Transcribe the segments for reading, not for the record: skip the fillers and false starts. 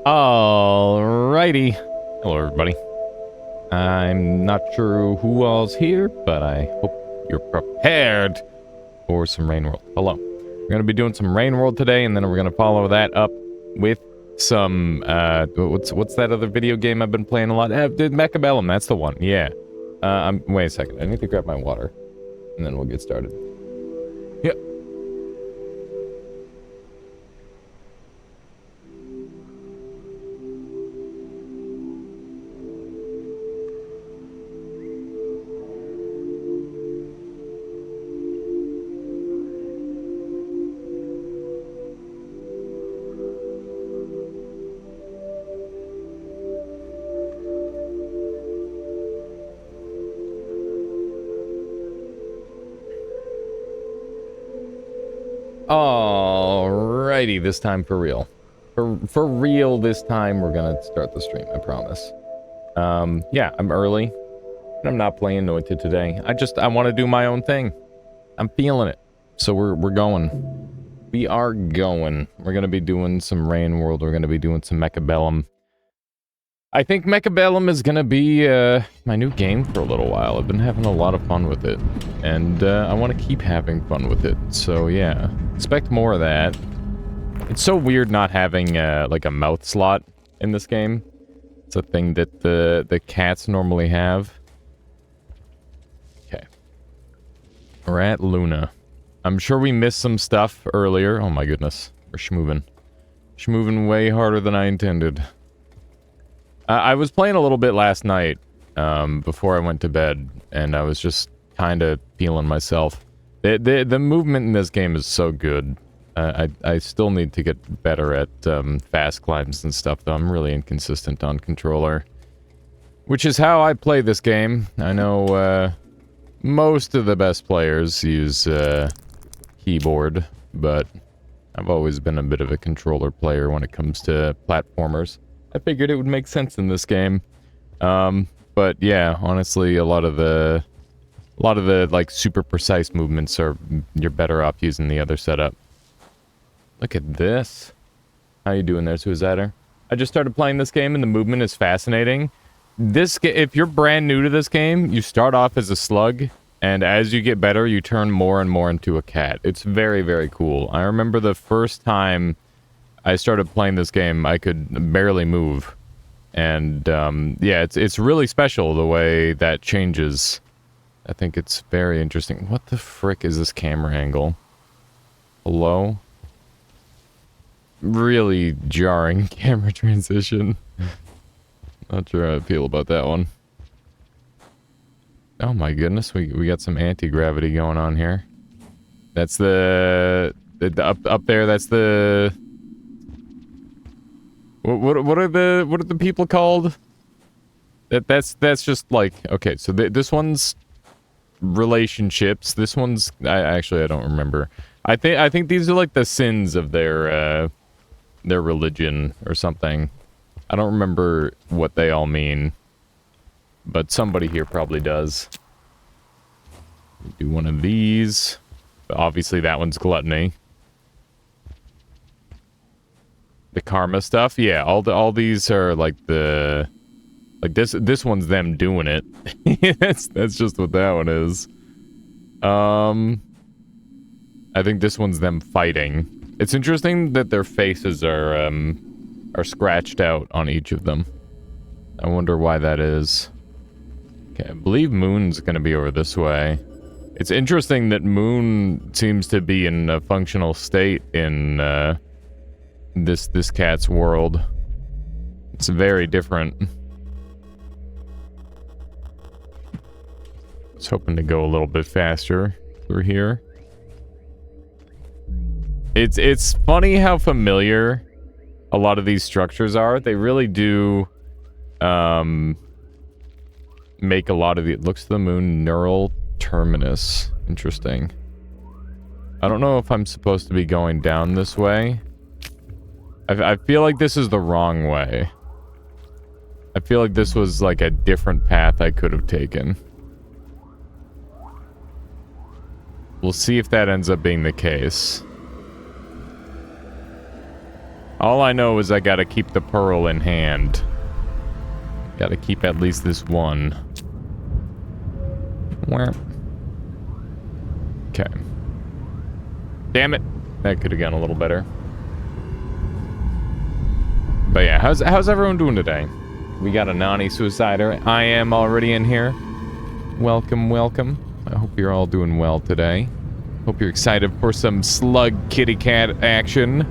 Alrighty. Hello, everybody. I'm not sure who all's here, but I hope you're prepared for some Rain World. Hello. We're going to be doing some Rain World today, and then we're going to follow that up with some, what's that other video game I've been playing a lot? Mechabellum, that's the one, yeah. Wait a second, I need to grab my water, and then we'll get started. Yep. Alrighty, this time for real. For real this time, we're gonna start the stream, I promise. Yeah, I'm early. And I'm not playing Anointed today. I want to do my own thing. I'm feeling it. So we're going. We are going. We're gonna be doing some Rain World. We're gonna be doing some Mechabellum. I think Mechabellum is gonna be my new game for a little while. I've been having a lot of fun with it. And I want to keep having fun with it. So yeah, expect more of that. It's so weird not having like a mouth slot in this game. It's a thing that the cats normally have. Okay. We're at Luna. I'm sure we missed some stuff earlier. Oh my goodness. We're schmoovin'. Schmoovin' way harder than I intended. I was playing a little bit last night before I went to bed, and I was just kind of feeling myself. The movement in this game is so good. I still need to get better at fast climbs and stuff, though. I'm really inconsistent on controller. Which is how I play this game. I know most of the best players use keyboard, but I've always been a bit of a controller player when it comes to platformers. I figured it would make sense in this game. But yeah, honestly, a lot of the like super precise movements you're better off using the other setup. Look at this. How you doing there, Suizader? I just started playing this game and the movement is fascinating. If you're brand new to this game, you start off as a slug, and as you get better, you turn more and more into a cat. It's very, very cool. I remember the first time I started playing this game, I could barely move. And, yeah, it's really special the way that changes. I think it's very interesting. What the frick is this camera angle? Hello? Really jarring camera transition. Not sure how I feel about that one. Oh my goodness, we got some anti-gravity going on here. That's the up there, that's the... What are the people called? That's just like, okay, so this one's relationships. This one's I don't remember. I think these are like the sins of their religion or something. I don't remember what they all mean, but somebody here probably does. Do one of these. Obviously that one's gluttony. The karma stuff, yeah. All these are like this one's them doing it. that's just what that one is. I think this one's them fighting. It's interesting that their faces are scratched out on each of them. I wonder why that is. Okay, I believe Moon's gonna be over this way. It's interesting that Moon seems to be in a functional state in this cat's world. It's very different. I was hoping to go a little bit faster through here. It's funny how familiar a lot of these structures are. They really do make a lot of the... It looks to the moon neural terminus. Interesting. I don't know if I'm supposed to be going down this way. I feel like this is the wrong way. I feel like this was like a different path I could have taken. We'll see if that ends up being the case. All I know is I gotta keep the pearl in hand. Gotta keep at least this one. Okay. Damn it. That could have gone a little better. But yeah, how's everyone doing today? We got a non-suicider. I am already in here. Welcome, welcome. I hope you're all doing well today. Hope you're excited for some slug kitty cat action.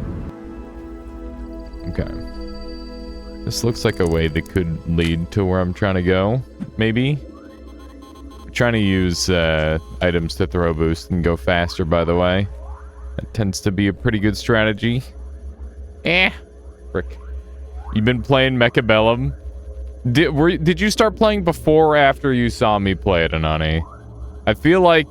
Okay. This looks like a way that could lead to where I'm trying to go. Maybe. I'm trying to use items to throw boost and go faster, by the way. That tends to be a pretty good strategy. Frick. You've been playing Mechabellum? Did you start playing before or after you saw me play it, Anani? I feel like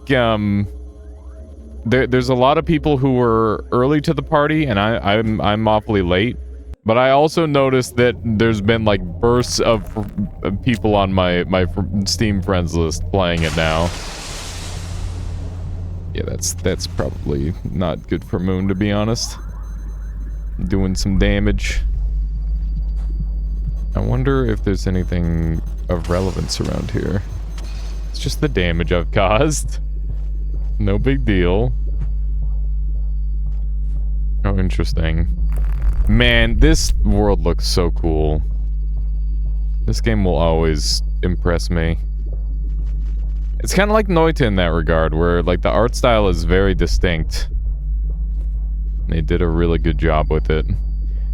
there's a lot of people who were early to the party, and I'm awfully late. But I also noticed that there's been like bursts of people on my Steam friends list playing it now. Yeah, that's probably not good for Moon, to be honest. Doing some damage. I wonder if there's anything of relevance around here. It's just the damage I've caused. No big deal. Oh, interesting. Man, this world looks so cool. This game will always impress me. It's kind of like Noita in that regard, where like the art style is very distinct. They did a really good job with it.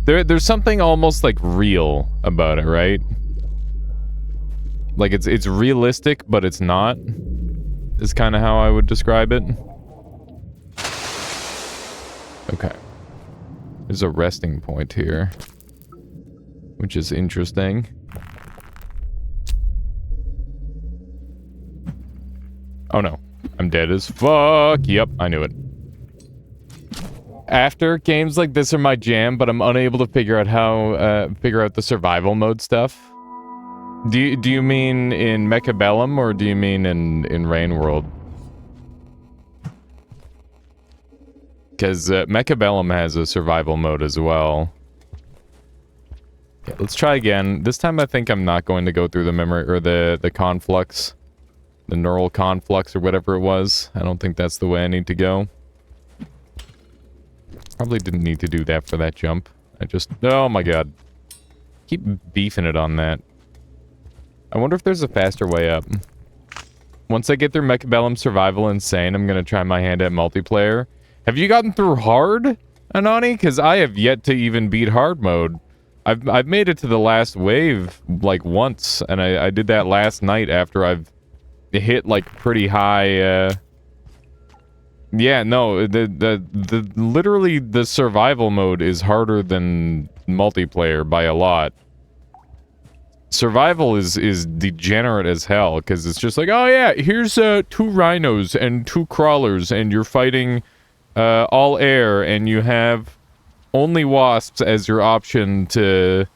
There's something almost like real about it, right? Like it's realistic, but it's not. Is kind of how I would describe it. Okay. There's a resting point here, which is interesting. Oh no, I'm dead as fuck. Yep, I knew it. After, games like this are my jam, but I'm unable to figure out how, figure out the survival mode stuff. Do you mean in Mechabellum, or do you mean in Rain World? Because Mechabellum has a survival mode as well. Okay, let's try again. This time I think I'm not going to go through the memory, or the conflux. The neural conflux, or whatever it was. I don't think that's the way I need to go. Probably didn't need to do that for that jump. I just... Oh my god. Keep beefing it on that. I wonder if there's a faster way up. Once I get through Mechabellum Survival Insane, I'm gonna try my hand at multiplayer. Have you gotten through hard, Anani? Because I have yet to even beat hard mode. I've made it to the last wave, like, once. And I did that last night after I've hit, like, pretty high, Yeah, no, literally the survival mode is harder than multiplayer by a lot. Survival is degenerate as hell, because it's just like, oh yeah, here's 2 rhinos and 2 crawlers, and you're fighting all air, and you have only wasps as your option to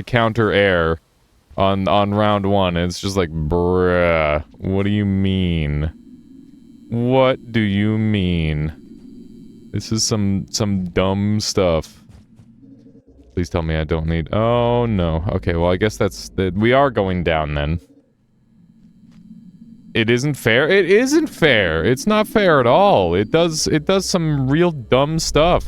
counter air on round 1. And it's just like, bruh, what do you mean? What do you mean? This is some dumb stuff. Please tell me I don't need... Oh, no. Okay, well, I guess that's... We are going down, then. It isn't fair? It isn't fair! It's not fair at all. It does some real dumb stuff.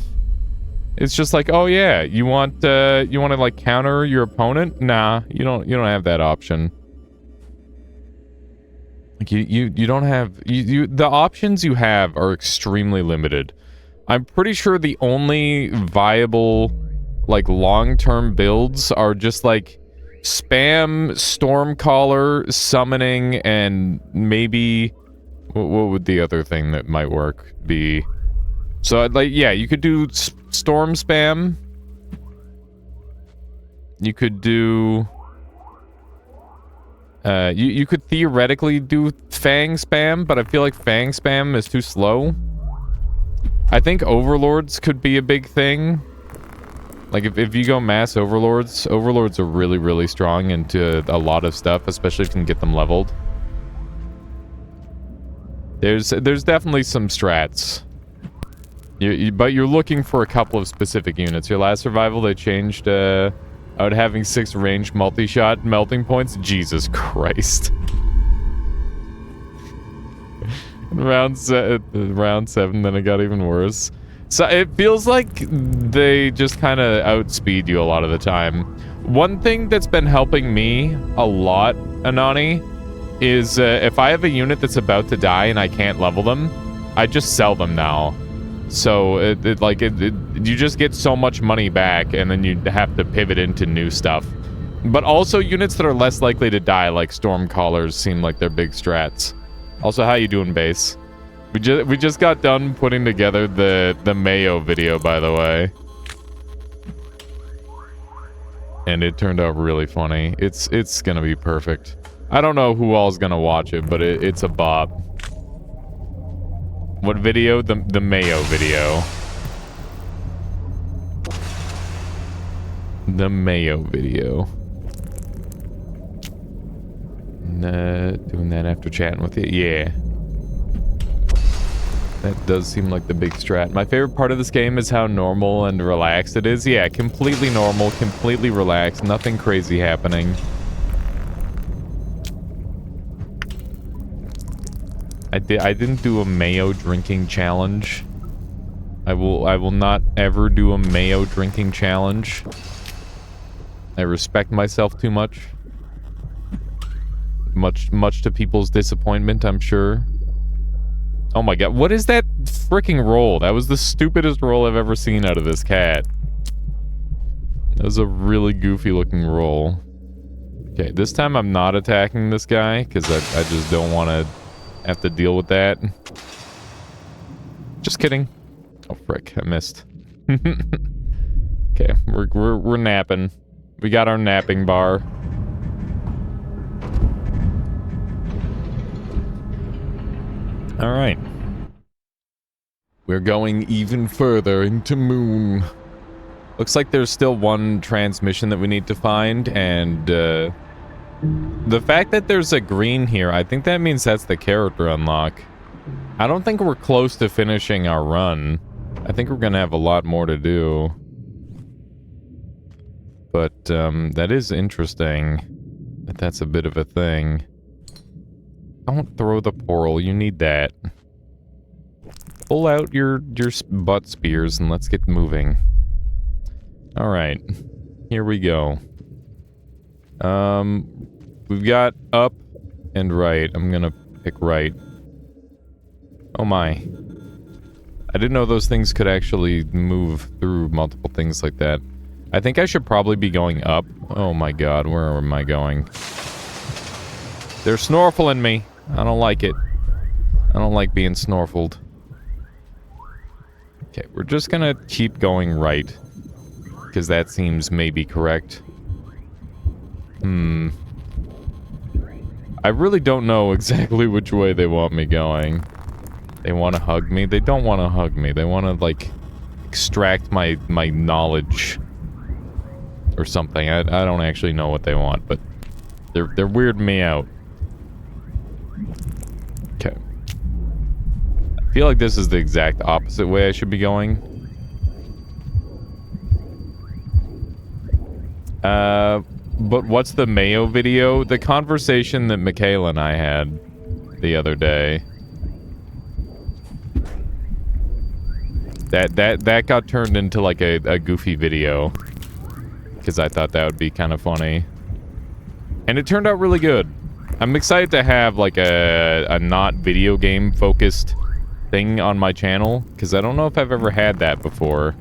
It's just like, oh yeah, you want to, like, counter your opponent? Nah, you don't have that option. Like, you don't have... the options you have are extremely limited. I'm pretty sure the only viable, like, long-term builds are just, like, spam, Stormcaller, summoning, and maybe... What would the other thing that might work be? So, like, yeah, you could do Storm Spam. You could do... you could theoretically do Fang Spam, but I feel like Fang Spam is too slow. I think Overlords could be a big thing. Like, if you go mass Overlords, Overlords are really, really strong into a lot of stuff, especially if you can get them leveled. There's definitely some strats. But you're looking for a couple of specific units. Your last survival, they changed out having 6 ranged multi-shot melting points. Jesus Christ. round 7, then it got even worse. So it feels like they just kind of outspeed you a lot of the time. One thing that's been helping me a lot, Anani, is if I have a unit that's about to die and I can't level them, I just sell them now. So you just get so much money back, and then you have to pivot into new stuff. But also units that are less likely to die, like Stormcallers, seem like they're big strats. Also, how you doing, base? We just got done putting together the Mayo video, by the way, and it turned out really funny. It's gonna be perfect. I don't know who all's gonna watch it, but it's a bop. What video? The Mayo video. The Mayo video. Doing that after chatting with you. Yeah. That does seem like the big strat. My favorite part of this game is how normal and relaxed it is. Yeah, completely normal, completely relaxed, nothing crazy happening. I didn't do a Mayo drinking challenge. I will not ever do a Mayo drinking challenge. I respect myself too much. Much to people's disappointment, I'm sure. Oh my god, what is that freaking roll? That was the stupidest roll I've ever seen out of this cat. That was a really goofy looking roll. Okay, this time I'm not attacking this guy, because I just don't want to have to deal with that. Just kidding. Oh frick, I missed. Okay, we're napping. We got our napping bar. All right. We're going even further into Moon. Looks like there's still one transmission that we need to find, and the fact that there's a green here, I think that means that's the character unlock. I don't think we're close to finishing our run. I think we're gonna have a lot more to do. But that is interesting that that's a bit of a thing. Don't throw the portal, you need that. Pull out your butt spears and let's get moving. Alright, here we go. We've got up and right. I'm gonna pick right. Oh my. I didn't know those things could actually move through multiple things like that. I think I should probably be going up. Oh my god, where am I going? They're snorkeling me. I don't like it. I don't like being snorkeled. Okay, we're just gonna keep going right. Because that seems maybe correct. I really don't know exactly which way they want me going. They want to hug me? They don't want to hug me. They want to, like, extract my knowledge. Or something. I don't actually know what they want, but they're weirding me out. Okay. I feel like this is the exact opposite way I should be going. But what's the Mayo video? The conversation that Michaela and I had the other day. That got turned into like a goofy video. Because I thought that would be kind of funny. And it turned out really good. I'm excited to have like a not video game focused thing on my channel. Because I don't know if I've ever had that before.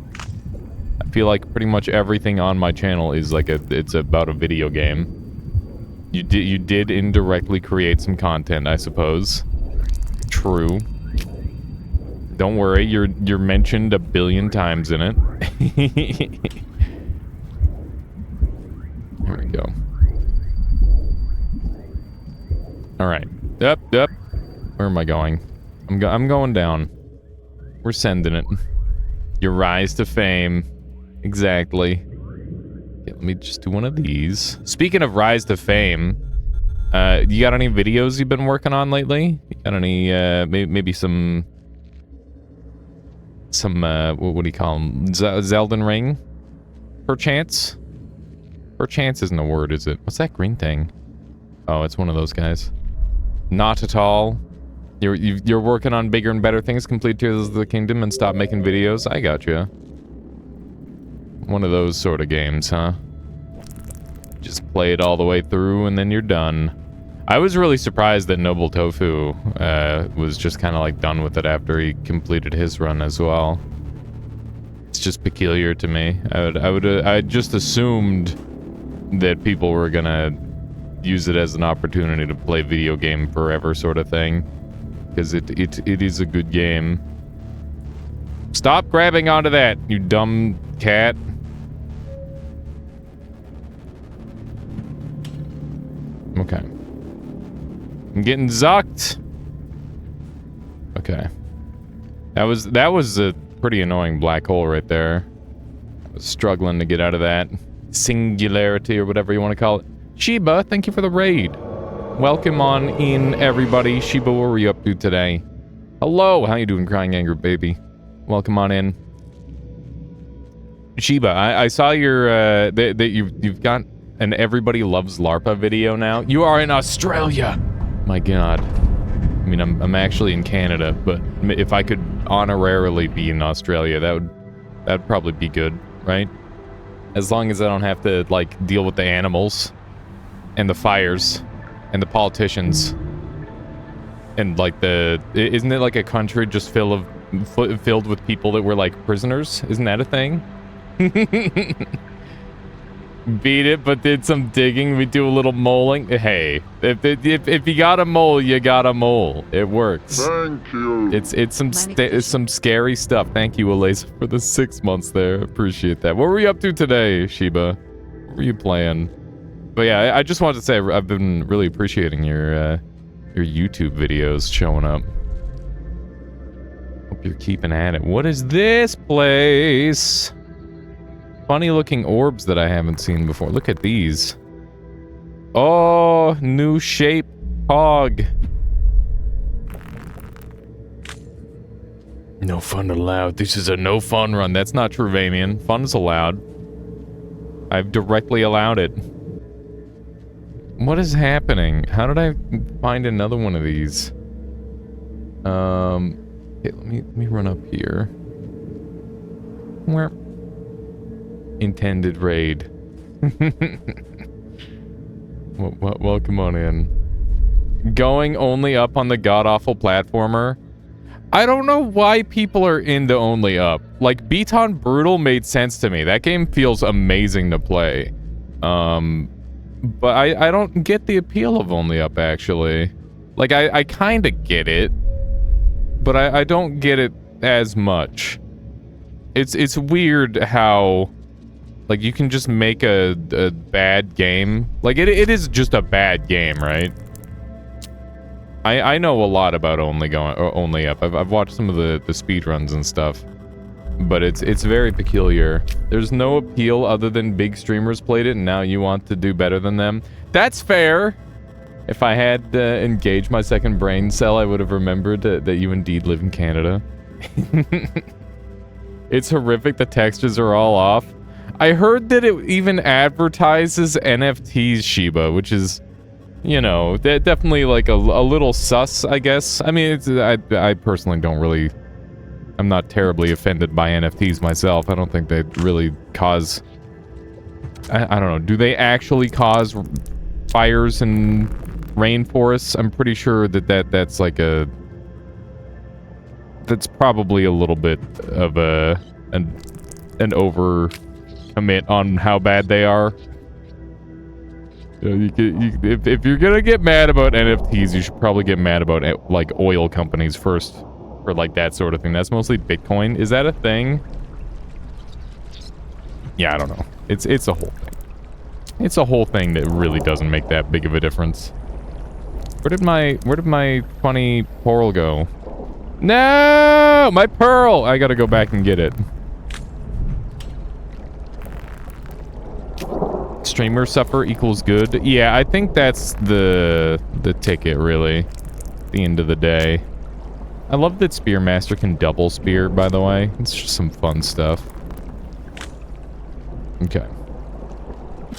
I feel like pretty much everything on my channel is like it's about a video game. You did indirectly create some content, I suppose. True. Don't worry, you're mentioned a billion times in it. There we go. All right. Up. Where am I going? I'm going down. We're sending it. Your rise to fame. Exactly. Okay, let me just do one of these. Speaking of rise to fame, you got any videos you've been working on lately? You got any, maybe some some, what do you call them? Zelden Ring? Perchance? Perchance isn't a word, is it? What's that green thing? Oh, it's one of those guys. Not at all. You're working on bigger and better things, complete Tears of the Kingdom, and stop making videos? I gotcha. One of those sort of games, huh? Just play it all the way through, and then you're done. I was really surprised that Noble Tofu was just kind of like done with it after he completed his run as well. It's just peculiar to me. I just assumed that people were gonna use it as an opportunity to play video game forever sort of thing. Because it is a good game. Stop grabbing onto that, you dumb cat. Okay. I'm getting zucked. Okay. That was a pretty annoying black hole right there. I was struggling to get out of that. Singularity or whatever you want to call it. Sheba, thank you for the raid. Welcome on in, everybody. Sheba, what were you up to today? Hello, how you doing, Crying Anger Baby? Welcome on in. Sheba, I saw your, that you've got an Everybody Loves LARPA video now. You are in Australia! My god. I mean, I'm actually in Canada, but if I could honorarily be in Australia, that'd probably be good, right? As long as I don't have to, like, deal with the animals, and the fires, and the politicians, and, like, isn't it, like, a country just filled with people that were, like, prisoners? Isn't that a thing? Beat it, but did some digging. We do a little moling. Hey, if you got a mole, you got a mole. It works. Thank you. It's some scary stuff. Thank you, Elisa, for the 6 months there. Appreciate that. What were you up to today, Sheba? What were you playing? But yeah, I just wanted to say I've been really appreciating your YouTube videos showing up. Hope you're keeping at it. What is this place? Funny looking orbs that I haven't seen before. Look at these. Oh, new shape hog. No fun allowed. This is a no fun run. That's not true, Vamian. Fun is allowed. I've directly allowed it. What is happening? How did I find another one of these? Okay, let me run up here. Where? Intended raid. Welcome on in. Going only up on the god-awful platformer. I don't know why people are into only up. Like, Beaton Brutal made sense to me. That game feels amazing to play. But I don't get the appeal of only up, actually. Like, I kind of get it. But I don't get it as much. It's weird how... Like, you can just make a bad game. Like, it is just a bad game, right? I know a lot about only up. I've watched some of the speedruns and stuff. But it's very peculiar. There's no appeal other than big streamers played it, and now you want to do better than them. That's fair! If I had engaged my second brain cell, I would have remembered that you indeed live in Canada. It's horrific. The textures are all off. I heard that it even advertises NFTs, Sheba, which is, you know, definitely like a little sus, I guess. I mean, I personally don't really... I'm not terribly offended by NFTs myself. I don't think they really cause... I don't know. Do they actually cause fires in rainforests? I'm pretty sure that's like a... That's probably a little bit of an over... commit on how bad they are. If you're gonna get mad about NFTs, you should probably get mad about like oil companies first, or like that sort of thing. That's mostly Bitcoin. Is that a thing? Yeah, I don't know. It's a whole thing. It's a whole thing that really doesn't make that big of a difference. Where did my funny pearl go? No, my pearl! I gotta go back and get it. Streamer suffer equals good. Yeah, I think that's the ticket, really. At the end of the day. I love that Spearmaster can double spear, by the way. It's just some fun stuff. Okay.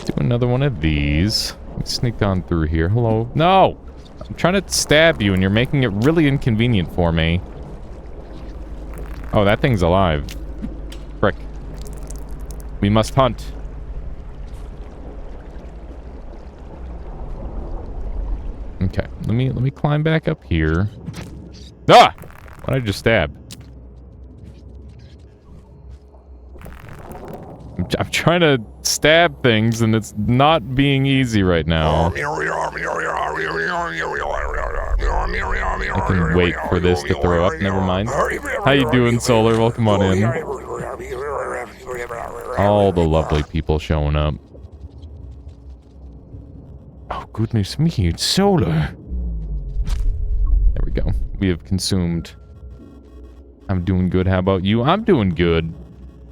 Do another one of these. Let me sneak on through here. Hello? No! I'm trying to stab you and you're making it really inconvenient for me. Oh, that thing's alive. Frick. We must hunt. Okay, let me climb back up here. Ah! Why did I just stab? I'm trying to stab things and it's not being easy right now. I can wait for this to throw up. Never mind. How you doing, Solar? Welcome on in. All the lovely people showing up. Oh, goodness me, it's Solar. There we go. We have consumed. I'm doing good. How about you? I'm doing good.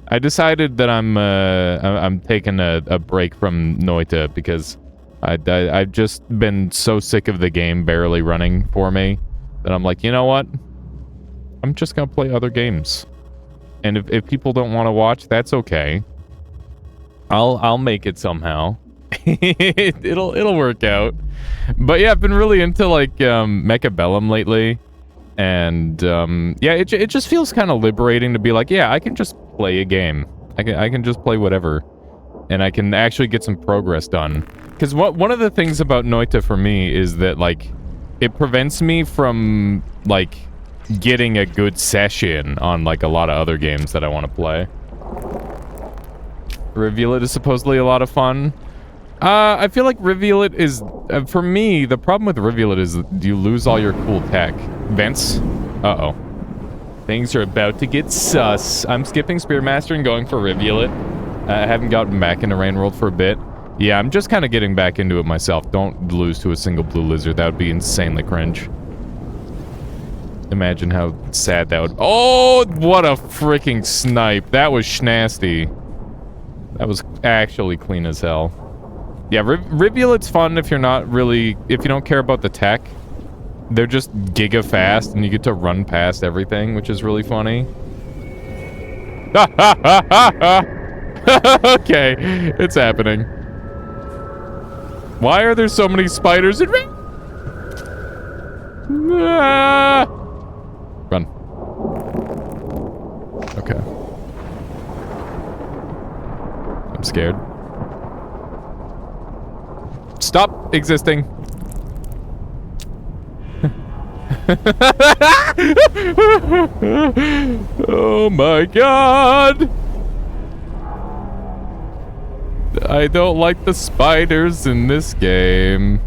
I decided that I'm taking a break from Noita because I've just been so sick of the game barely running for me that I'm like, you know what? I'm just gonna play other games. And if people don't want to watch, that's okay. I'll make it somehow. it'll work out. But yeah, I've been really into like Mechabellum lately. And yeah, it just feels kind of liberating to be like, yeah, I can just play a game. I can just play whatever. And I can actually get some progress done. Because one of the things about Noita for me is that, like, it prevents me from, like, getting a good session on, like, a lot of other games that I want to play. Reveal It is supposedly a lot of fun. I feel like Reveal It is, for me, the problem with Reveal It is you lose all your cool tech. Vents? Uh-oh. Things are about to get sus. I'm skipping Spearmaster and going for Reveal It. I haven't gotten back into Rain World for a bit. Yeah, I'm just kind of getting back into it myself. Don't lose to a single blue lizard. That would be insanely cringe. Imagine how sad that would... Oh, what a freaking snipe. That was schnasty. That was actually clean as hell. Yeah, Reveal It's fun if you're not really... If you don't care about the tech. They're just giga fast and you get to run past everything, which is really funny. Okay, it's happening. Why are there so many spiders in ah! Run. Okay. I'm scared. Stop existing. Oh my god! I don't like the spiders in this game.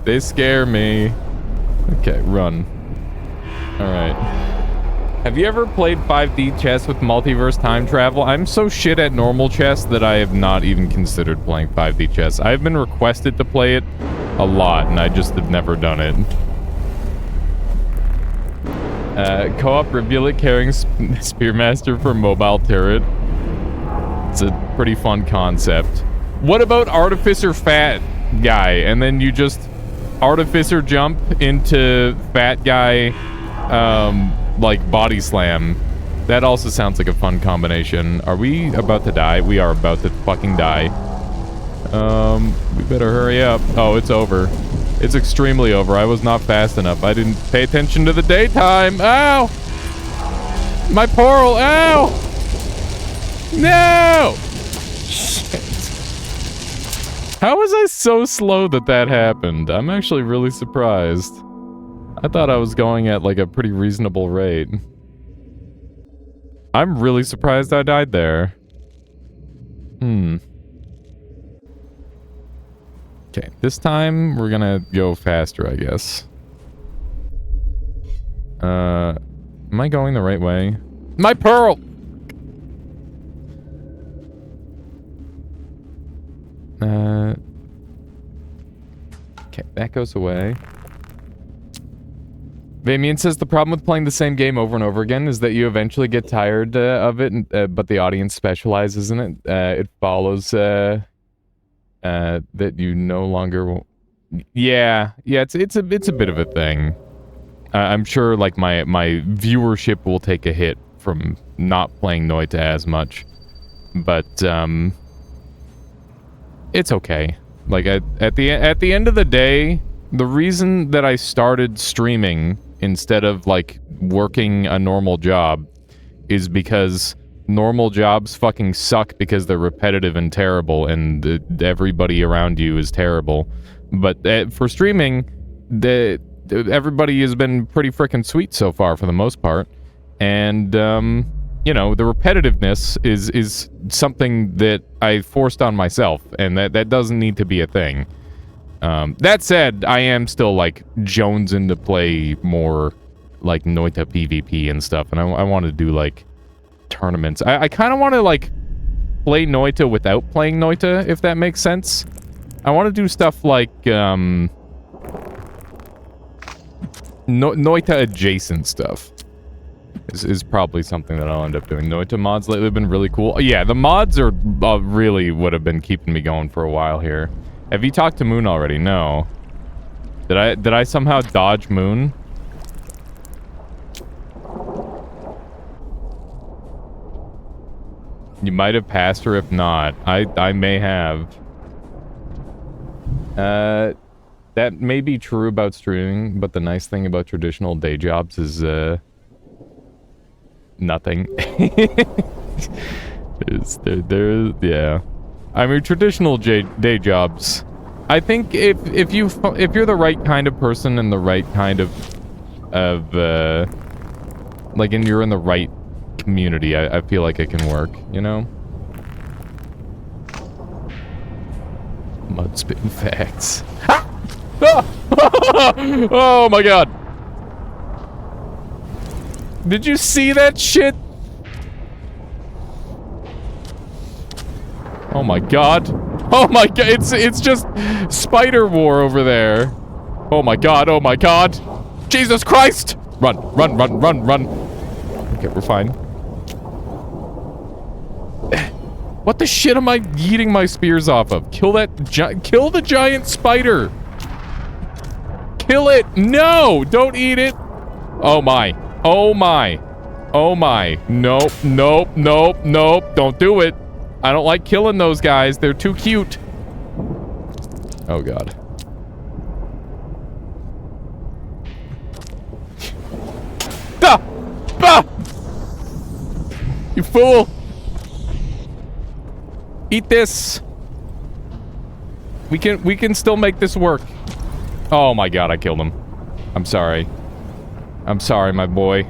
They scare me. Okay, run. Alright. Have you ever played 5D chess with multiverse time travel? I'm so shit at normal chess that I have not even considered playing 5D chess. I've been requested to play it a lot, and I just have never done it. Co-op Reveal It carrying Spearmaster for mobile turret. It's a pretty fun concept. What about Artificer Fat Guy? And then you just Artificer jump into Fat Guy, like body slam. That also sounds like a fun combination. Are we about to die? We are about to fucking die. We better hurry up. Oh, it's over. It's extremely over. I was not fast enough. I didn't pay attention to the daytime. Ow! My portal. Ow! No! Shit. How was I so slow that that happened? I'm actually really surprised. I thought I was going at like a pretty reasonable rate. I'm really surprised I died there. Okay, this time we're gonna go faster, I guess. Am I going the right way? My pearl! Okay, that goes away. Vamian says the problem with playing the same game over and over again is that you eventually get tired of it, but the audience specializes in it. It follows that you no longer will... Yeah, it's a bit of a thing. I'm sure, like, my viewership will take a hit from not playing Noita as much. But, it's okay. Like, at the end of the day, the reason that I started streaming instead of, like, working a normal job is because normal jobs fucking suck because they're repetitive and terrible, and everybody around you is terrible. But for streaming, everybody has been pretty freaking sweet so far for the most part. And, you know, the repetitiveness is something that I forced on myself, and that doesn't need to be a thing. That said, I am still, like, jonesing to play more, like, Noita PvP and stuff, and I want to do, like, tournaments. I kind of want to, like, play Noita without playing Noita, if that makes sense. I want to do stuff like, Noita adjacent stuff. Is probably something that I'll end up doing. Noita mods lately have been really cool. Yeah, the mods are really would have been keeping me going for a while here. Have you talked to Moon already? No. Did I somehow dodge Moon? You might have passed her, if not. I may have. That may be true about streaming, but the nice thing about traditional day jobs is, nothing. Yeah. I mean, traditional day jobs. I think if you're the right kind of person and the right kind of like, and you're in the right community, I feel like it can work, you know? Mud spitting facts. Oh my god. Did you see that shit? Oh my god. Oh my god, it's just spider war over there. Oh my god, oh my god. Jesus Christ! Run, run, run, run, run. Okay, we're fine. What the shit am I yeeting my spears off of? Kill the giant spider! Kill it! No! Don't eat it! Oh my. Oh my. Oh my. Nope, nope, nope, nope. Don't do it. I don't like killing those guys. They're too cute. Oh god. Ah! Ah! You fool! Eat this. We can still make this work. Oh my god, I killed him. I'm sorry. I'm sorry, my boy.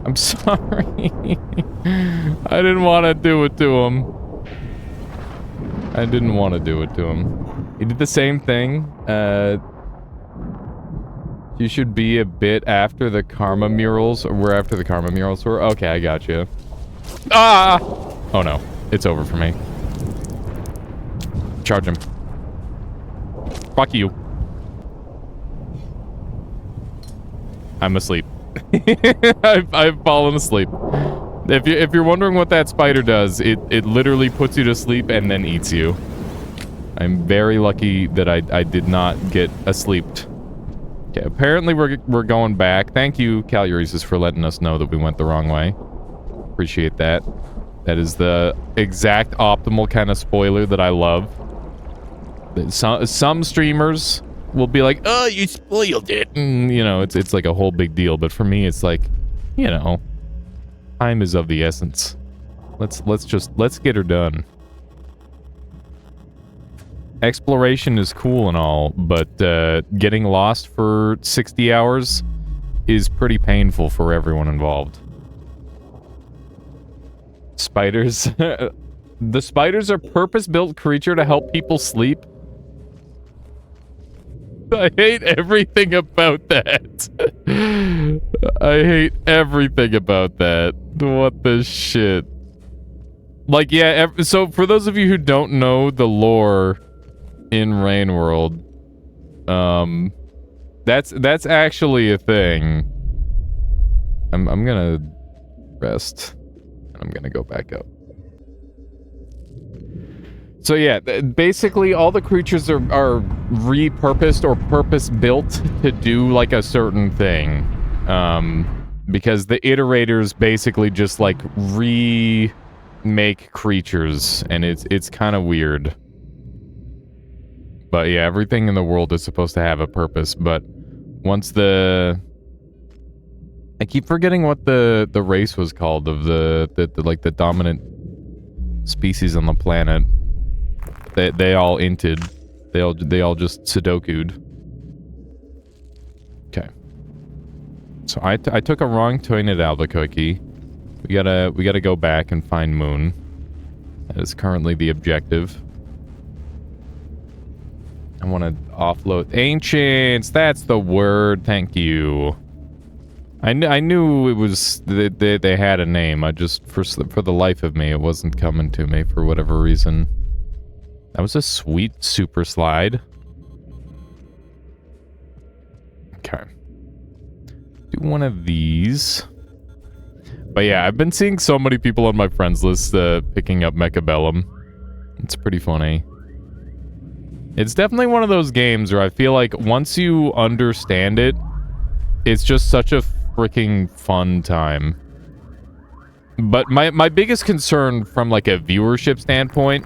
I'm sorry. I didn't want to do it to him. I didn't want to do it to him. He did the same thing. You should be a bit after the karma murals, or we're after the karma murals were. Okay, I got you. Ah! Oh no, it's over for me. Charge him. Fuck you. I'm asleep. I've fallen asleep. If you're wondering what that spider does, it literally puts you to sleep and then eats you. I'm very lucky that I did not get asleep. Okay, apparently we're going back. Thank you, Caluresis, for letting us know that we went the wrong way. Appreciate that. That is the exact optimal kind of spoiler that I love. Some streamers will be like, oh, you spoiled it. And, you know, it's like a whole big deal. But for me, it's like, you know, time is of the essence. Let's get her done. Exploration is cool and all, but getting lost for 60 hours is pretty painful for everyone involved. Spiders. The spiders are purpose-built creature to help people sleep. I hate everything about that. I hate everything about that. What the shit? Like, yeah, so for those of you who don't know the lore in Rain World, that's actually a thing. I'm gonna rest. I'm gonna go back up. So yeah, basically all the creatures are repurposed or purpose-built to do, like, a certain thing. Because the iterators basically just, like, remake creatures, and it's kind of weird. But yeah, everything in the world is supposed to have a purpose, but once the... I keep forgetting what the race was called of the like, the dominant species on the planet. They all inted. They all just Sudoku'd. Okay. So I took a wrong turn at Albuquerque. We gotta go back and find Moon. That is currently the objective. I want to offload ancients. That's the word. Thank you. I knew it was they had a name. I just for the life of me, it wasn't coming to me for whatever reason. That was a sweet super slide. Okay. Do one of these. But yeah, I've been seeing so many people on my friends list picking up Mechabellum. It's pretty funny. It's definitely one of those games where I feel like once you understand it, it's just such a freaking fun time. But my biggest concern from, like, a viewership standpoint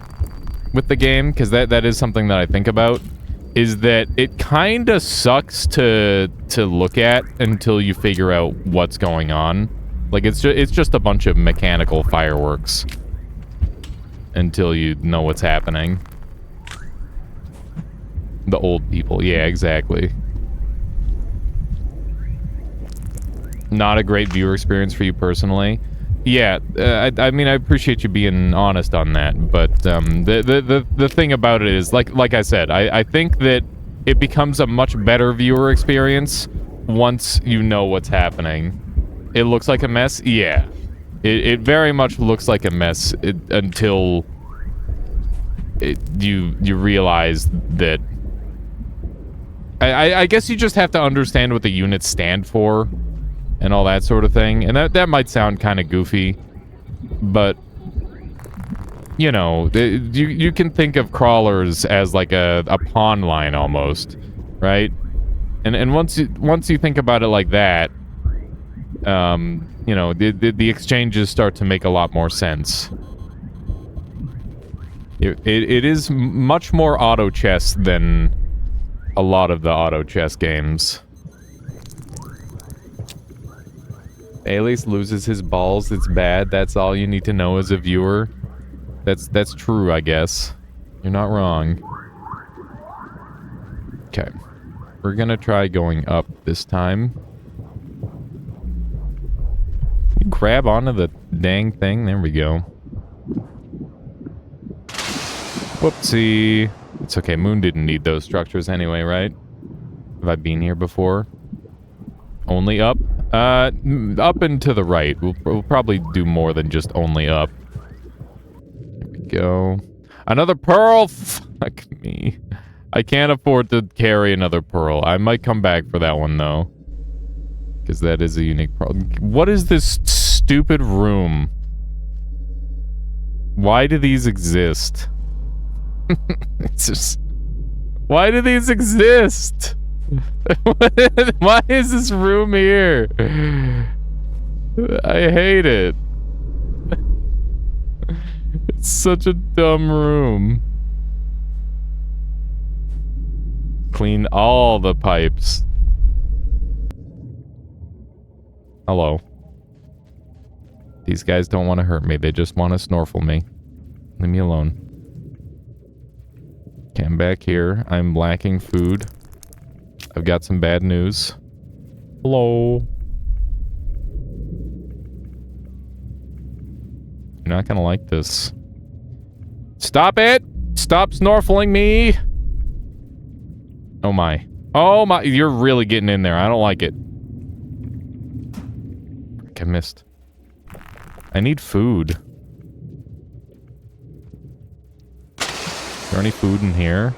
with the game, because that is something that I think about, is that it kind of sucks to look at until you figure out what's going on. Like, it's just a bunch of mechanical fireworks until you know what's happening. The old people. Yeah, exactly. Not a great viewer experience for you personally. Yeah, I mean, I appreciate you being honest on that, but the thing about it is, like I said, I think that it becomes a much better viewer experience once you know what's happening. It looks like a mess? Yeah. It very much looks like a mess until you realize that... I guess you just have to understand what the units stand for and all that sort of thing. And that might sound kind of goofy, but you know, you can think of crawlers as like a pawn line almost, right? And once you think about it like that, you know, the exchanges start to make a lot more sense. It is much more auto chess than a lot of the auto chess games. Alias loses his balls, it's bad. That's all you need to know as a viewer. That's true, I guess. You're not wrong. Okay. We're gonna try going up this time. You grab onto the dang thing. There we go. Whoopsie. It's okay, Moon didn't need those structures anyway, right? Have I been here before? Only up? Up and to the right. We'll probably do more than just only up. There we go. Another pearl! Fuck me. I can't afford to carry another pearl. I might come back for that one, though. Because that is a unique problem. What is this stupid room? Why do these exist? It's just... Why do these exist? Why is this room here? I hate it. It's such a dumb room. Clean all the pipes. Hello. These guys don't want to hurt me. They just want to snorkel me. Leave me alone. Okay, I'm back here. I'm lacking food. I've got some bad news. Hello. You're not gonna like this. Stop it! Stop snorkeling me! Oh my. Oh my, you're really getting in there. I don't like it. Frick, I missed. I need food. Is there any food in here?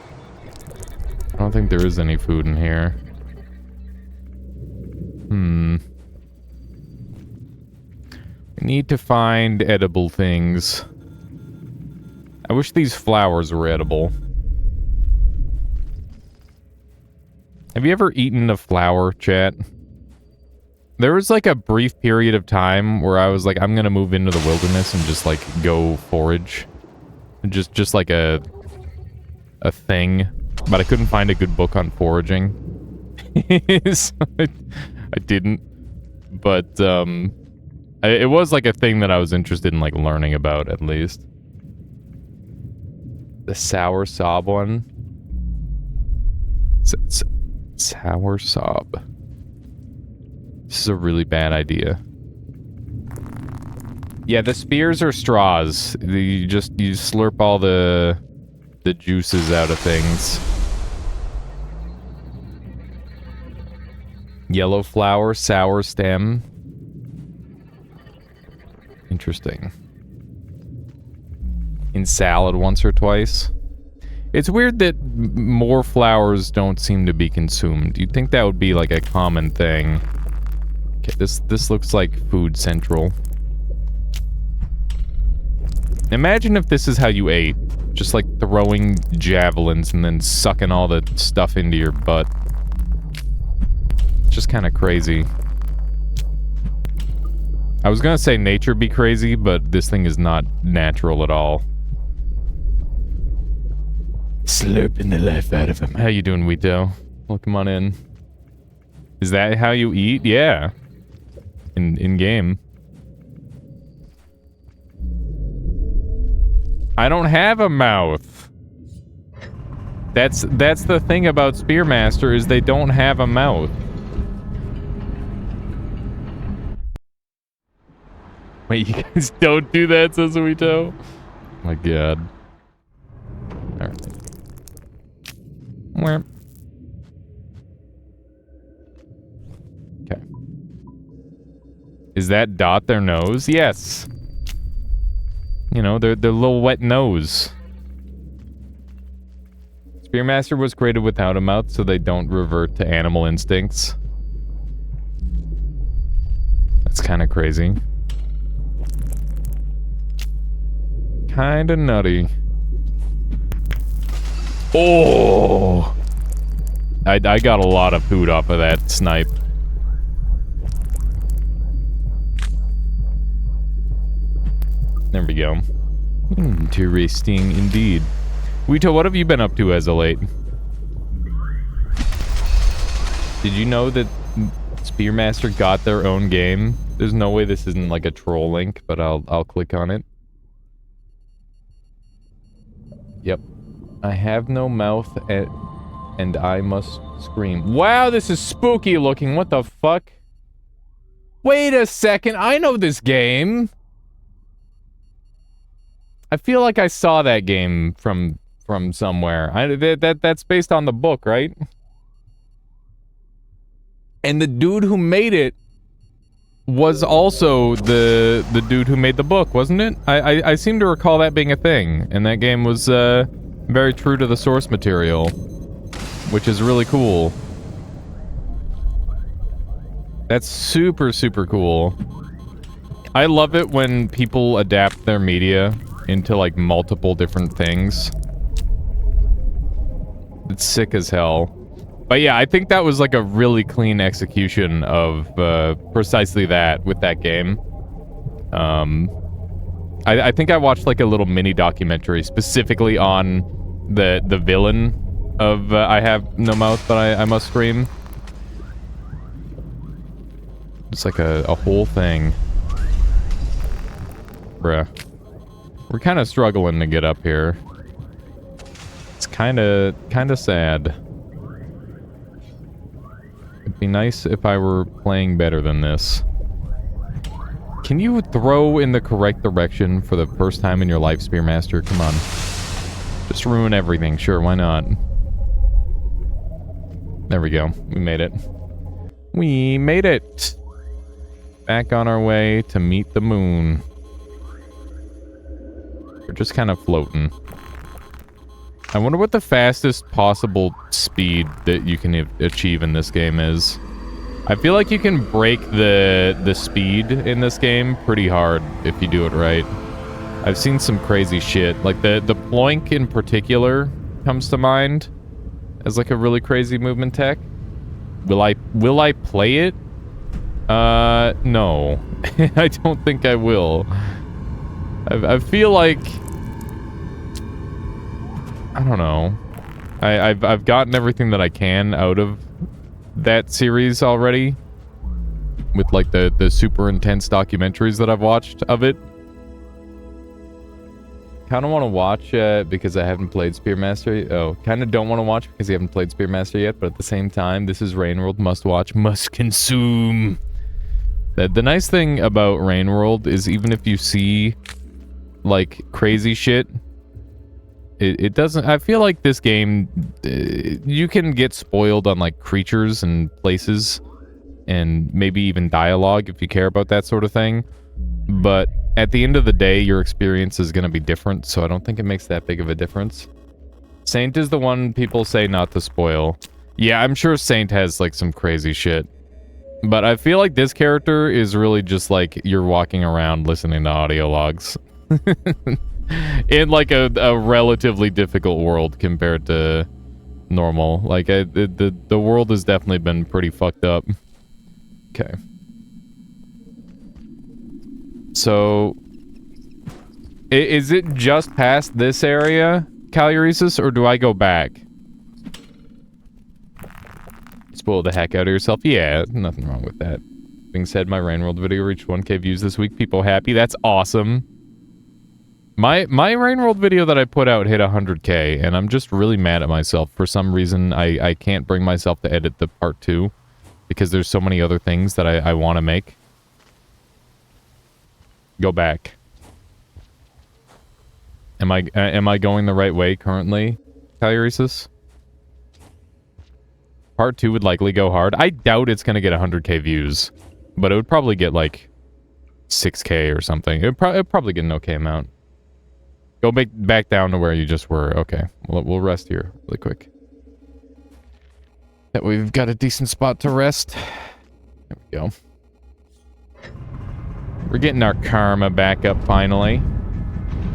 I don't think there is any food in here. We need to find edible things. I wish these flowers were edible. Have you ever eaten a flower, chat? There was like a brief period of time where I was like, I'm gonna move into the wilderness and just like go forage. Just like a thing. But I couldn't find a good book on foraging. So I didn't. But it was like a thing that I was interested in like learning about at least. The sour sob one. Sour sob. This is a really bad idea. Yeah, the spears are straws. You slurp all the juices out of things. Yellow flower, sour stem. Interesting. In salad once or twice. It's weird that more flowers don't seem to be consumed. You'd think that would be like a common thing. Okay, this looks like food central. Imagine if this is how you ate. Just like throwing javelins and then sucking all the stuff into your butt. It's just kind of crazy. I was gonna say nature be crazy, but this thing is not natural at all. Slurping the life out of him. How you doing, Wito? Well, come on in. Is that how you eat? Yeah. In game. I don't have a mouth. That's the thing about Spearmaster is they don't have a mouth. Wait, you guys don't do that, says Wito? My god. Alright. Where? Okay. Is that dot their nose? Yes. You know, their little wet nose. Spearmaster was created without a mouth so they don't revert to animal instincts. That's kind of crazy. Kinda nutty. Oh! I got a lot of food off of that snipe. There we go. Interesting indeed. Wito, what have you been up to as of late? Did you know that Spearmaster got their own game? There's no way this isn't like a troll link, but I'll click on it. Yep. I have no mouth and I must scream. Wow, this is spooky looking. What the fuck? Wait a second. I know this game. I feel like I saw that game from somewhere. That's based on the book, right? And the dude who made it was also the dude who made the book, wasn't it? I seem to recall that being a thing, and that game was very true to the source material, which is really cool. That's super, super cool. I love it when people adapt their media into like multiple different things. It's sick as hell. But yeah, I think that was like a really clean execution of precisely that with that game. I think I watched like a little mini documentary specifically on the villain of I have no mouth but I must scream. It's like a whole thing. Bruh. We're kind of struggling to get up here. It's kind of sad. It'd be nice if I were playing better than this. Can you throw in the correct direction for the first time in your life, Spearmaster? Come on. Just ruin everything. Sure, why not? There we go. We made it. We made it! Back on our way to meet the moon. We're just kind of floating. I wonder what the fastest possible speed that you can achieve in this game is. I feel like you can break the speed in this game pretty hard if you do it right. I've seen some crazy shit. Like the ploink in particular comes to mind as like a really crazy movement tech. Will I play it? No. I don't think I will. I feel like... I don't know. I've gotten everything that I can out of that series already. With, like, the super intense documentaries that I've watched of it. Kind of want to watch because I haven't played Spearmaster. Oh, kind of don't want to watch because you haven't played Spearmaster yet, but at the same time, this is Rainworld, must watch, must consume. The nice thing about Rainworld is even if you see, like, crazy shit, it doesn't... I feel like this game, you can get spoiled on, like, creatures and places, and maybe even dialogue if you care about that sort of thing, but at the end of the day, your experience is going to be different, so I don't think it makes that big of a difference. Saint is the one people say not to spoil. Yeah, I'm sure Saint has, like, some crazy shit. But I feel like this character is really just, like, you're walking around listening to audio logs. In, like, a relatively difficult world compared to normal. Like, the world has definitely been pretty fucked up. Okay. So, is it just past this area, Caluresis, or do I go back? Spoil the heck out of yourself? Yeah, nothing wrong with that. Being said, my Rainworld video reached 1K views this week. People happy. That's awesome. My Rainworld video that I put out hit 100K, and I'm just really mad at myself. For some reason, I can't bring myself to edit the part 2, because there's so many other things that I want to make. Go back. Am I going the right way currently, Caluresis? Part 2 would likely go hard. I doubt it's gonna get 100K views, but it would probably get like 6K or something. It'd probably get an okay amount. Go back down to where you just were. Okay, we'll rest here really quick. That we've got a decent spot to rest. There we go. We're getting our karma back up finally.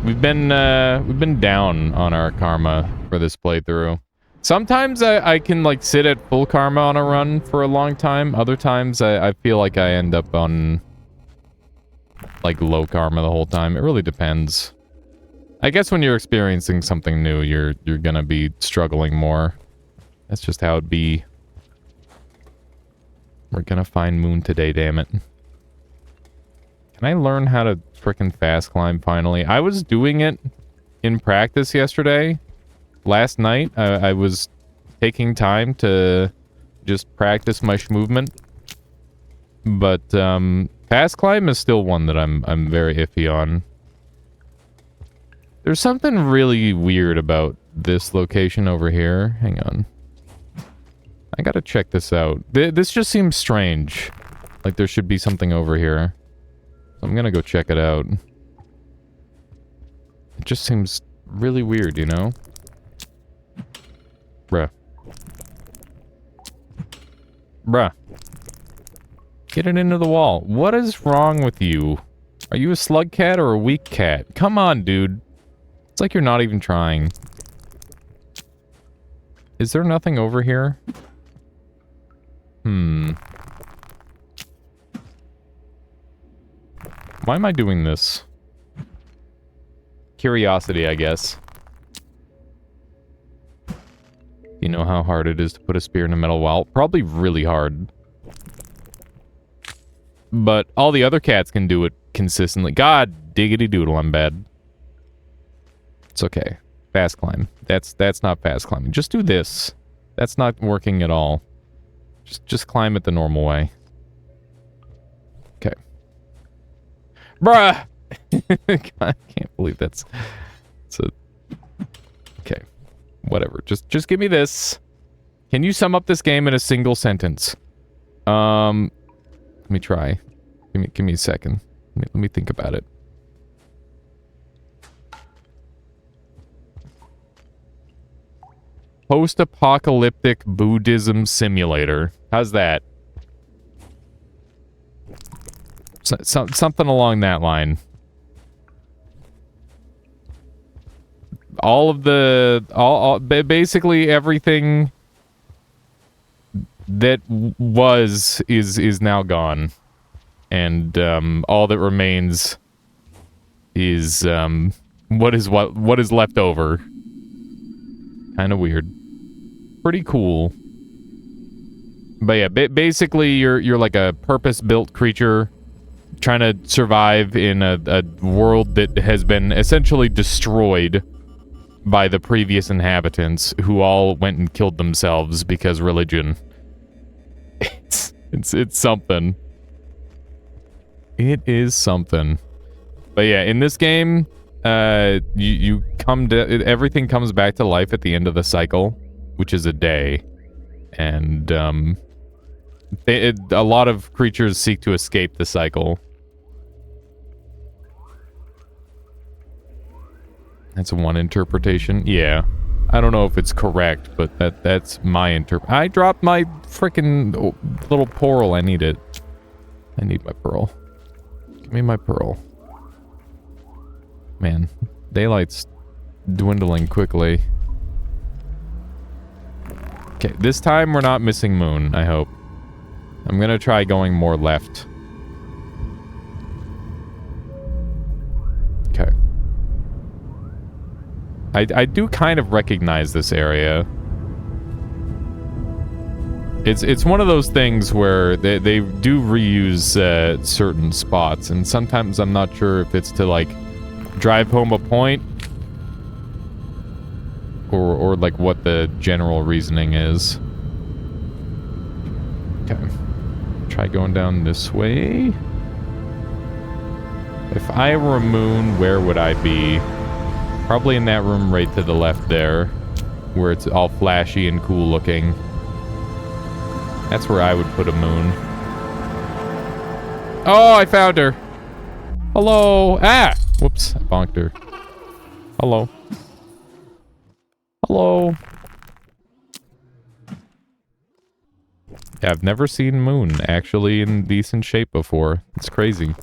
We've been down on our karma for this playthrough. Sometimes I can, like, sit at full karma on a run for a long time. Other times I feel like I end up on, like, low karma the whole time. It really depends. I guess when you're experiencing something new, you're gonna be struggling more. That's just how it be. We're gonna find Moon today, damn it. Can I learn how to frickin' fast climb finally? I was doing it in practice yesterday. Last night, I was taking time to just practice my movement. But, fast climb is still one that I'm very iffy on. There's something really weird about this location over here. Hang on. I gotta check this out. This just seems strange. Like there should be something over here. So I'm gonna go check it out. It just seems really weird, you know? Bruh. Bruh. Get it into the wall. What is wrong with you? Are you a slug cat or a weak cat? Come on, dude. It's like you're not even trying. Is there nothing over here? Why am I doing this? Curiosity, I guess. You know how hard it is to put a spear in a metal wall? Probably really hard. But all the other cats can do it consistently. God diggity doodle, I'm bad. It's okay. Fast climb. That's not fast climbing. Just do this. That's not working at all. Just climb it the normal way. Okay. Bruh! God, I can't believe that's... It's a... Okay. Whatever. Just give me this. Can you sum up this game in a single sentence? Let me try. Give me a second. Let me think about it. Post-apocalyptic Buddhism simulator. How's that? Something along that line. All of the... basically everything that is now gone. And all that remains is what is left over. Kind of weird. Pretty cool. But yeah, basically you're like a purpose-built creature trying to survive in a world that has been essentially destroyed by the previous inhabitants, who all went and killed themselves because religion. It's something. It is something. But yeah, in this game, you come to everything comes back to life at the end of the cycle, which is a day, and a lot of creatures seek to escape the cycle. That's one interpretation. Yeah. I don't know if it's correct, but that's my I dropped my frickin' little pearl. I need it. I need my pearl. Give me my pearl. Man, daylight's dwindling quickly. Okay, this time we're not missing moon, I hope. I'm gonna try going more left. Okay. I do kind of recognize this area. It's one of those things where they do reuse certain spots, and sometimes I'm not sure if it's to, like, drive home a point, or like what the general reasoning is. Okay. Try going down this way. If I were a moon, where would I be? Probably in that room right to the left there, where it's all flashy and cool looking. That's where I would put a moon. Oh, I found her! Hello! Ah! Whoops, I bonked her. Hello. Hello. Yeah, I've never seen Moon actually in decent shape before. It's crazy.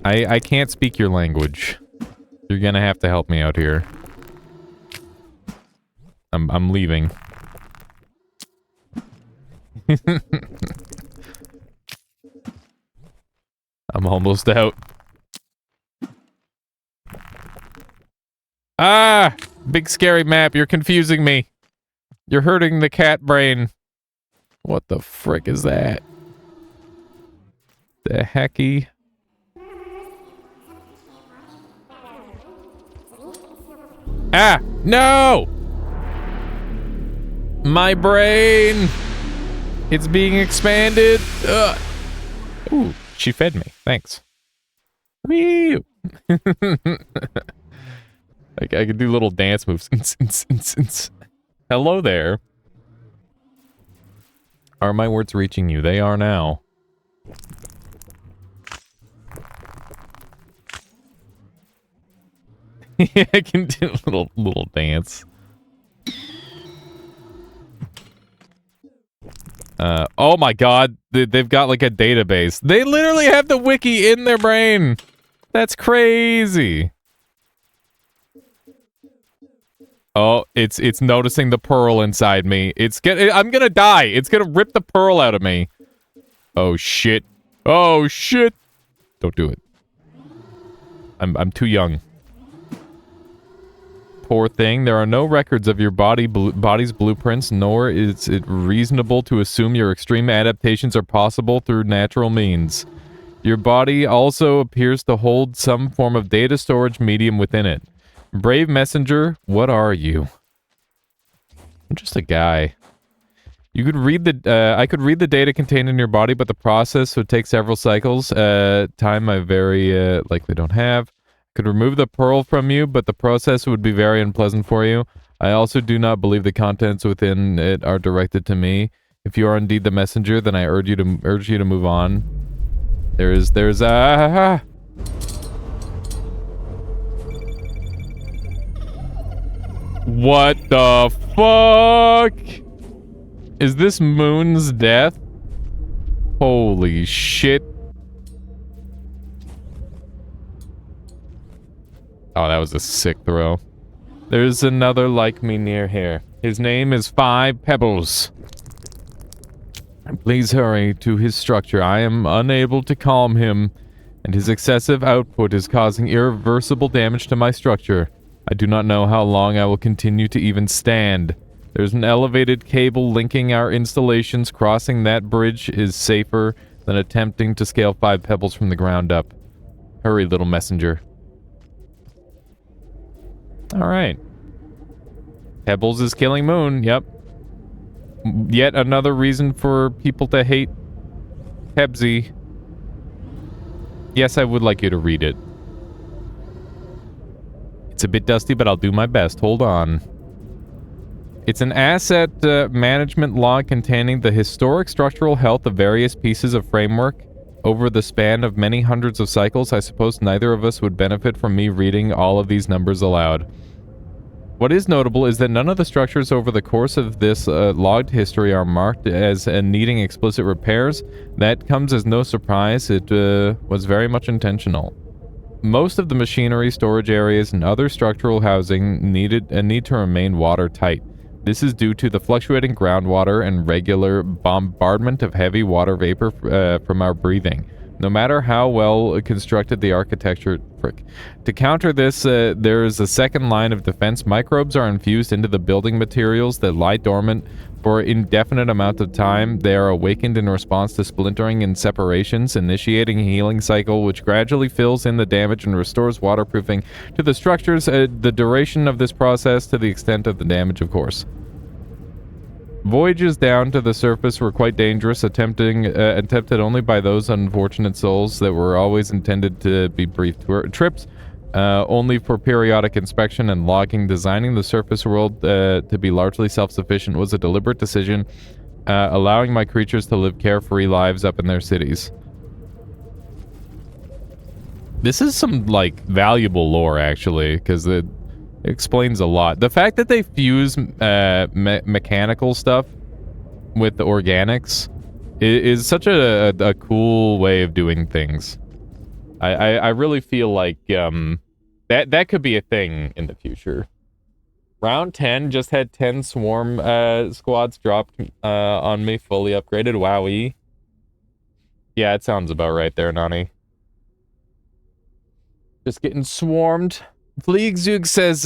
I can't speak your language. You're gonna have to help me out here. I'm leaving. I'm almost out. Ah! Big scary map, you're confusing me. You're hurting the cat brain. What the frick is that? The hecky? Ah! No! My brain! It's being expanded! Ugh. Ooh, she fed me. Thanks. Wee! I could do little dance moves. Hello there. Are my words reaching you? They are now. Yeah, I can do a little dance. Oh my god, they've got like a database. They literally have the wiki in their brain. That's crazy. Oh, it's noticing the pearl inside me. I'm gonna die. It's gonna rip the pearl out of me. Oh shit. Oh shit. Don't do it. I'm too young. Poor thing. There are no records of your body's blueprints, nor is it reasonable to assume your extreme adaptations are possible through natural means. Your body also appears to hold some form of data storage medium within it. Brave messenger, what are you? I'm just a guy. You could read the, I could read the data contained in your body, but the process would take several cycles. Time I very likely don't have. Could remove the pearl from you, but the process would be very unpleasant for you. I also do not believe the contents within it are directed to me. If you are indeed the messenger, then I urge you to move on. There's What the fuck? Is this Moon's death? Holy shit. Oh, that was a sick throw. There's another like me near here. His name is 5 Pebbles. Please hurry to his structure. I am unable to calm him, and his excessive output is causing irreversible damage to my structure. I do not know how long I will continue to even stand. There's an elevated cable linking our installations. Crossing that bridge is safer than attempting to scale 5 Pebbles from the ground up. Hurry, little messenger. Alright. Pebbles is killing Moon, yep. Yet another reason for people to hate Pebsy. Yes, I would like you to read it. It's a bit dusty, but I'll do my best. Hold on. It's an asset management log containing the historic structural health of various pieces of framework over the span of many hundreds of cycles. I suppose neither of us would benefit from me reading all of these numbers aloud. What is notable is that none of the structures over the course of this logged history are marked as needing explicit repairs. That comes as no surprise. It was very much intentional. Most of the machinery, storage areas, and other structural housing need to remain watertight. This is due to the fluctuating groundwater and regular bombardment of heavy water vapor from our breathing. No matter how well constructed the architecture... To counter this, there is a second line of defense. Microbes are infused into the building materials that lie dormant for indefinite amount of time. They are awakened in response to splintering and separations, initiating a healing cycle which gradually fills in the damage and restores waterproofing to the structures. The duration of this process to the extent of the damage, of course. Voyages down to the surface were quite dangerous, attempted only by those unfortunate souls that were always intended to be brief trips, only for periodic inspection and logging. Designing the surface world to be largely self-sufficient was a deliberate decision, allowing my creatures to live carefree lives up in their cities. This is some, like, valuable lore, actually, because it explains a lot. The fact that they fuse mechanical stuff with the organics is such a cool way of doing things. I really feel like that could be a thing in the future. Round 10 just had 10 swarm squads dropped on me, fully upgraded. Wowee. Yeah, it sounds about right there, Nani. Just getting swarmed. Fleegzug says,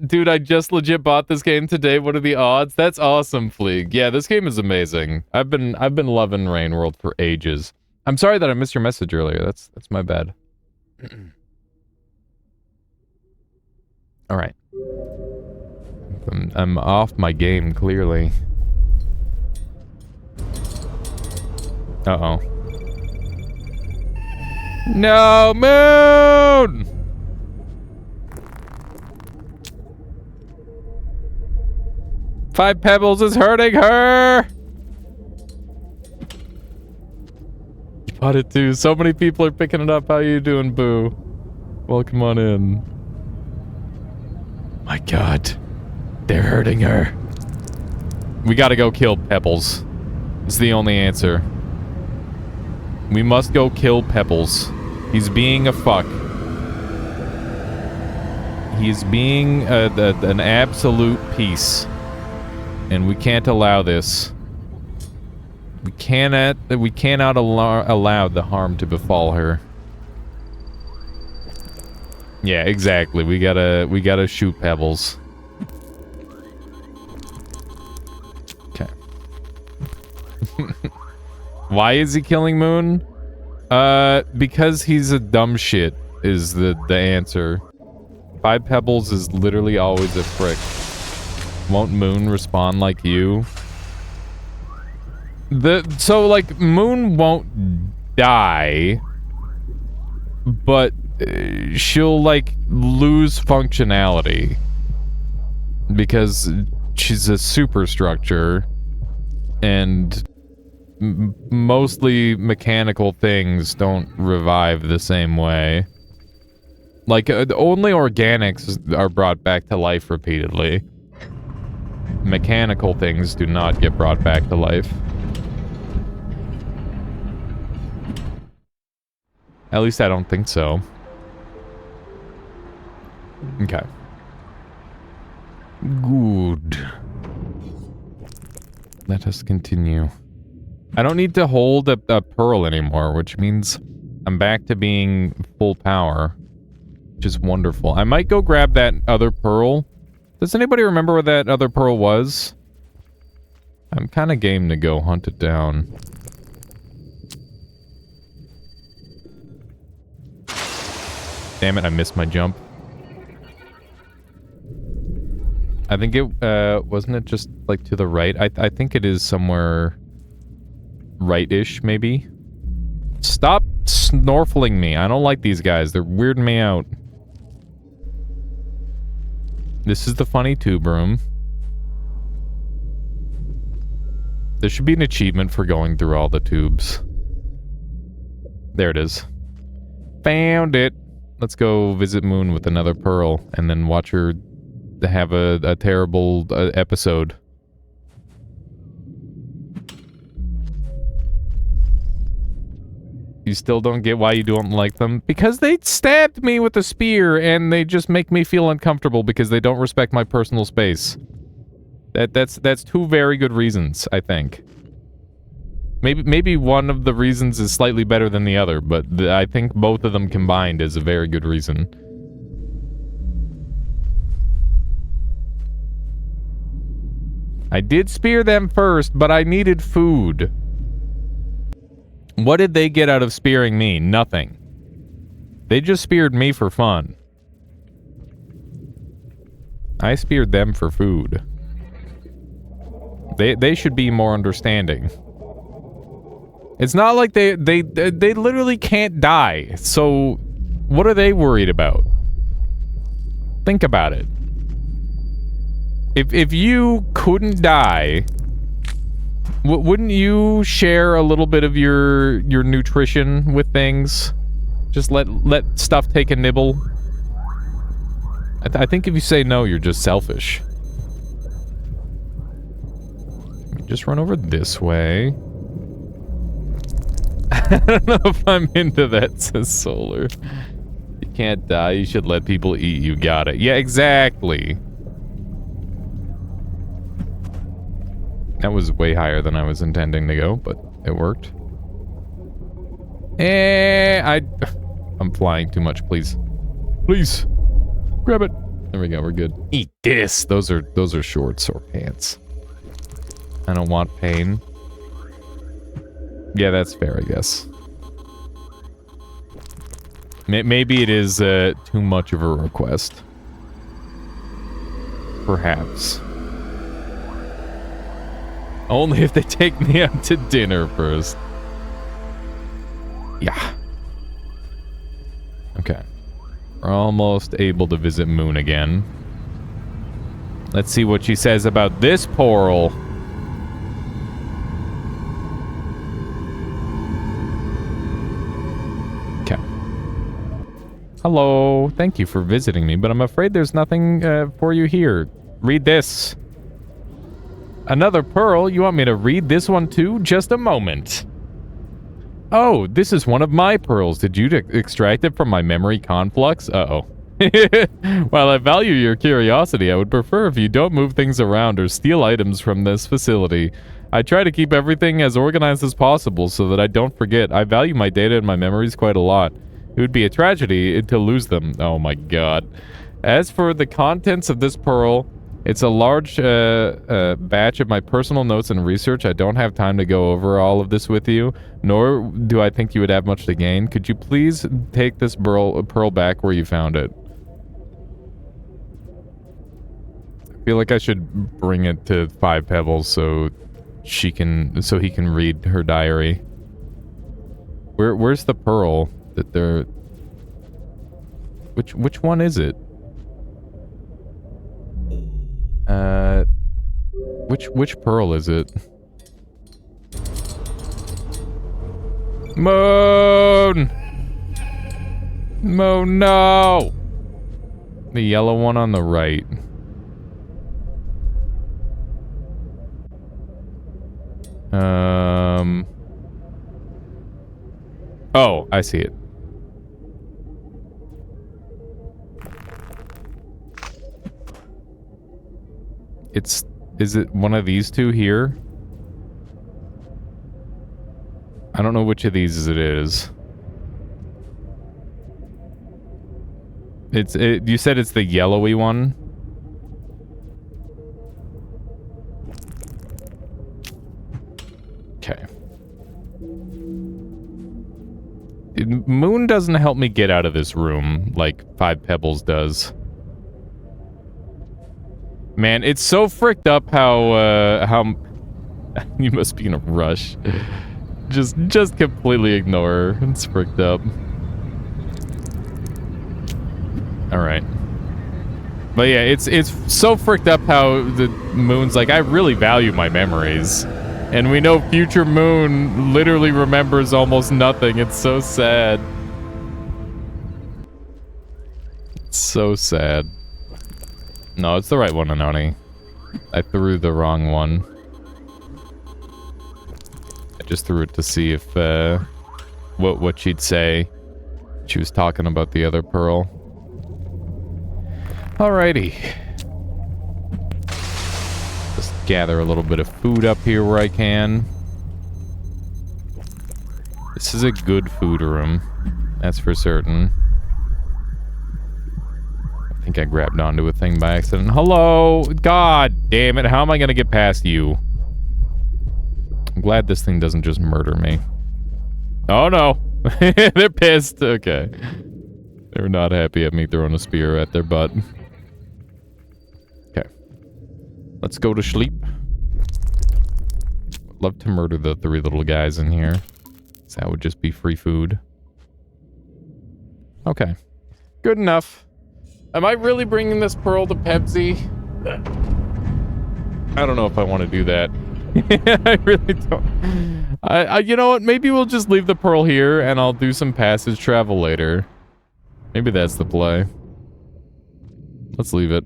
dude, I just legit bought this game today. What are the odds? That's awesome, Fleeg. Yeah, this game is amazing. I've been loving Rain World for ages. I'm sorry that I missed your message earlier. That's my bad. All right. I'm off my game, clearly. Uh-oh. No, Moon! Five Pebbles is hurting her! You bought it too. So many people are picking it up. How you doing, Boo? Welcome on in. My god. They're hurting her. We gotta go kill Pebbles. It's the only answer. We must go kill Pebbles. He's being a fuck. He's being an absolute piece. And we can't allow this. We cannot allow the harm to befall her. Yeah, exactly. We gotta shoot Pebbles. Okay. Why is he killing Moon? Because he's a dumb shit is the answer. 5 Pebbles is literally always a prick. Won't Moon respond like you? So, like, Moon won't die, but she'll, like, lose functionality. Because she's a superstructure, and mostly mechanical things don't revive the same way. Like, only organics are brought back to life repeatedly. Mechanical things do not get brought back to life. At least I don't think so. Okay. Good. Let us continue. I don't need to hold a pearl anymore, which means I'm back to being full power, which is wonderful. I might go grab that other pearl. Does anybody remember where that other pearl was? I'm kind of game to go hunt it down. Damn it, I missed my jump. I think it, wasn't it just, like, to the right? I think it is somewhere right-ish, maybe? Stop snorkeling me. I don't like these guys. They're weirding me out. This is the funny tube room. There should be an achievement for going through all the tubes. There it is. Found it. Let's go visit Moon with another pearl and then watch her have a terrible episode. You still don't get why you don't like them? Because they stabbed me with a spear and they just make me feel uncomfortable because they don't respect my personal space. That's two very good reasons, I think. Maybe one of the reasons is slightly better than the other, but I think both of them combined is a very good reason. I did spear them first, but I needed food. What did they get out of spearing me? Nothing. They just speared me for fun. I speared them for food. They should be more understanding. It's not like they literally can't die. So what are they worried about? Think about it. If you couldn't die, wouldn't you share a little bit of your nutrition with things? Just let stuff take a nibble? I think if you say no, you're just selfish. Just run over this way. I don't know if I'm into that, says Solar. You can't die, you should let people eat you. Got it. Yeah, exactly. That was way higher than I was intending to go, but it worked. I'm flying too much, please. Please. Grab it. There we go, we're good. Eat this! Those are shorts or pants. I don't want pain. Yeah, that's fair, I guess. Maybe it is too much of a request. Perhaps. Only if they take me out to dinner first. Yeah. Okay. We're almost able to visit Moon again. Let's see what she says about this pearl. Okay. Hello. Thank you for visiting me, but I'm afraid there's nothing for you here. Read this. Another pearl? You want me to read this one too? Just a moment. Oh, this is one of my pearls. Did you extract it from my memory conflux? Uh-oh. While I value your curiosity, I would prefer if you don't move things around or steal items from this facility. I try to keep everything as organized as possible so that I don't forget. I value my data and my memories quite a lot. It would be a tragedy to lose them. Oh my god. As for the contents of this pearl, it's a large batch of my personal notes and research. I don't have time to go over all of this with you, nor do I think you would have much to gain. Could you please take this pearl back where you found it? I feel like I should bring it to Five Pebbles so he can read her diary. Where's the pearl that they're... Which one is it? Which pearl is it? Moon! Moon, no! The yellow one on the right. Oh, I see it. Is it one of these two here? I don't know which of these it is. You said it's the yellowy one? Okay. Moon doesn't help me get out of this room like 5 Pebbles does. Man, it's so fricked up how you must be in a rush. Just completely ignore her. It's fricked up. Alright. But yeah, it's so fricked up how the Moon's like, I really value my memories. And we know future Moon literally remembers almost nothing. It's so sad. It's so sad. No, it's the right one, Anoni. I threw the wrong one. I just threw it to see if, what she'd say. She was talking about the other pearl. Alrighty. Just gather a little bit of food up here where I can. This is a good food room. That's for certain. I think I grabbed onto a thing by accident. Hello! God damn it, how am I gonna get past you? I'm glad this thing doesn't just murder me. Oh no! They're pissed. Okay. They're not happy at me throwing a spear at their butt. Okay. Let's go to sleep. I'd love to murder the 3 little guys in here. So that would just be free food. Okay. Good enough. Am I really bringing this pearl to Pepsi? I don't know if I want to do that. I really don't. You know what? Maybe we'll just leave the pearl here and I'll do some passage travel later. Maybe that's the play. Let's leave it.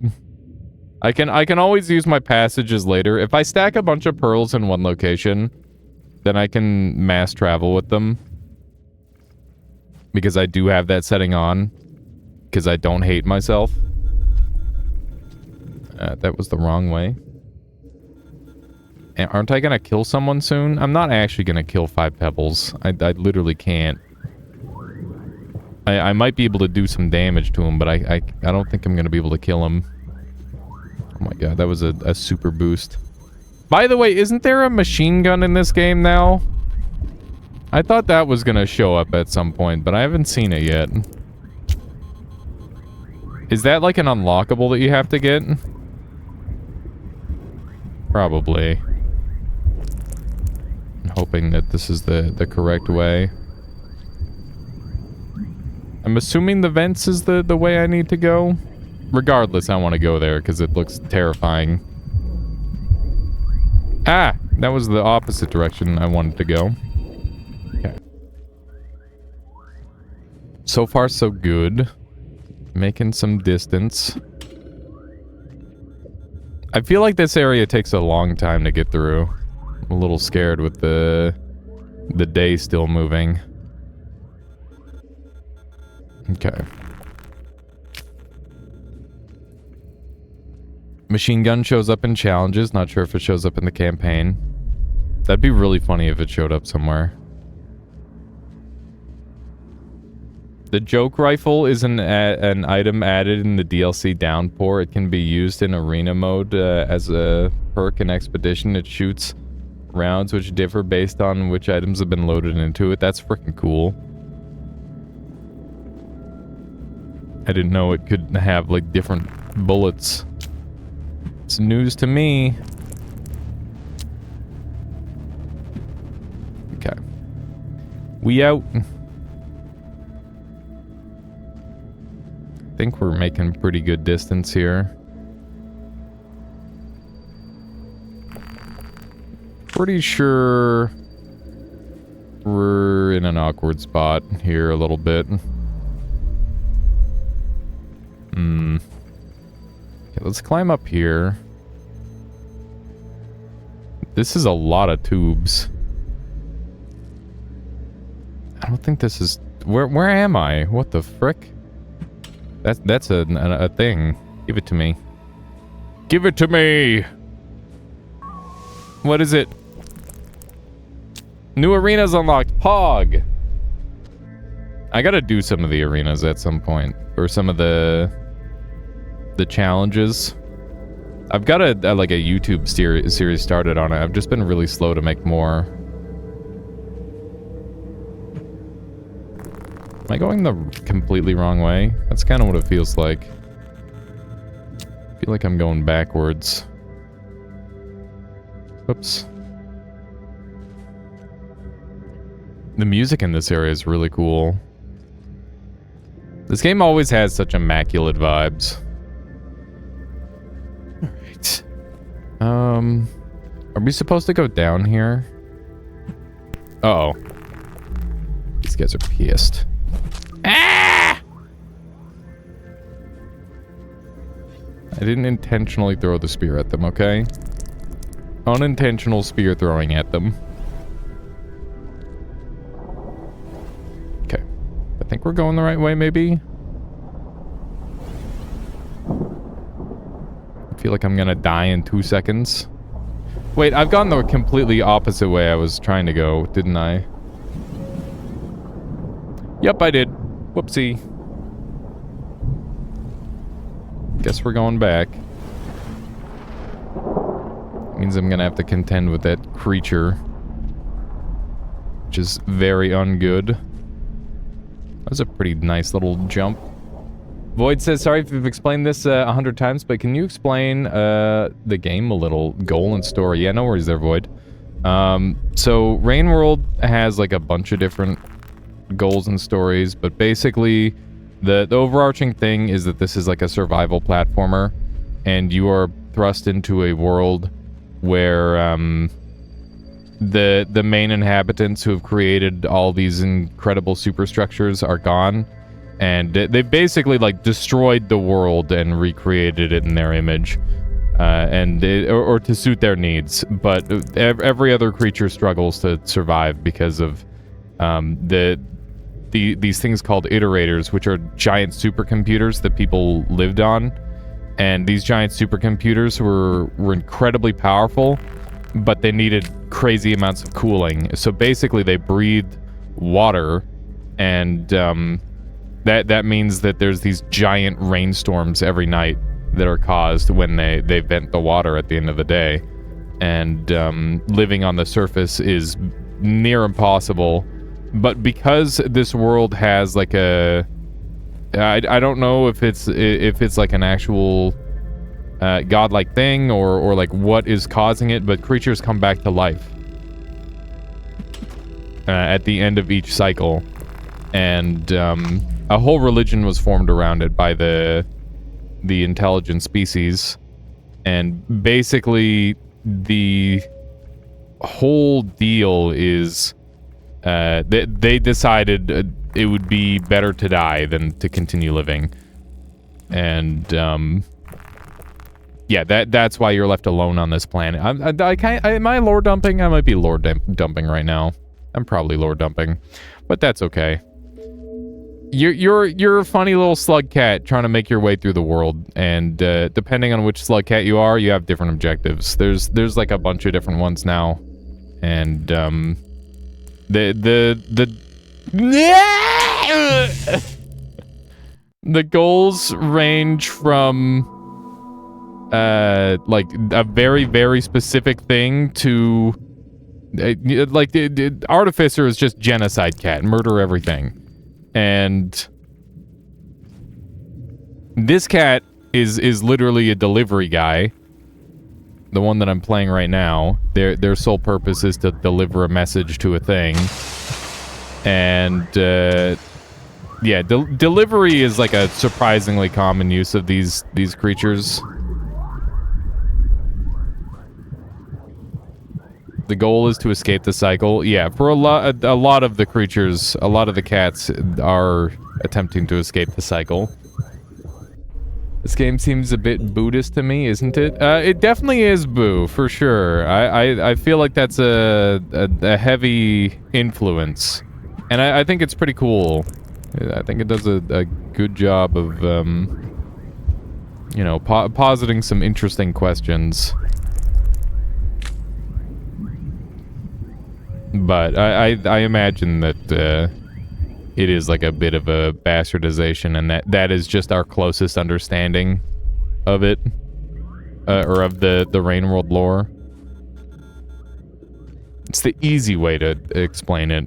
I can always use my passages later. If I stack a bunch of pearls in one location, then I can mass travel with them. Because I do have that setting on. Because I don't hate myself. That was the wrong way. And aren't I gonna kill someone soon? I'm not actually gonna kill 5 Pebbles. I literally can't. I might be able to do some damage to him, but I don't think I'm gonna be able to kill him. Oh my god, that was a super boost. By the way, isn't there a machine gun in this game now? I thought that was gonna show up at some point, but I haven't seen it yet. Is that like an unlockable that you have to get? Probably. I'm hoping that this is the correct way. I'm assuming the vents is the way I need to go. Regardless, I want to go there because it looks terrifying. Ah! That was the opposite direction I wanted to go. Okay. So far, so good. Making some distance. I feel like this area takes a long time to get through. I'm a little scared with the day still moving. Okay. Machine gun shows up in challenges. Not sure if it shows up in the campaign. That'd be really funny if it showed up somewhere. The joke rifle is an item added in the DLC Downpour. It can be used in arena mode as a perk in Expedition. It shoots rounds which differ based on which items have been loaded into it. That's freaking cool. I didn't know it could have like different bullets. It's news to me. Okay. We out. I think we're making pretty good distance here. Pretty sure we're in an awkward spot here a little bit. Okay, let's climb up here. This is a lot of tubes. I don't think this is... Where am I? What the frick? That's a thing. Give it to me. Give it to me! What is it? New arenas unlocked. Pog. I gotta do some of the arenas at some point. Or some of the challenges. I've got a like a YouTube series started on it. I've just been really slow to make more. Am I going the completely wrong way? That's kind of what it feels like. I feel like I'm going backwards. Whoops. The music in this area is really cool. This game always has such immaculate vibes. Alright. Are we supposed to go down here? Uh-oh. These guys are pissed. Ah! I didn't intentionally throw the spear at them, okay? Unintentional spear throwing at them. Okay. I think we're going the right way, maybe? I feel like I'm gonna die in 2 seconds. Wait, I've gone the completely opposite way I was trying to go, didn't I? Yep, I did. Whoopsie. Guess we're going back. Means I'm gonna have to contend with that creature. Which is very ungood. That was a pretty nice little jump. Void says, sorry if you've explained this 100 times, but can you explain the game a little? Goal and story. Yeah, no worries there, Void. So, Rain World has like a bunch of different goals and stories, but basically the overarching thing is that this is like a survival platformer, and you are thrust into a world where the main inhabitants who have created all these incredible superstructures are gone, and they've basically like destroyed the world and recreated it in their image, or to suit their needs. But every other creature struggles to survive because of these things called iterators, which are giant supercomputers that people lived on. And these giant supercomputers were incredibly powerful, but they needed crazy amounts of cooling. So basically they breathed water, and that means that there's these giant rainstorms every night that are caused when they vent the water at the end of the day. And living on the surface is near impossible. But because this world has like a... I don't know if it's like an actual godlike thing or like what is causing it, but creatures come back to life at the end of each cycle, and a whole religion was formed around it by the intelligent species, and basically the whole deal is they decided it would be better to die than to continue living. And yeah, that's why you're left alone on this planet. Am I lore dumping? I might be lore dumping right now. I'm probably lore dumping, but that's okay. You're a funny little slug cat trying to make your way through the world, and depending on which slug cat you are, you have different objectives. There's like a bunch of different ones now, and the goals range from like a very, very specific thing to like the Artificer is just genocide cat, murder everything. And this cat is literally a delivery guy. The one that I'm playing right now, their sole purpose is to deliver a message to a thing. And yeah, delivery is like a surprisingly common use of these creatures. The goal is to escape the cycle. Yeah, for a lot of the creatures, a lot of the cats are attempting to escape the cycle. This game seems a bit Buddhist to me, isn't it? It definitely is Boo, for sure. I feel like that's a heavy influence. And I think it's pretty cool. I think it does a good job of, you know, positing some interesting questions. But I imagine that it is like a bit of a bastardization, and that is just our closest understanding of it, or of the Rain World lore. It's the easy way to explain it.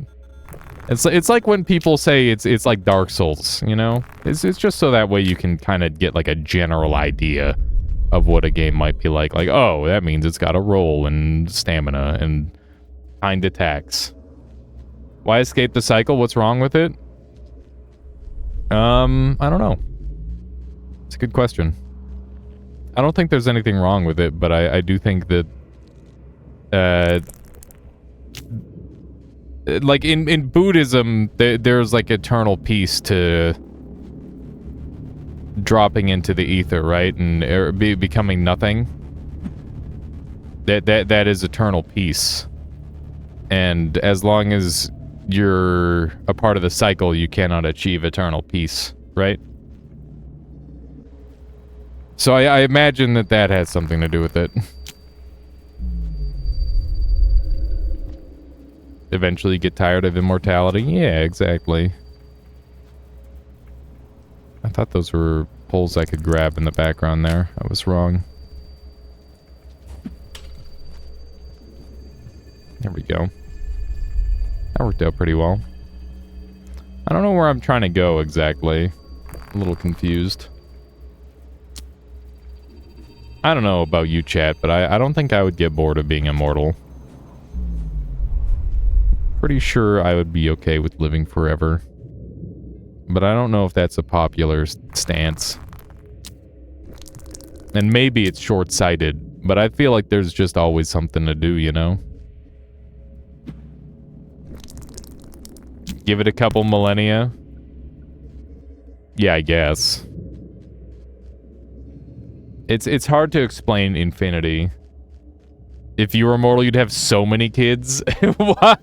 It's like when people say it's like Dark Souls, you know? It's just so that way you can kind of get like a general idea of what a game might be like. Like, oh, that means it's got a roll and stamina and timed attacks. Why escape the cycle? What's wrong with it? I don't know. It's a good question. I don't think there's anything wrong with it, but I do think that like in Buddhism, there's like eternal peace to dropping into the ether, right? And becoming nothing. That is eternal peace. And as long as you're a part of the cycle, you cannot achieve eternal peace, right? So I imagine that has something to do with it. Eventually get tired of immortality? Yeah, exactly. I thought those were poles I could grab in the background there. I was wrong. There we go. That worked out pretty well. I don't know where I'm trying to go exactly. A little confused. I don't know about you, chat, but I don't think I would get bored of being immortal. Pretty sure I would be okay with living forever. But I don't know if that's a popular stance. And maybe it's short-sighted, but I feel like there's just always something to do, you know? Give it a couple millennia? Yeah, I guess. It's hard to explain infinity. If you were immortal, you'd have so many kids. Why?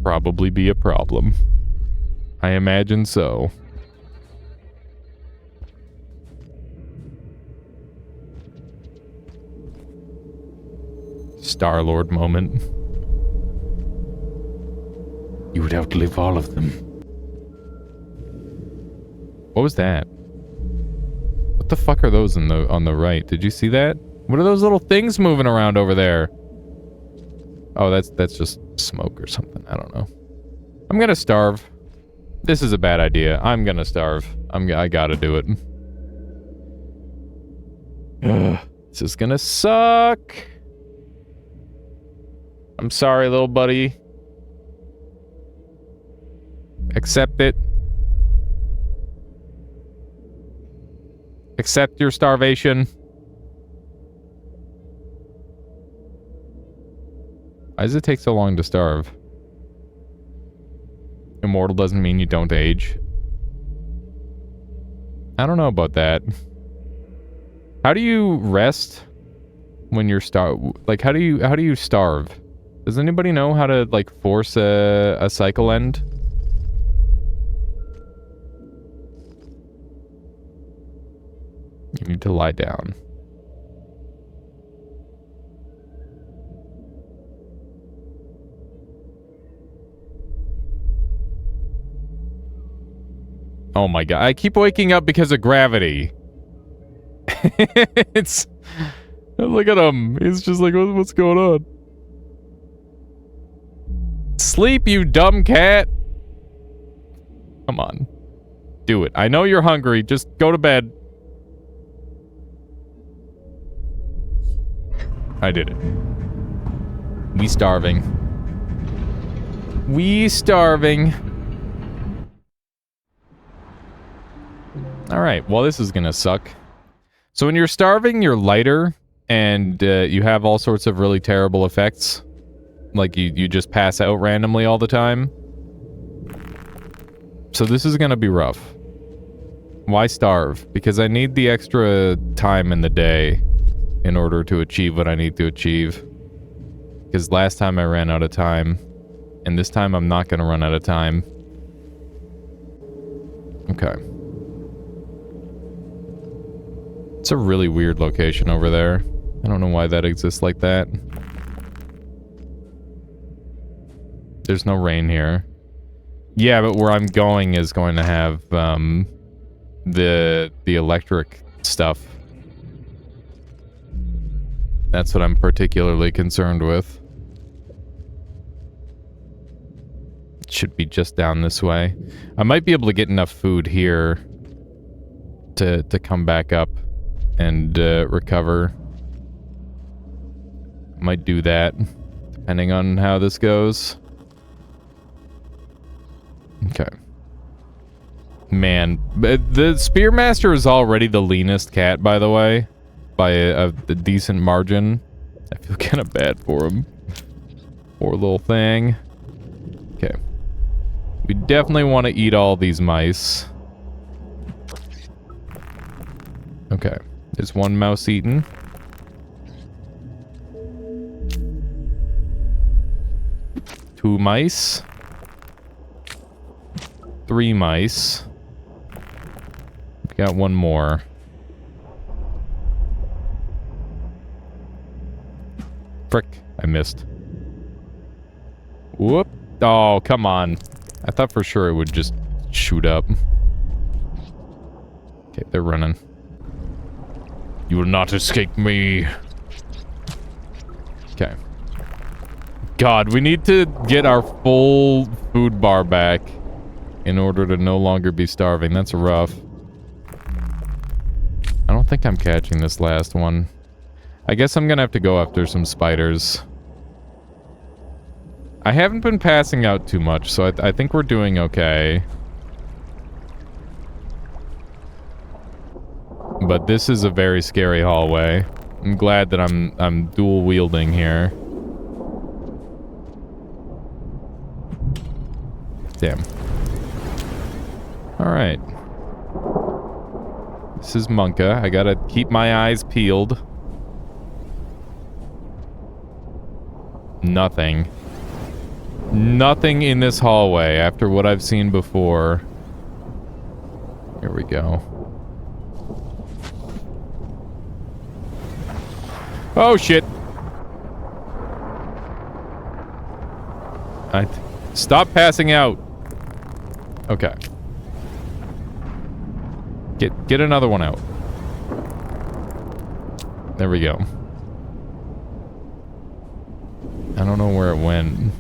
Probably be a problem. I imagine so. Star-Lord moment. You would outlive all of them. What was that? What the fuck are those on the right? Did you see that? What are those little things moving around over there? Oh, that's just smoke or something. I don't know. I'm gonna starve. This is a bad idea. I'm gonna starve. I gotta do it. Ugh, this is gonna suck. I'm sorry, little buddy. Accept it. Accept your starvation. Why does it take so long to starve? Immortal doesn't mean you don't age. I don't know about that. How do you rest when you're like, how do you starve? Does anybody know how to, like, force a cycle end? You need to lie down. Oh my god, I keep waking up because of gravity. It's... Look at him. He's just like, what's going on? Sleep, you dumb cat. Come on. Do it. I know you're hungry. Just go to bed. I did it. We starving. We starving. Alright, well this is gonna suck. So when you're starving, you're lighter, and you have all sorts of really terrible effects. Like you just pass out randomly all the time. So this is gonna be rough. Why starve? Because I need the extra time in the day in order to achieve what I need to achieve. Because last time I ran out of time, and this time I'm not gonna run out of time. Okay. It's a really weird location over there. I don't know why that exists like that. There's no rain here. Yeah, but where I'm going is going to have, the electric stuff. That's what I'm particularly concerned with. It should be just down this way. I might be able to get enough food here to come back up and recover. Might do that, depending on how this goes. Okay. Man, the Spearmaster is already the leanest cat, by the way. By a decent margin. I feel kind of bad for him. Poor little thing. Okay. We definitely want to eat all these mice. Okay. There's one mouse eaten. Two mice. Three mice. We got one more. Frick, I missed. Whoop. Oh, come on. I thought for sure it would just shoot up. Okay, they're running. You will not escape me. Okay. God, we need to get our full food bar back in order to no longer be starving. That's rough. I don't think I'm catching this last one. I guess I'm gonna have to go after some spiders. I haven't been passing out too much, so I think we're doing okay. But this is a very scary hallway. I'm glad that I'm dual wielding here. Damn. Alright. This is Monka. I gotta keep my eyes peeled. Nothing. Nothing in this hallway after what I've seen before. Here we go. Oh, shit. Stop passing out. Okay. Get another one out. There we go. I don't know where it went.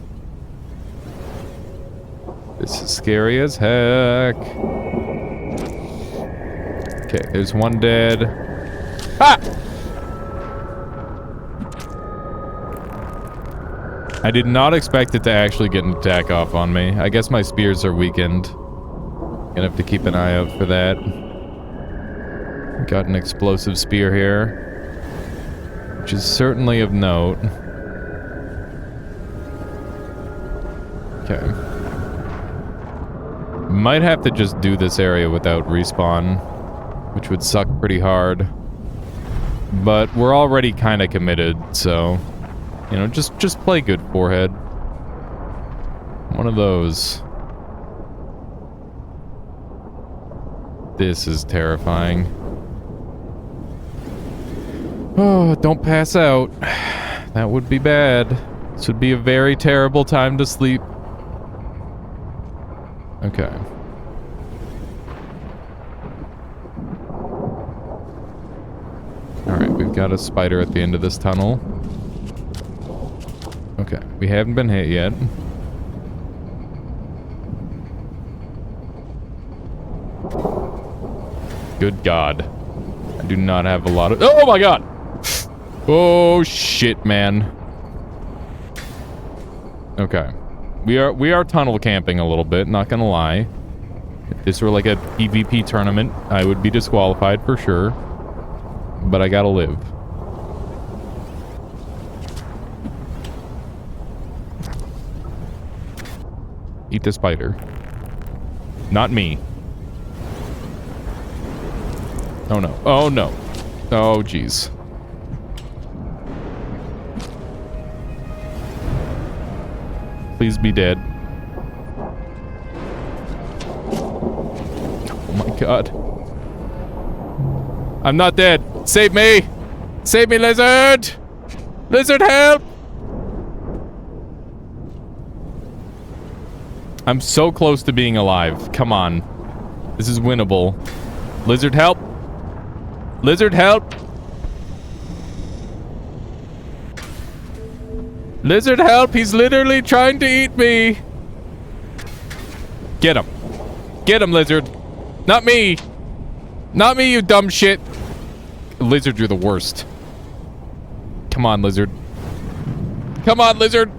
This is scary as heck. Okay, there's one dead. Ah! I did not expect it to actually get an attack off on me. I guess my spears are weakened. Gonna have to keep an eye out for that. Got an explosive spear here, which is certainly of note. Okay. Might have to just do this area without respawn, which would suck pretty hard. But we're already kind of committed, so... You know, just play good, forehead. One of those. This is terrifying. Oh, don't pass out. That would be bad. This would be a very terrible time to sleep. Okay. Alright, we've got a spider at the end of this tunnel. Okay, we haven't been hit yet. Good God. I do not have a lot of... Oh my God! Oh shit, man. Okay. We are tunnel camping a little bit, not gonna lie. If this were like a PvP tournament, I would be disqualified for sure. But I gotta live. Eat the spider. Not me. Oh no. Oh no. Oh jeez. Please be dead. Oh my God. I'm not dead. Save me! Save me, lizard! Lizard, help! I'm so close to being alive. Come on. This is winnable. Lizard, help! Lizard, help! Lizard, help! He's literally trying to eat me! Get him. Get him, lizard. Not me! Not me, you dumb shit! Lizard, you're the worst. Come on, lizard. Come on, lizard!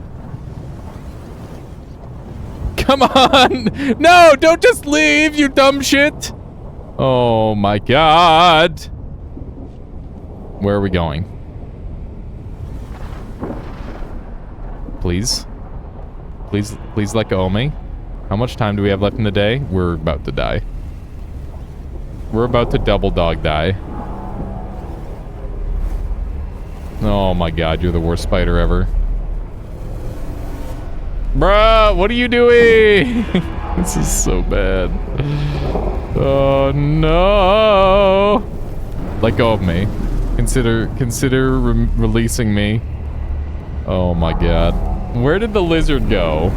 Come on! No, don't just leave, you dumb shit! Oh my god! Where are we going? Please? Please let go of me. How much time do we have left in the day? We're about to die. We're about to double dog die. Oh my god, you're the worst spider ever. Bruh, what are you doing? This is so bad. Oh no! Let go of me. Consider releasing me. Oh my god. Where did the lizard go?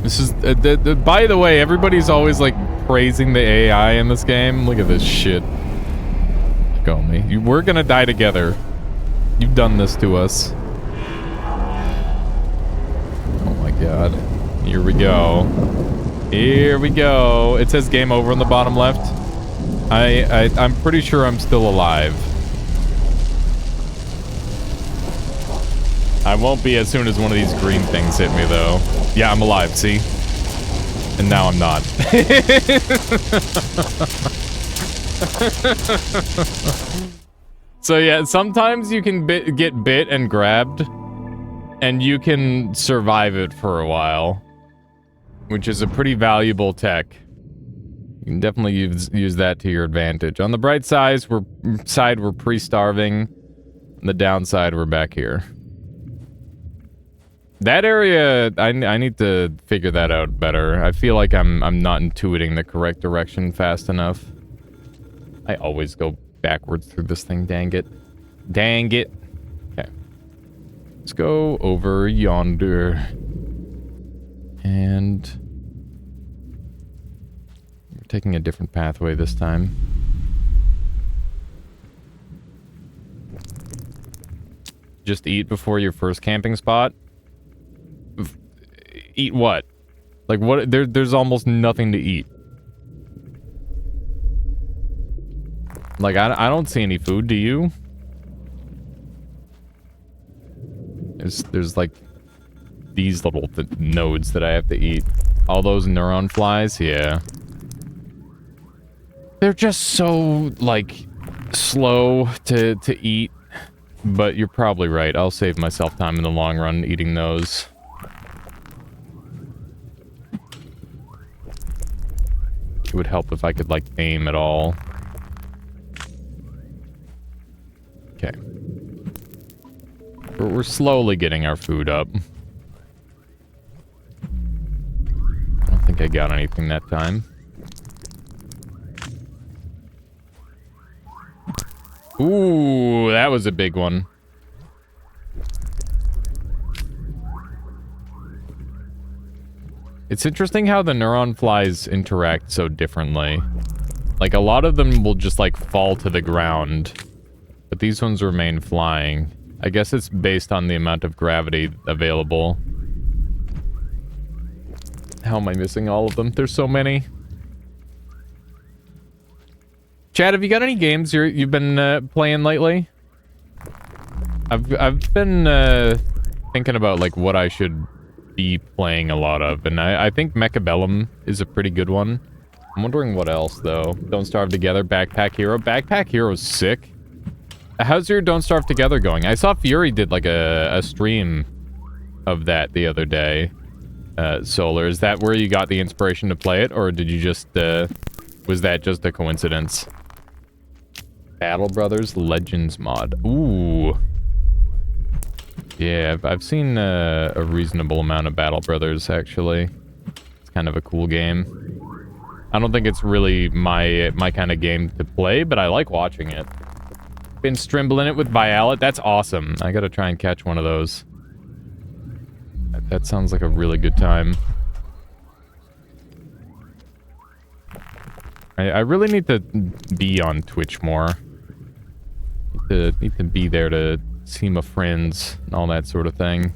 This is by the way, everybody's always like praising the AI in this game. Look at this shit. Let go of me. We're gonna die together. You've done this to us. Oh my god. Here we go. Here we go. It says game over on the bottom left. I'm pretty sure I'm still alive. I won't be as soon as one of these green things hit me though. Yeah, I'm alive, see? And now I'm not. So yeah, sometimes you can get bit and grabbed, and you can survive it for a while, which is a pretty valuable tech. You can definitely use that to your advantage. On the bright side, we're pre-starving. On the downside, we're back here. That area, I need to figure that out better. I feel like I'm not intuiting the correct direction fast enough. I always go backwards through this thing, dang it. Dang it. Okay. Let's go over yonder. And we're taking a different pathway this time. Just eat before your first camping spot? Eat what? Like what? There's almost nothing to eat. Like I don't see any food. Do you? There's like these little nodes that I have to eat. All those neuron flies. Yeah. They're just so like slow to eat. But you're probably right. I'll save myself time in the long run eating those. It would help if I could, like, aim at all. Okay. We're slowly getting our food up. I don't think I got anything that time. Ooh, that was a big one. It's interesting how the neuron flies interact so differently. Like, a lot of them will just, like, fall to the ground. But these ones remain flying. I guess it's based on the amount of gravity available. How am I missing all of them? There's so many. Chad, have you got any games you've been playing lately? I've been thinking about, like, what I should be playing a lot of, and I think Mechabellum is a pretty good one. I'm wondering what else, though. Don't Starve Together, Backpack Hero. Backpack Hero's sick. How's your Don't Starve Together going? I saw Fury did, like, a stream of that the other day. Solar, is that where you got the inspiration to play it, or did you just, was that just a coincidence? Battle Brothers Legends mod. Ooh. Yeah, I've seen a reasonable amount of Battle Brothers, actually. It's kind of a cool game. I don't think it's really my kind of game to play, but I like watching it. Been strimbling it with Violet. That's awesome. I gotta try and catch one of those. That sounds like a really good time. I really need to be on Twitch more. Need to be there to see my friends and all that sort of thing.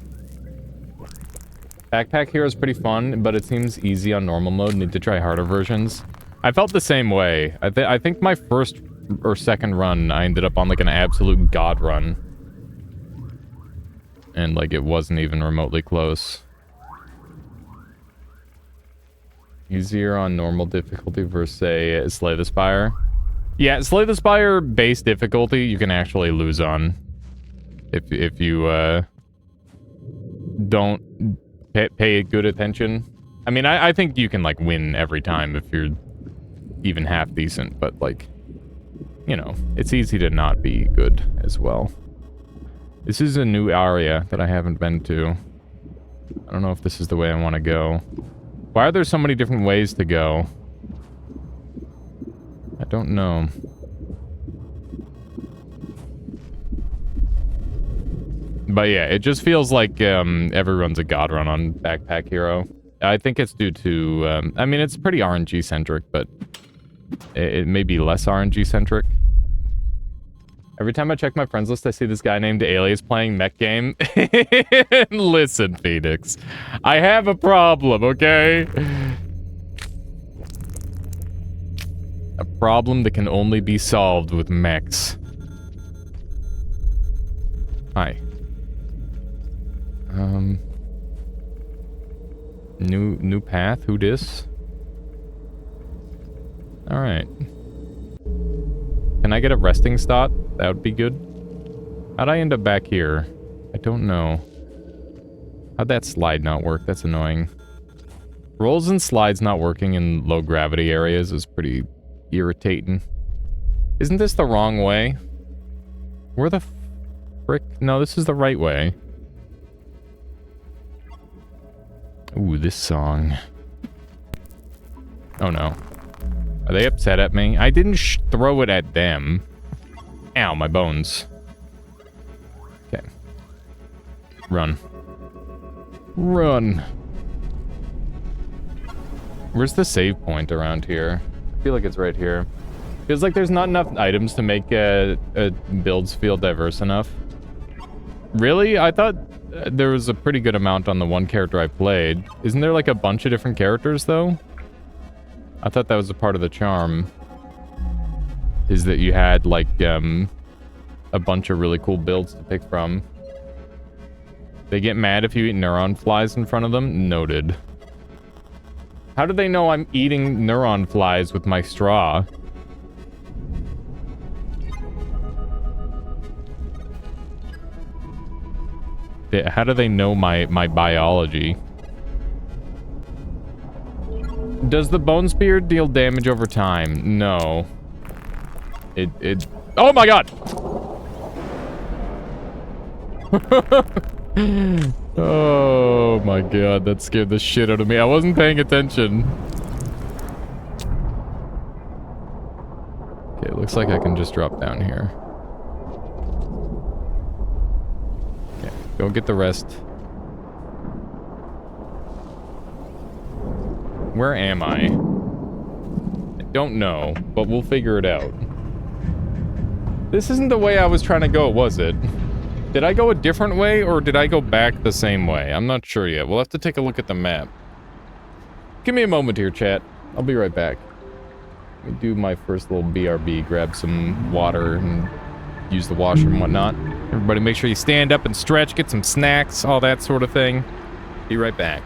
Backpack Hero is pretty fun, but it seems easy on normal mode. Need to try harder versions. I felt the same way. I think my first or second run, I ended up on like an absolute god run. And like it wasn't even remotely close. Easier on normal difficulty versus, say, Slay the Spire. Yeah, Slay the Spire base difficulty you can actually lose on. If you, don't pay good attention. I mean, I think you can, like, win every time if you're even half decent, but, like, you know, it's easy to not be good as well. This is a new area that I haven't been to. I don't know if this is the way I want to go. Why are there so many different ways to go? I don't know. But yeah, it just feels like everyone's a god run on Backpack Hero. I think it's due to... I mean, it's pretty RNG-centric, but it may be less RNG-centric. Every time I check my friends list, I see this guy named Alias playing mech game. Listen, Phoenix. I have a problem, okay? A problem that can only be solved with mechs. Hi. New path? Who dis? Alright. Can I get a resting spot? That would be good. How'd I end up back here? I don't know. How'd that slide not work? That's annoying. Rolls and slides not working in low gravity areas is pretty irritating. Isn't this the wrong way? Where the frick? No, this is the right way. Ooh, this song. Oh no. Are they upset at me? I didn't throw it at them. Ow, my bones. Okay. Run. Run. Where's the save point around here? I feel like it's right here. Feels like there's not enough items to make builds feel diverse enough. Really? I thought there was a pretty good amount on the one character I played. Isn't there like a bunch of different characters though? I thought that was a part of the charm. Is that you had like a bunch of really cool builds to pick from. They get mad if you eat neuron flies in front of them? Noted. How do they know I'm eating neuron flies with my straw? How do they know my biology? Does the bone spear deal damage over time? No. It... Oh my god! Oh my god, that scared the shit out of me. I wasn't paying attention. Okay, it looks like I can just drop down here. Okay, go get the rest. Where am I? I don't know, but we'll figure it out. This isn't the way I was trying to go, was it? Did I go a different way, or did I go back the same way? I'm not sure yet. We'll have to take a look at the map. Give me a moment here, chat. I'll be right back. Let me do my first little BRB, grab some water, and use the washroom and whatnot. Everybody make sure you stand up and stretch, get some snacks, all that sort of thing. Be right back.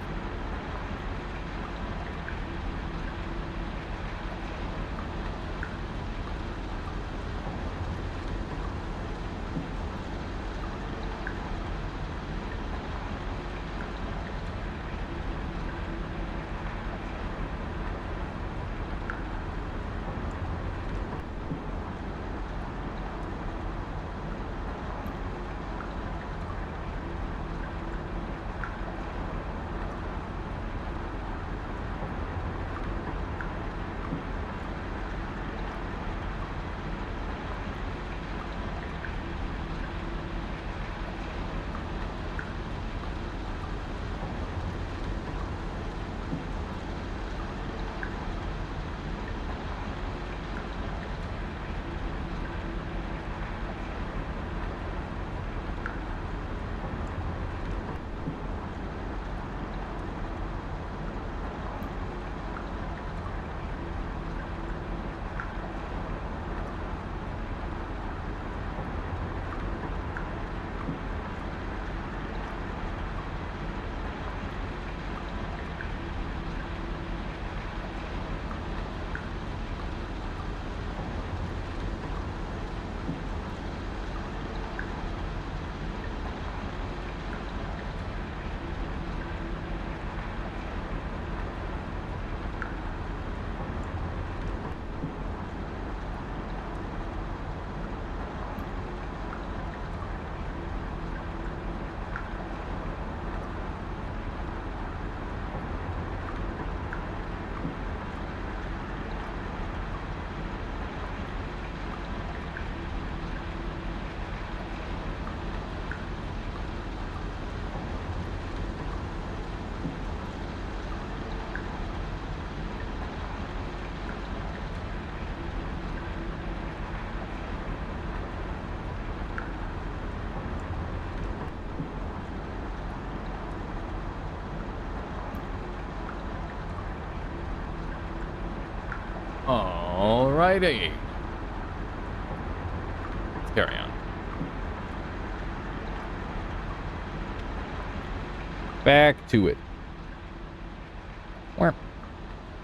Alrighty. Let's carry on. Back to it. We're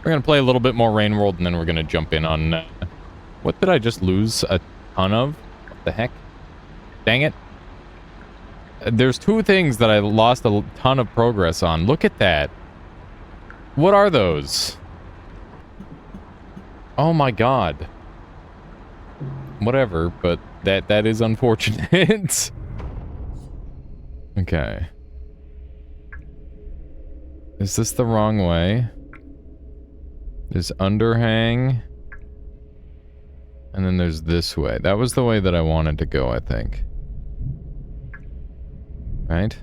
gonna play a little bit more Rain World, and then we're gonna jump in on... what did I just lose a ton of? What the heck? Dang it. There's two things that I lost a ton of progress on. Look at that. What are those? Oh my god. Whatever, but that is unfortunate. Okay. Is this the wrong way? There's underhang. And then there's this way. That was the way that I wanted to go, I think. Right?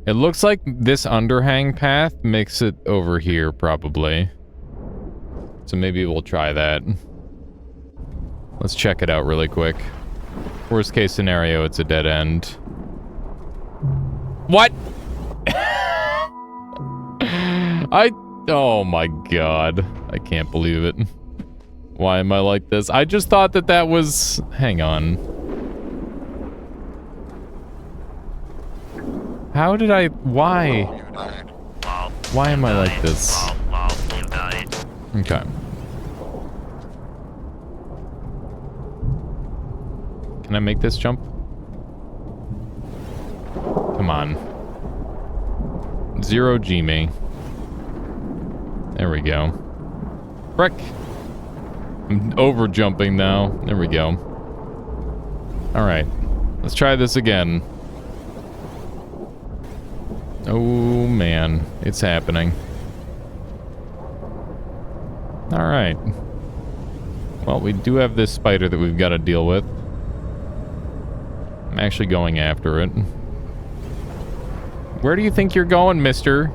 It looks like this underhang path makes it over here, probably. So maybe we'll try that. Let's check it out really quick. Worst case scenario, it's a dead end. What? Oh my god. I can't believe it. Why am I like this? I just thought that that was... hang on. How did I... why? Why am I like this? Okay. Can I make this jump? Come on. Zero G me. There we go. Frick! I'm over jumping now. There we go. Alright. Let's try this again. Oh man. It's happening. Alright. Well, we do have this spider that we've got to deal with. I'm actually going after it. Where do you think you're going, mister?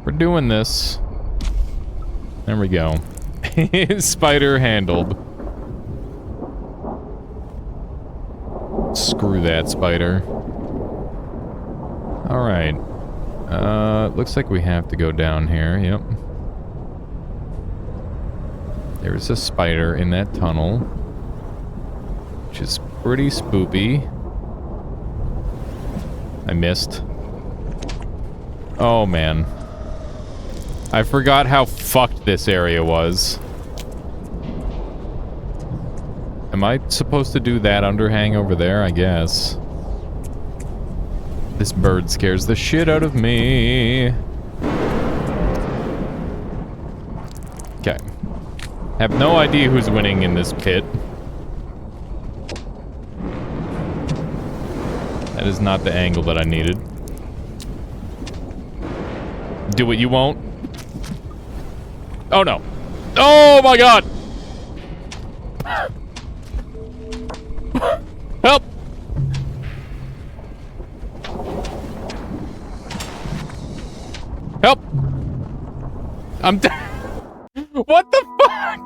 We're doing this. There we go. Spider handled. Screw that spider. Alright. Looks like we have to go down here. Yep. There's a spider in that tunnel. Which is pretty spoopy. I missed. Oh, man. I forgot how fucked this area was. Am I supposed to do that underhang over there? I guess. This bird scares the shit out of me. Okay. Have no idea who's winning in this pit. That is not the angle that I needed. Do what you won't. Oh no. Oh my god! Help! Help! I'm dead. What the fuck?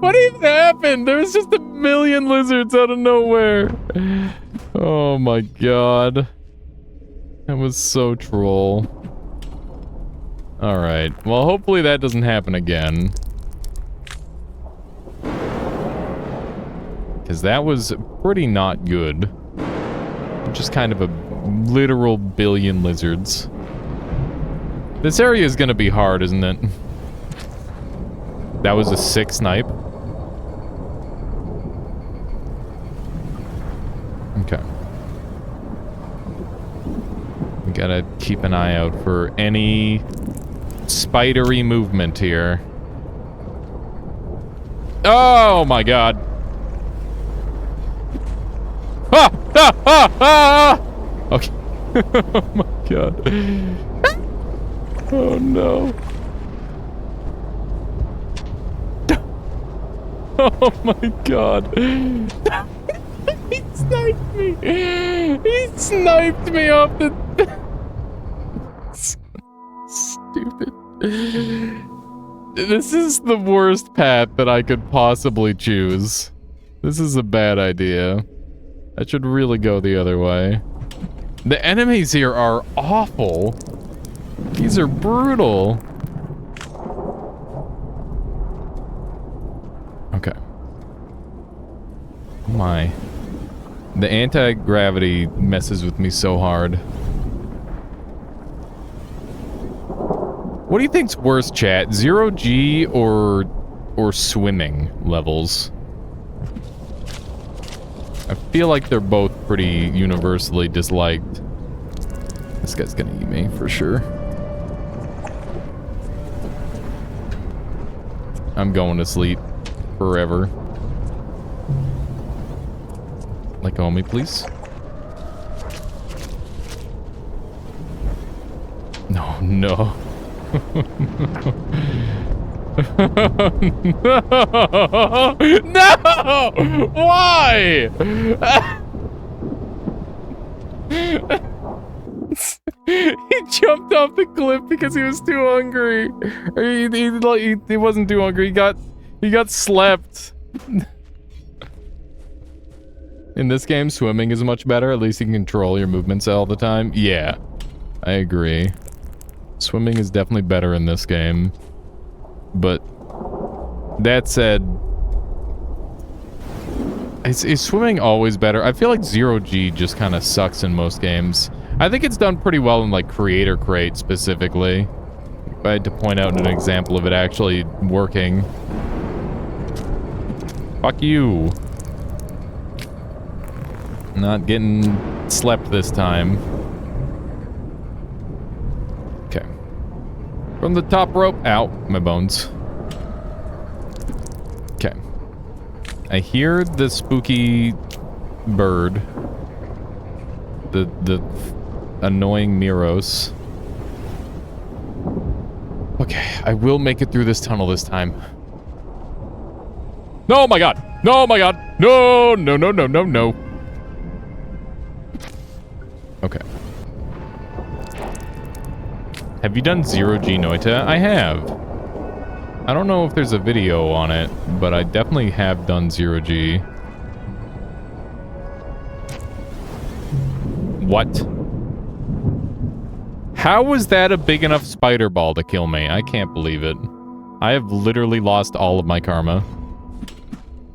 What even happened? There was just a million lizards out of nowhere. Oh my god. That was so troll. Alright. Well, hopefully that doesn't happen again. Because that was pretty not good. Just kind of a literal billion lizards. This area is gonna be hard, isn't it? That was a 6 snipe. Okay. We gotta keep an eye out for any spidery movement here. Oh my god. Ah! Ah! Ah! Ah! Okay. Oh my god. Oh no. Oh my god. He sniped me. He sniped me off the... Stupid. This is the worst path that I could possibly choose. This is a bad idea. I should really go the other way. The enemies here are awful. These are brutal. Okay. Oh my. The anti-gravity messes with me so hard. What do you think's worse, chat? 0G or swimming levels? I feel like they're both pretty universally disliked. This guy's gonna eat me for sure. I'm going to sleep forever. Let go of me, please. No, no. No! Why? He jumped off the cliff because he was too hungry. Or he wasn't too hungry. He got slept. In this game, swimming is much better. At least you can control your movements all the time. Yeah, I agree. Swimming is definitely better in this game. But that said, is swimming always better? I feel like 0G just kind of sucks in most games. I think it's done pretty well in like Creator Crate specifically. If I had to point out an example of it actually working. Fuck you. Not getting slept this time. Okay. From the top rope. Ow, my bones. Okay. I hear the spooky bird. The annoying Miros. Okay, I will make it through this tunnel this time. No, my god! No, my god! No, no, no, no, no, no. Okay. Have you done 0G Noita? I have. I don't know if there's a video on it, but I definitely have done 0G. What? How was that a big enough spider ball to kill me? I can't believe it. I have literally lost all of my karma.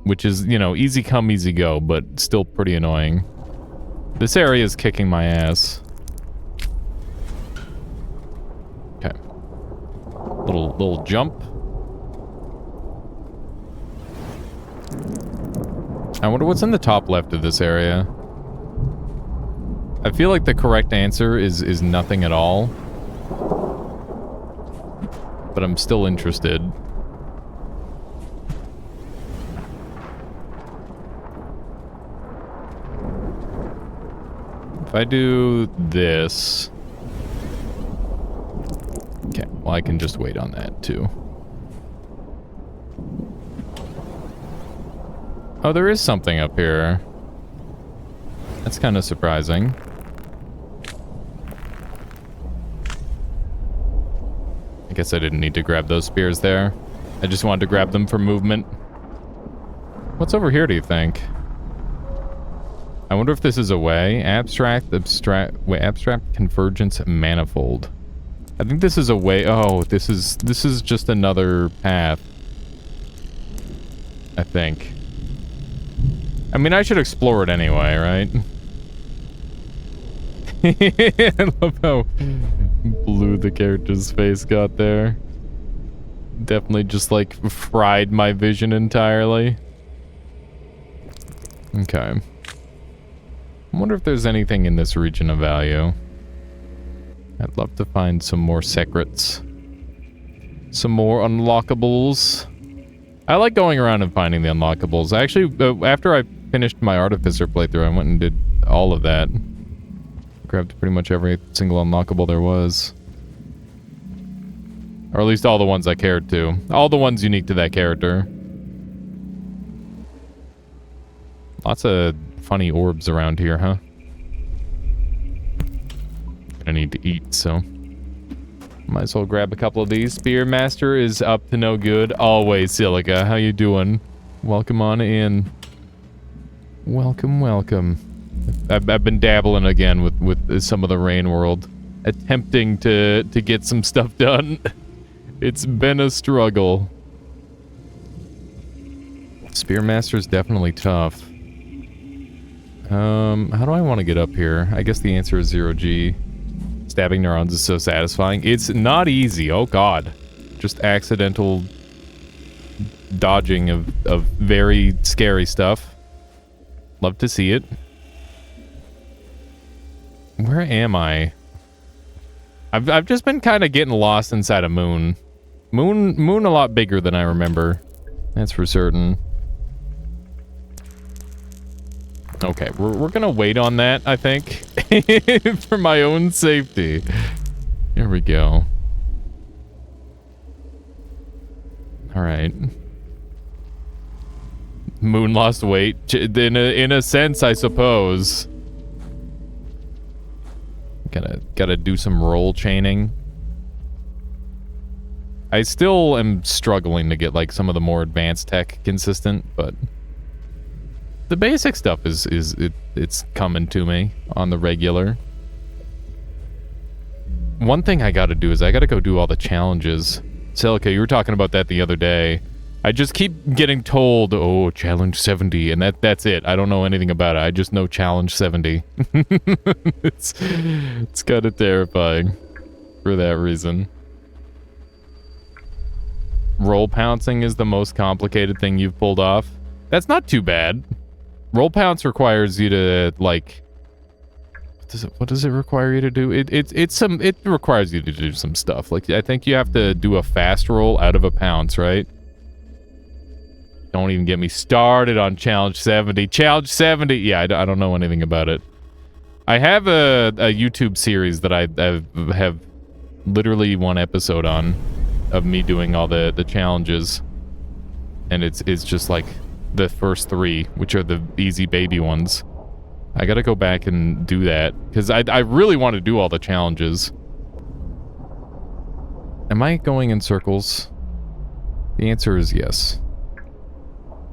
Which is, you know, easy come, easy go, but still pretty annoying. This area is kicking my ass. Okay. Little jump. I wonder what's in the top left of this area. I feel like the correct answer is nothing at all. But I'm still interested. If I do this... Okay, well I can just wait on that too. Oh, there is something up here. That's kind of surprising. I guess I didn't need to grab those spears there. I just wanted to grab them for movement. What's over here, do you think? I wonder if this is a way. Abstract convergence manifold. I think this is a way. Oh, this is just another path. I think. I mean, I should explore it anyway, right? I love how blue the character's face got there. Definitely just like fried my vision entirely. Okay. I wonder if there's anything in this region of value. I'd love to find some more secrets. Some more unlockables. I like going around and finding the unlockables. Actually, after I finished my Artificer playthrough, I went and did all of that. Grabbed pretty much every single unlockable there was. Or at least all the ones I cared to. All the ones unique to that character. Lots of funny orbs around here, huh? I need to eat, so... Might as well grab a couple of these. Spearmaster is up to no good. Always, Silica. How you doing? Welcome on in. Welcome, welcome. I've been dabbling again with some of the rain world, attempting to get some stuff done. It's been a struggle. Spearmaster's definitely tough. How do I want to get up here? I guess the answer is 0G. Stabbing neurons is so satisfying. It's not easy. Oh god. Just accidental dodging of very scary stuff. Love to see it. Where am I? I've just been kind of getting lost inside a moon. Moon a lot bigger than I remember. That's for certain. Okay, we're gonna wait on that, I think. For my own safety. Here we go. Alright. Moon lost weight. In a sense, I suppose. Gotta do some roll chaining. I still am struggling to get like some of the more advanced tech consistent, but the basic stuff it's coming to me on the regular. One thing I gotta do is I gotta go do all the challenges. Celica, you were talking about that the other day. I just keep getting told, oh, challenge 70, and that's it. I don't know anything about it. I just know challenge 70. It's kind of terrifying for that reason. Roll pouncing is the most complicated thing you've pulled off. That's not too bad. Roll pounce requires you to, like... What does it require you to do? It requires you to do some stuff. Like, I think you have to do a fast roll out of a pounce, right? Don't even get me started on challenge 70. Challenge 70! Yeah, I don't know anything about it. I have a YouTube series that I have literally one episode on of me doing all the challenges. And it's just like the first 3, which are the easy baby ones. I gotta go back and do that, because I really want to do all the challenges. Am I going in circles? The answer is yes.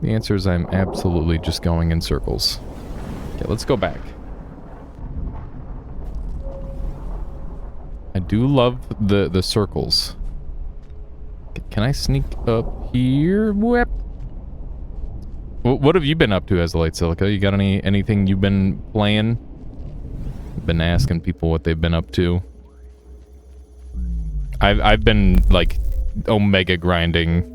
The answer is I'm absolutely just going in circles. Okay, let's go back. I do love the circles. Okay, can I sneak up here? Whip. What have you been up to as a Light Silica? You got anything you've been playing? Been asking people what they've been up to. I've been like omega grinding.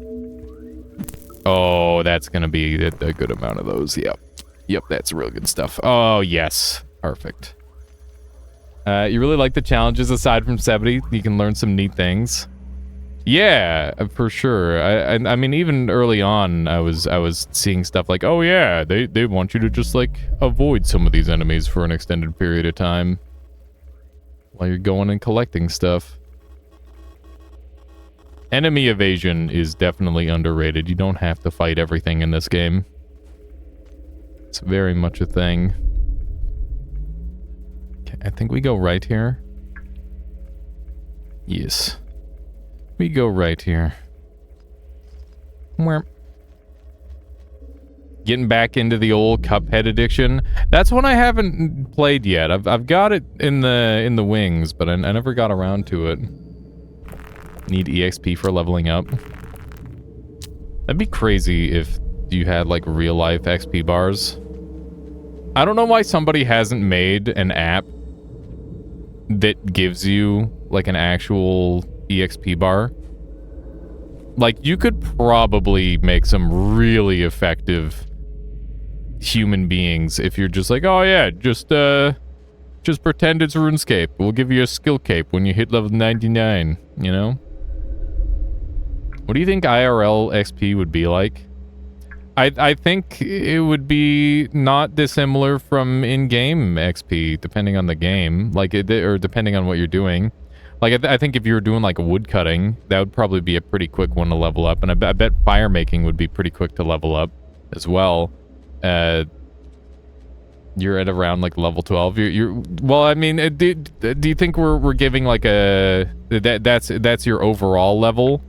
Oh, that's gonna be a good amount of those. Yep, that's real good stuff. Oh yes, perfect. You really like the challenges aside from 70? You can learn some neat things. Yeah, for sure. I mean, even early on, I was seeing stuff like, oh yeah, they want you to just like avoid some of these enemies for an extended period of time while you're going and collecting stuff. Enemy evasion is definitely underrated. You don't have to fight everything in this game. It's very much a thing. Okay, I think we go right here. Yes. We go right here. Getting back into the old Cuphead addiction. That's one I haven't played yet. I've got it in the wings, but I never got around to it. Need EXP for leveling up. That'd be crazy if you had like real life XP bars. I don't know why somebody hasn't made an app that gives you like an actual EXP bar. Like, you could probably make some really effective human beings if you're just like, oh yeah, just pretend it's RuneScape. We'll give you a skill cape when you hit level 99, you know? What do you think IRL XP would be like? I think it would be not dissimilar from in-game XP, depending on the game. Like, or depending on what you're doing. Like, I think if you were doing, like, wood cutting, that would probably be a pretty quick one to level up. And I bet fire making would be pretty quick to level up as well. You're at around, like, level 12. Well, I mean, do you think we're giving, like, that's your overall level?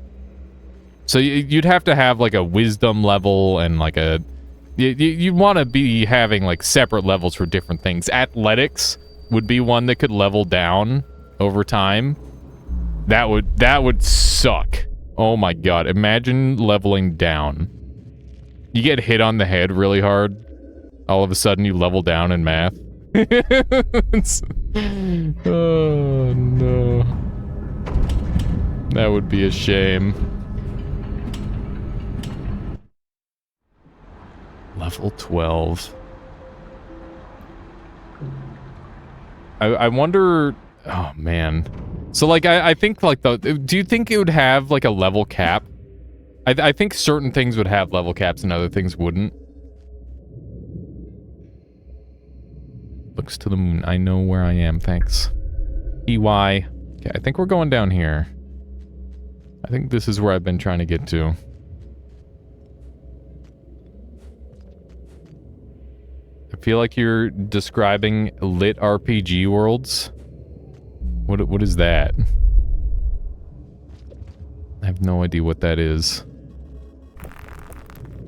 So you'd have to have, like, a wisdom level and, like, a You want to be having, like, separate levels for different things. Athletics would be one that could level down over time. That would suck. Oh my god, imagine leveling down. You get hit on the head really hard, all of a sudden you level down in math. Oh no. That would be a shame. Level 12. I wonder... Oh, man. So, like, I think, like, do you think it would have, like, a level cap? I think certain things would have level caps and other things wouldn't. Looks to the moon. I know where I am, thanks. EY. Okay, I think we're going down here. I think this is where I've been trying to get to. I feel like you're describing lit RPG worlds. What is that? I have no idea what that is.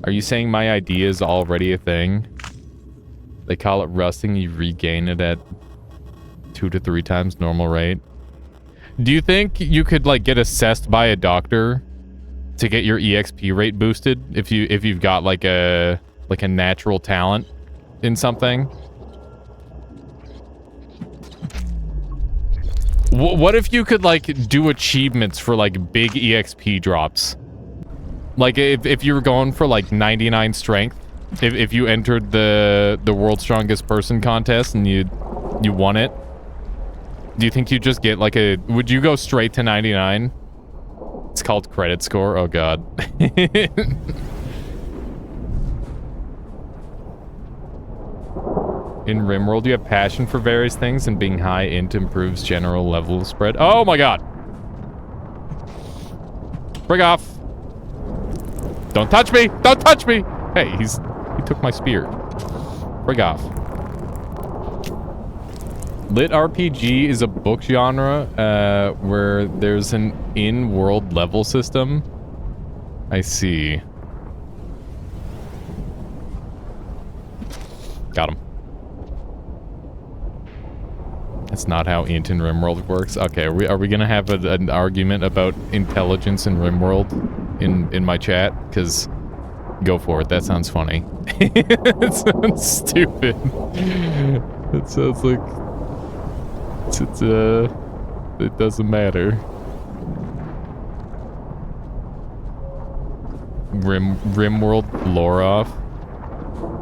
Are you saying my idea is already a thing? They call it rusting, you regain it at 2 to 3 times normal rate. Do you think you could, like, get assessed by a doctor to get your EXP rate boosted if you've got like a natural talent in something? What if you could, like, do achievements for, like, big EXP drops? Like, if you were going for, like, 99 strength, if you entered the World's Strongest Person contest and you won it, do you think you'd just get, like, would you go straight to 99? It's called credit score. Oh, God. In RimWorld, you have passion for various things, and being high int improves general level spread. Oh my god! Break off! Don't touch me! Don't touch me! Hey, he took my spear. Break off. Lit RPG is a book genre where there's an in-world level system. I see. Got him. That's not how int in RimWorld works. Okay, are we gonna have an argument about intelligence in RimWorld in my chat? Because go for it. That sounds funny. It sounds stupid. It sounds like it doesn't matter. RimWorld lore off.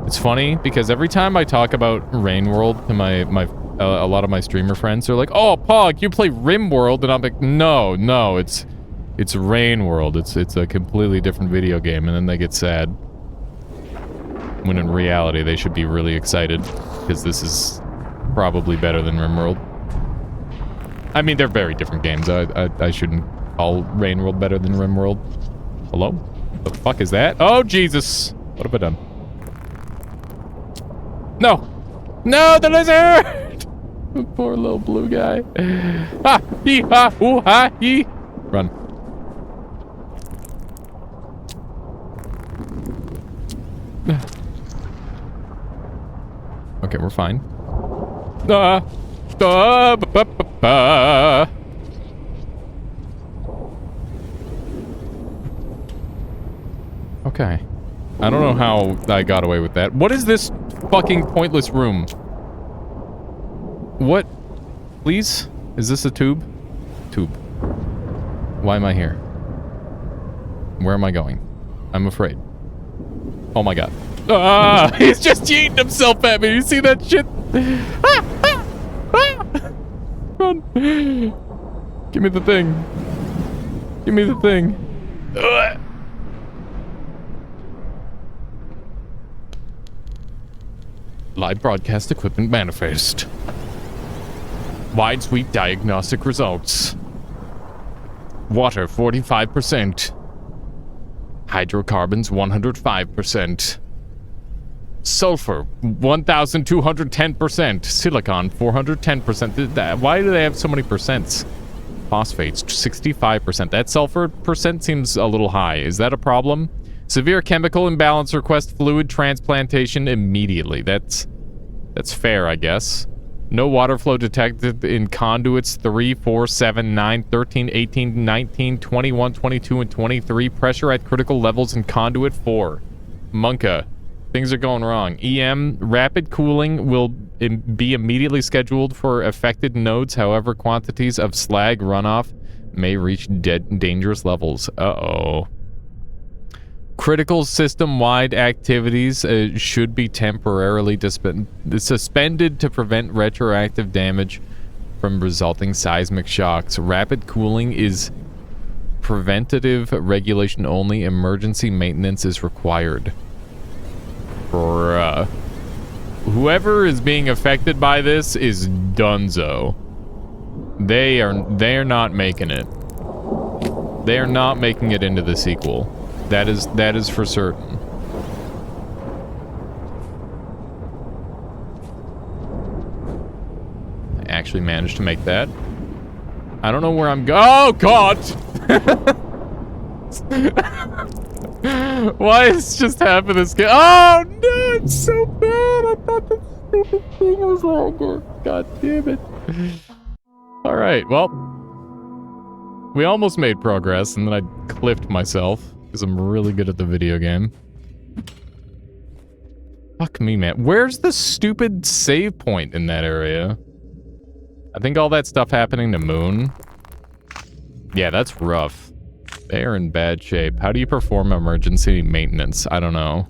It's funny because every time I talk about RainWorld to my a lot of my streamer friends, they're like, "Oh, Pog, you play RimWorld," and I'm like, "No, it's RainWorld. It's a completely different video game," and then they get sad. When in reality, they should be really excited because this is probably better than RimWorld. I mean, they're very different games. I shouldn't call RainWorld better than RimWorld. Hello? What the fuck is that? Oh, Jesus! What have I done? No! No, the lizard! Poor little blue guy. Ha! Hee! Ha! Ooh! Ha! Hee! Run. Okay, we're fine. Okay. I don't know how I got away with that. What is this fucking pointless room? What? Please? Is this a tube? Tube. Why am I here? Where am I going? I'm afraid. Oh my god. Ah! He's just eating himself at me! You see that shit? Ah! Ah! Ah! Run! Give me the thing. Give me the thing. Ugh. Live broadcast equipment manifest. Wide sweep diagnostic results. Water 45%. Hydrocarbons 105%. Sulfur 1210%. Silicon 410%. Why do they have so many percents? Phosphates 65%. That sulfur percent seems a little high. Is that a problem? Severe chemical imbalance. Request fluid transplantation immediately. That's fair, I guess. No water flow detected in conduits 3, 4, 7, 9, 13, 18, 19, 21, 22, and 23. Pressure at critical levels in conduit 4. Monka. Things are going wrong. EM, rapid cooling will be immediately scheduled for affected nodes. However, quantities of slag runoff may reach dangerous levels. Uh-oh. Critical system-wide activities should be temporarily suspended to prevent retroactive damage from resulting seismic shocks. Rapid cooling is preventative regulation only. Emergency maintenance is required. Bruh. Whoever is being affected by this is dunzo. They're not making it. They are not making it into the sequel. That is for certain. I actually managed to make that. I don't know where I'm oh god! Why is just half of this game? Oh no, it's so bad. I thought the stupid thing was longer. God damn it. Alright, well. We almost made progress, and then I clipped myself. Because I'm really good at the video game. Fuck me, man. Where's the stupid save point in that area? I think all that stuff happening to Moon. Yeah, that's rough. They're in bad shape. How do you perform emergency maintenance? I don't know.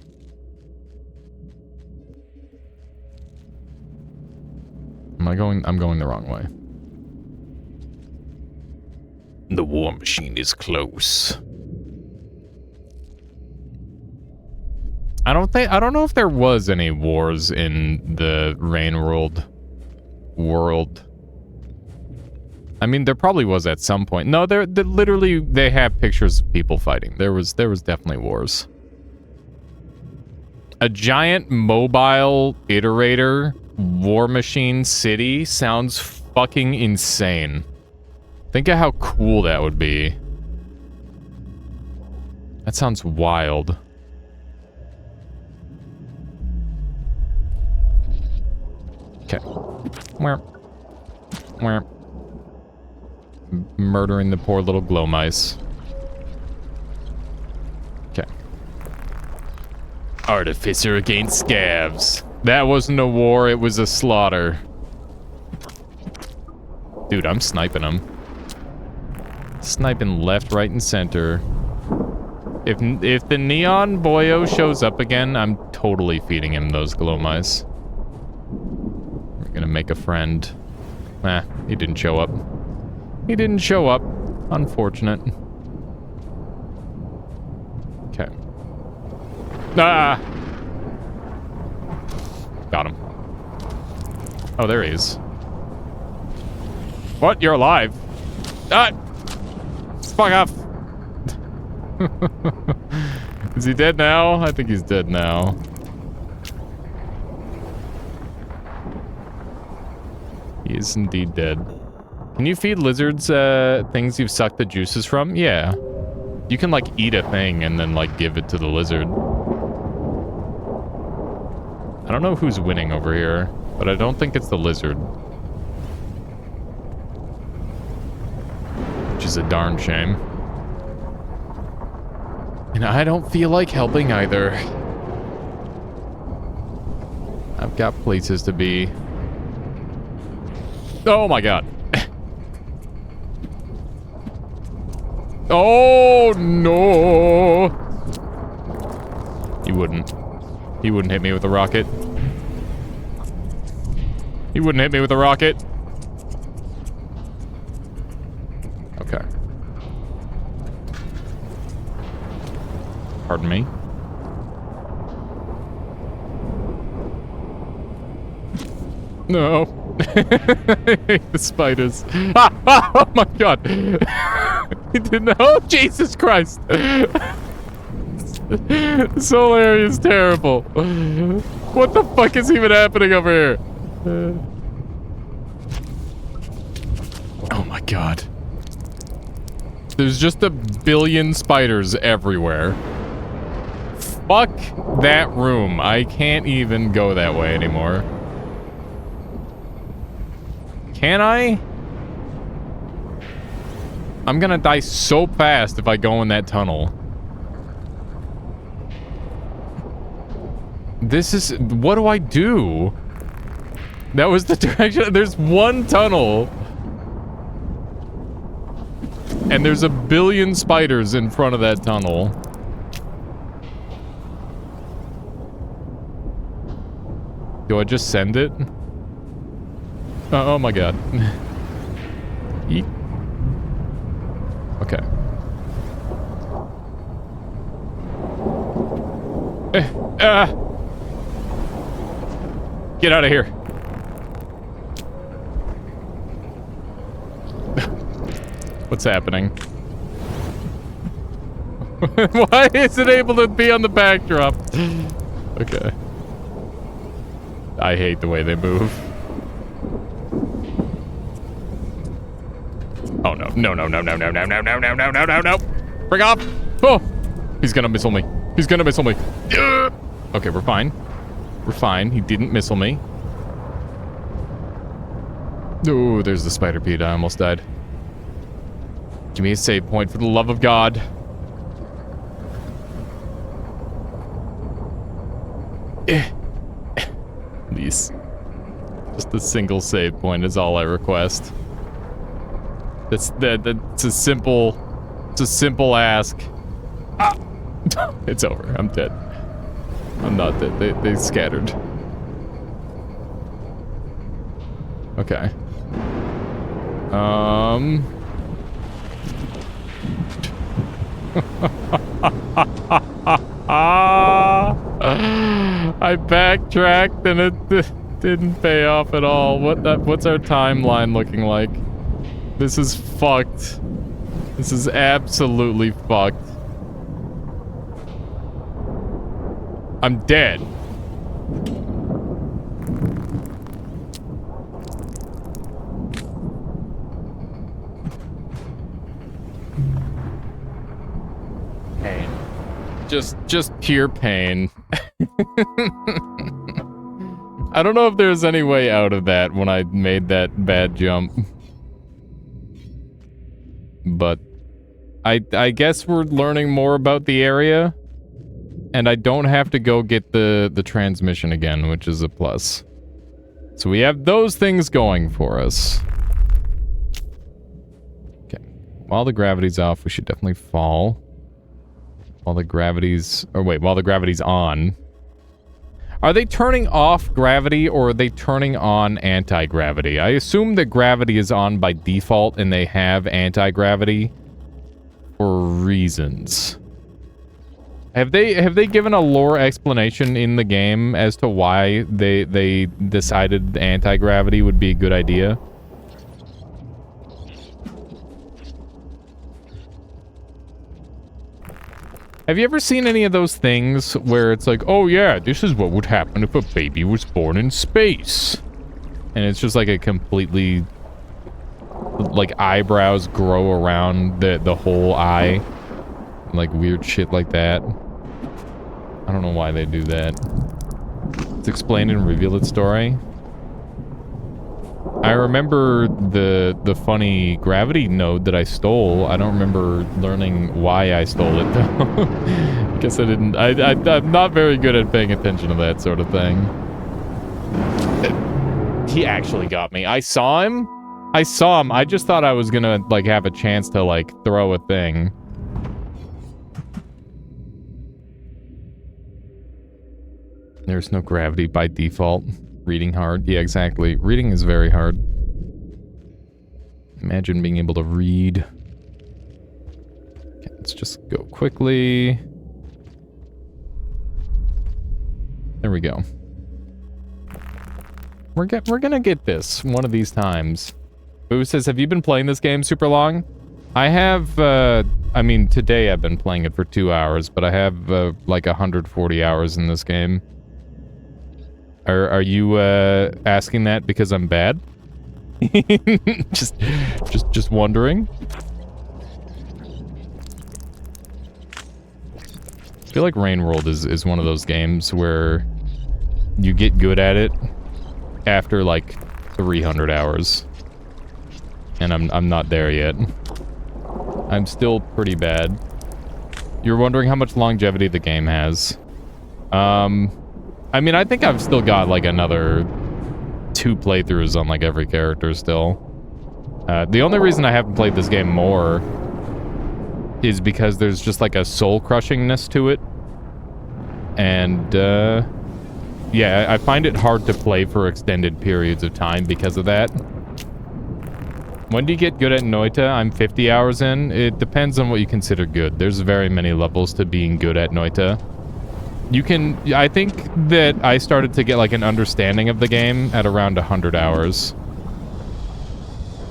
I'm going the wrong way. The war machine is close. I don't know if there was any wars in the Rainworld world. I mean, there probably was at some point. No, they're literally, they have pictures of people fighting. There was definitely wars. A giant mobile iterator war machine city sounds fucking insane. Think of how cool that would be. That sounds wild. Okay. Murdering the poor little glow mice. Okay. Artificer against scavs. That wasn't a war, it was a slaughter. Dude, I'm sniping them. Sniping left, right, and center. If the neon boyo shows up again, I'm totally feeding him those glow mice. We're gonna make a friend. Nah, he didn't show up. He didn't show up. Unfortunate. Okay. Ah! Got him. Oh, there he is. What? You're alive? Ah! Fuck off! Is he dead now? I think he's dead now. He is indeed dead. Can you feed lizards things you've sucked the juices from? Yeah. You can, like, eat a thing and then, like, give it to the lizard. I don't know who's winning over here, but I don't think it's the lizard. Which is a darn shame. And I don't feel like helping either. I've got places to be. Oh my god. Oh no! He wouldn't. He wouldn't hit me with a rocket. He wouldn't hit me with a rocket. Okay. Pardon me. No. I hate the spiders. Ah! Ah! Oh my god. He didn't. Oh, Jesus Christ. This whole area is terrible. What the fuck is even happening over here? Oh my god. There's just a billion spiders everywhere. Fuck that room. I can't even go that way anymore. Can I? I'm gonna die so fast if I go in that tunnel. This is... What do I do? That was the direction... There's one tunnel. And there's a billion spiders in front of that tunnel. Do I just send it? Oh my god. Eat. Okay. Get out of here. What's happening? Why is it able to be on the backdrop? Okay. I hate the way they move. Oh no. No, no, no, no, no, no, no, no, no, no, no, no, no. Bring off! Oh! He's gonna missile me. He's gonna missile me. Okay, we're fine. We're fine. He didn't missile me. Oh, there's the spider Pete. I almost died. Give me a save point for the love of God. Please. Just a single save point is all I request. That's a simple ask. Ah! It's over. I'm dead. I'm not dead. They scattered. Okay. I backtracked and it didn't pay off at all. What's our timeline looking like? This is fucked. This is absolutely fucked. I'm dead. Pain. Just pure pain. I don't know if there's any way out of that when I made that bad jump. But I guess we're learning more about the area. And I don't have to go get the transmission again, which is a plus. So we have those things going for us. Okay. While the gravity's off, we should definitely fall. While the gravity's... Or wait, while the gravity's on. Are they turning off gravity or are they turning on anti-gravity? I assume that gravity is on by default and they have anti-gravity for reasons. Have they given a lore explanation in the game as to why they decided anti-gravity would be a good idea? Have you ever seen any of those things where it's like, oh yeah, this is what would happen if a baby was born in space? And it's just like a completely... like eyebrows grow around the whole eye. Like weird shit like that. I don't know why they do that. It's explained and reveal its story. I remember the funny gravity node that I stole. I don't remember learning why I stole it though. I guess I didn't. I'm not very good at paying attention to that sort of thing. He actually got me. I saw him. I just thought I was gonna like have a chance to like throw a thing. There's no gravity by default. Reading hard. Yeah, exactly. Reading is very hard. Imagine being able to read. Okay, let's just go quickly. There we go. We're gonna get this one of these times. Boo says, have you been playing this game super long? I have, I mean, today I've been playing it for 2 hours, but I have, like 140 hours in this game. Are you asking that because I'm bad? just wondering. I feel like Rain World is one of those games where you get good at it after like 300 hours. And I'm not there yet. I'm still pretty bad. You're wondering how much longevity the game has. I mean, I think I've still got like another 2 playthroughs on like every character still. The only reason I haven't played this game more is because there's just like a soul-crushingness to it. And, yeah, I find it hard to play for extended periods of time because of that. When do you get good at Noita? I'm 50 hours in. It depends on what you consider good. There's very many levels to being good at Noita. You can... I think that I started to get like an understanding of the game at around 100 hours.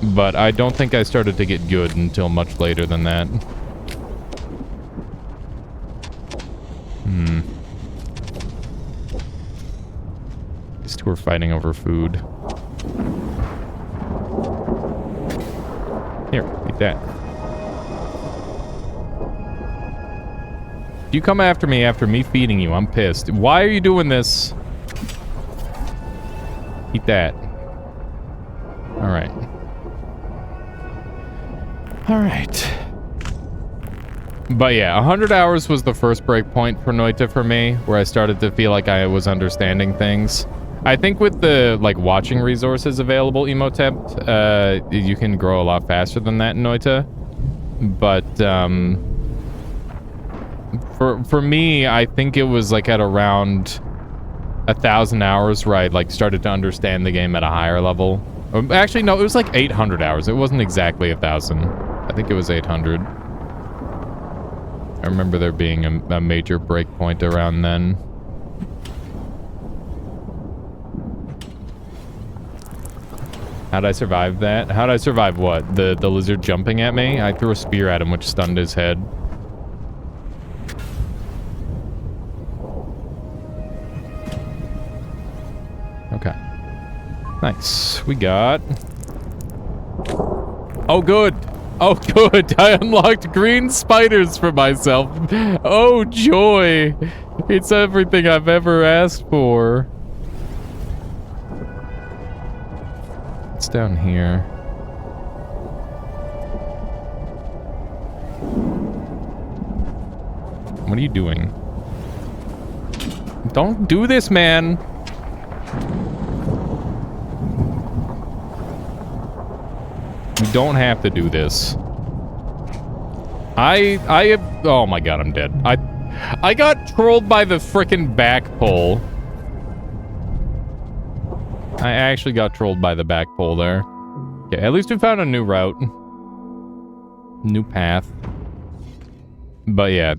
But I don't think I started to get good until much later than that. These two are fighting over food. Here, eat that. You come after me feeding you. I'm pissed. Why are you doing this? Eat that. Alright. Alright. But yeah, 100 hours was the first breakpoint for Noita for me, where I started to feel like I was understanding things. I think with the, like, watching resources available, Emotempt, you can grow a lot faster than that in Noita. But, for me, I think it was, like, at around 1,000 hours where I, like, started to understand the game at a higher level. Actually, no, it was, like, 800 hours. It wasn't exactly 1,000. I think it was 800. I remember there being a major breakpoint around then. How'd I survive that? How'd I survive what? The lizard jumping at me? I threw a spear at him, which stunned his head. Okay. Nice. We got... Oh, good! Oh, good! I unlocked green spiders for myself! Oh, joy! It's everything I've ever asked for. What's down here? What are you doing? Don't do this, man! You don't have to do this. Oh my god, I'm dead. I got trolled by the frickin' back pole. I actually got trolled by the back pole there. Okay, at least we found a new route. New path. But yeah,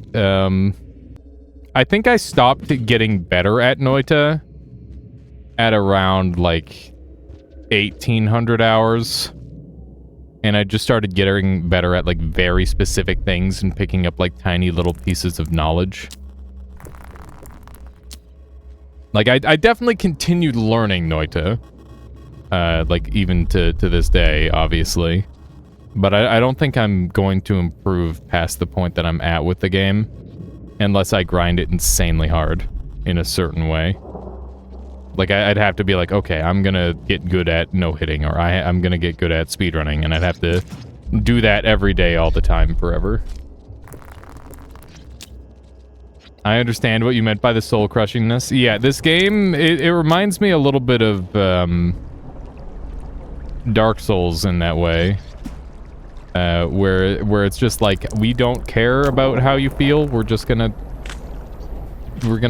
I think I stopped getting better at Noita at around, like, 1,800 hours. And I just started getting better at, like, very specific things and picking up, like, tiny little pieces of knowledge. Like, I definitely continued learning Noita. Like, even to this day, obviously. But I don't think I'm going to improve past the point that I'm at with the game. Unless I grind it insanely hard. In a certain way. Like, I'd have to be like, okay, I'm gonna get good at no-hitting. Or I'm gonna get good at speedrunning. And I'd have to do that every day, all the time, forever. I understand what you meant by the soul-crushingness. Yeah, this game, it reminds me a little bit of, Dark Souls in that way. Where it's just like, we don't care about how you feel, we're gonna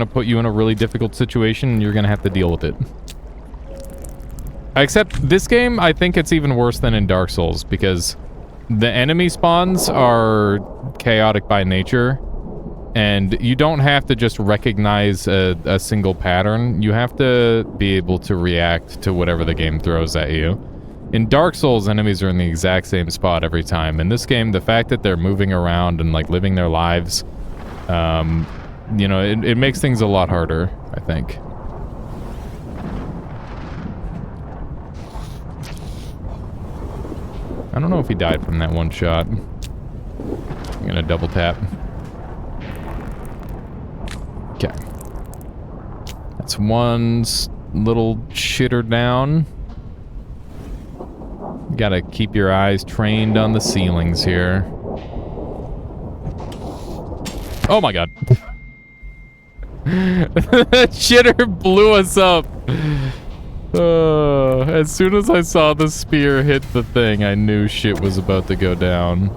put you in a really difficult situation, and you're gonna have to deal with it. Except, this game, I think it's even worse than in Dark Souls, because the enemy spawns are chaotic by nature. And you don't have to just recognize a single pattern. You have to be able to react to whatever the game throws at you. In Dark Souls, enemies are in the exact same spot every time. In this game, the fact that they're moving around and, like, living their lives, you know, it makes things a lot harder, I think. I don't know if he died from that one shot. I'm gonna double tap. Okay. That's one little shitter down. You gotta keep your eyes trained on the ceilings here. Oh my god. That shitter blew us up. As soon as I saw the spear hit the thing, I knew shit was about to go down.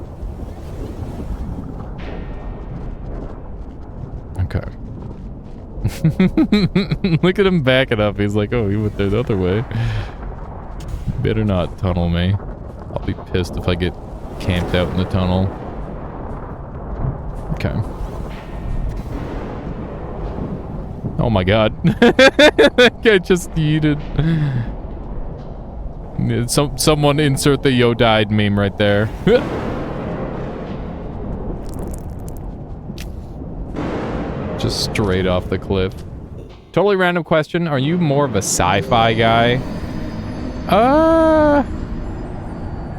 Okay. Look at him backing up. He's like, oh, he went the other way. Better not tunnel me. I'll be pissed if I get camped out in the tunnel. Okay. Oh my god. That guy just yeeted. Someone insert the yo died meme right there. Just straight off the cliff. Totally random question. Are you more of a sci-fi guy?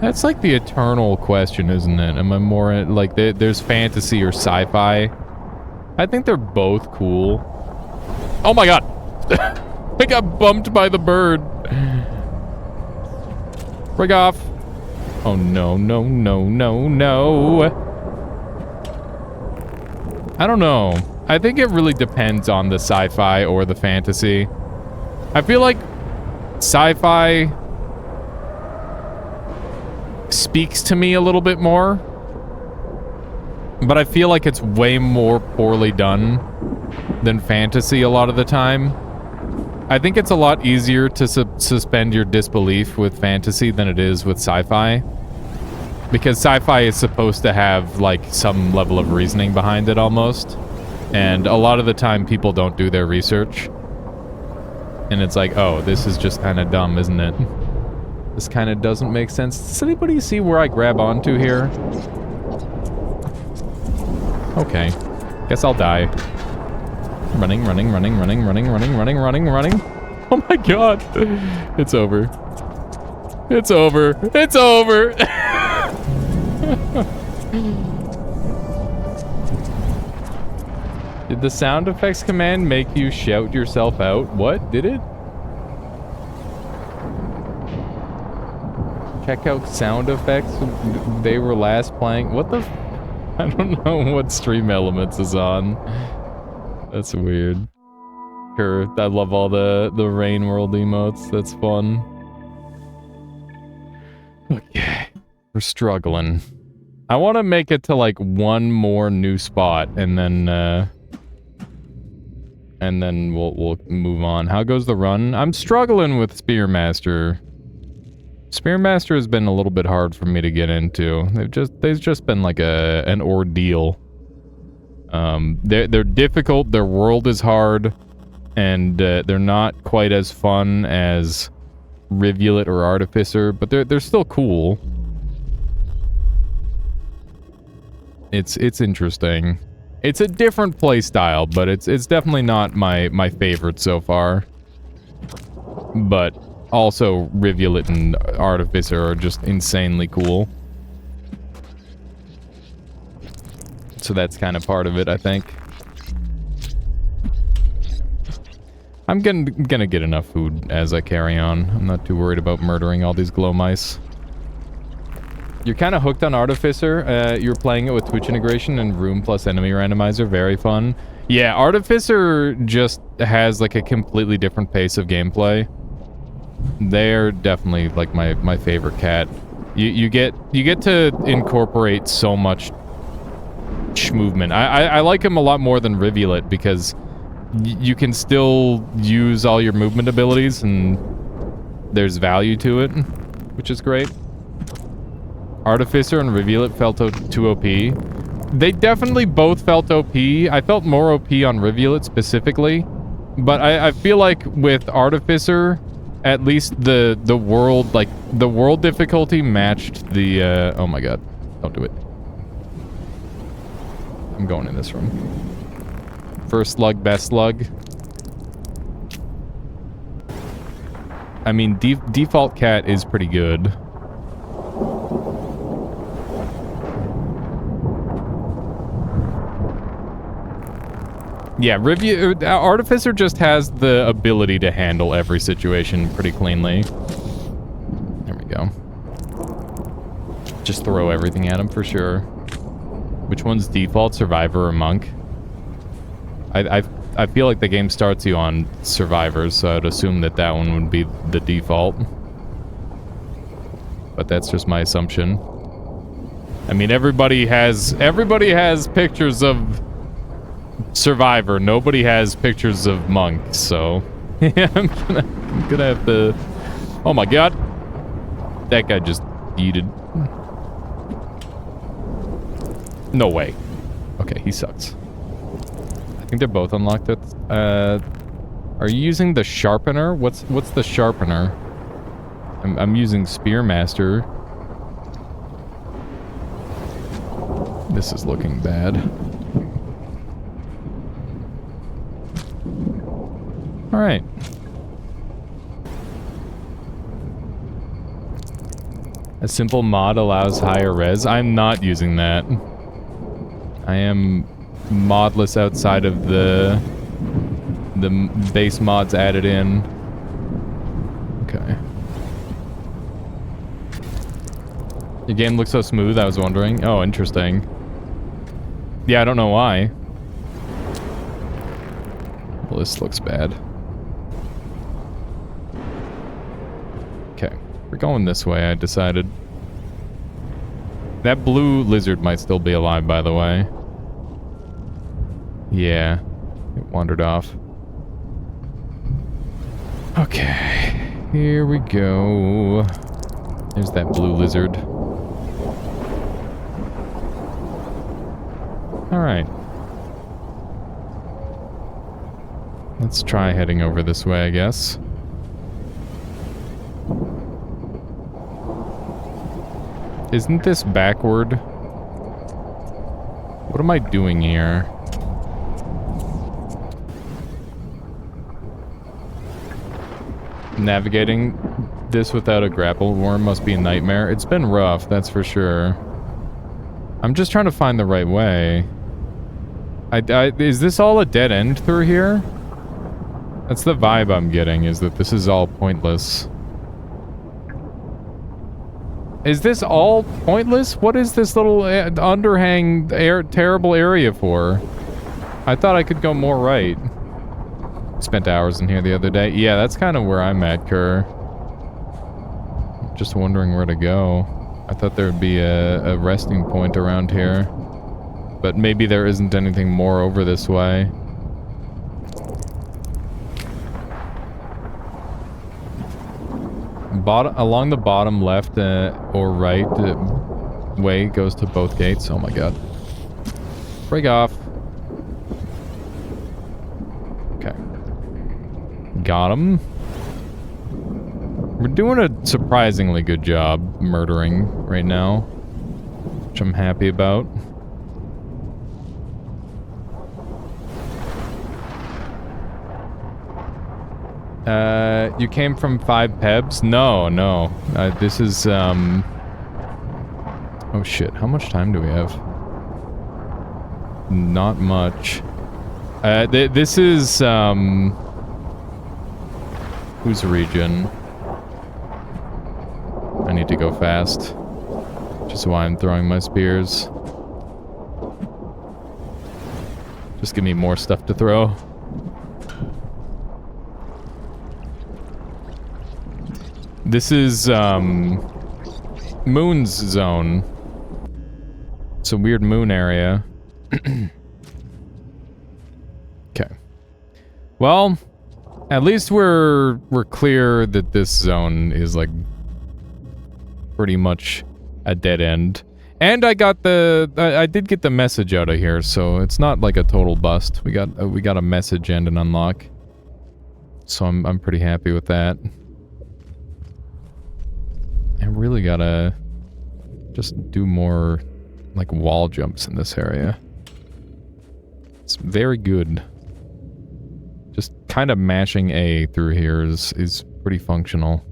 That's like the eternal question, isn't it? Am I more like there's fantasy or sci-fi? I think they're both cool. Oh my god! I got bumped by the bird. Break off. Oh no, no, no, no, no. I don't know. I think it really depends on the sci-fi or the fantasy. I feel like sci-fi speaks to me a little bit more, but I feel like it's way more poorly done than fantasy a lot of the time. I think it's a lot easier to suspend your disbelief with fantasy than it is with sci-fi, because sci-fi is supposed to have like some level of reasoning behind it almost, and a lot of the time people don't do their research, and it's like, oh, this is just kind of dumb, isn't it? This kind of doesn't make sense. Does anybody see where I grab onto here? Okay. Guess I'll die. Running, running, running, running, running, running, running, running, running. Oh my god. It's over. It's over. It's over. Did the sound effects command make you shout yourself out? What? Did it? Check out sound effects. They were last playing. What the? I don't know what Stream Elements is on. That's weird. Sure, I love all the Rain World emotes. That's fun. Okay, we're struggling. I want to make it to like one more new spot, and then we'll move on. How goes the run? I'm struggling with Spearmaster. Spearmaster has been a little bit hard for me to get into. They've just been like an ordeal. They're difficult. Their world is hard, and they're not quite as fun as Rivulet or Artificer, but they're still cool. It's interesting. It's a different playstyle, but it's definitely not my favorite so far. But also, Rivulet and Artificer are just insanely cool. So that's kind of part of it, I think. I'm gonna get enough food as I carry on. I'm not too worried about murdering all these glow mice. You're kind of hooked on Artificer. You're playing it with Twitch integration and room plus enemy randomizer. Very fun. Yeah, Artificer just has like a completely different pace of gameplay. They're definitely like my favorite cat. You get to incorporate so much movement. I like him a lot more than Rivulet because you can still use all your movement abilities and there's value to it, which is great. Artificer and Rivulet felt too OP. They definitely both felt OP. I felt more OP on Rivulet specifically, but I feel like with Artificer, at least the world, like, the world difficulty matched the, oh my god. Don't do it. I'm going in this room. First slug, best slug. I mean, default cat is pretty good. Yeah, Artificer just has the ability to handle every situation pretty cleanly. There we go. Just throw everything at him for sure. Which one's default, Survivor or Monk? I feel like the game starts you on Survivors, so I'd assume that that one would be the default. But that's just my assumption. I mean, everybody has pictures of Survivor. Nobody has pictures of Monk, so yeah, I'm gonna have to. Oh my god, that guy just yeeted. No way. Okay, he sucks. I think they're both unlocked. Are you using the sharpener? What's the sharpener? I'm using Spearmaster. This is looking bad. Alright. A simple mod allows higher res. I'm not using that. I am modless outside of the base mods added in. Okay. Your game looks so smooth, I was wondering. Oh, interesting. Yeah, I don't know why. Well, this looks bad. Okay, we're going this way, I decided. That blue lizard might still be alive, by the way. Yeah, it wandered off. Okay, here we go. There's that blue lizard. Alright. Let's try heading over this way, I guess. Isn't this backward? What am I doing here? Navigating this without a grapple worm must be a nightmare. It's been rough, that's for sure. I'm just trying to find the right way. Is this all a dead end through here? That's the vibe I'm getting, is that this is all pointless. Is this all pointless? What is this little underhang terrible area for? I thought I could go more right. Spent hours in here the other day. Yeah, that's kind of where I'm at, Kerr. Just wondering where to go. I thought there would be a resting point around here. But maybe there isn't anything more over this way. Along the bottom left or right way goes to both gates. Oh my god. Break off. Okay. Got him. We're doing a surprisingly good job murdering right now, which I'm happy about. You came from 5 pebs? No. This is, oh shit, how much time do we have? Not much. This is, whose region? I need to go fast. Which is why I'm throwing my spears. Just give me more stuff to throw. This is, Moon's zone. It's a weird moon area. Okay. Well, at least we're clear that this zone is, like, pretty much a dead end. And I got I did get the message out of here, so it's not like a total bust. We got a message and an unlock. So I'm pretty happy with that. I really gotta just do more, like, wall jumps in this area. It's very good. Just kind of mashing A through here is pretty functional.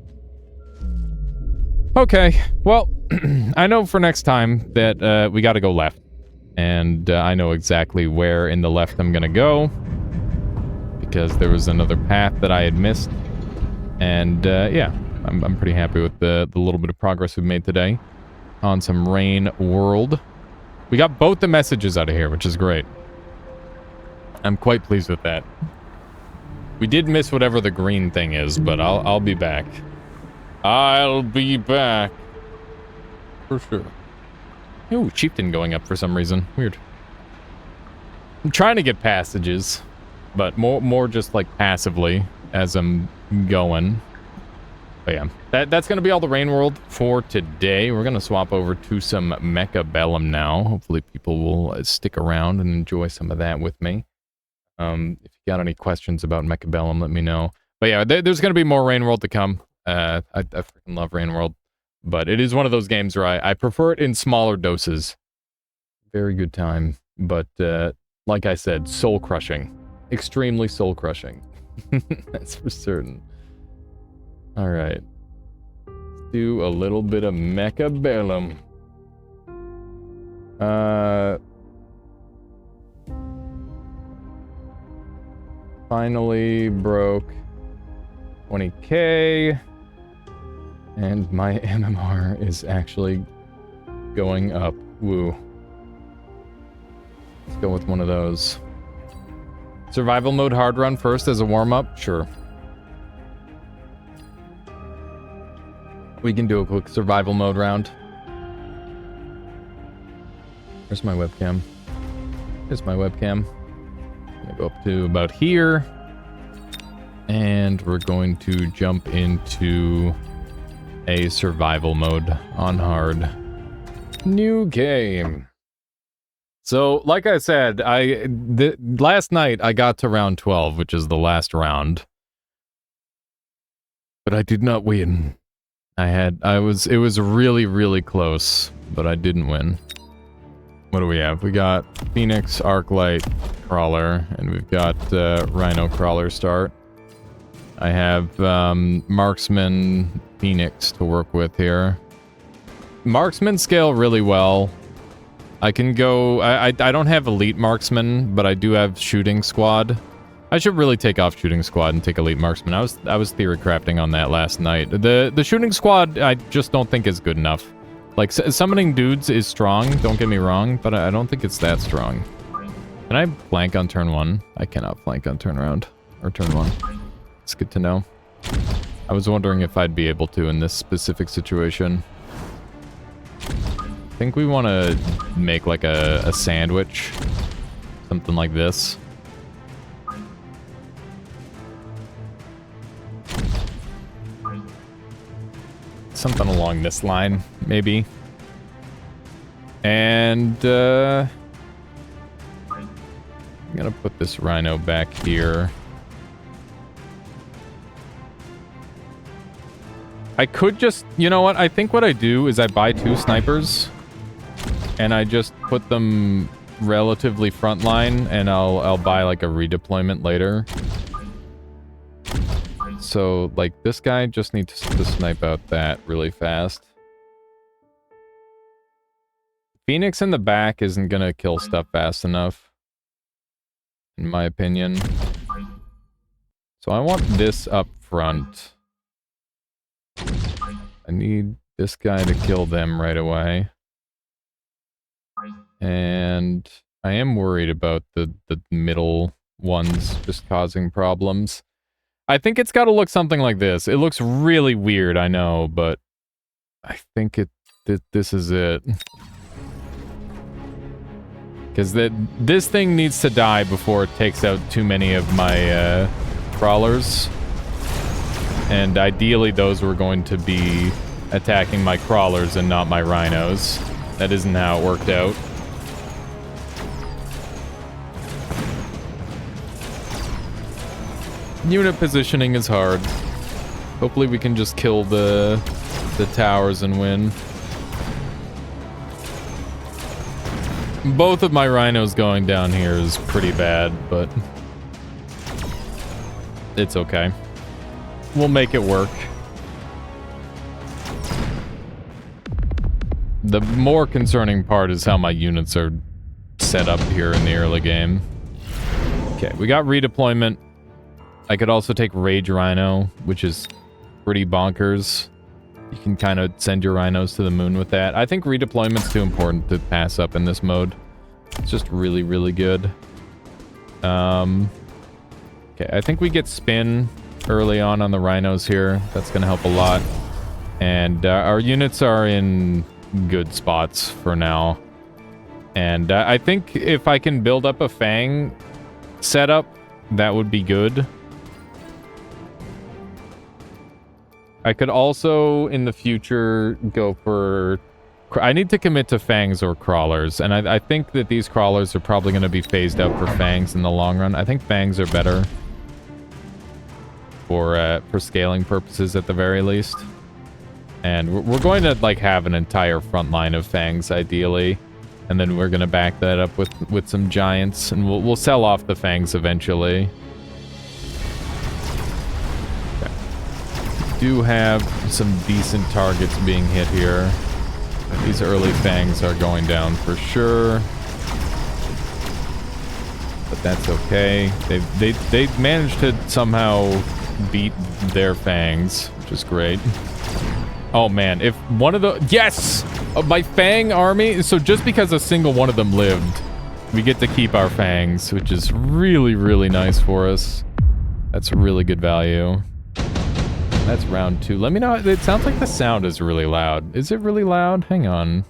Okay, well, I know for next time that we gotta go left. And I know exactly where in the left I'm gonna go. because there was another path that I had missed. And yeah, I'm pretty happy with the little bit of progress we've made today on some Rain World. We got both the messages out of here, which is great. I'm quite pleased with that. We did miss whatever the green thing is, but I'll be back. I'll be back. For sure. Ooh, Chieftain going up for some reason. Weird. I'm trying to get passages, but more just like passively as I'm going. But yeah, that's going to be all the Rain World for today. We're going to swap over to some Mechabellum now. Hopefully people will stick around and enjoy some of that with me. If you got any questions about Mechabellum, let me know. But yeah, there's going to be more Rain World to come. I freaking love Rain World. But it is one of those games where I prefer it in smaller doses. Very good time. But like I said, soul-crushing. Extremely soul-crushing. That's for certain. Alright. Let's do a little bit of Mechabellum. Finally broke 20k. And my MMR is actually going up. Woo. Let's go with one of those. Survival mode hard run first as a warm-up? Sure. We can do a quick survival mode round. Where's my webcam? Here's my webcam. I'm gonna go up to about here. And we're going to jump into a survival mode on hard. New game. So, like I said, last night I got to round 12, which is the last round. But I did not win. It was really, really close, but I didn't win. What do we have? We got Phoenix, Arclight, Crawler, and we've got Rhino Crawler start. I have Marksman, Phoenix to work with here. Marksman scale really well. I can go... I don't have Elite Marksman, but I do have Shooting Squad. I should really take off Shooting Squad and take Elite Marksman. I was theory crafting on that last night. The Shooting Squad, I just don't think is good enough. Like, summoning dudes is strong, don't get me wrong, but I don't think it's that strong. Can I flank on turn 1? I cannot flank on turn round. Or turn 1. It's good to know. I was wondering if I'd be able to in this specific situation. I think we want to make like a sandwich. Something like this. Something along this line, maybe. And, I'm gonna put this Rhino back here. I could just... You know what? I think what I do is I buy 2 snipers. And I just put them relatively frontline, and I'll buy like a redeployment later. So, like, this guy just needs to snipe out that really fast. Phoenix in the back isn't gonna kill stuff fast enough, in my opinion. So I want this up front. I need this guy to kill them right away. And I am worried about the middle ones just causing problems. I think it's got to look something like this. It looks really weird, I know, but I think this is it. Because this thing needs to die before it takes out too many of my crawlers. And ideally those were going to be attacking my crawlers and not my rhinos. That isn't how it worked out. Unit positioning is hard. Hopefully we can just kill the towers and win. Both of my rhinos going down here is pretty bad, but it's okay. We'll make it work. The more concerning part is how my units are set up here in the early game. Okay, we got redeployment. I could also take Rage Rhino, which is pretty bonkers. You can kind of send your rhinos to the moon with that. I think redeployment's too important to pass up in this mode. It's just really, really good. Okay, I think we get spin early on the rhinos here. That's going to help a lot. And our units are in good spots for now. And I think if I can build up a Fang setup, that would be good. I could also, in the future, go for... I need to commit to Fangs or Crawlers, and I think that these Crawlers are probably going to be phased out for Fangs in the long run. I think Fangs are better for scaling purposes at the very least. And we're going to, like, have an entire front line of Fangs, ideally. And then we're going to back that up with some Giants, and we'll sell off the Fangs eventually. Do have some decent targets being hit here. These early Fangs are going down for sure, but that's okay. They've managed to somehow beat their Fangs, which is great. Oh man, if one of the... Yes! My Fang army... So just because a single one of them lived, we get to keep our Fangs, which is really, really nice for us. That's really good value. That's round 2. Let me know. It sounds like the sound is really loud. Is it really loud? Hang on.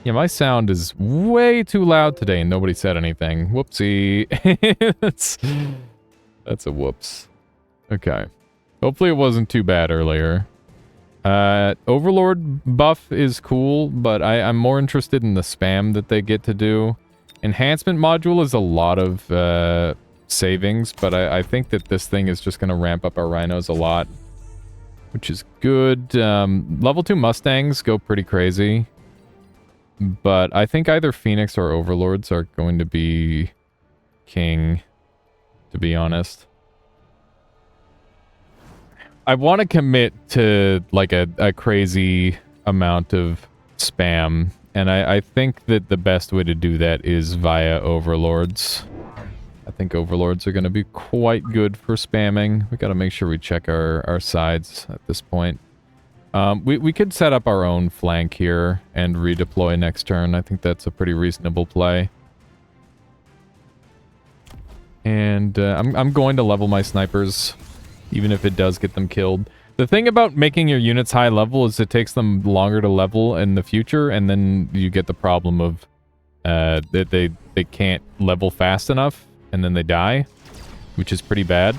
Yeah, my sound is way too loud today and nobody said anything. Whoopsie. That's a whoops. Okay. Hopefully it wasn't too bad earlier. Overlord buff is cool, but I'm more interested in the spam that they get to do. Enhancement module is a lot of savings, but I think that this thing is just going to ramp up our rhinos a lot, which is good. Level 2 Mustangs go pretty crazy, but I think either Phoenix or Overlords are going to be king, to be honest. I want to commit to like a crazy amount of spam, and I think that the best way to do that is via Overlords. I think Overlords are going to be quite good for spamming. We got to make sure we check our sides at this point. We could set up our own flank here and redeploy next turn. I think that's a pretty reasonable play. And I'm going to level my snipers, even if it does get them killed. The thing about making your units high level is it takes them longer to level in the future, and then you get the problem of that they can't level fast enough. And then they die, which is pretty bad.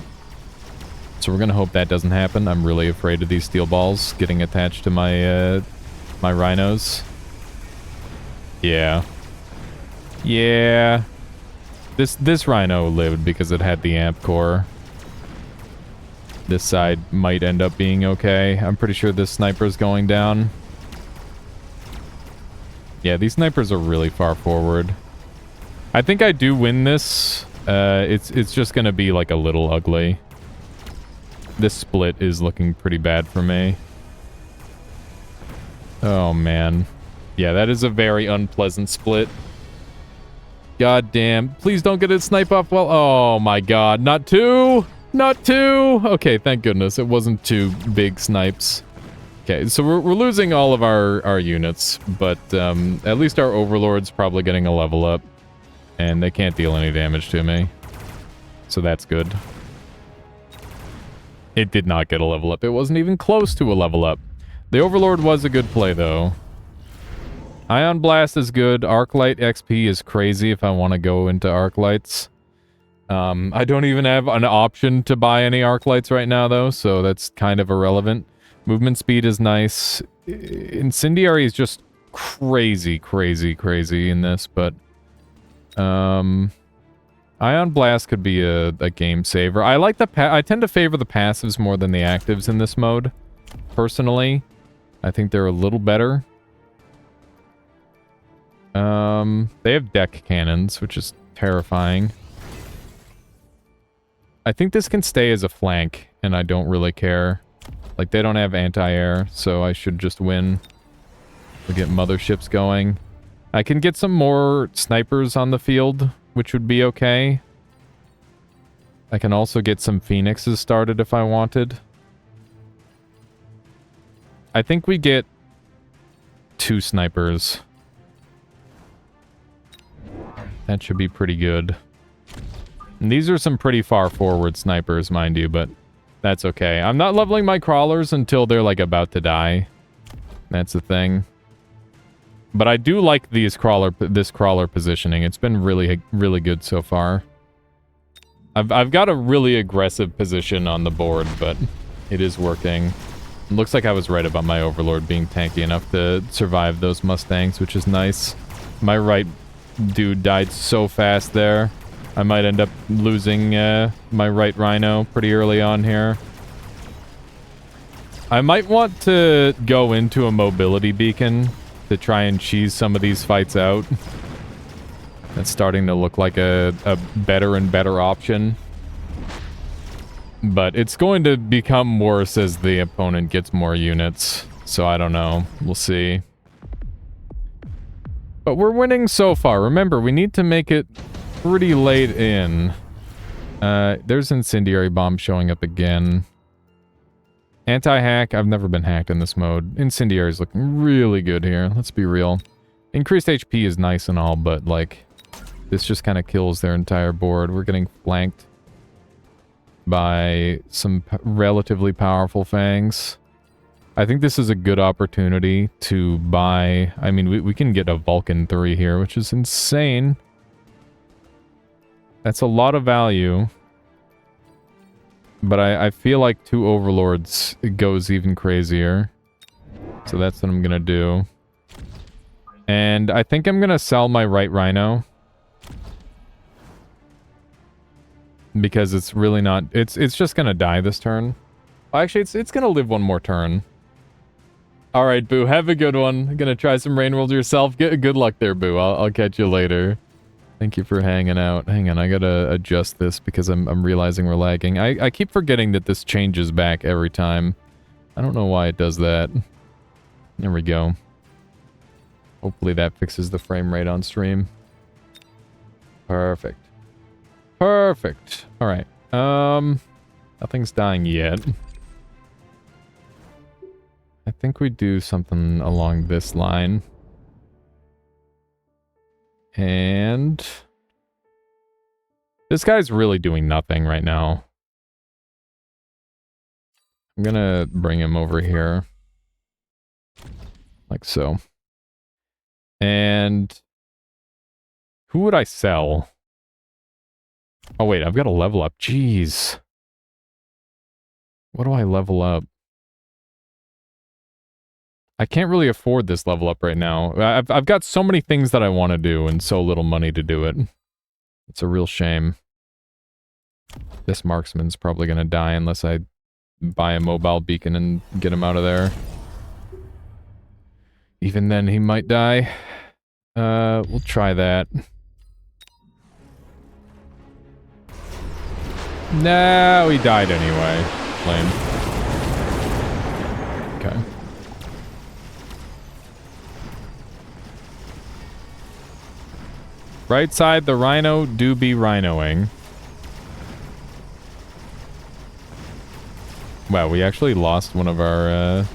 So we're gonna hope that doesn't happen. I'm really afraid of these steel balls getting attached to my my rhinos. Yeah. Yeah. This rhino lived because it had the amp core. This side might end up being okay. I'm pretty sure this sniper's going down. Yeah, these snipers are really far forward. I think I do win this. It's just gonna be like a little ugly. This split is looking pretty bad for me. Oh man. Yeah, that is a very unpleasant split. God damn. Please don't get it snipe off well. Oh my god. Not two! Not two! Okay, thank goodness. It wasn't two big snipes. Okay, so we're losing all of our units, but at least our Overlord's probably getting a level up. And they can't deal any damage to me. So that's good. It did not get a level up. It wasn't even close to a level up. The Overlord was a good play, though. Ion Blast is good. Arclight XP is crazy if I want to go into Arclights. I don't even have an option to buy any Arclights right now, though, so that's kind of irrelevant. Movement speed is nice. Incendiary is just crazy, crazy, crazy in this, but... Ion Blast could be a game saver. I like I tend to favor the passives more than the actives in this mode. Personally, I think they're a little better. They have deck cannons, which is terrifying. I think this can stay as a flank, and I don't really care. Like, they don't have anti-air, so I should just win. We'll get motherships going. I can get some more snipers on the field, which would be okay. I can also get some phoenixes started if I wanted. I think we get 2 snipers. That should be pretty good. And these are some pretty far forward snipers, mind you, but that's okay. I'm not leveling my crawlers until they're, like, about to die. That's the thing. But I do like this crawler positioning. It's been really, really good so far. I've got a really aggressive position on the board, but it is working. It looks like I was right about my Overlord being tanky enough to survive those Mustangs, which is nice. My right dude died so fast there. I might end up losing my right Rhino pretty early on here. I might want to go into a mobility beacon to try and cheese some of these fights out. That's starting to look like a better and better option. But it's going to become worse as the opponent gets more units. So I don't know. We'll see. But we're winning so far. Remember, we need to make it pretty late in. There's Incendiary Bomb showing up again. Anti-hack. I've never been hacked in this mode. Incendiary's looking really good here. Let's be real. Increased HP is nice and all, but, like, this just kind of kills their entire board. We're getting flanked by some relatively powerful fangs. I think this is a good opportunity to buy... I mean, we can get a Vulcan 3 here, which is insane. That's a lot of value. But I feel like 2 Overlords, it goes even crazier. So that's what I'm gonna do. And I think I'm gonna sell my right Rhino. Because it's really not... It's just gonna die this turn. Well, actually, it's gonna live one more turn. Alright, Boo, have a good one. I'm gonna try some rain rolls yourself. Good luck there, Boo. I'll catch you later. Thank you for hanging out. Hang on, I gotta adjust this because I'm realizing we're lagging. I keep forgetting that this changes back every time. I don't know why it does that. There we go. Hopefully that fixes the frame rate on stream. Perfect. Perfect. Alright. Nothing's dying yet. I think we do something along this line. And... this guy's really doing nothing right now. I'm gonna bring him over here. Like so. And... who would I sell? Oh wait, I've got to level up. Jeez. What do I level up? I can't really afford this level up right now. I've got so many things that I want to do and so little money to do it. It's a real shame. This marksman's probably going to die unless I buy a mobile beacon and get him out of there. Even then, he might die. We'll try that. No, he died anyway. Lame. Okay. Right side, the Rhino do be rhinoing. Wow, we actually lost one of our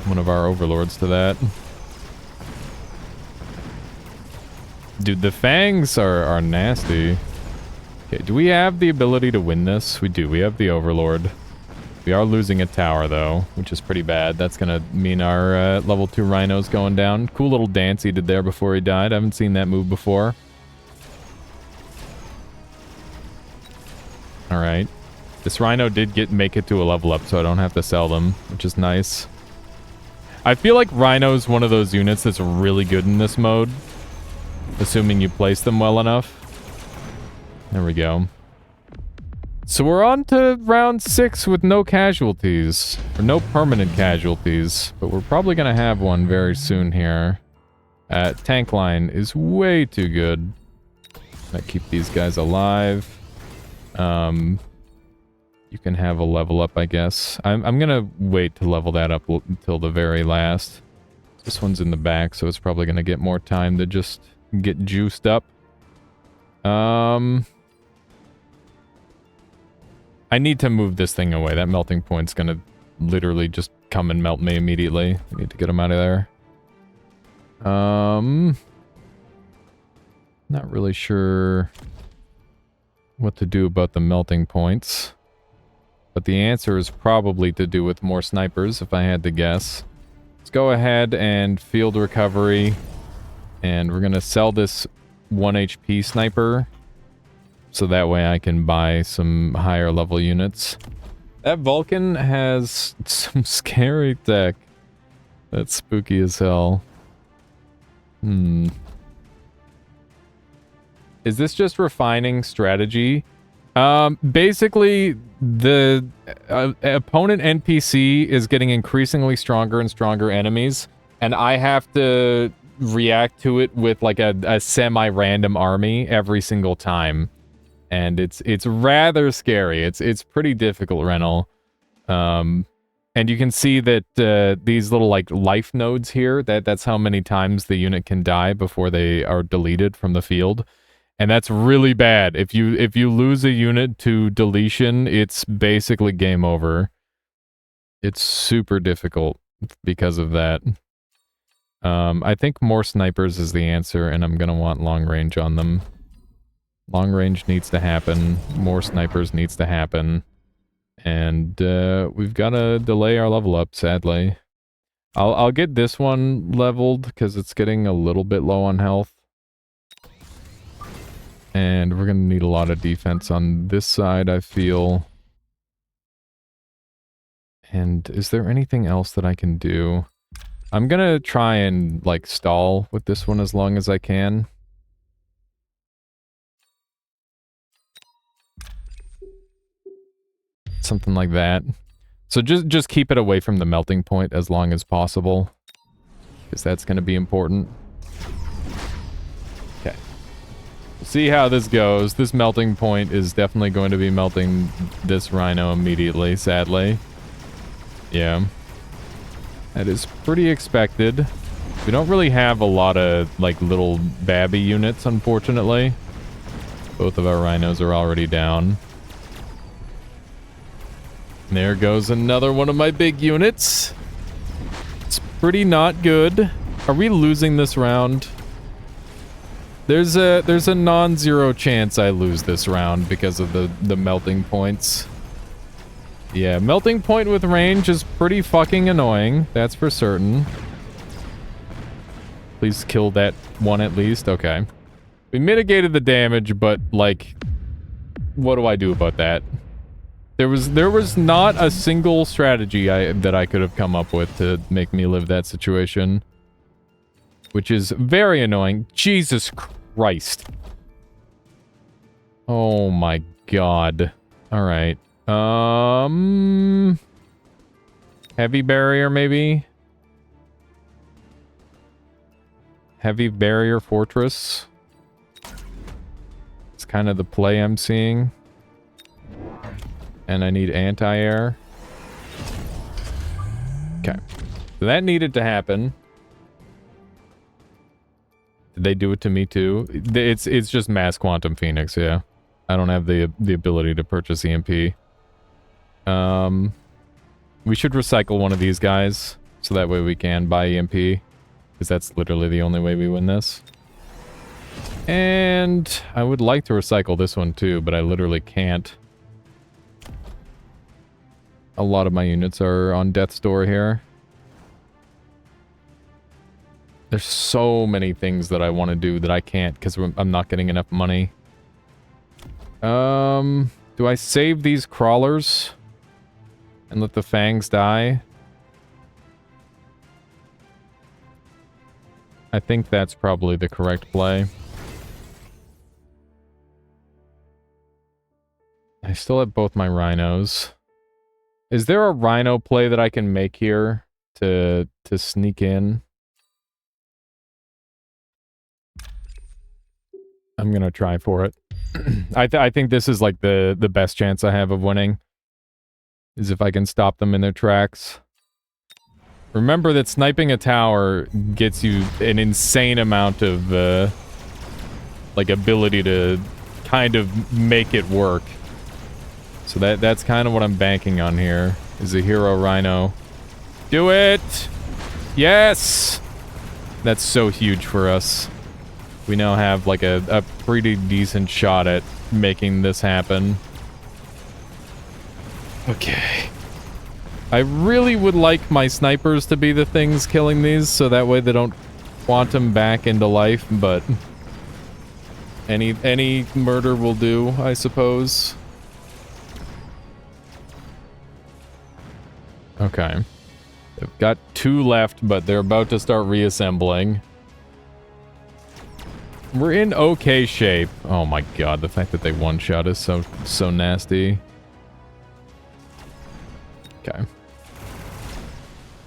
Overlords to that. Dude, the fangs are nasty. Okay, do we have the ability to win this? We do. We have the Overlord. We are losing a tower, though, which is pretty bad. That's gonna mean our level 2 Rhino's going down. Cool little dance he did there before he died. I haven't seen that move before. Alright. This Rhino did make it to a level up, so I don't have to sell them, which is nice. I feel like Rhino's one of those units that's really good in this mode. Assuming you place them well enough. There we go. So we're on to round 6 with no casualties. Or no permanent casualties. But we're probably going to have one very soon here. Tank line is way too good. I keep these guys alive. You can have a level up, I guess. I'm going to wait to level that up until the very last. This one's in the back, so it's probably going to get more time to just get juiced up. I need to move this thing away. That melting point's gonna literally just come and melt me immediately. I need to get him out of there. Not really sure what to do about the melting points. But the answer is probably to do with more snipers, if I had to guess. Let's go ahead and field recovery. And we're gonna sell this 1 HP sniper. So that way I can buy some higher level units. That Vulcan has some scary tech. That's spooky as hell. Is this just refining strategy? Basically, the opponent NPC is getting increasingly stronger and stronger enemies, and I have to react to it with like a semi-random army every single time. And it's rather scary. It's pretty difficult, Renal. And you can see that these little like life nodes here, that's how many times the unit can die before they are deleted from the field. And that's really bad. If you lose a unit to deletion, it's basically game over. It's super difficult because of that. I think more snipers is the answer, and I'm gonna want long range on them. Long range needs to happen. More snipers needs to happen. And we've got to delay our level up, sadly. I'll get this one leveled because it's getting a little bit low on health. And we're going to need a lot of defense on this side, I feel. And is there anything else that I can do? I'm going to try and, like, stall with this one as long as I can. Something like that. So just keep it away from the melting point as long as possible. Because that's going to be important. Okay. We'll see how this goes. This melting point is definitely going to be melting this rhino immediately, sadly. Yeah. That is pretty expected. We don't really have a lot of, like, little babby units, unfortunately. Both of our rhinos are already down. There goes another one of my big units. It's pretty not good. Are we losing this round? There's a non-zero chance I lose this round because of the melting points. Yeah, melting point with range is pretty fucking annoying. That's for certain. Please kill that one at least. Okay. We mitigated the damage, but, like, what do I do about that? There was not a single strategy that I could have come up with to make me live that situation. Which is very annoying. Jesus Christ. Oh my god. Alright. Heavy barrier, maybe? Heavy barrier fortress. It's kind of the play I'm seeing. And I need anti-air. Okay. So that needed to happen. Did they do it to me too? It's just mass quantum phoenix, yeah. I don't have the ability to purchase EMP. We should recycle one of these guys. So that way we can buy EMP. Because that's literally the only way we win this. And I would like to recycle this one too, but I literally can't. A lot of my units are on death's door here. There's so many things that I want to do that I can't because I'm not getting enough money. Do I save these crawlers and let the fangs die? I think that's probably the correct play. I still have both my rhinos. Is there a rhino play that I can make here to sneak in? I'm gonna try for it. I think this is like the best chance I have of winning. Is if I can stop them in their tracks. Remember that sniping a tower gets you an insane amount of like ability to kind of make it work. So that's kind of what I'm banking on here, is a hero rhino. Do it! Yes! That's so huge for us. We now have like a pretty decent shot at making this happen. Okay. I really would like my snipers to be the things killing these, so that way they don't quantum back into life, but any murder will do, I suppose. Okay. They've got 2 left, but they're about to start reassembling. We're in okay shape. Oh my god, the fact that they one-shot is so nasty. Okay.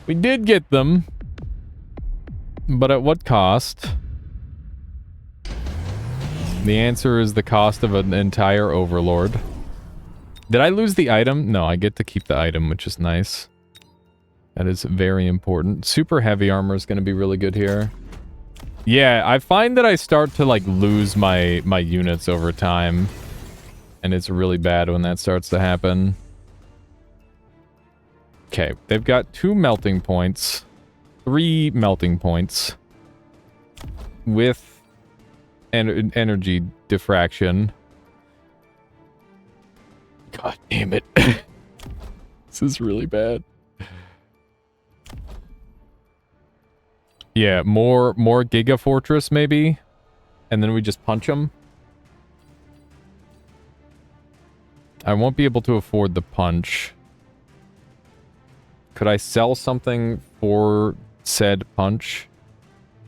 We did get them. But at what cost? The answer is the cost of an entire overlord. Did I lose the item? No, I get to keep the item, which is nice. That is very important. Super heavy armor is going to be really good here. Yeah, I find that I start to, like, lose my units over time. And it's really bad when that starts to happen. Okay, they've got 2 melting points. 3 melting points. With energy diffraction. God damn it. This is really bad. Yeah, more Giga Fortress maybe, and then we just punch them. I won't be able to afford the punch. Could I sell something for said punch?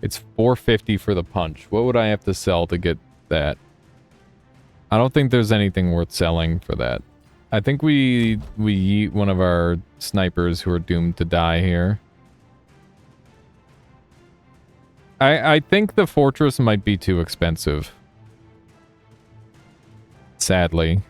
It's $450 for the punch. What would I have to sell to get that? I don't think there's anything worth selling for that. I think we eat one of our snipers who are doomed to die here. I think the fortress might be too expensive. Sadly.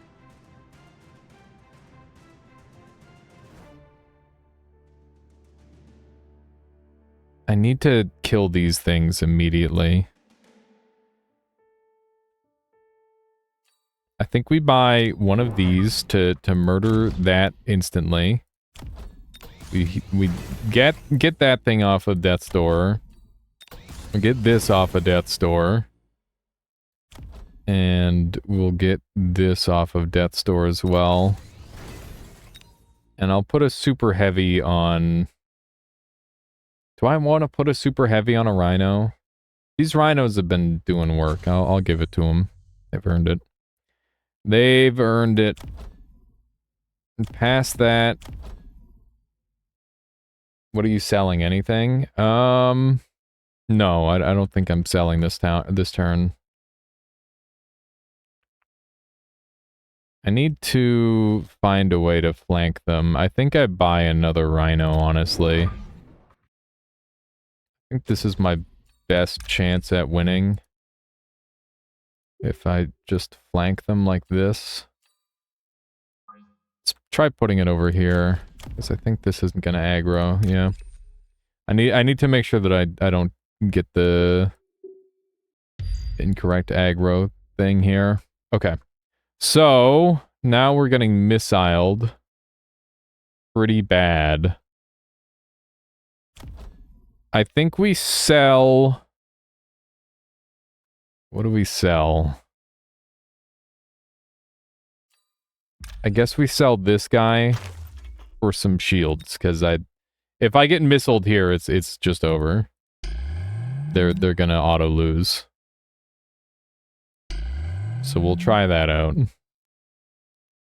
I need to kill these things immediately. I think we buy one of these to murder that instantly. We get that thing off of Death's Door. We'll get this off of Death's Door. And we'll get this off of Death's Door as well. And I'll put a super heavy on... Do I want to put a super heavy on a rhino? These rhinos have been doing work. I'll give it to them. They've earned it. They've earned it. And past that... What are you selling? Anything? No, I don't think I'm selling this turn. I need to find a way to flank them. I think I buy another rhino, honestly. I think this is my best chance at winning. If I just flank them like this. Let's try putting it over here, because I think this isn't going to aggro, yeah. I need to make sure that I don't get the incorrect aggro thing here. Okay. So, now we're getting missiled pretty bad. I think we sell... What do we sell? I guess we sell this guy for some shields, because if I get missiled here, it's just over. They're gonna auto lose. So we'll try that out.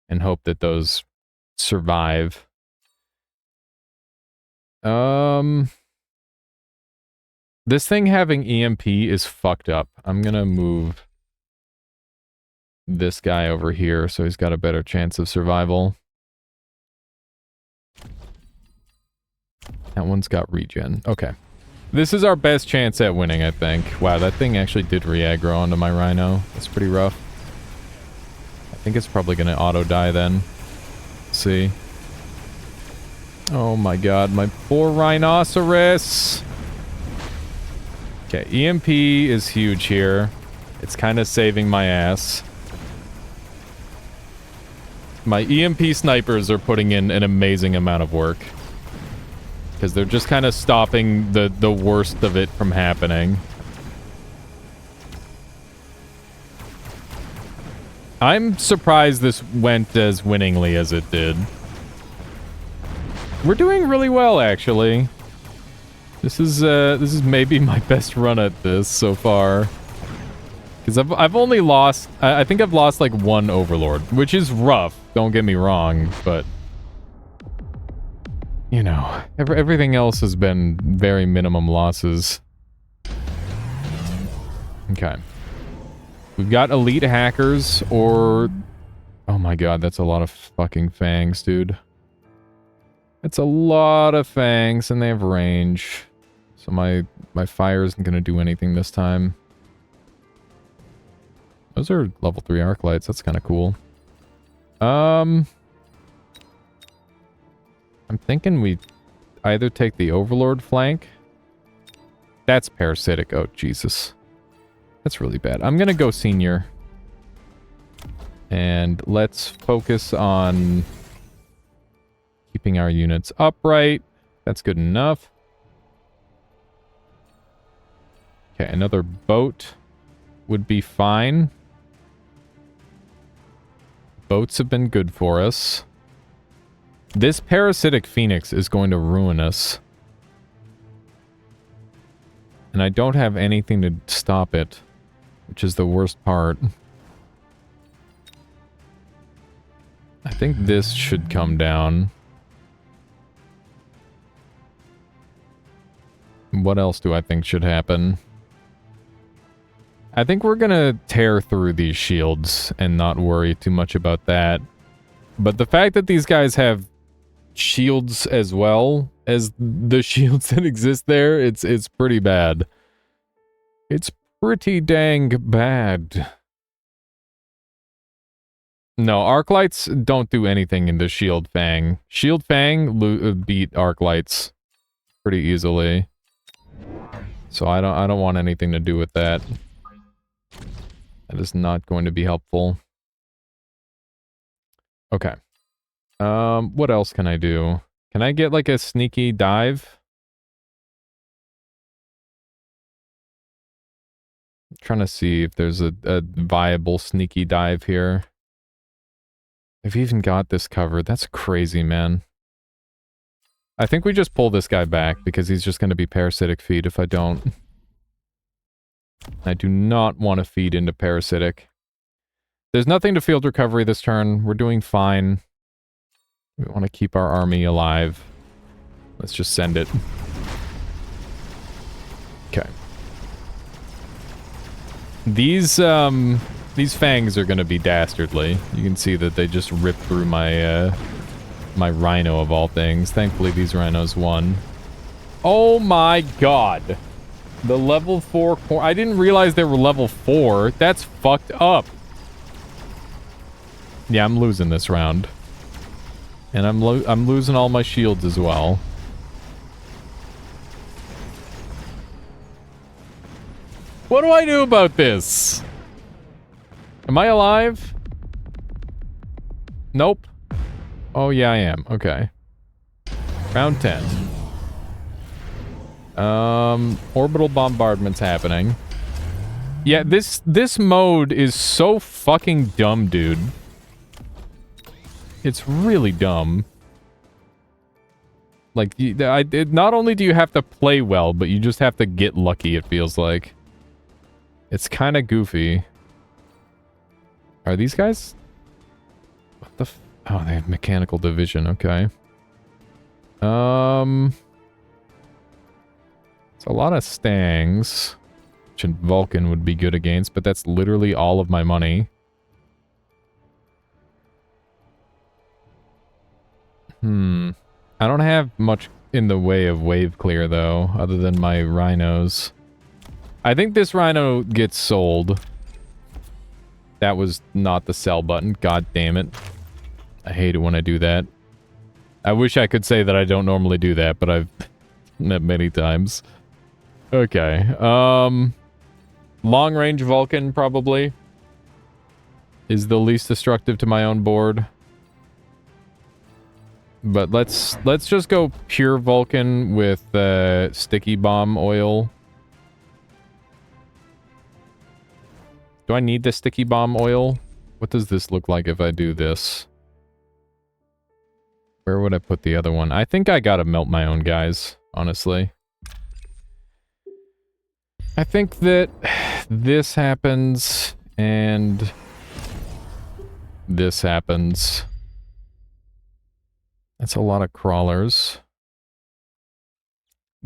And hope that those survive. This thing having EMP is fucked up. I'm gonna move this guy over here so he's got a better chance of survival. That one's got regen. Okay. This is our best chance at winning, I think. Wow, that thing actually did re-aggro onto my rhino. That's pretty rough. I think it's probably gonna auto-die then. Let's see. Oh my god, my poor rhinoceros! Okay, EMP is huge here. It's kind of saving my ass. My EMP snipers are putting in an amazing amount of work. Because they're just kind of stopping the worst of it from happening. I'm surprised this went as winningly as it did. We're doing really well, actually. This is maybe my best run at this so far. Because I've only lost... I think I've lost like one Overlord, which is rough. Don't get me wrong, but... You know, everything else has been very minimum losses. Okay. We've got elite hackers or... Oh my god, that's a lot of fucking fangs, dude. It's a lot of fangs, and they have range. So my fire isn't going to do anything this time. Those are level 3 arc lights. That's kind of cool. I'm thinking we either take the Overlord flank. That's parasitic. Oh, Jesus. That's really bad. I'm going to go senior. And let's focus on keeping our units upright. That's good enough. Okay, another boat would be fine. Boats have been good for us. This parasitic phoenix is going to ruin us. And I don't have anything to stop it, which is the worst part. I think this should come down. What else do I think should happen? I think we're gonna tear through these shields and not worry too much about that. But the fact that these guys have shields as well as the shields that exist there, it's pretty bad. It's pretty dang bad. No, arc lights don't do anything in the shield fang. Shield fang beat arc lights pretty easily. So I don't want anything to do with that. That is not going to be helpful. Okay. What else can I do? Can I get like a sneaky dive? I'm trying to see if there's a viable sneaky dive here. I've even got this covered. That's crazy, man. I think we just pull this guy back because he's just going to be parasitic feed if I don't. I do not want to feed into parasitic. There's nothing to field recovery this turn. We're doing fine. We want to keep our army alive. Let's just send it. Okay. These fangs are going to be dastardly. You can see that they just ripped through my my rhino of all things. Thankfully, these rhinos won. Oh my god. The level 4 I didn't realize they were level 4. That's fucked up. Yeah, I'm losing this round. And I'm losing all my shields as well. What do I do about this? Am I alive? Nope. Oh yeah, I am. Okay. Round 10. Orbital bombardment's happening. Yeah, this mode is so fucking dumb, dude. It's really dumb. Like, not only do you have to play well, but you just have to get lucky, it feels like. It's kind of goofy. Are these guys? What the f... Oh, they have mechanical division, okay. It's a lot of Stangs, which Vulcan would be good against, but that's literally all of my money. I don't have much in the way of wave clear, though, other than my rhinos. I think this rhino gets sold. That was not the sell button. God damn it. I hate it when I do that. I wish I could say that I don't normally do that, but I've done that many times. Okay. Long range Vulcan, probably, is the least destructive to my own board. But let's just go pure Vulcan with sticky bomb oil. Do I need the sticky bomb oil? What does this look like if I do this? Where would I put the other one? I think I gotta melt my own guys, honestly. I think that this happens, and this happens. That's a lot of crawlers.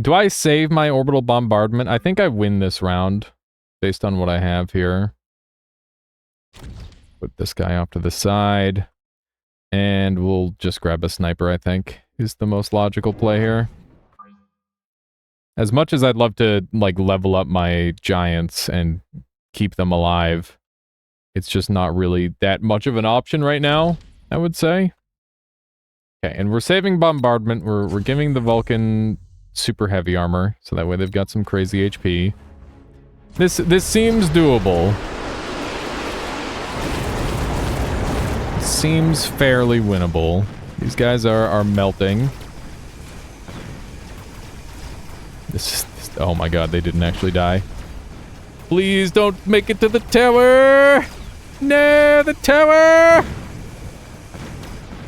Do I save my orbital bombardment? I think I win this round, based on what I have here. Put this guy off to the side. And we'll just grab a sniper, I think, is the most logical play here. As much as I'd love to, like, level up my giants and keep them alive, it's just not really that much of an option right now, I would say. Okay, and we're saving bombardment. We're giving the Vulcan super heavy armor, so that way they've got some crazy HP. This seems doable. Seems fairly winnable. These guys are melting. This oh my god, they didn't actually die. Please don't make it to the tower! No, the tower!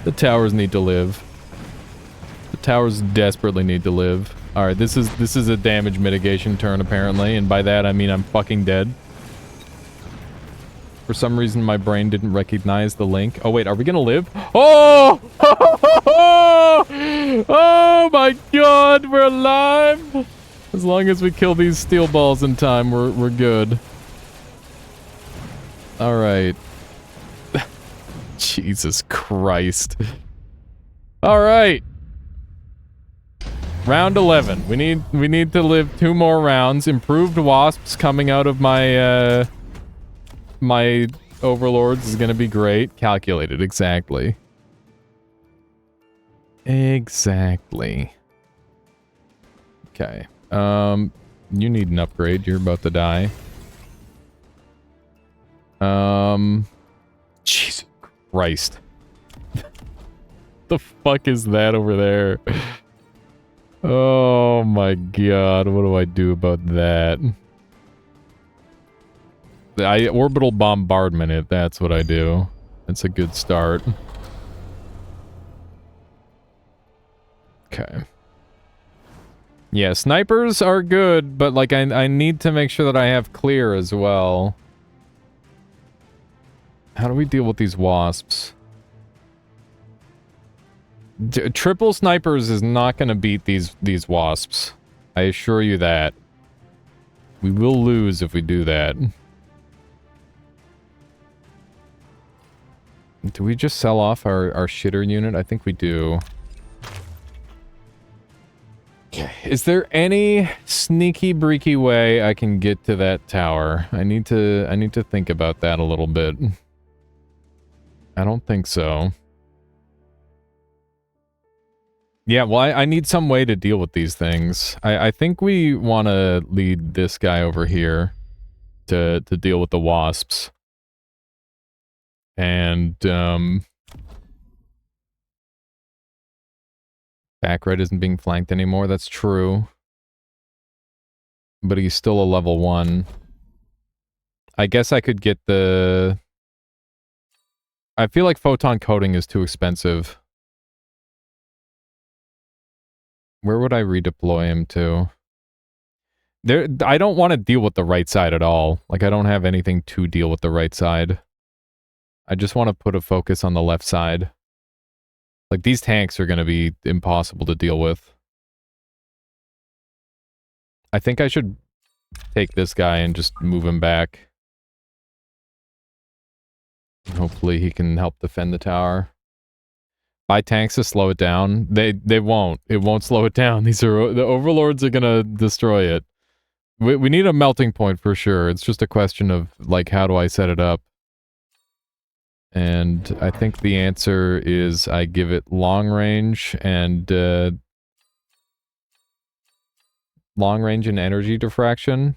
The towers need to live. The towers desperately need to live. Alright, this is a damage mitigation turn apparently, and by that I mean I'm fucking dead. For some reason, my brain didn't recognize the link. Oh, wait, are we gonna live? Oh! Oh my god, we're alive! As long as we kill these steel balls in time, we're good. Alright. Jesus Christ. Alright. Round 11. We need to live 2 more rounds. Improved wasps coming out of my, my overlords is gonna be great. Calculated, exactly. Exactly. Okay. You need an upgrade. You're about to die. Jesus Christ. The fuck is that over there? Oh my god, what do I do about that? I orbital bombardment it, that's what I do. That's a good start. Okay. Yeah, snipers are good, but like I need to make sure that I have clear as well. How do we deal with these wasps? Triple snipers is not going to beat these wasps. I assure you that. We will lose if we do that. Do we just sell off our shitter unit? I think we do. Okay. Is there any sneaky breaky way I can get to that tower? I need to think about that a little bit. I don't think so. Yeah, well, I need some way to deal with these things. I think we want to lead this guy over here to deal with the wasps. And, back right isn't being flanked anymore, that's true. But he's still a level 1. I guess I could get the... I feel like photon coating is too expensive. Where would I redeploy him to? I don't want to deal with the right side at all. Like, I don't have anything to deal with the right side. I just want to put a focus on the left side. Like, these tanks are going to be impossible to deal with. I think I should take this guy and just move him back. Hopefully he can help defend the tower. Buy tanks to slow it down. They won't. It won't slow it down. The overlords are gonna destroy it. We need a melting point for sure. It's just a question of, like, how do I set it up? And I think the answer is I give it long range and long range and energy diffraction.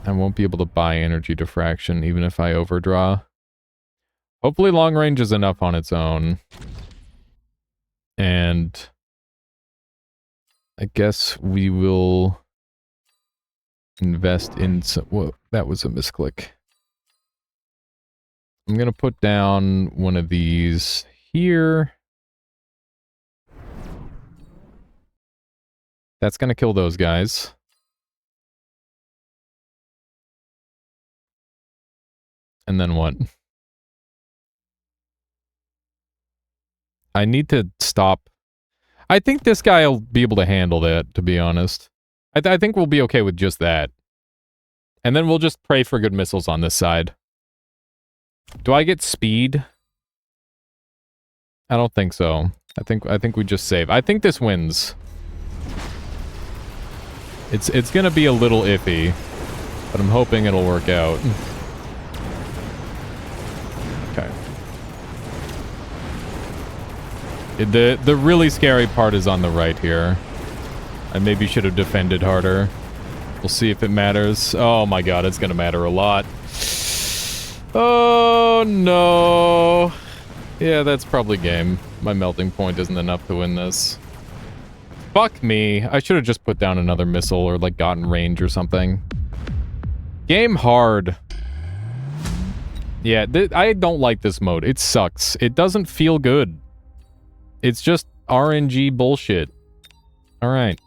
I won't be able to buy energy diffraction even if I overdraw. Hopefully long range is enough on its own. And I guess we will invest in some... Whoa, that was a misclick. I'm going to put down one of these here. That's going to kill those guys. And then what? I need to stop. I think this guy will be able to handle that, to be honest. I think we'll be okay with just that. And then we'll just pray for good missiles on this side. Do I get speed? I don't think so. I think we just save. I think this wins. It's gonna be a little iffy, but I'm hoping it'll work out. Okay. The really scary part is on the right here. I maybe should have defended harder. We'll see if it matters. Oh my god, it's gonna matter a lot. Oh no. Yeah, that's probably game. My melting point isn't enough to win this. Fuck me. I should have just put down another missile or like gotten range or something. Game hard. Yeah, I don't like this mode. It sucks. It doesn't feel good. It's just RNG bullshit. Alright.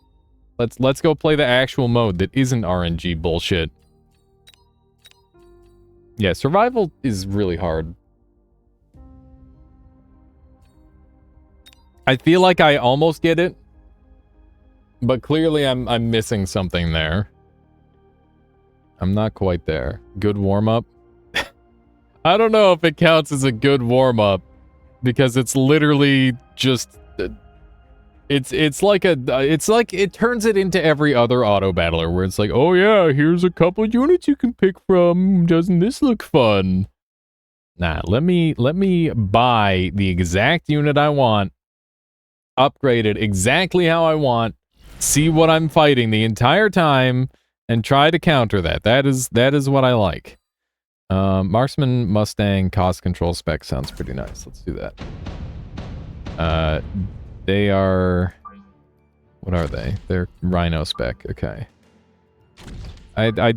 Let's go play the actual mode that isn't RNG bullshit. Yeah, survival is really hard. I feel like I almost get it, but clearly I'm missing something there. I'm not quite there. Good warm-up? I don't know if it counts as a good warm-up, because it's literally just... It's like it turns it into every other auto battler, where it's like, oh yeah, here's a couple units you can pick from. Doesn't this look fun? Nah, let me buy the exact unit I want, upgrade it exactly how I want, see what I'm fighting the entire time, and try to counter that. That is what I like. Marksman Mustang cost control spec sounds pretty nice. Let's do that. They are... What are they? They're Rhino spec. Okay. I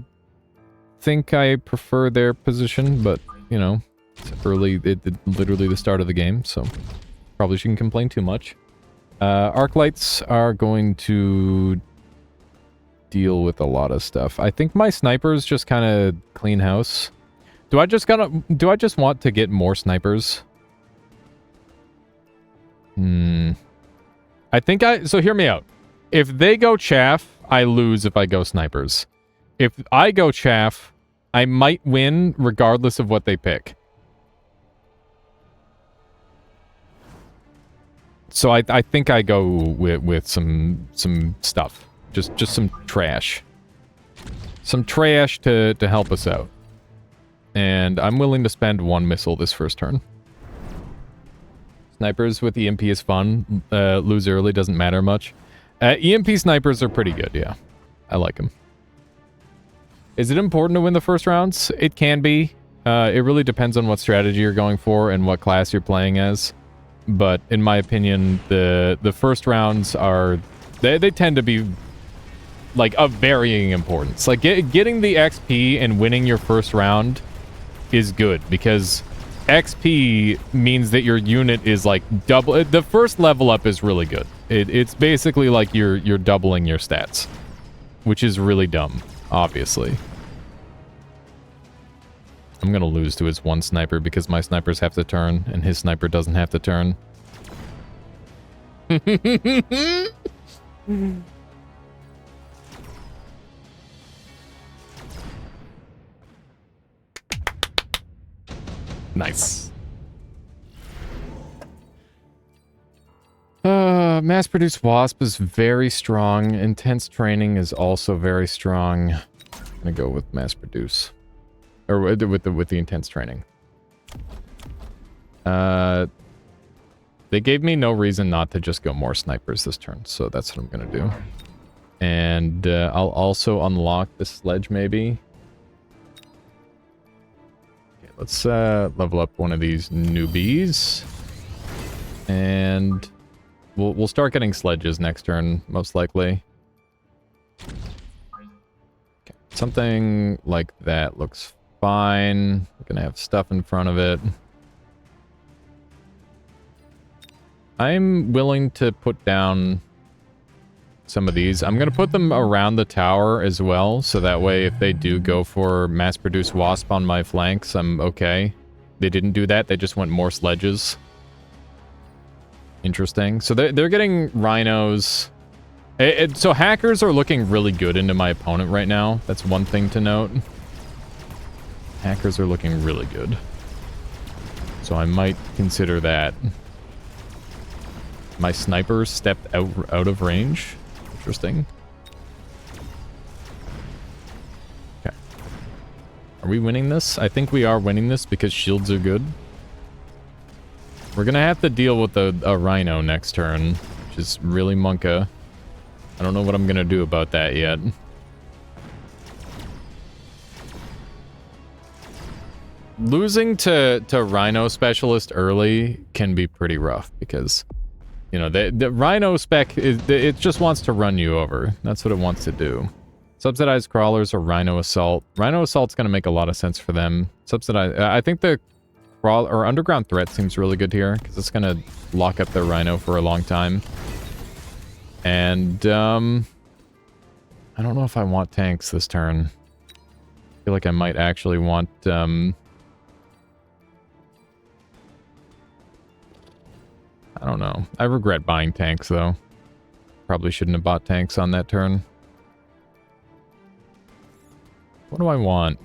think I prefer their position, but, you know, it's early. It's literally the start of the game, so probably shouldn't complain too much. Arc lights are going to deal with a lot of stuff. I think my snipers just kind of clean house. Do I just want to get more snipers? So hear me out. If they go chaff, I lose if I go snipers. If I go chaff, I might win regardless of what they pick. So I think I go with some stuff. Just some trash. Some trash to help us out. And I'm willing to spend one missile this first turn. Snipers with EMP is fun. Lose early doesn't matter much. EMP snipers are pretty good, yeah. I like them. Is it important to win the first rounds? It can be. It really depends on what strategy you're going for and what class you're playing as. But in my opinion, the first rounds are... They tend to be, like, of varying importance. Like, getting the XP and winning your first round is good, because XP means that your unit is, like, double... The first level up is really good. It's basically like you're doubling your stats, which is really dumb, obviously. I'm gonna lose to his one sniper because my snipers have to turn, and his sniper doesn't have to turn. Nice. Mass-produced Wasp is very strong. Intense training is also very strong. I'm gonna go with mass-produce. Or with the intense training. They gave me no reason not to just go more snipers this turn, so that's what I'm gonna do. And I'll also unlock the sledge, maybe. let's level up one of these newbies. And we'll start getting sledges next turn, most likely. Okay. Something like that looks fine. We're gonna have stuff in front of it. I'm willing to put down some of these. I'm going to put them around the tower as well, so that way if they do go for mass-produced wasp on my flanks, I'm okay. They didn't do that, they just went more sledges. Interesting. So they're getting rhinos. So hackers are looking really good into my opponent right now. That's one thing to note. Hackers are looking really good. So I might consider that. My snipers stepped out of range. Interesting. Okay. Are we winning this? I think we are winning this because shields are good. We're gonna have to deal with a rhino next turn, which is really monka. I don't know what I'm gonna do about that yet. Losing to Rhino Specialist early can be pretty rough because, you know, the Rhino spec, it just wants to run you over. That's what it wants to do. Subsidized Crawlers or Rhino Assault. Rhino Assault's going to make a lot of sense for them. I think the Crawl or Underground Threat seems really good here because it's going to lock up their Rhino for a long time. And, I don't know if I want tanks this turn. I feel like I might actually want, I don't know. I regret buying tanks, though. Probably shouldn't have bought tanks on that turn. What do I want?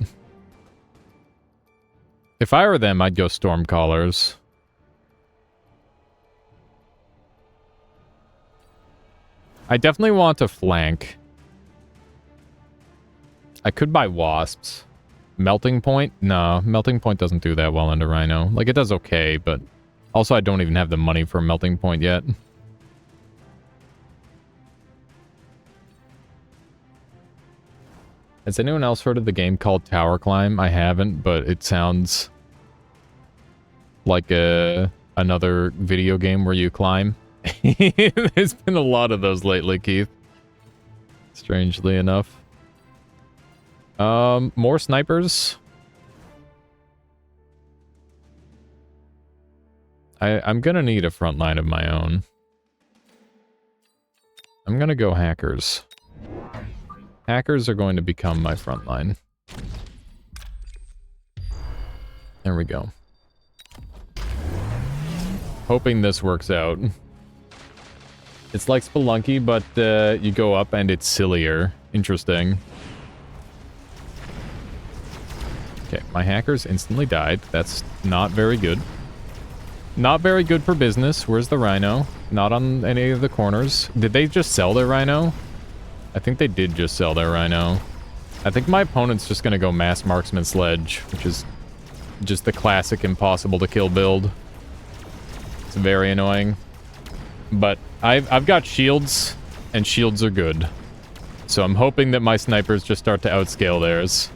If I were them, I'd go Stormcallers. I definitely want to flank. I could buy Wasps. Melting Point? No, Melting Point doesn't do that well into Rhino. Like, it does okay, but... Also, I don't even have the money for a Melting Point yet. Has anyone else heard of the game called Tower Climb? I haven't, but it sounds like another video game where you climb. There's been a lot of those lately, Keith. Strangely enough. More snipers. I'm gonna need a front line of my own. I'm gonna go hackers. Hackers are going to become my front line. There we go. Hoping this works out. It's like Spelunky, but you go up and it's sillier. Interesting. Okay, my hackers instantly died. That's not very good. Not very good for business. Where's the Rhino? Not on any of the corners. Did they just sell their Rhino? I think they did just sell their Rhino. I think my opponent's just gonna go Mass Marksman Sledge, which is just the classic impossible to kill build. It's very annoying. But I've got shields, and shields are good. So I'm hoping that my snipers just start to outscale theirs.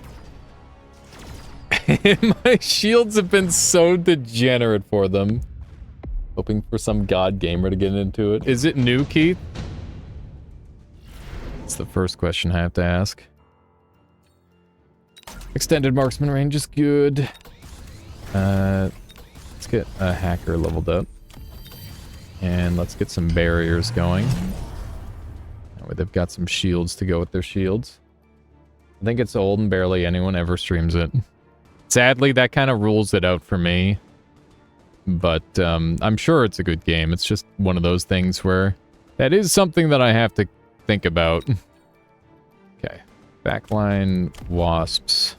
My shields have been so degenerate for them. Hoping for some god gamer to get into it. Is it new, Keith? That's the first question I have to ask. Extended marksman range is good. Let's get a hacker leveled up. And let's get some barriers going. That way they've got some shields to go with their shields. I think it's old and barely anyone ever streams it. Sadly, that kind of rules it out for me. But I'm sure it's a good game. It's just one of those things where that is something that I have to think about. Okay. Backline wasps.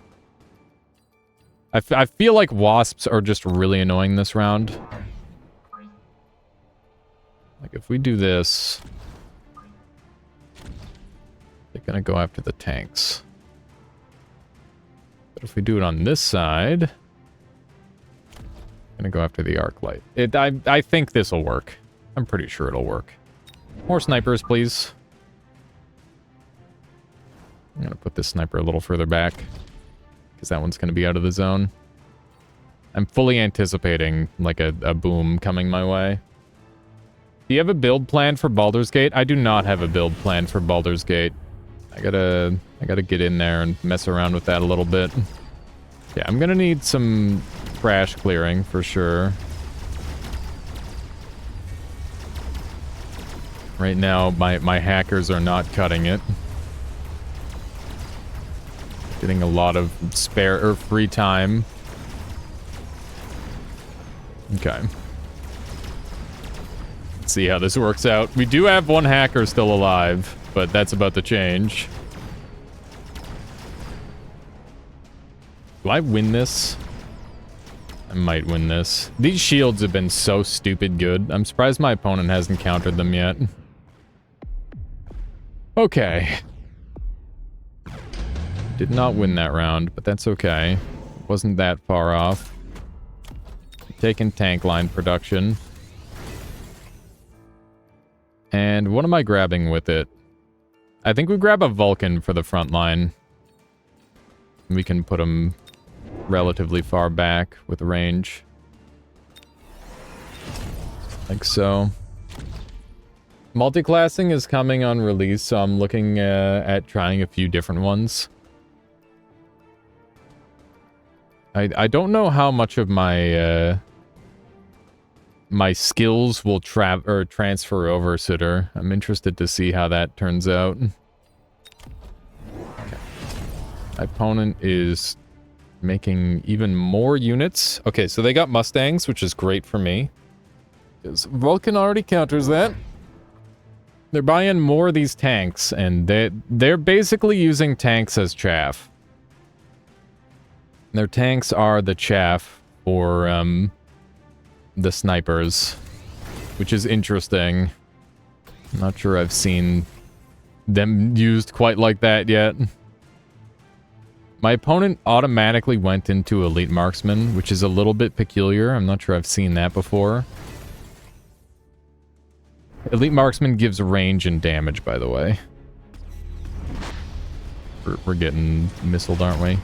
I feel like wasps are just really annoying this round. Like, if we do this... They're gonna go after the tanks. But if we do it on this side... I'm gonna go after the arc light. I think this'll work. I'm pretty sure it'll work. More snipers, please. I'm gonna put this sniper a little further back. Because that one's gonna be out of the zone. I'm fully anticipating, like, a boom coming my way. Do you have a build plan for Baldur's Gate? I do not have a build plan for Baldur's Gate. I gotta get in there and mess around with that a little bit. Yeah, I'm gonna need some trash clearing for sure. Right now, my hackers are not cutting it. Getting a lot of spare or free time. Okay. Let's see how this works out. We do have one hacker still alive, but that's about to change. Do I win this? I might win this. These shields have been so stupid good. I'm surprised my opponent hasn't countered them yet. Okay. Did not win that round, but that's okay. Wasn't that far off. Taking tank line production. And what am I grabbing with it? I think we grab a Vulcan for the front line. We can put him relatively far back with range. Like so. Multiclassing is coming on release, so I'm looking at trying a few different ones. I don't know how much of my my skills will transfer over, Sitter. I'm interested to see how that turns out. Okay. My opponent is making even more units. Okay, so they got Mustangs, which is great for me. Because Vulcan already counters that. They're buying more of these tanks, and they're basically using tanks as chaff. Their tanks are the chaff for the snipers, which is interesting. I'm not sure I've seen them used quite like that yet. My opponent automatically went into Elite Marksman, which is a little bit peculiar. I'm not sure I've seen that before. Elite Marksman gives range and damage, by the way. We're getting missiled, aren't we?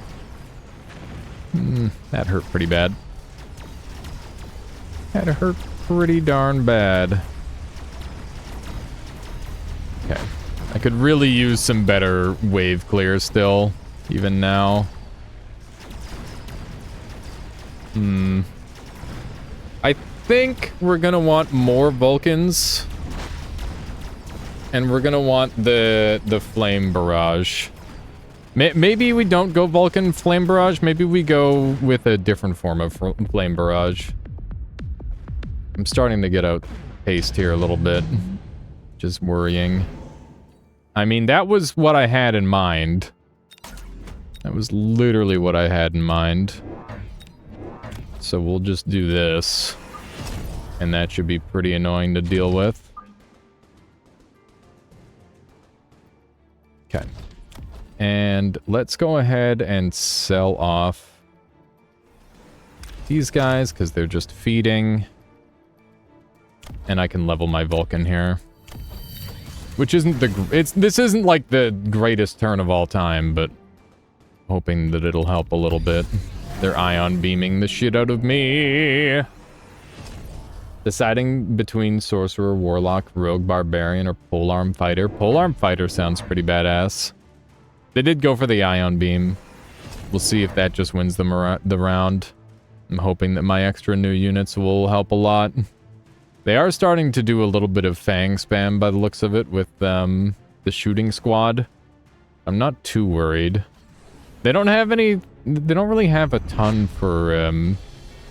That hurt pretty bad. That hurt pretty darn bad. Okay. I could really use some better wave clear still, even now. I think we're gonna want more Vulcans. And we're gonna want the Flame Barrage. Maybe we don't go Vulcan Flame Barrage. Maybe we go with a different form of Flame Barrage. I'm starting to get outpaced here a little bit. Just worrying. I mean, that was what I had in mind. That was literally what I had in mind. So we'll just do this. And that should be pretty annoying to deal with. Okay. And let's go ahead and sell off these guys, because they're just feeding. And I can level my Vulcan here. Which isn't this isn't like the greatest turn of all time, but hoping that it'll help a little bit. They're ion beaming the shit out of me. Deciding between Sorcerer, Warlock, Rogue, Barbarian, or Polearm Fighter. Polearm Fighter sounds pretty badass. They did go for the Ion Beam. We'll see if that just wins them the round. I'm hoping that my extra new units will help a lot. They are starting to do a little bit of Fang spam by the looks of it with the shooting squad. I'm not too worried. They don't really have a ton for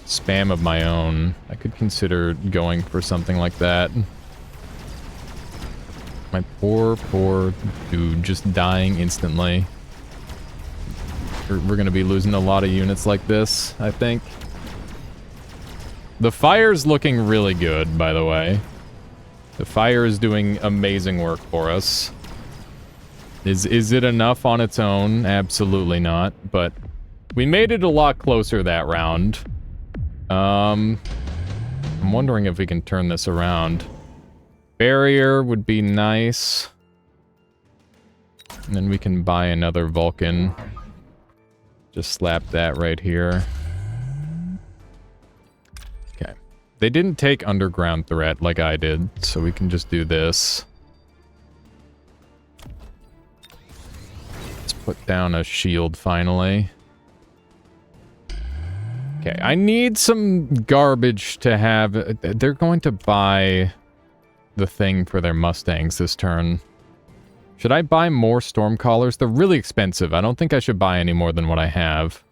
spam of my own. I could consider going for something like that. My poor dude just dying instantly. We're gonna be losing a lot of units like this, I think. The fire's looking really good, by the way. The fire is doing amazing work for us. Is it enough on its own? Absolutely not, but we made it a lot closer that round. I'm wondering if we can turn this around. Barrier would be nice. And then we can buy another Vulcan. Just slap that right here. They didn't take underground threat like I did, so we can just do this. Let's put down a shield finally. Okay, I need some garbage to have. They're going to buy the thing for their Mustangs this turn. Should I buy more Stormcallers? They're really expensive. I don't think I should buy any more than what I have.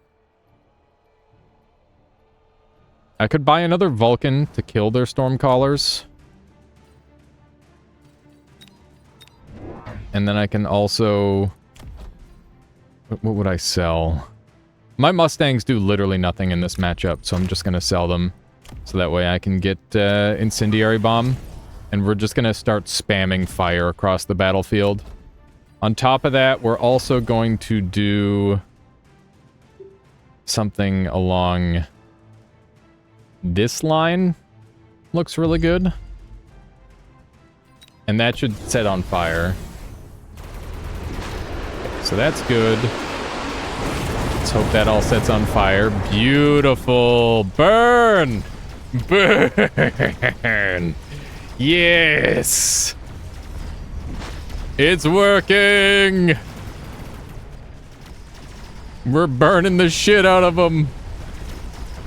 I could buy another Vulcan to kill their Stormcallers. And then I can also... What would I sell? My Mustangs do literally nothing in this matchup, so I'm just going to sell them. So that way I can get Incendiary Bomb. And we're just going to start spamming fire across the battlefield. On top of that, we're also going to do something along this line. Looks really good. And that should set on fire. So that's good. Let's hope that all sets on fire. Beautiful. Burn! Burn! Yes! It's working! We're burning the shit out of them.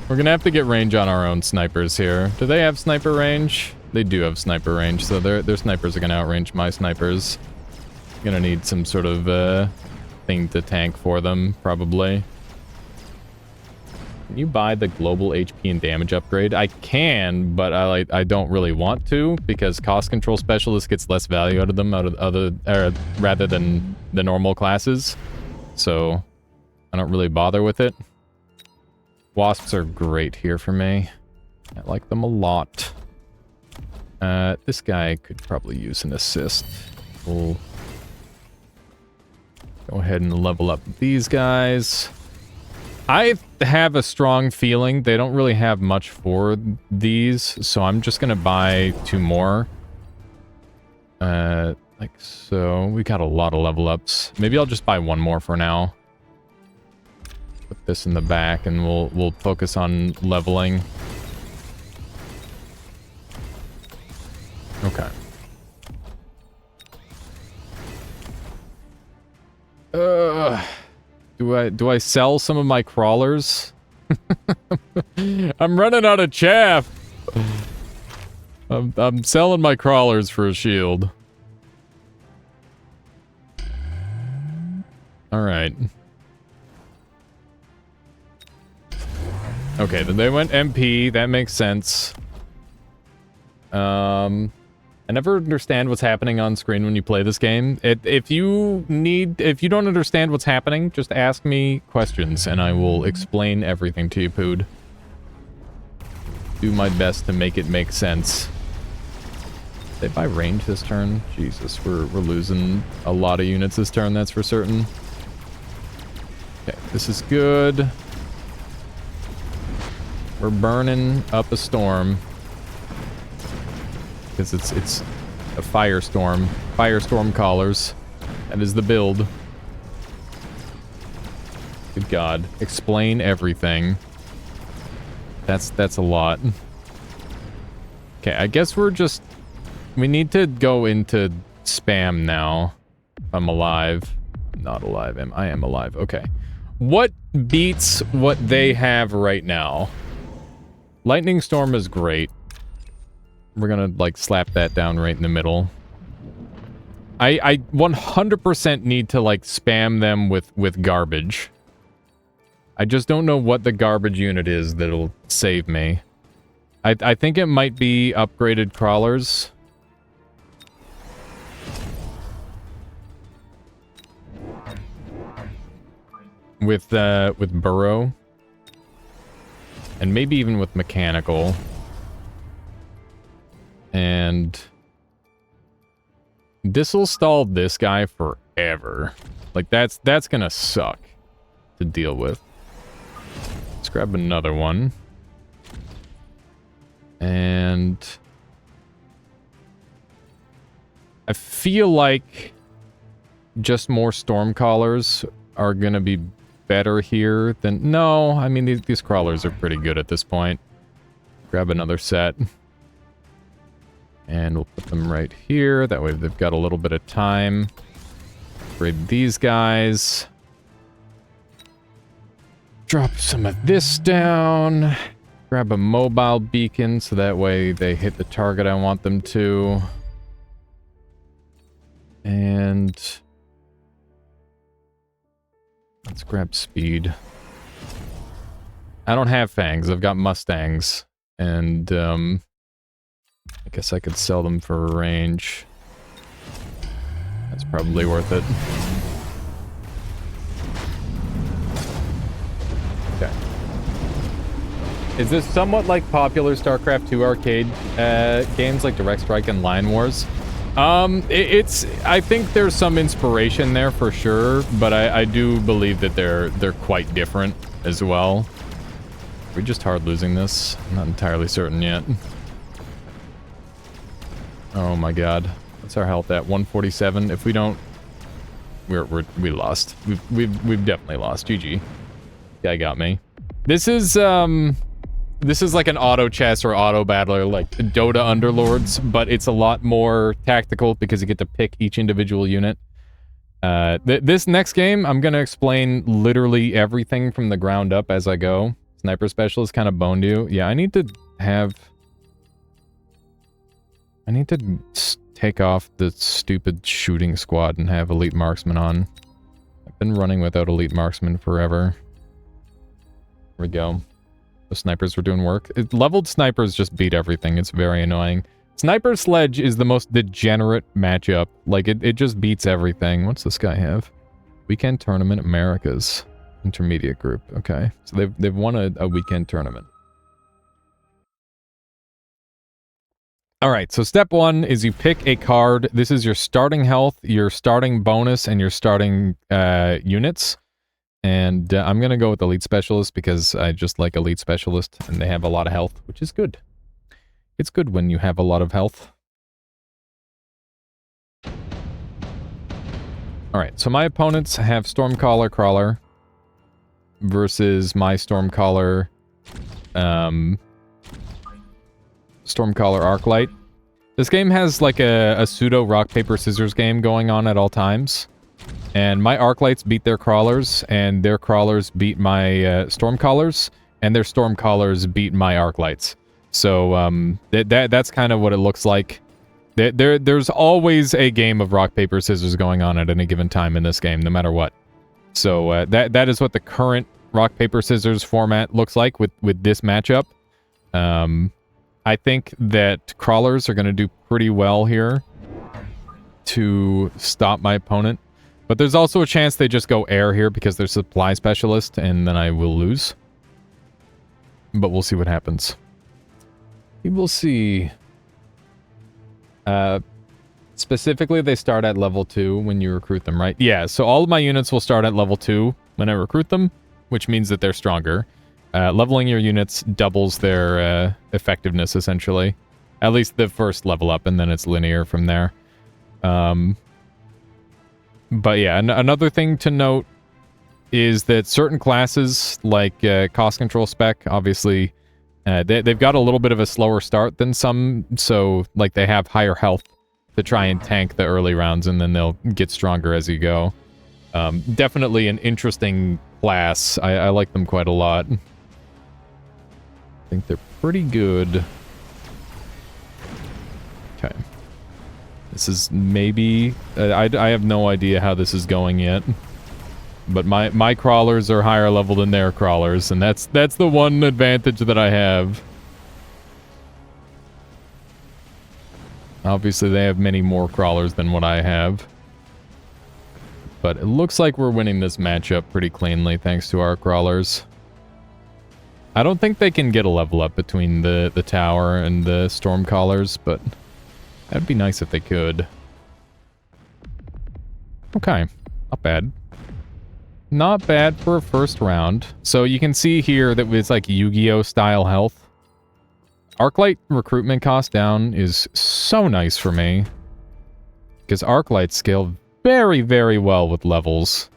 We're gonna have to get range on our own snipers here. Do they have sniper range? They do have sniper range, so their snipers are gonna outrange my snipers. Gonna need some sort of thing to tank for them, probably. Can you buy the global HP and damage upgrade? I can, but I don't really want to, because cost control specialist gets less value out of them rather than the normal classes. So I don't really bother with it. Wasps are great here for me. I like them a lot. This guy could probably use an assist. We'll go ahead and level up these guys. I have a strong feeling they don't really have much for these, so I'm just gonna buy 2 more. Like so. We got a lot of level ups. Maybe I'll just buy 1 more for now. Put this in the back, and we'll focus on leveling. Okay. Do I sell some of my crawlers? I'm running out of chaff. I'm selling my crawlers for a shield. All right. Okay, then they went MP. That makes sense. I never understand what's happening on screen when you play this game. If you don't understand what's happening, just ask me questions and I will explain everything to you, Pood. Do my best to make it make sense. Did they buy range this turn? Jesus, we're losing a lot of units this turn, that's for certain. Okay, this is good. We're burning up a storm. Because it's a firestorm. Firestorm callers. That is the build. Good God. Explain everything. That's a lot. Okay, I guess we're just... We need to go into spam now. If I'm alive. I'm not alive. I am alive. Okay. What beats what they have right now? Lightning Storm is great. We're gonna, like, slap that down right in the middle. I 100% need to, like, spam them with garbage. I just don't know what the garbage unit is that'll save me. I think it might be upgraded crawlers. With burrow. And maybe even with mechanical. And this'll stall this guy forever. Like, that's gonna suck to deal with. Let's grab another one. And I feel like just more Stormcallers are gonna be better here than... No, I mean, these crawlers are pretty good at this point. grab another set. And we'll put them right here. That way they've got a little bit of time. Upgrade these guys. Drop some of this down. Grab a mobile beacon so that way they hit the target I want them to. And let's grab speed. I don't have fangs. I've got mustangs. And I guess I could sell them for a range. That's probably worth it. Okay. Is this somewhat like popular StarCraft 2 arcade games like Direct Strike and Line Wars? I think there's some inspiration there for sure, but I do believe that they're quite different as well. We're just hard losing this. I'm not entirely certain yet. Oh my god. What's our health at? 147. If we don't, we lost. We've definitely lost. GG. Guy got me. This is like an auto chess or auto battler like Dota Underlords, but it's a lot more tactical because you get to pick each individual unit. This next game, I'm gonna explain literally everything from the ground up as I go. Sniper Specialist kind of boned you. Yeah, I need to take off the stupid shooting squad and have Elite Marksman on. I've been running without Elite Marksman forever. Here we go. The snipers were doing work. Leveled snipers just beat everything. It's very annoying. Sniper Sledge is the most degenerate matchup. Like, it just beats everything. What's this guy have? Weekend Tournament Americas. Intermediate group. Okay. So they've won a weekend tournament. Alright, so step one is you pick a card. This is your starting health, your starting bonus, and your starting units. And I'm going to go with Elite Specialist because I just like Elite Specialist and they have a lot of health, which is good. It's good when you have a lot of health. Alright, so my opponents have Stormcaller Crawler versus my Stormcaller Stormcaller Arclight. This game has like a pseudo rock, paper, scissors game going on at all times. And my Arclights beat their Crawlers, and their Crawlers beat my Stormcallers, and their Stormcallers beat my Arclights. So that's kind of what it looks like. There's always a game of rock, paper, scissors going on at any given time in this game, no matter what. So that is what the current rock, paper, scissors format looks like with this matchup. I think that Crawlers are going to do pretty well here to stop my opponent. But there's also a chance they just go air here because they're supply specialist, and then I will lose. But we'll see what happens. We will see. Specifically, they start at level 2 when you recruit them, right? Yeah, so all of my units will start at level 2 when I recruit them, which means that they're stronger. Leveling your units doubles their effectiveness, essentially. At least the first level up, and then it's linear from there. But yeah, another thing to note is that certain classes, like cost control spec, obviously, they've got a little bit of a slower start than some, so like they have higher health to try and tank the early rounds, and then they'll get stronger as you go. Definitely an interesting class. I like them quite a lot. I think they're pretty good. Okay. This is maybe... I have no idea how this is going yet. But my crawlers are higher level than their crawlers, and that's the one advantage that I have. Obviously, they have many more crawlers than what I have. But it looks like we're winning this matchup pretty cleanly, thanks to our crawlers. I don't think they can get a level up between the tower and the Stormcallers, but that'd be nice if they could. Okay, not bad. Not bad for a first round. So you can see here that it's like Yu-Gi-Oh style health. Arclight recruitment cost down is so nice for me. Because Arclights scale very, very well with levels.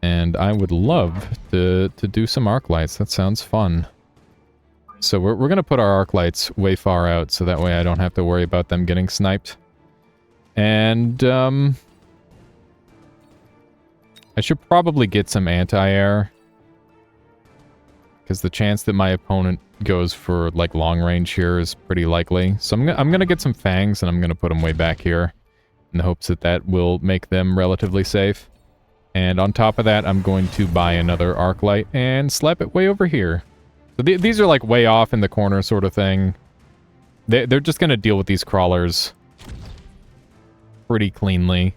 And I would love to do some Arclights. That sounds fun. So we're going to put our arc lights way far out, so that way I don't have to worry about them getting sniped. And, I should probably get some anti-air. Because the chance that my opponent goes for, like, long range here is pretty likely. So I'm gonna get some fangs, and I'm gonna put them way back here. In the hopes that that will make them relatively safe. And on top of that, I'm going to buy another arc light and slap it way over here. So these are like way off in the corner sort of thing. They're just going to deal with these crawlers pretty cleanly.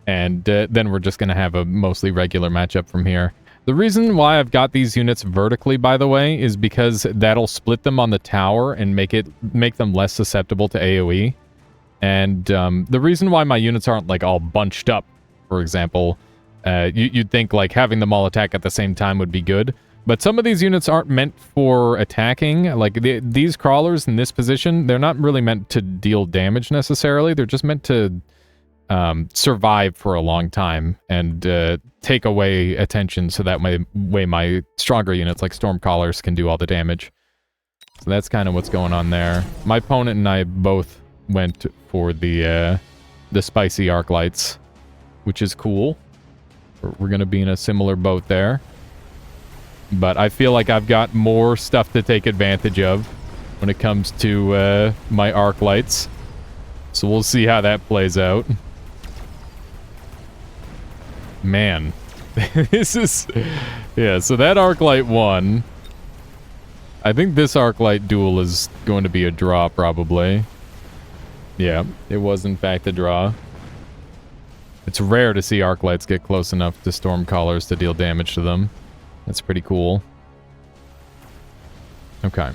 And then we're just going to have a mostly regular matchup from here. The reason why I've got these units vertically, by the way, is because that'll split them on the tower and make them less susceptible to AoE. And the reason why my units aren't like all bunched up, for example, you'd think like having them all attack at the same time would be good. But some of these units aren't meant for attacking. Like, these crawlers in this position, they're not really meant to deal damage necessarily. They're just meant to survive for a long time and take away attention so that way my stronger units, like Stormcallers, can do all the damage. So that's kind of what's going on there. My opponent and I both went for the spicy arc lights, which is cool. We're going to be in a similar boat there. But I feel like I've got more stuff to take advantage of when it comes to my arc lights. So we'll see how that plays out. Man. This is... Yeah, so that arc light won. I think this arc light duel is going to be a draw, probably. Yeah, it was in fact a draw. It's rare to see arc lights get close enough to Stormcallers to deal damage to them. That's pretty cool. Okay.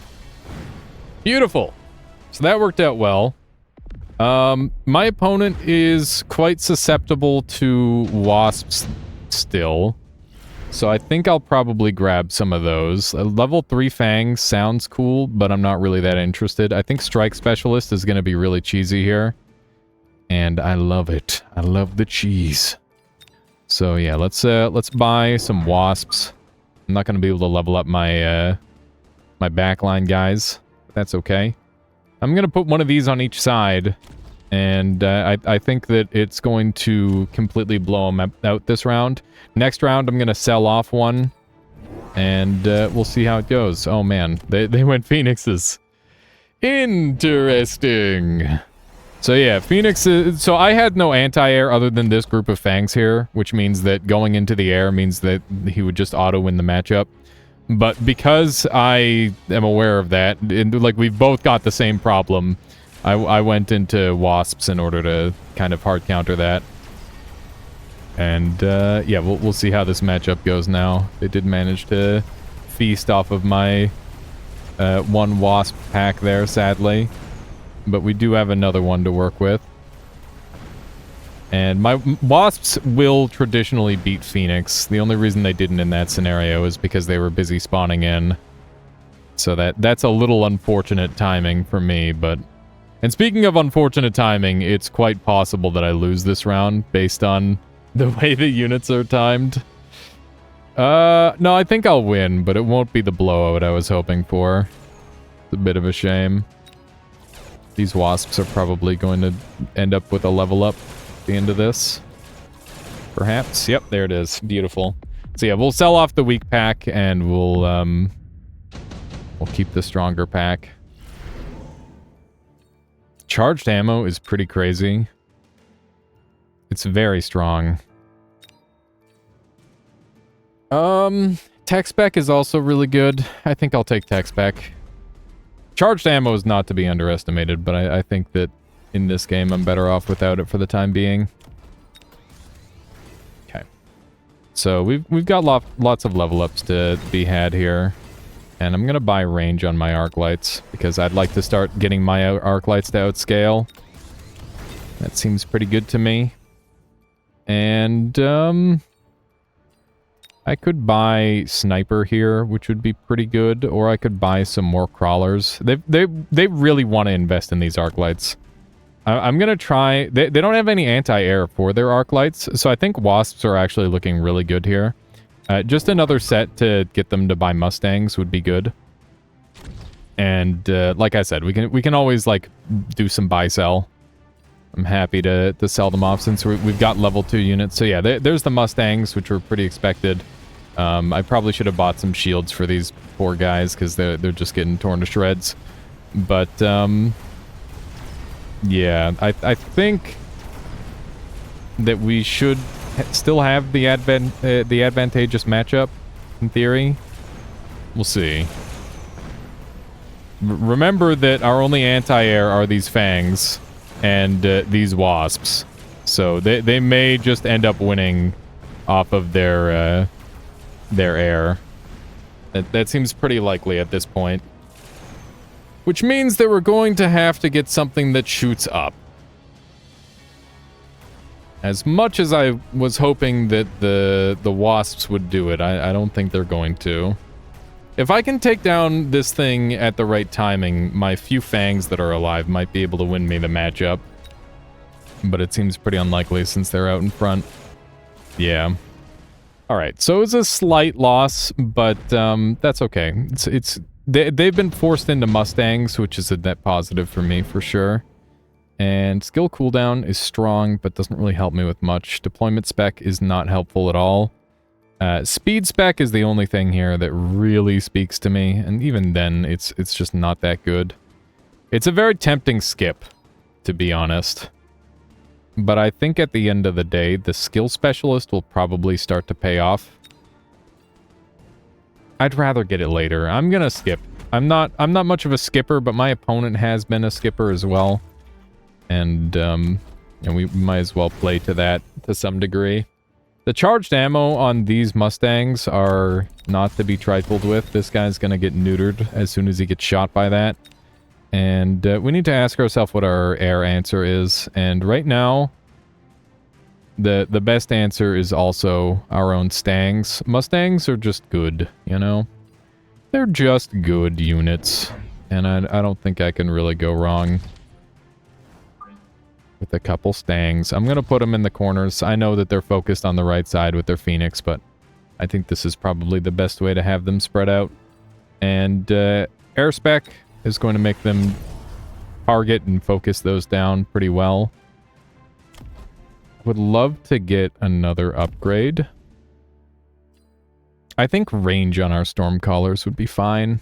Beautiful! So that worked out well. My opponent is quite susceptible to wasps still. So I think I'll probably grab some of those. Level 3 fangs sounds cool, but I'm not really that interested. I think Strike Specialist is going to be really cheesy here. And I love it. I love the cheese. So yeah, let's buy some wasps. I'm not going to be able to level up my my backline guys. That's okay. I'm going to put one of these on each side. And I think that it's going to completely blow them out this round. Next round, I'm going to sell off one. And we'll see how it goes. Oh man, they went Phoenixes. Interesting. So yeah, Phoenix is... So I had no anti-air other than this group of fangs here, which means that going into the air means that he would just auto-win the matchup. But because I am aware of that, and like we've both got the same problem, I went into wasps in order to kind of hard counter that. And yeah, we'll see how this matchup goes now. They did manage to feast off of my one wasp pack there, sadly. But we do have another one to work with. And my wasps will traditionally beat Phoenix. The only reason they didn't in that scenario is because they were busy spawning in. So that's a little unfortunate timing for me, but... And speaking of unfortunate timing, it's quite possible that I lose this round based on the way the units are timed. No, I think I'll win, but it won't be the blowout I was hoping for. It's a bit of a shame. These wasps are probably going to end up with a level up at the end of this. Perhaps. Yep, there it is. Beautiful. So yeah, we'll sell off the weak pack and we'll keep the stronger pack. Charged ammo is pretty crazy. It's very strong. Tech spec is also really good. I think I'll take tech spec. Charged ammo is not to be underestimated, but I think that in this game I'm better off without it for the time being. Okay. So we've got lots of level ups to be had here. And I'm gonna buy range on my arc lights, because I'd like to start getting my arc lights to outscale. That seems pretty good to me. And, I could buy Sniper here, which would be pretty good, or I could buy some more crawlers. They really want to invest in these arc lights. I'm gonna try... They don't have any anti-air for their arc lights, so I think wasps are actually looking really good here. Just another set to get them to buy Mustangs would be good. And like I said, we can always like do some buy sell. I'm happy to sell them off since we've got level 2 units. So yeah, there's the Mustangs, which were pretty expected. I probably should have bought some shields for these poor guys because they're just getting torn to shreds. But yeah, I think that we should still have the advantageous matchup in theory. We'll see. Remember that our only anti-air are these fangs and these wasps, so they may just end up winning off of their air. That seems pretty likely at this point. Which means that we're going to have to get something that shoots up. As much as I was hoping that the wasps would do it, I don't think they're going to. If I can take down this thing at the right timing, my few fangs that are alive might be able to win me the matchup. But it seems pretty unlikely since they're out in front. Yeah. Alright, so it's a slight loss, but that's okay. They've been forced into Mustangs, which is a net positive for me, for sure. And skill cooldown is strong, but doesn't really help me with much. Deployment spec is not helpful at all. Speed spec is the only thing here that really speaks to me, and even then, it's just not that good. It's a very tempting skip, to be honest. But I think at the end of the day, the skill specialist will probably start to pay off. I'd rather get it later. I'm gonna skip. I'm not much of a skipper, but my opponent has been a skipper as well. And we might as well play to that to some degree. The charged ammo on these Mustangs are not to be trifled with. This guy's gonna get neutered as soon as he gets shot by that. And we need to ask ourselves what our air answer is. And right now, the best answer is also our own Stangs. Mustangs are just good, you know? They're just good units. And I don't think I can really go wrong with a couple Stangs. I'm going to put them in the corners. I know that they're focused on the right side with their Phoenix, but I think this is probably the best way to have them spread out. And air spec is going to make them target and focus those down pretty well. Would love to get another upgrade. I think range on our Stormcallers would be fine.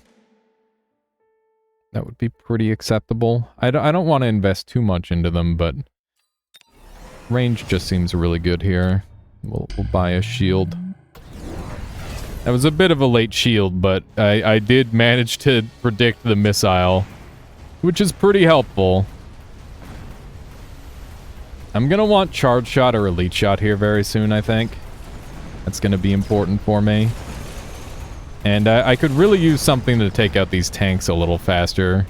That would be pretty acceptable. I don't want to invest too much into them, but range just seems really good here. We'll buy a shield. That was a bit of a late shield, but I did manage to predict the missile, which is pretty helpful. I'm gonna want charge shot or elite shot here very soon, I think. That's gonna be important for me. And I could really use something to take out these tanks a little faster.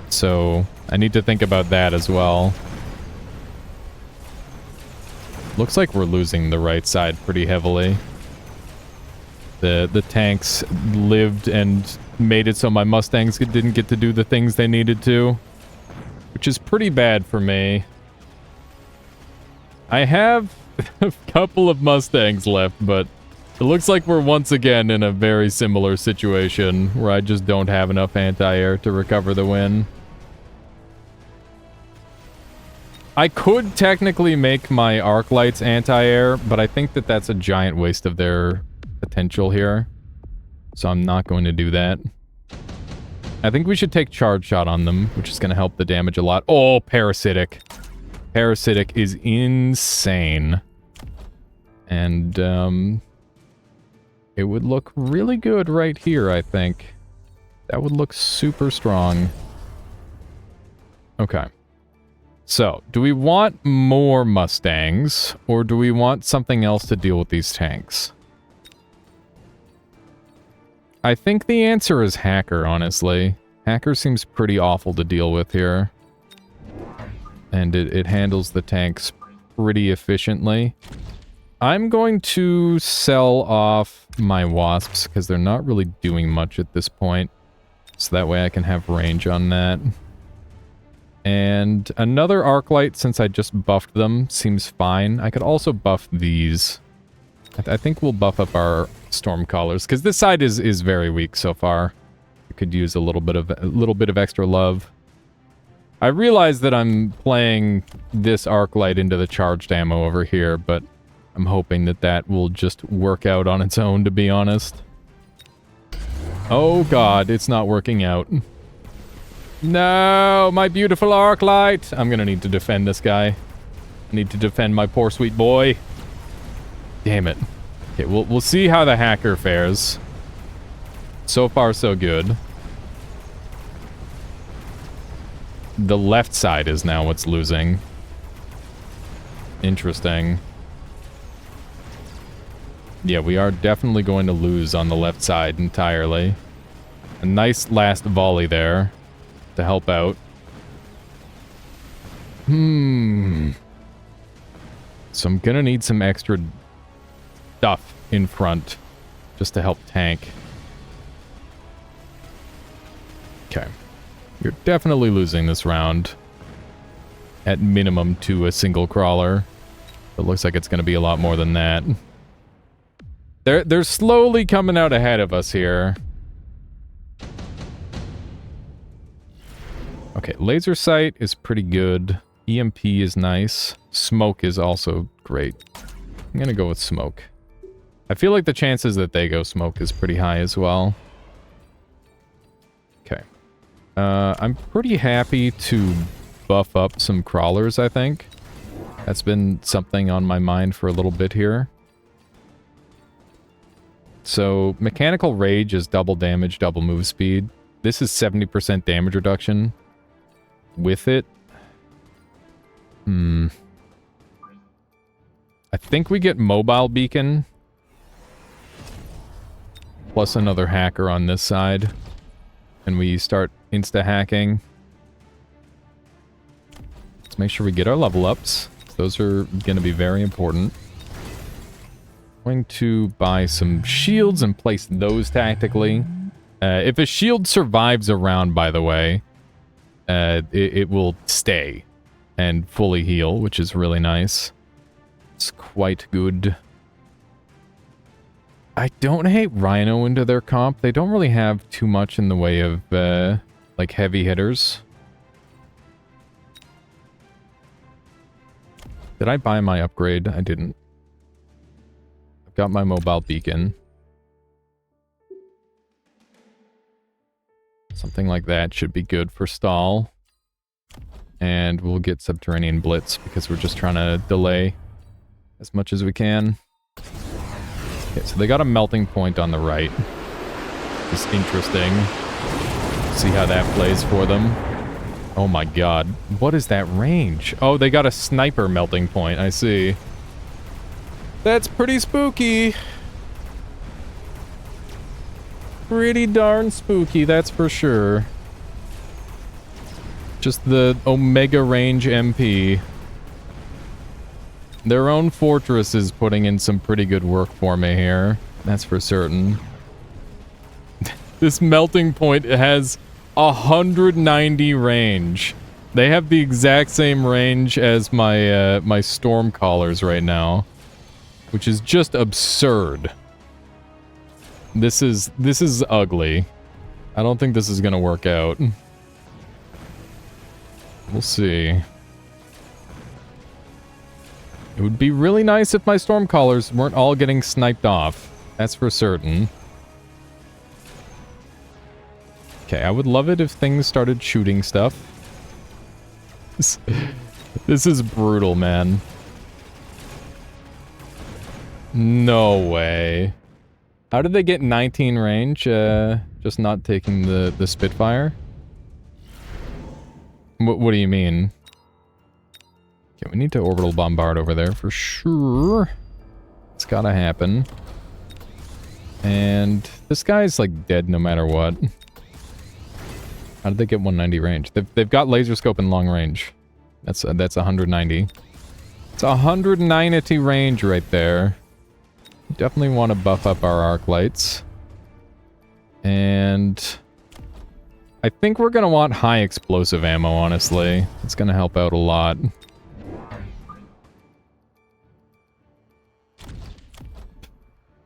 So, I need to think about that as well. Looks like we're losing the right side pretty heavily. The tanks lived and made it so my Mustangs didn't get to do the things they needed to. Which is pretty bad for me. I have a couple of Mustangs left, but it looks like we're once again in a very similar situation where I just don't have enough anti-air to recover the win. I could technically make my arc lights anti-air, but I think that that's a giant waste of their potential here. So I'm not going to do that. I think we should take charge shot on them, which is going to help the damage a lot. Oh, parasitic. Parasitic is insane. And, it would look really good right here, I think. That would look super strong. Okay. So, do we want more Mustangs, or do we want something else to deal with these tanks? I think the answer is Hacker, honestly. Hacker seems pretty awful to deal with here. And it handles the tanks pretty efficiently. I'm going to sell off my wasps, because they're not really doing much at this point. So that way I can have range on that. And another arc light, since I just buffed them, seems fine. I could also buff these. I think we'll buff up our Stormcallers, because this side is very weak so far. could use a little bit of extra love. I realize that I'm playing this arc light into the charged ammo over here, but I'm hoping that that will just work out on its own, to be honest. Oh god, it's not working out. No, my beautiful arc light! I'm gonna need to defend this guy. I need to defend my poor sweet boy. Damn it. Okay, we'll see how the hacker fares. So far, so good. The left side is now what's losing. Interesting. Yeah, we are definitely going to lose on the left side entirely. A nice last volley there to help out. So I'm gonna need some extra stuff in front just to help tank. Okay. You're definitely losing this round. At minimum to a single crawler. It looks like it's going to be a lot more than that. They're slowly coming out ahead of us here. Okay, laser sight is pretty good. EMP is nice. Smoke is also great. I'm going to go with smoke. I feel like the chances that they go smoke is pretty high as well. Okay. I'm pretty happy to buff up some crawlers, I think. That's been something on my mind for a little bit here. So, mechanical rage is double damage, double move speed. This is 70% damage reduction. With it... I think we get mobile beacon. Plus another hacker on this side. And we start insta-hacking. Let's make sure we get our level ups. Those are going to be very important. Going to buy some shields and place those tactically. If a shield survives a round, by the way, it will stay and fully heal, which is really nice. It's quite good. I don't hate Rhino into their comp. They don't really have too much in the way of, like, heavy hitters. Did I buy my upgrade? I didn't. I've got my mobile beacon. Something like that should be good for stall. And we'll get Subterranean Blitz because we're just trying to delay as much as we can. Okay, so they got a melting point on the right. It's interesting. See how that plays for them. Oh my god. What is that range? Oh, they got a sniper melting point. I see. That's pretty spooky. Pretty darn spooky, that's for sure. Just the Omega range MP. Their own fortress is putting in some pretty good work for me here. That's for certain. This melting point has 190 range. They have the exact same range as my my storm callers right now, which is just absurd. This is ugly. I don't think this is gonna work out. We'll see. It would be really nice if my Stormcallers weren't all getting sniped off. That's for certain. Okay, I would love it if things started shooting stuff. This is brutal, man. No way. How did they get 19 range, just not taking the Spitfire? What do you mean? Okay, we need to orbital bombard over there for sure. It's gotta happen. And this guy's like dead no matter what. How did they get 190 range? They've got laser scope and long range. That's 190. It's 190 range right there. Definitely want to buff up our arc lights. And I think we're going to want high explosive ammo, honestly. It's going to help out a lot.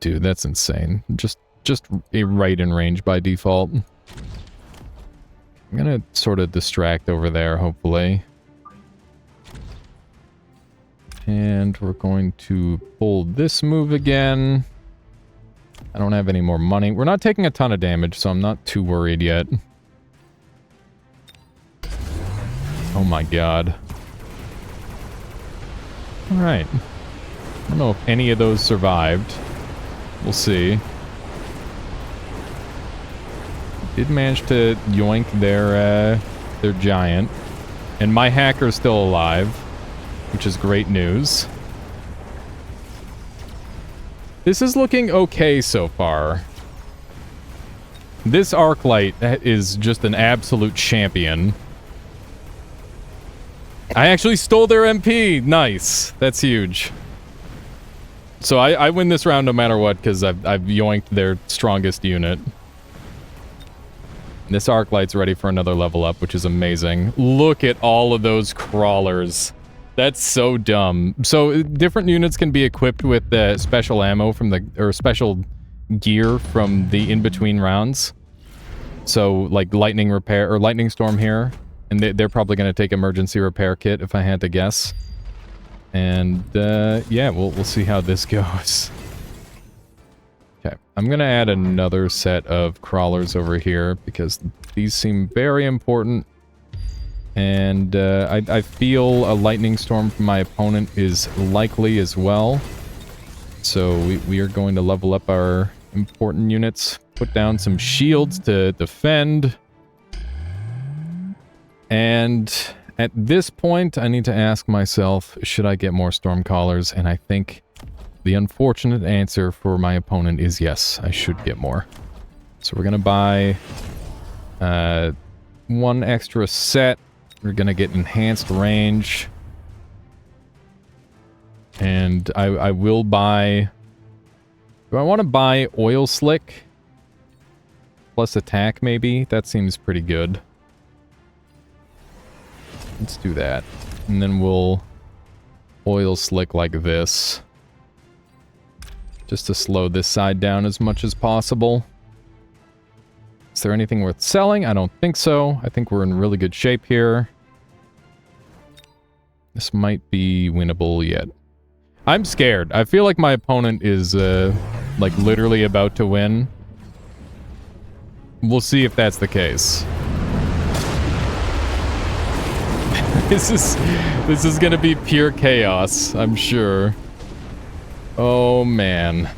Dude, that's insane. Just right in range by default. I'm gonna sort of distract over there, hopefully. And we're going to pull this move again. I don't have any more money. We're not taking a ton of damage, so I'm not too worried yet. Oh my god. Alright. I don't know if any of those survived. We'll see. Did manage to yoink their giant. And my hacker's still alive, which is great news. This is looking okay so far. This Arclight is just an absolute champion. I actually stole their MP! Nice! That's huge. So I win this round no matter what, because I've yoinked their strongest unit. This Arclight's ready for another level up, which is amazing. Look at all of those crawlers. That's so dumb. So different units can be equipped with special ammo from the, or special gear from the in-between rounds. So like lightning repair, or lightning storm here. And they're probably going to take emergency repair kit if I had to guess. And yeah, we'll see how this goes. Okay, I'm going to add another set of crawlers over here because these seem very important. And I feel a lightning storm from my opponent is likely as well. So we are going to level up our important units, put down some shields to defend. And at this point, I need to ask myself, should I get more Stormcallers? And I think the unfortunate answer for my opponent is yes, I should get more. So we're going to buy one extra set. We're going to get enhanced range. And I will buy... Do I want to buy Oil Slick? Plus attack, maybe? That seems pretty good. Let's do that. And then we'll Oil Slick like this. Just to slow this side down as much as possible. Is there anything worth selling? I don't think so. I think we're in really good shape here. This might be winnable yet. I'm scared. I feel like my opponent is, like, literally about to win. We'll see if that's the case. This is gonna be pure chaos, I'm sure. Oh man.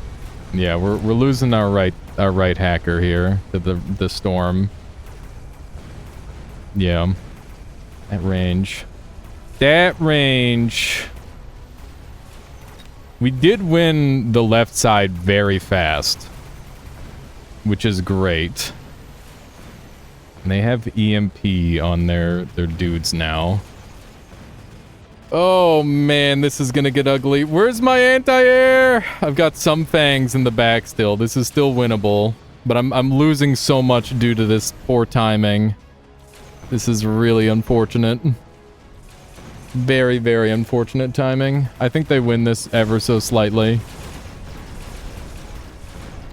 Yeah, we're losing our right hacker here to the storm. Yeah. That range. That range. We did win the left side very fast, which is great. And they have EMP on their dudes now. Oh man, this is gonna get ugly. Where's my anti-air? I've got some fangs in the back still. This is still winnable, but I'm losing so much due to this poor timing. This is really unfortunate. Very, very unfortunate timing. I think they win this ever so slightly.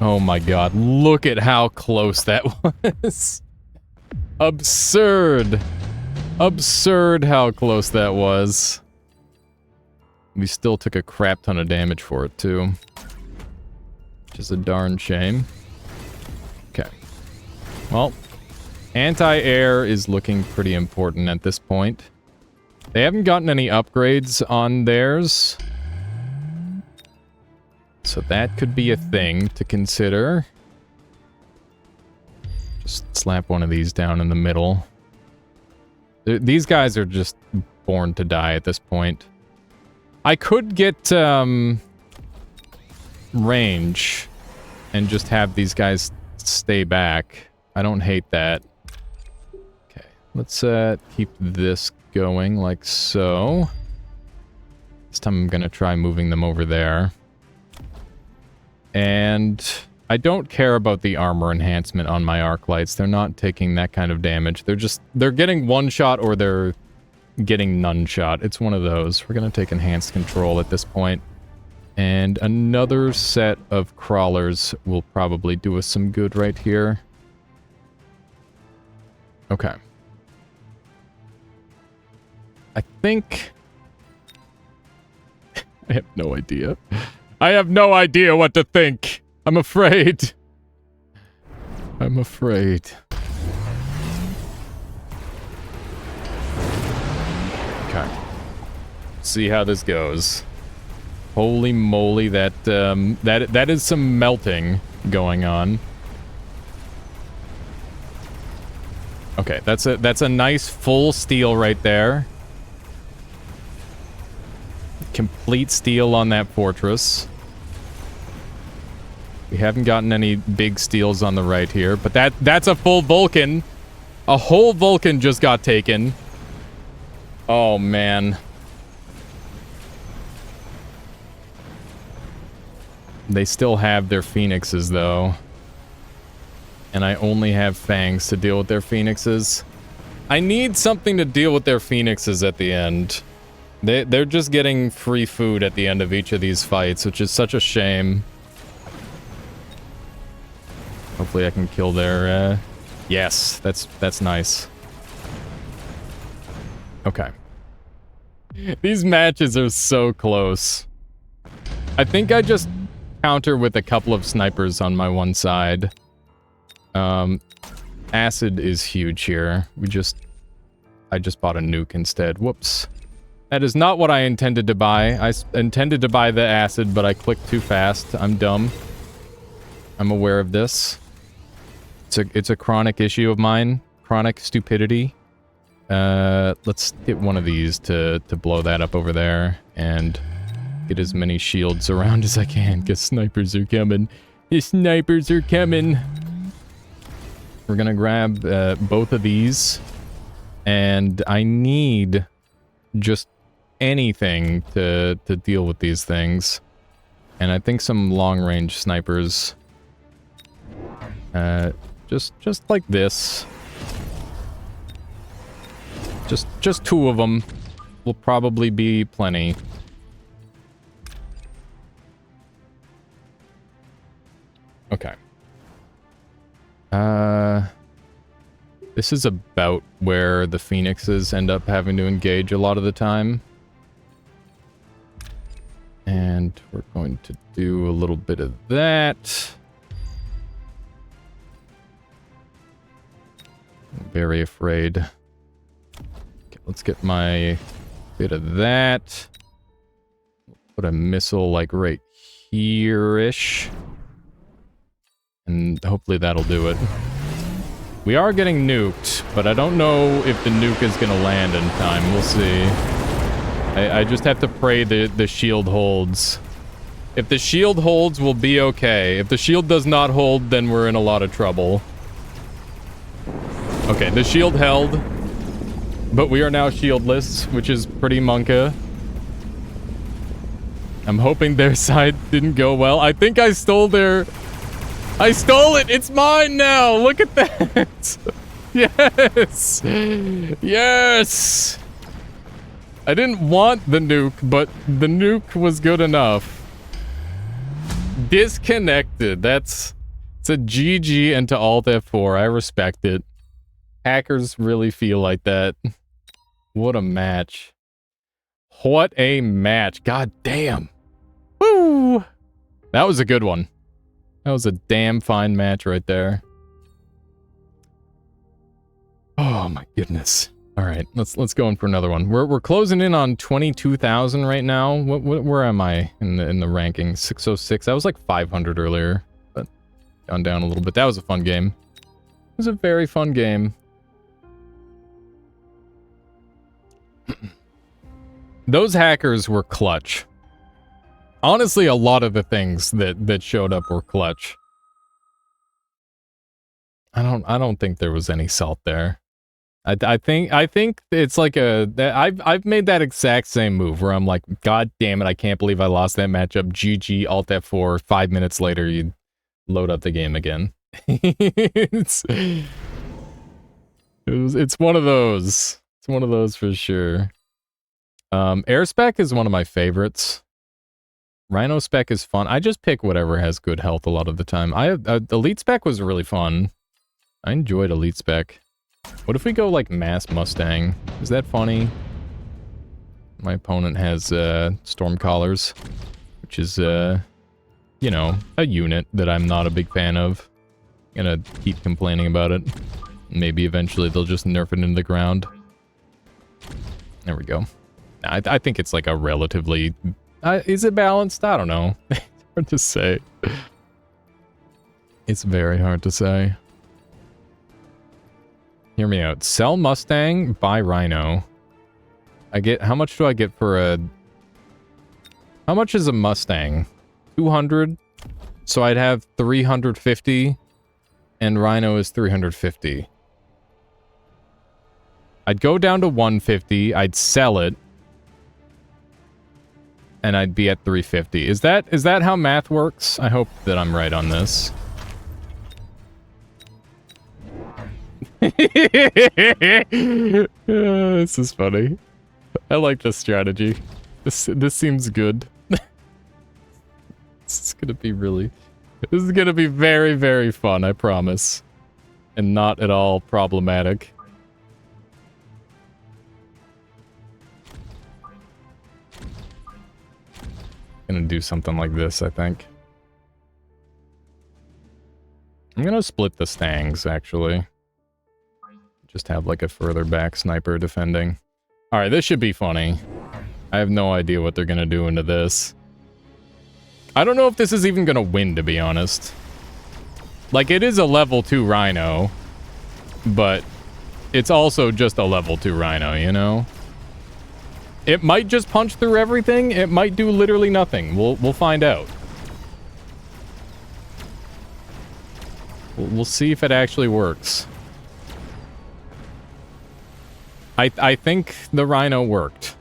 Oh my god, look at how close that was. Absurd. Absurd how close that was. We still took a crap ton of damage for it, too. Which is a darn shame. Okay. Well, anti-air is looking pretty important at this point. They haven't gotten any upgrades on theirs. So that could be a thing to consider. Just slap one of these down in the middle. These guys are just born to die at this point. I could get range and just have these guys stay back. I don't hate that. Okay, let's keep this going like so. This time I'm gonna try moving them over there. And I don't care about the armor enhancement on my arc lights. They're not taking that kind of damage. They're getting one shot or they're getting none shot. It's one of those. We're gonna take enhanced control at this point. And another set of crawlers will probably do us some good right here. Okay. I think... I have no idea. I have no idea what to think. I'm afraid. I'm afraid. Okay. See how this goes. Holy moly, that is some melting going on. Okay, that's a nice full steel right there. Complete steel on that fortress. We haven't gotten any big steels on the right here, but that's a full Vulcan. A whole Vulcan just got taken. Oh, man. They still have their phoenixes, though. And I only have fangs to deal with their phoenixes. I need something to deal with their phoenixes at the end. They're just getting free food at the end of each of these fights, which is such a shame. Hopefully I can kill their, Yes, that's nice. Okay. These matches are so close. I think I just counter with a couple of snipers on my one side. Acid is huge here. I just bought a nuke instead. Whoops. That is not what I intended to buy. I intended to buy the acid, but I clicked too fast. I'm dumb. I'm aware of this. It's a chronic issue of mine. Chronic stupidity. Let's get one of these to blow that up over there and get as many shields around as I can, because snipers are coming. The snipers are coming. We're gonna grab both of these, and I need just anything to deal with these things. And I think some long-range snipers. Just like this. Just two of them will probably be plenty. Okay. This is about where the phoenixes end up having to engage a lot of the time. And we're going to do a little bit of that. I'm very afraid. Okay, let's get my bit of that. Put a missile like right here-ish. And hopefully that'll do it. We are getting nuked, but I don't know if the nuke is gonna land in time. We'll see. I just have to pray the shield holds. If the shield holds, we'll be okay. If the shield does not hold, then we're in a lot of trouble. Okay, the shield held. But we are now shieldless, which is pretty monka. I'm hoping their side didn't go well. I think I stole their... I stole it! It's mine now! Look at that! Yes! Yes! I didn't want the nuke, but the nuke was good enough. Disconnected. It's a GG into Alt F4. I respect it. Hackers really feel like that. What a match. What a match. God damn. Woo! That was a good one. That was a damn fine match right there. Oh my goodness. All right, let's go in for another one. We're closing in on 22,000 right now. Where am I in the ranking? 606. That was like 500 earlier, but gone down a little bit. That was a fun game. It was a very fun game. Those hackers were clutch. Honestly, a lot of the things that showed up were clutch. I don't think there was any salt there. I think it's like I've made that exact same move where I'm like, God damn it, I can't believe I lost that matchup. GG, Alt F4. 5 minutes later, you load up the game again. It's one of those. It's one of those for sure. Air Spec is one of my favorites. Rhino Spec is fun. I just pick whatever has good health a lot of the time. Elite Spec was really fun. I enjoyed Elite Spec. What if we go like Mass Mustang? Is that funny? My opponent has storm collars, which is you know, a unit that I'm not a big fan of. Gonna keep complaining about it. Maybe eventually they'll just nerf it into the ground. There we go. I think it's like a relatively... is it balanced? I don't know. It's hard to say. It's very hard to say. Hear me out. Sell Mustang, buy Rhino. I get... How much do I get for a... How much is a Mustang? 200? So I'd have 350, and Rhino is 350. I'd go down to 150, I'd sell it, and I'd be at 350. Is that how math works? I hope that I'm right on this. This is funny. I like this strategy. This seems good. This is gonna be really... This is gonna be very, very fun, I promise. And not at all problematic. Gonna do something like this, I think. I'm gonna split the Stangs, actually. Just have like a further back sniper defending. Alright, this should be funny. I have no idea what they're gonna do into this. I don't know if this is even gonna win, to be honest. Like, it is a level 2 Rhino, but it's also just a level 2 Rhino, you know? It might just punch through everything, it might do literally nothing. We'll find out. We'll see if it actually works. I think the Rhino worked.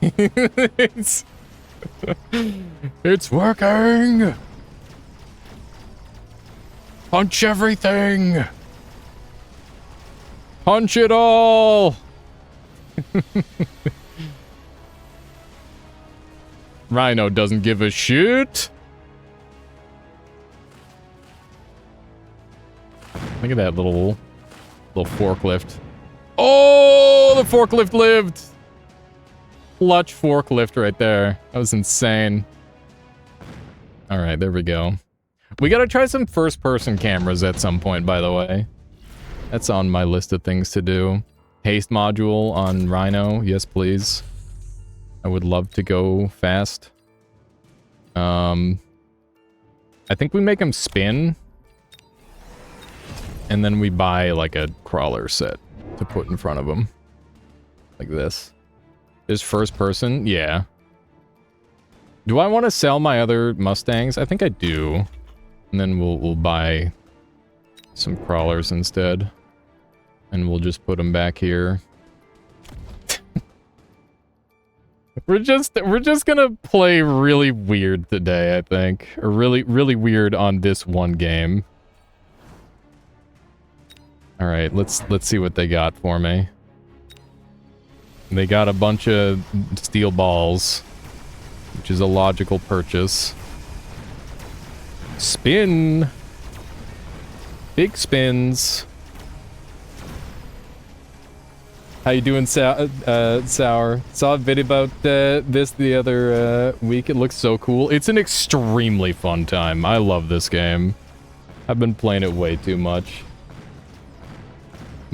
It's working! Punch everything! Punch it all! Rhino doesn't give a shit. Look at that little forklift. Oh, the forklift lived! Clutch forklift right there. That was insane. Alright, there we go. We gotta try some first-person cameras at some point, by the way. That's on my list of things to do. Haste module on Rhino. Yes, please. I would love to go fast. I think we make him spin. And then we buy, like, a crawler set to put in front of him. Like this. Is first person? Yeah. Do I want to sell my other Mustangs? I think I do. And then we'll buy some crawlers instead. And we'll just put them back here. We're just gonna play really weird today, I think. Or really weird on this one game. Alright, let's see what they got for me. They got a bunch of steel balls, which is a logical purchase. Spin! Big spins. How you doing, Sour? Saw a video about this the other week. It looks so cool. It's an extremely fun time. I love this game. I've been playing it way too much.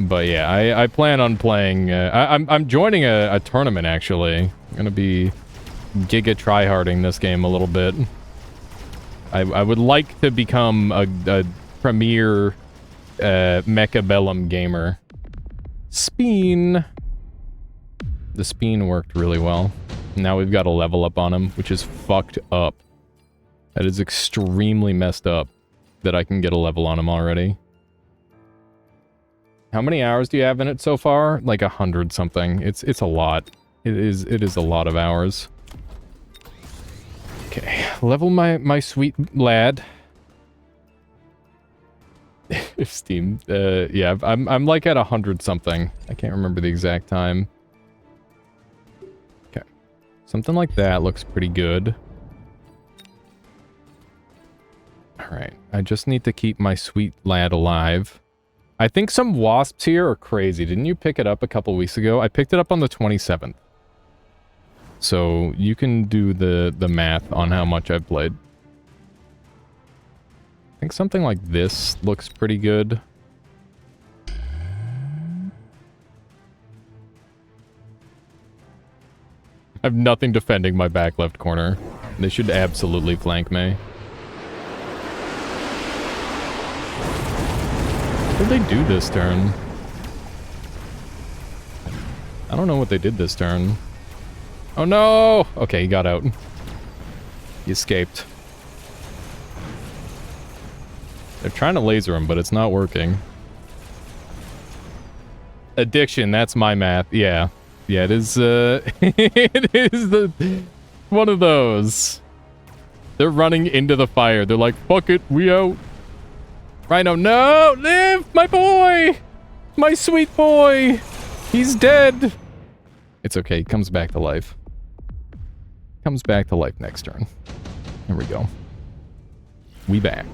But yeah, I plan on playing... I'm joining a tournament, actually. I'm gonna be giga tryharding this game a little bit. I would like to become a premier mechabellum gamer. Spin! The spin worked really well. Now we've got a level up on him, which is fucked up. That is extremely messed up that I can get a level on him already. How many hours do you have in it so far? Like 100 something. It's a lot. It is a lot of hours. Okay, level my sweet lad. If Steam, yeah, I'm like at 100 something. I can't remember the exact time. Okay, something like that looks pretty good. All right, I just need to keep my sweet lad alive. I think some wasps here are crazy. Didn't you pick it up a couple weeks ago? I picked it up on the 27th. So you can do the math on how much I've played. I think something like this looks pretty good. I have nothing defending my back left corner. They should absolutely flank me. What did they do this turn? I don't know what they did this turn. Oh no! Okay, he got out. He escaped. They're trying to laser him, but it's not working. Addiction, that's my math. Yeah. Yeah, it is, it is one of those. They're running into the fire. They're like, fuck it, we out. Rhino, no! Live! My boy! My sweet boy! He's dead! It's okay, he comes back to life. Comes back to life next turn. Here we go. We back.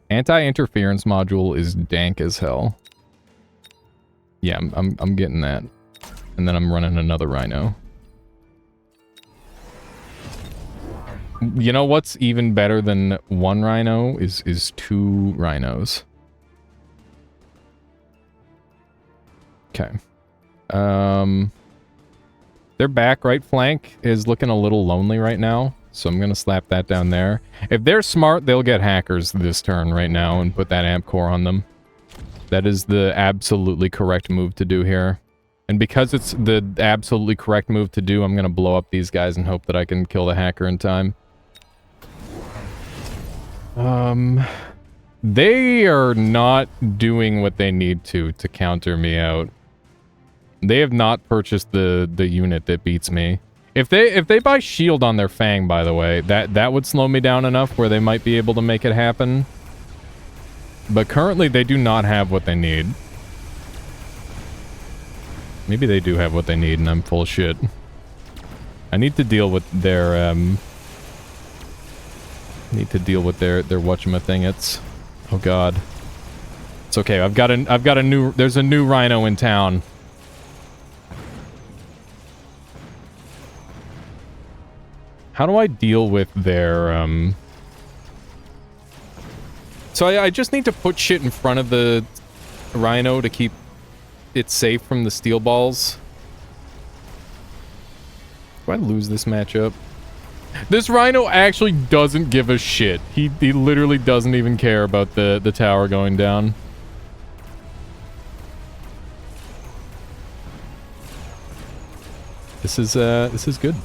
Anti-interference module is dank as hell. Yeah, I'm getting that. And then I'm running another Rhino. You know what's even better than one Rhino is two Rhinos. Okay. Their back right flank is looking a little lonely right now, so I'm gonna slap that down there. If they're smart, they'll get hackers this turn right now and put that amp core on them. That is the absolutely correct move to do here. And because it's the absolutely correct move to do, I'm gonna blow up these guys and hope that I can kill the hacker in time. They are not doing what they need to counter me out. They have not purchased the unit that beats me. If they buy shield on their Fang, by the way, that would slow me down enough where they might be able to make it happen. But currently they do not have what they need. Maybe they do have what they need and I'm full of shit. I need to deal with their whatchamathingits. Oh god. It's okay. I've got a new there's a new Rhino in town. How do I deal with their So I just need to put shit in front of the Rhino to keep it safe from the steel balls. Do I lose this matchup? This Rhino actually doesn't give a shit. He literally doesn't even care about the tower going down. This is good.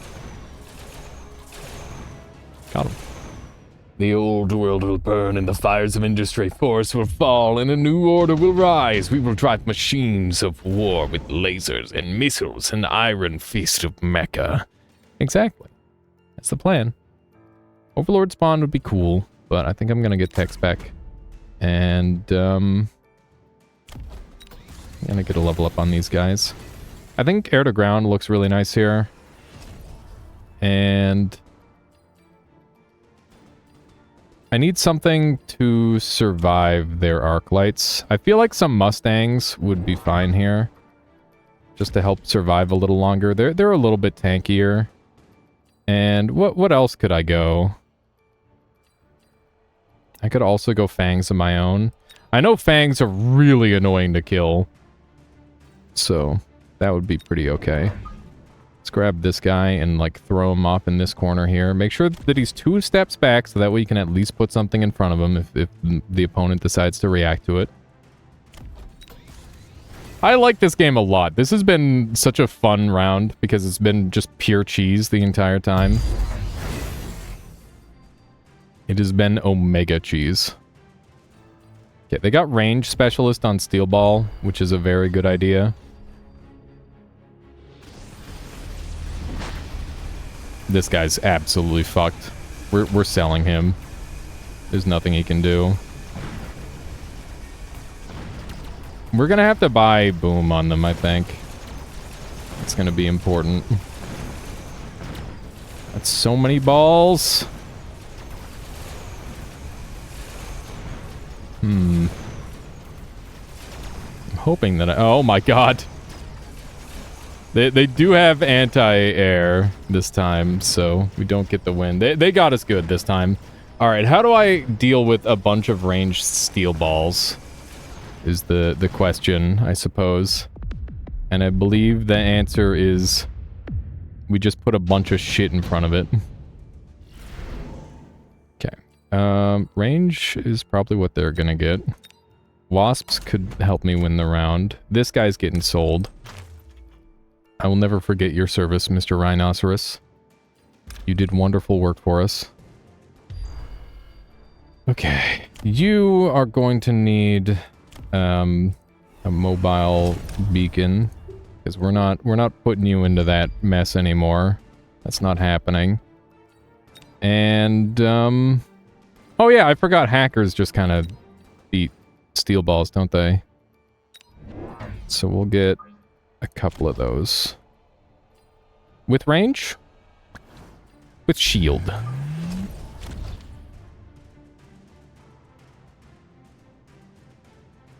Got him. The old world will burn and the fires of industry force will fall and a new order will rise. We will drive machines of war with lasers and missiles and iron fist of mecha. Exactly. That's the plan. Overlord spawn would be cool, but I think I'm gonna get Tex back. And, I'm gonna get a level up on these guys. I think air to ground looks really nice here. And I need something to survive their arc lights. I feel like some Mustangs would be fine here. Just to help survive a little longer. They're a little bit tankier. And what else could I go? I could also go Fangs of my own. I know Fangs are really annoying to kill. So that would be pretty okay. Let's grab this guy and like throw him off in this corner here. Make sure that he's 2 steps back so that way you can at least put something in front of him if the opponent decides to react to it. I like this game a lot. This has been such a fun round because it's been just pure cheese the entire time. It has been Omega cheese. Okay, they got range specialist on Steel Ball, which is a very good idea. This guy's absolutely fucked. We're selling him. There's nothing he can do. We're gonna have to buy boom on them, I think. It's gonna be important. That's so many balls. I'm hoping that oh my god. They do have anti-air this time, so we don't get the win. They got us good this time. Alright, how do I deal with a bunch of ranged steel balls? Is the question, I suppose. And I believe the answer is... we just put a bunch of shit in front of it. Okay. Range is probably what they're gonna get. Wasps could help me win the round. This guy's getting sold. I will never forget your service, Mr. Rhinoceros. You did wonderful work for us. Okay. You are going to need a mobile beacon. Because we're not putting you into that mess anymore. That's not happening. And, oh yeah, I forgot hackers just kind of beat steel balls, don't they? So we'll get a couple of those. With range? With shield.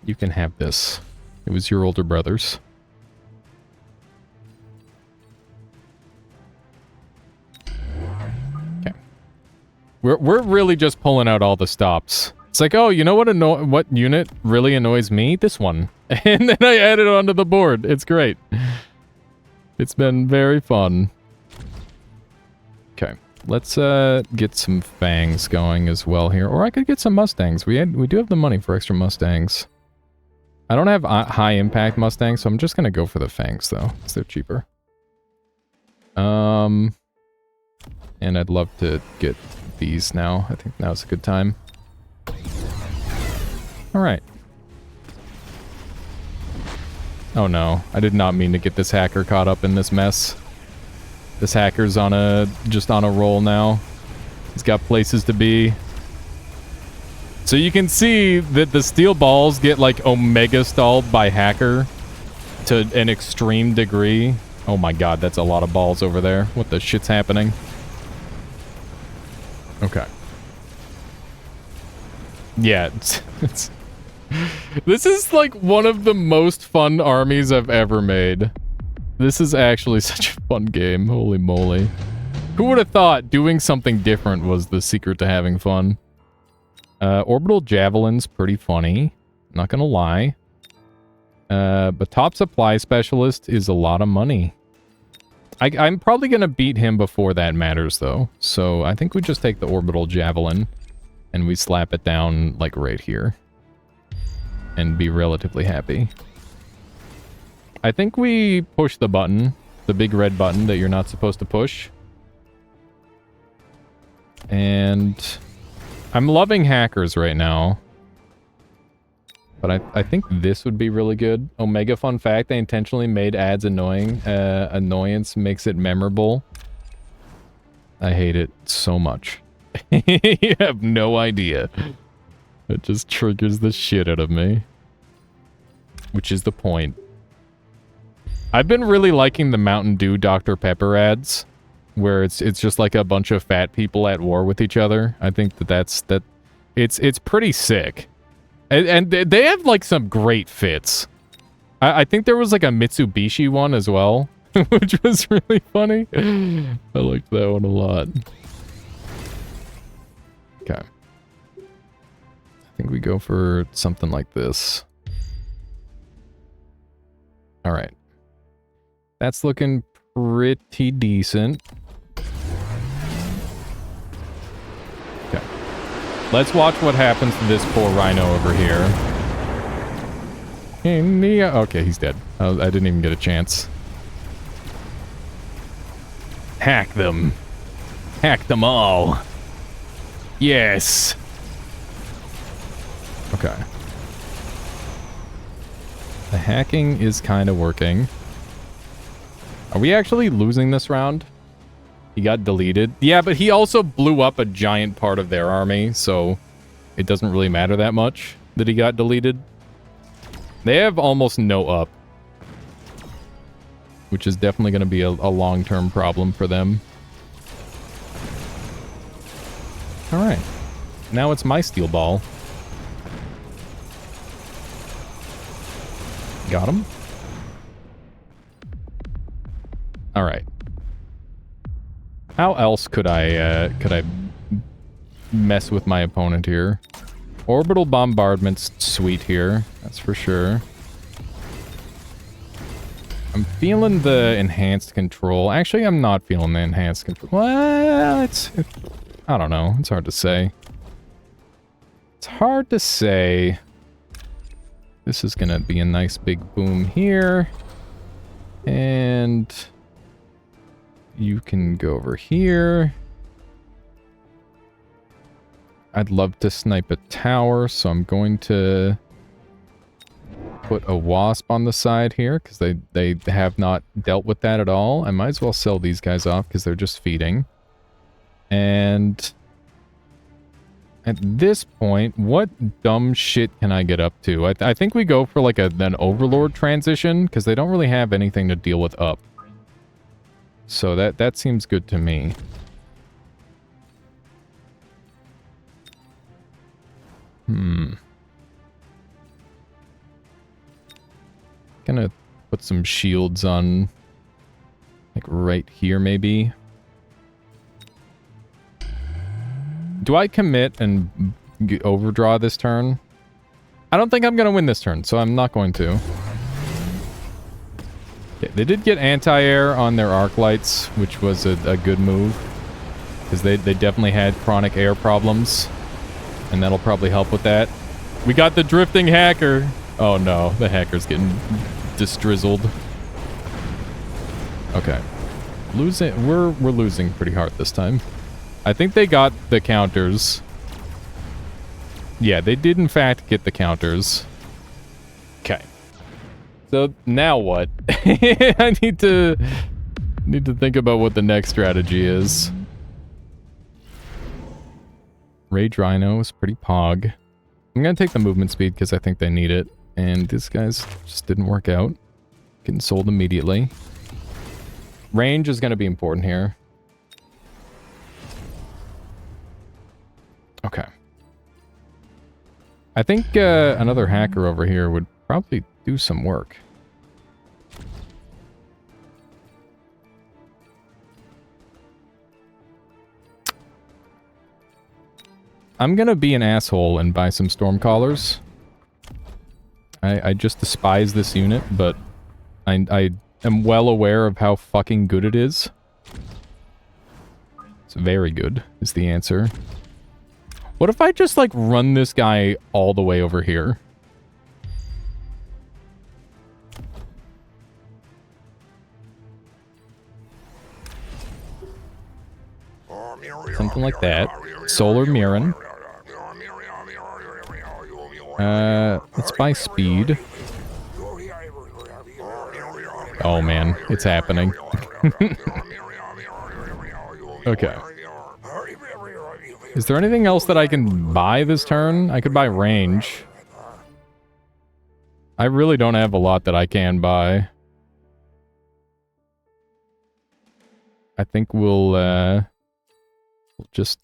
You can have this. It was your older brother's. Okay. We're really just pulling out all the stops. It's like, oh, you know what unit really annoys me? This one. And then I add it onto the board. It's great. It's been very fun. Okay. Let's get some fangs going as well here. Or I could get some mustangs. We do have the money for extra mustangs. I don't have high impact mustangs, so I'm just gonna go for the fangs though, because they're cheaper. And I'd love to get these now. I think now's a good time. Alright. Oh no, I did not mean to get this hacker caught up in this mess. This hacker's just on a roll now. He's got places to be. So you can see that the steel balls get like omega stalled by hacker to an extreme degree. Oh my god, that's a lot of balls over there. What the shit's happening? Okay. Yeah, this is like one of the most fun armies I've ever made. This is actually such a fun game. Holy moly. Who would have thought doing something different was the secret to having fun? Orbital Javelin's pretty funny. Not gonna lie. But Top Supply Specialist is a lot of money. I'm probably gonna beat him before that matters, though. So I think we just take the Orbital Javelin and we slap it down, like, right here. And be relatively happy. I think we push the button. The big red button that you're not supposed to push. And I'm loving hackers right now. But I think this would be really good. Omega fun fact, they intentionally made ads annoying. Annoyance makes it memorable. I hate it so much. You have no idea. It just triggers the shit out of me. Which is the point. I've been really liking the Mountain Dew Dr. Pepper ads. Where it's just like a bunch of fat people at war with each other. I think it's pretty sick. And they have like some great fits. I think there was like a Mitsubishi one as well. Which was really funny. I liked that one a lot. Okay. I think we go for something like this. Alright. That's looking pretty decent. Okay. Let's watch what happens to this poor rhino over here. Okay, he's dead. I didn't even get a chance. Hack them. Hack them all. Yes. Okay. The hacking is kind of working. Are we actually losing this round? He got deleted. Yeah, but he also blew up a giant part of their army, so it doesn't really matter that much that he got deleted. They have almost no up, which is definitely going to be a long-term problem for them. Alright. Now it's my steel ball. Got him. Alright. How else could I mess with my opponent here? Orbital bombardment's sweet here, that's for sure. I'm feeling the enhanced control. Actually, I'm not feeling the enhanced control. Well, I don't know. It's hard to say. It's hard to say. This is gonna be a nice big boom here. And you can go over here. I'd love to snipe a tower, so I'm going to put a wasp on the side here, because they have not dealt with that at all. I might as well sell these guys off, because they're just feeding. And at this point, what dumb shit can I get up to? I think we go for like an overlord transition, because they don't really have anything to deal with up. So that seems good to me. Gonna put some shields on, like, right here, maybe. Do I commit and overdraw this turn? I don't think I'm gonna win this turn, so I'm not going to. Okay, they did get anti-air on their arc lights, which was a good move. Because they definitely had chronic air problems. And that'll probably help with that. We got the drifting hacker. Oh no, the hacker's getting distrizzled. Okay. We're losing pretty hard this time. I think they got the counters. Yeah, they did in fact get the counters. Okay. So now what? I need to think about what the next strategy is. Rage Rhino is pretty pog. I'm gonna take the movement speed because I think they need it. And this guy's just didn't work out. Getting sold immediately. Range is gonna be important here. Okay. I think another hacker over here would probably do some work. I'm gonna be an asshole and buy some Stormcallers. I just despise this unit, but I am well aware of how fucking good it is. It's very good, is the answer. What if I just, like, run this guy all the way over here? Something like that. Solar Mirren. Let's buy speed. Oh man, it's happening. Okay. Is there anything else that I can buy this turn? I could buy range. I really don't have a lot that I can buy. I think we'll just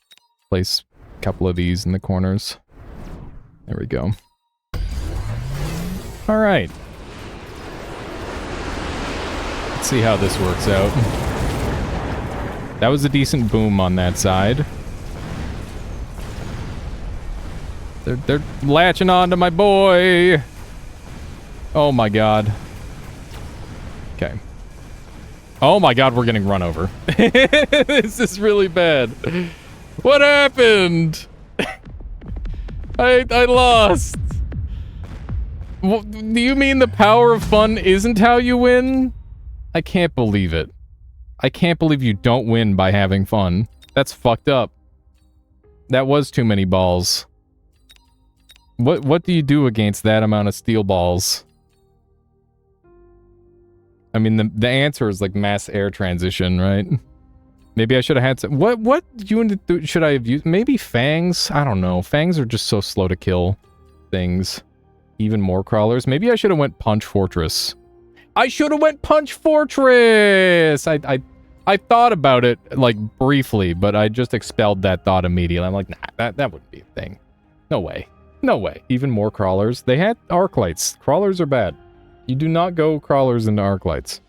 place a couple of these in the corners. There we go. Alright. Let's see how this works out. That was a decent boom on that side. They're latching on to my boy! Oh my god. Okay. Oh my god, we're getting run over. This is really bad. What happened? I lost. Do you mean the power of fun isn't how you win? I can't believe it. I can't believe you don't win by having fun. That's fucked up. That was too many balls. What do you do against that amount of steel balls? I mean, the answer is like mass air transition, right? Maybe I should have had some... What unit should I have used? Maybe Fangs? I don't know. Fangs are just so slow to kill things. Even more crawlers. Maybe I should have went Punch Fortress. I should have went Punch Fortress! I thought about it, like, briefly, but I just expelled that thought immediately. I'm like, nah, that wouldn't be a thing. No way. No way. Even more crawlers. They had arc lights. Crawlers are bad. You do not go crawlers into arc lights.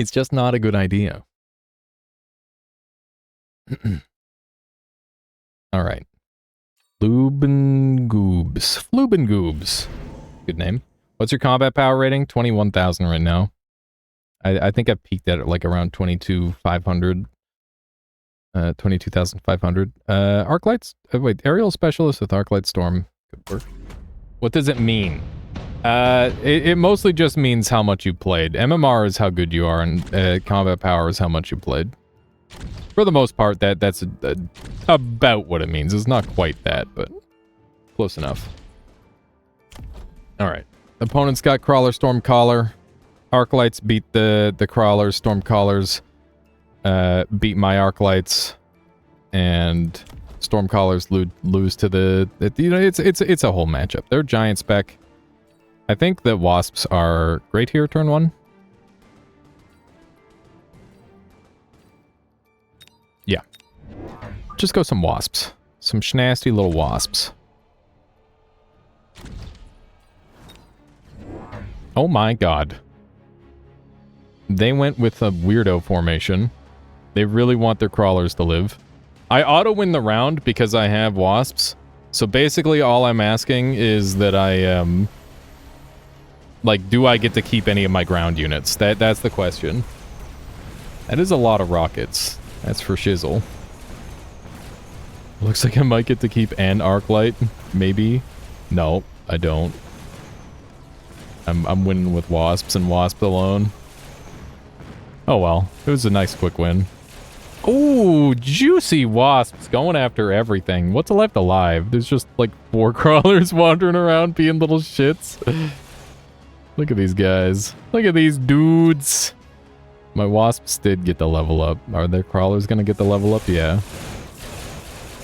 It's just not a good idea. All right. Flubengoobs. Flubengoobs. Good name. What's your combat power rating? 21,000 right now. I think I peaked at like around 22,500. 22,500. Arc lights? Wait, aerial specialist with arc light storm. Good work. What does it mean? It mostly just means how much you played. MMR is how good you are, and combat power is how much you played. For the most part, that's about what it means. It's not quite that, but close enough. Alright. Opponent's got Crawler, Storm Caller. Arc Lights beat the Crawlers, Storm Callers beat my Arc Lights, and Storm Callers lose to the... It's a whole matchup. They're giant spec. I think that Wasps are great here, turn 1. Yeah. Just go some Wasps. Some schnasty little Wasps. Oh my god. They went with a weirdo formation. They really want their Crawlers to live. I auto-win the round because I have Wasps. So basically all I'm asking is that I, like, do I get to keep any of my ground units? That's the question. That is a lot of rockets. That's for shizzle. Looks like I might get to keep an arc light. Maybe. No, I don't. I'm winning with Wasps and Wasp alone. Oh well. It was a nice quick win. Ooh, juicy Wasps going after everything. What's left alive? There's just like 4 Crawlers wandering around being little shits. Look at these guys. Look at these dudes. My Wasps did get the level up. Are their Crawlers gonna get the level up? Yeah.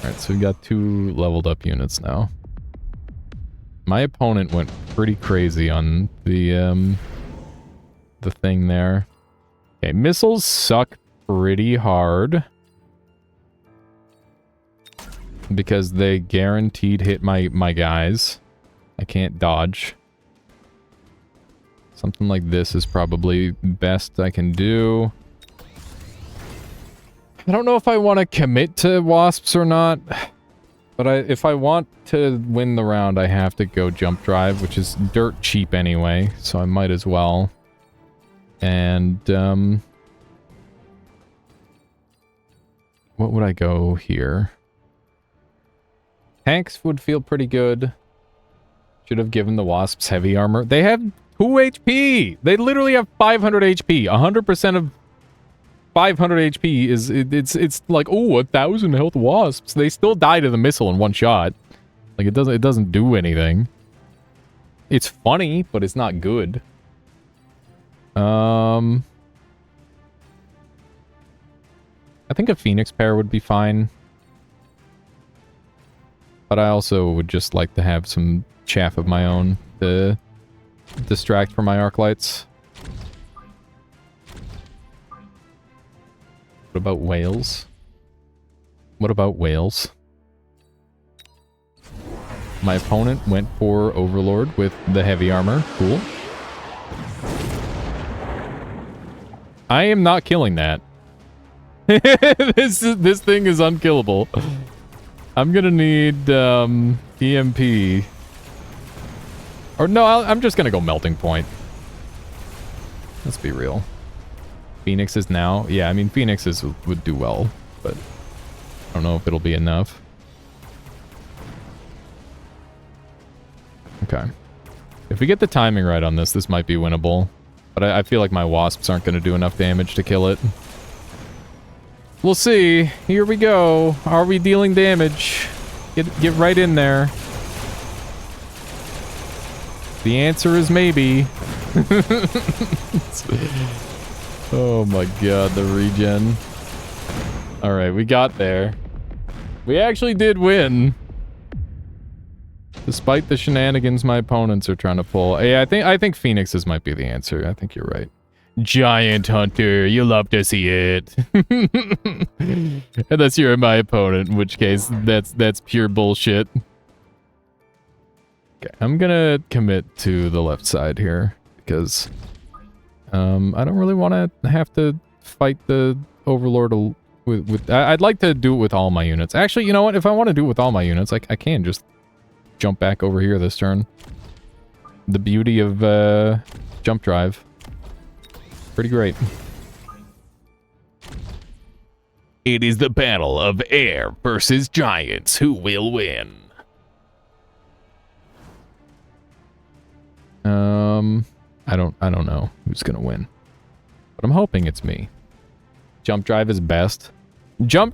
Alright, so we got 2 leveled up units now. My opponent went pretty crazy on the thing there. Okay, missiles suck pretty hard. Because they guaranteed hit my guys. I can't dodge. Something like this is probably best I can do. I don't know if I want to commit to Wasps or not. But if I want to win the round, I have to go jump drive, which is dirt cheap anyway, so I might as well. And, what would I go here? Tanks would feel pretty good. Should have given the Wasps heavy armor. They have 2 HP! They literally have 500 HP. 100% of 500 HP is... It's like, oh, 1,000 health Wasps. They still die to the missile in one shot. Like, it doesn't do anything. It's funny, but it's not good. I think a Phoenix pair would be fine. But I also would just like to have some chaff of my own to distract from my arc lights. What about whales? What about whales? My opponent went for Overlord with the heavy armor. Cool. I am not killing that. This thing is unkillable. I'm gonna need EMP. Or no, I'm just gonna go Melting Point. Let's be real. Phoenixes now? Yeah, I mean, Phoenixes would do well, but I don't know if it'll be enough. Okay. If we get the timing right on this, this might be winnable. But I feel like my Wasps aren't going to do enough damage to kill it. We'll see. Here we go. Are we dealing damage? Get right in there. The answer is maybe. Oh my god, the regen. Alright, we got there. We actually did win. Despite the shenanigans my opponents are trying to pull. Yeah, I think Phoenixes might be the answer. I think you're right. Giant Hunter, you love to see it. Unless you're my opponent, in which case that's pure bullshit. Okay, I'm gonna commit to the left side here because I don't really want to have to fight the Overlord with I'd like to do it with all my units. Actually, you know what? If I want to do it with all my units, I can just jump back over here this turn. The beauty of jump drive. Pretty great. It is the battle of air versus giants. Who will win? I don't know who's gonna win, but I'm hoping it's me. Jump drive is best.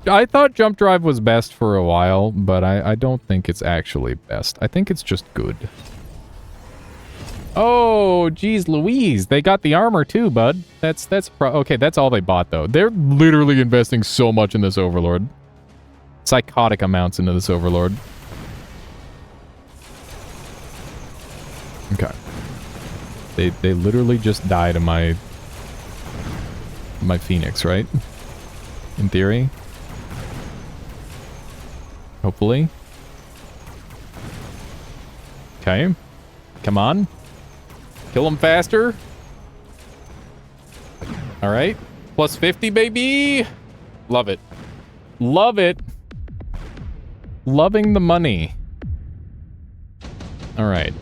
I thought jump drive was best for a while, but I don't think it's actually best. I think it's just good. Oh, geez Louise. They got the armor too, bud. Okay, that's all they bought though. They're literally investing so much in this Overlord. Psychotic amounts into this Overlord. Okay. They literally just died to my Phoenix, right? In theory. Hopefully. Okay. Come on. Kill him faster. Alright. Plus 50, baby! Love it. Love it. Loving the money. Alright.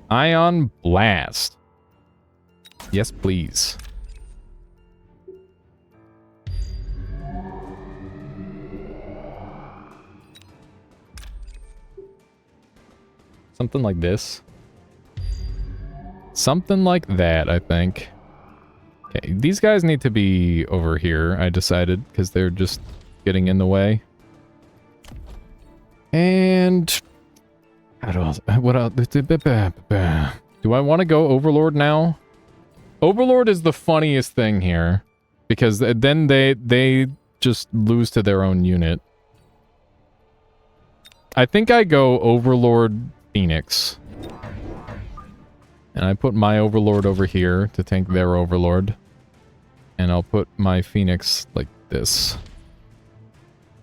Ion Blast. Yes, please. Something like this. Something like that, I think. Okay, these guys need to be over here, I decided, because they're just getting in the way. And... what else? Do I want to go Overlord now? Overlord is the funniest thing here. Because then they just lose to their own unit. I think I go Overlord Phoenix. And I put my Overlord over here to tank their Overlord. And I'll put my Phoenix like this.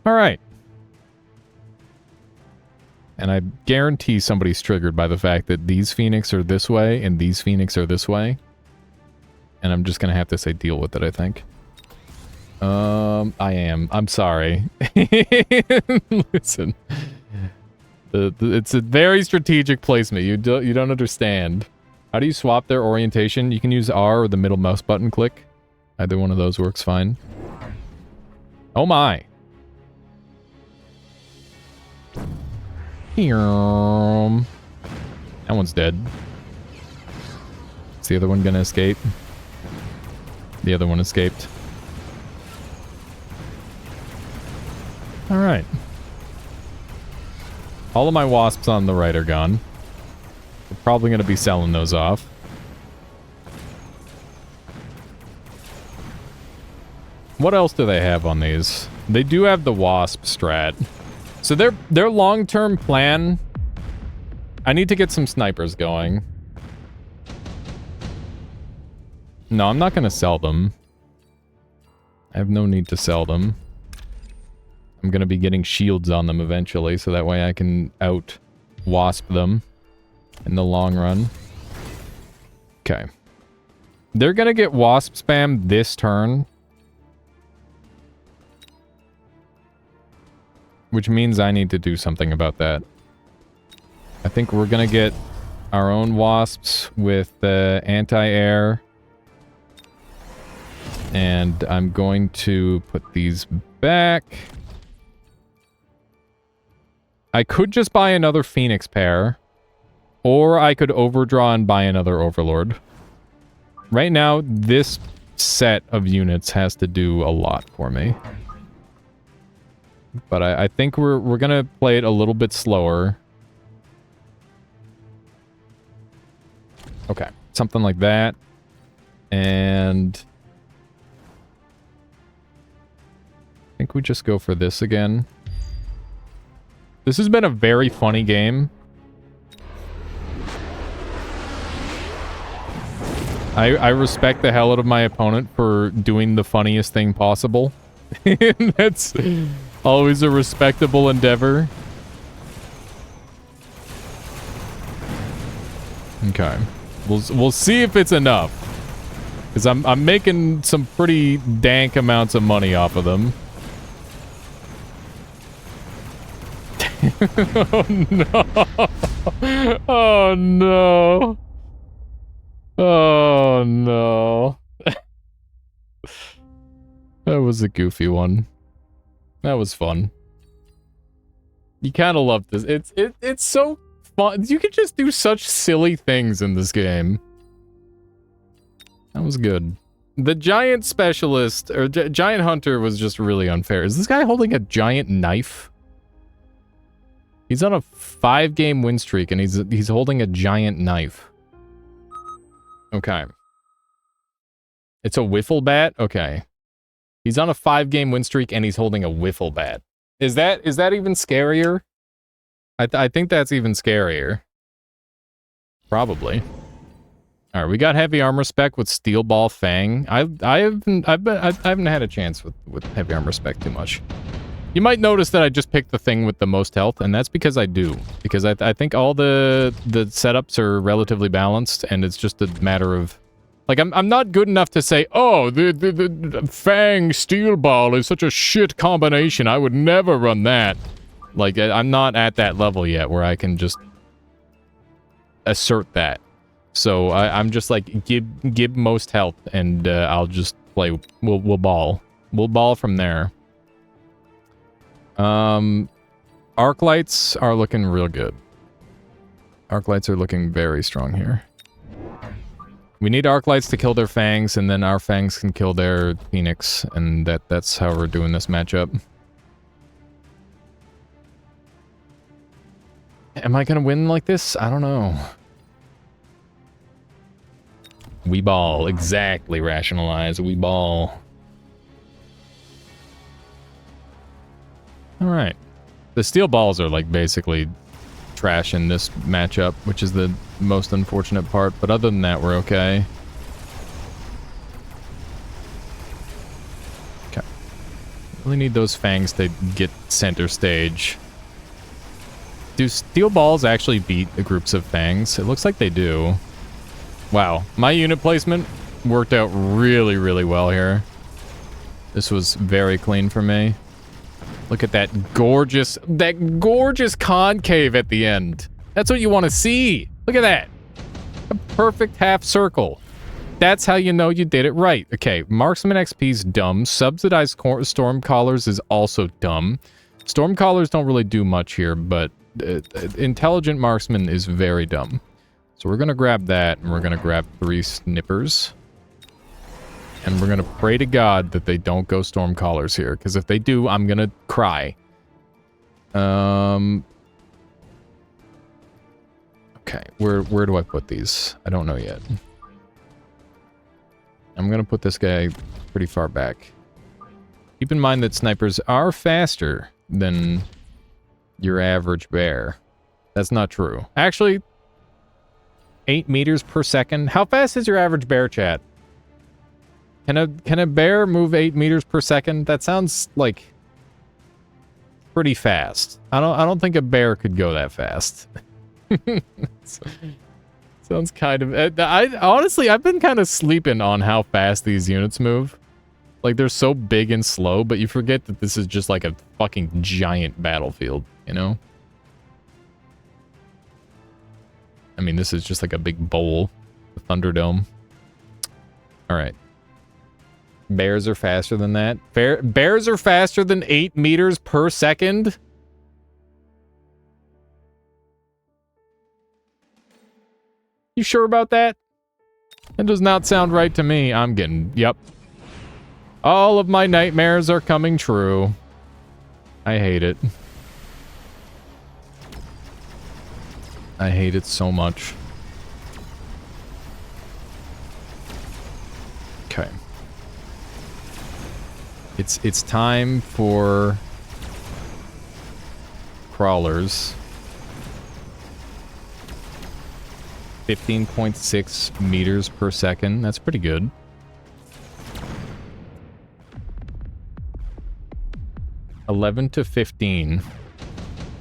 Alright. And I guarantee somebody's triggered by the fact that these Phoenix are this way and these Phoenix are this way. And I'm just gonna have to say deal with it, I think. I am. I'm sorry. Listen. It's a very strategic placement. You don't understand. How do you swap their orientation? You can use R or the middle mouse button click. Either one of those works fine. Oh my. That one's dead. Is the other one gonna escape? The other one escaped. Alright. All of my wasps on the right are gone. We're probably gonna be selling those off. What else do they have on these? They do have the wasp strat. So their long-term plan... I need to get some snipers going. No, I'm not gonna sell them. I have no need to sell them. I'm gonna be getting shields on them eventually, so that way I can out-wasp them in the long run. Okay. They're gonna get wasp spam this turn. Which means I need to do something about that. I think we're gonna get our own wasps with anti-air. And I'm going to put these back. I could just buy another Phoenix pair. Or I could overdraw and buy another Overlord. Right now, this set of units has to do a lot for me. But I think we're gonna play it a little bit slower. Okay, something like that. And... I think we just go for this again. This has been a very funny game. I respect the hell out of my opponent for doing the funniest thing possible. That's always a respectable endeavor. Okay. We'll see if it's enough. Because I'm making some pretty dank amounts of money off of them. Oh no. Oh no. Oh no. That was a goofy one. That was fun. You kind of love this. It's so fun. You can just do such silly things in this game. That was good. The giant specialist, or giant hunter, was just really unfair. Is this guy holding a giant knife? He's on a 5-game win streak, and he's holding a giant knife. Okay. It's a wiffle bat? Okay. He's on a 5-game win streak, and he's holding a wiffle bat. Is that even scarier? I think that's even scarier. Probably. All right, we got heavy armor spec with steel ball fang. I haven't had a chance with heavy armor spec too much. You might notice that I just picked the thing with the most health, and that's because I do. Because I think all the setups are relatively balanced, and it's just a matter of, like, I'm not good enough to say, oh, the fang steel ball is such a shit combination. I would never run that. Like, I'm not at that level yet where I can just assert that. So I'm just like, give most health, and I'll just play. We'll ball. We'll ball from there. Arc lights are looking real good. Arc lights are looking very strong here. We need arc lights to kill their fangs, and then our fangs can kill their phoenix, and that's how we're doing this matchup. Am I gonna win like this? I don't know. We ball. Exactly, rationalize. We ball. Alright. The steel balls are, like, basically trash in this matchup, which is the most unfortunate part, but other than that, we're okay. Okay. Really need those fangs to get center stage. Do steel balls actually beat the groups of fangs? It looks like they do. Wow, my unit placement worked out really, really well here. This was very clean for me. Look at that gorgeous concave at the end. That's what you want to see. Look at that. A perfect half circle. That's how you know you did it right. Okay, Marksman XP's dumb. Subsidized Storm Collars is also dumb. Storm Collars don't really do much here, but Intelligent Marksman is very dumb. So we're going to grab that, and we're going to grab 3 snippers. And we're going to pray to God that they don't go storm collars here, because if they do, I'm going to cry. Okay, where do I put these? I don't know yet. I'm going to put this guy pretty far back. Keep in mind that snipers are faster than your average bear. That's not true. Actually, 8 meters per second. How fast is your average bear, chat? Can a bear move 8 meters per second? That sounds like pretty fast. I don't think a bear could go that fast. Sounds kind of... honestly, I've been kind of sleeping on how fast these units move. Like, they're so big and slow, but you forget that this is just like a fucking giant battlefield, you know? I mean, this is just like a big bowl. The Thunderdome. Alright. Bears are faster than that. Bears are faster than 8 meters per second? You sure about that? That does not sound right to me. I'm getting... Yep. All of my nightmares are coming true. I hate it. I hate it so much. Okay. It's time for crawlers. 15.6 meters per second. That's pretty good. (11 to 15).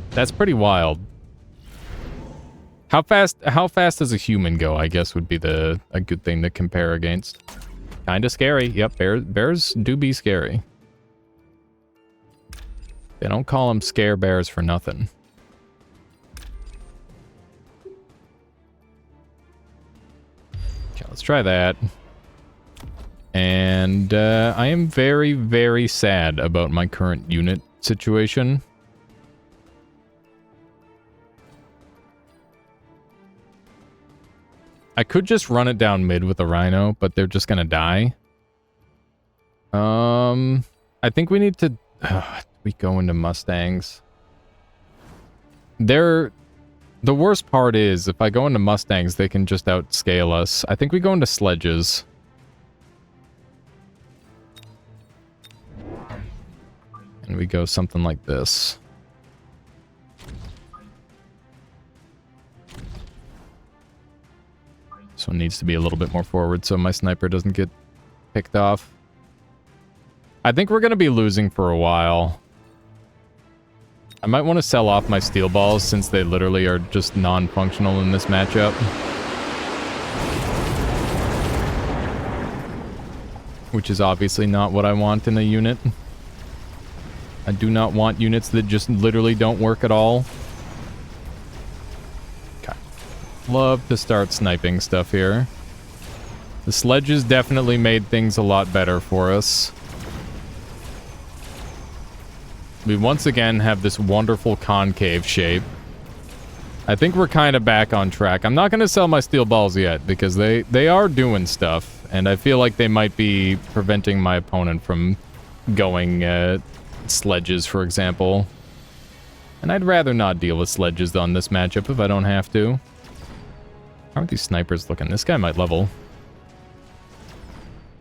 That's pretty wild. How fast does a human go, I guess, would be a good thing to compare against. Kinda scary. Yep, bears do be scary. They don't call them scare bears for nothing. Okay, let's try that. And I am very, very sad about my current unit situation. I could just run it down mid with a rhino, but they're just gonna die. I think we need to... we go into Mustangs. The worst part is, if I go into Mustangs, they can just outscale us. I think we go into sledges. And we go something like this. This one needs to be a little bit more forward so my sniper doesn't get picked off. I think we're going to be losing for a while. I might want to sell off my steel balls since they literally are just non-functional in this matchup. Which is obviously not what I want in a unit. I do not want units that just literally don't work at all. Okay. Love to start sniping stuff here. The sledges definitely made things a lot better for us. We once again have this wonderful concave shape. I think we're kind of back on track. I'm not going to sell my steel balls yet because they are doing stuff. And I feel like they might be preventing my opponent from going sledges, for example. And I'd rather not deal with sledges on this matchup if I don't have to. How are these snipers looking? This guy might level.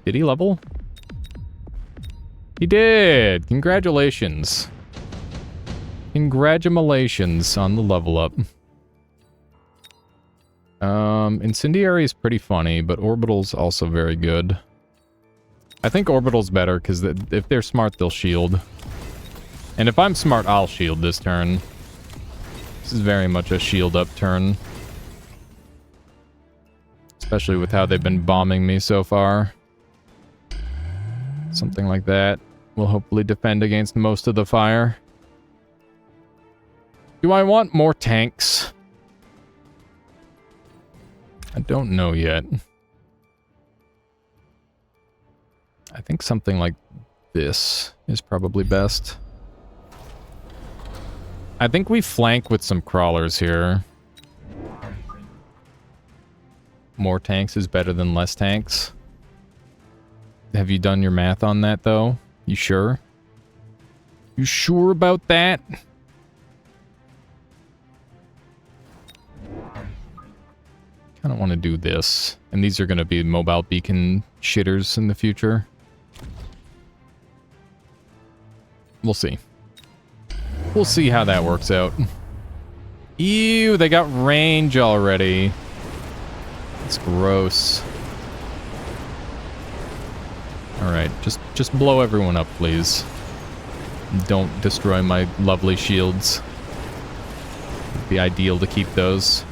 Did he level? He did! Congratulations. Congratulations on the level up. Incendiary is pretty funny, but Orbital's also very good. I think Orbital's better, because if they're smart, they'll shield. And if I'm smart, I'll shield this turn. This is very much a shield up turn. Especially with how they've been bombing me so far. Something like that will hopefully defend against most of the fire. Do I want more tanks? I don't know yet. I think something like this is probably best. I think we flank with some crawlers here. More tanks is better than less tanks. Have you done your math on that, though? You sure? You sure about that? Kind of want to do this. And these are going to be mobile beacon shitters in the future. We'll see. We'll see how that works out. Ew, they got range already. That's gross. Alright, just blow everyone up, please. Don't destroy my lovely shields. It'd be ideal to keep those.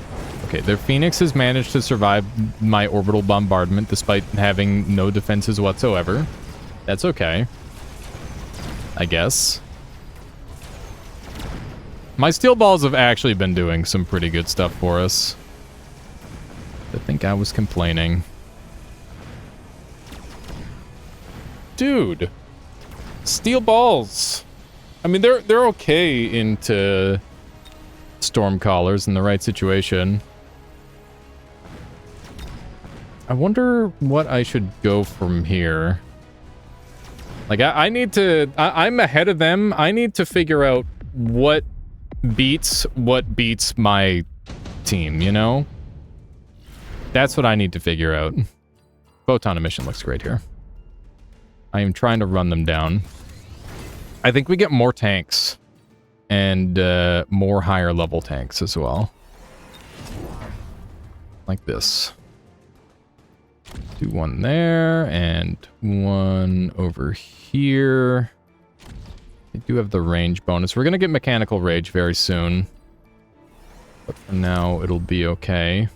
Okay, their Phoenix has managed to survive my orbital bombardment despite having no defenses whatsoever. That's okay. I guess. My steel balls have actually been doing some pretty good stuff for us. I think I was complaining. Dude, steel balls. I mean, they're okay into Stormcallers in the right situation. I wonder what I should go from here. Like, I need to... I'm ahead of them. I need to figure out what beats my team, you know? That's what I need to figure out. Photon emission looks great here. I am trying to run them down. I think we get more tanks. And more higher level tanks as well. Like this. Do one there, and one over here. I do have the range bonus. We're going to get mechanical rage very soon. But for now, it'll be okay.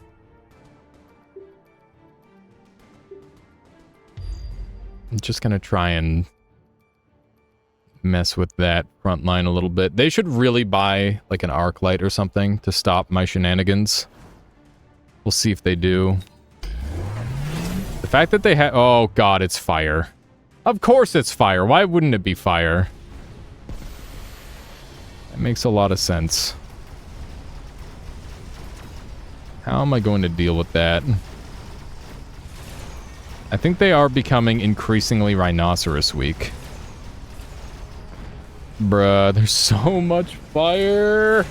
I'm just gonna try and mess with that front line a little bit. They should really buy, like, an arc light or something to stop my shenanigans. We'll see if they do. The fact that they have... Oh, God, it's fire. Of course it's fire. Why wouldn't it be fire? That makes a lot of sense. How am I going to deal with that? I think they are becoming increasingly rhinoceros weak. Bruh, there's so much fire!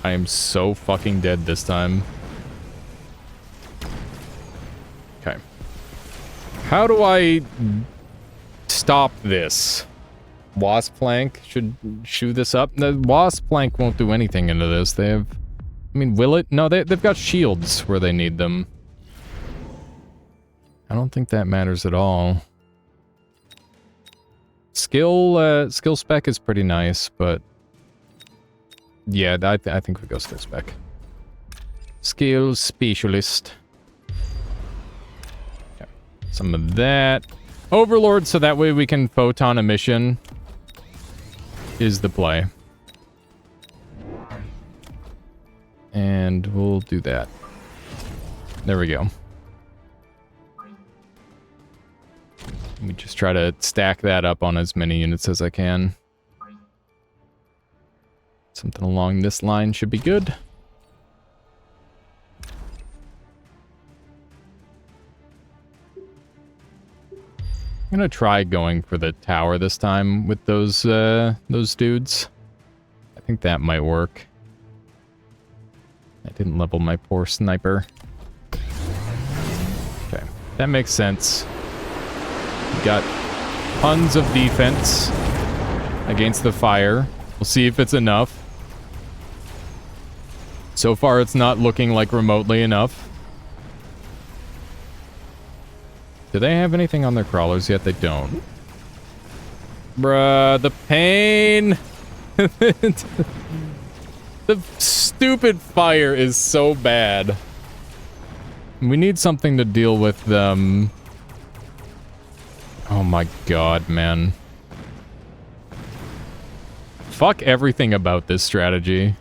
I am so fucking dead this time. Okay. How do I stop this? Wasp flank should shoo this up. The wasp flank won't do anything into this. They have... I mean, will it? No, they've got shields where they need them. I don't think that matters at all. Skill spec is pretty nice, but... Yeah, I think we go skill spec. Skill specialist. Okay. Some of that. Overlord, so that way we can photon emission. Is the play. And we'll do that. There we go. Let me just try to stack that up on as many units as I can. Something along this line should be good. I'm gonna try going for the tower this time with those dudes. I think that might work. I didn't level my poor sniper. Okay, that makes sense. We got tons of defense against the fire. We'll see if it's enough. So far, it's not looking like remotely enough. Do they have anything on their crawlers yet? They don't. Bruh, the pain! The stupid fire is so bad. We need something to deal with them. Oh my god, man. Fuck everything about this strategy.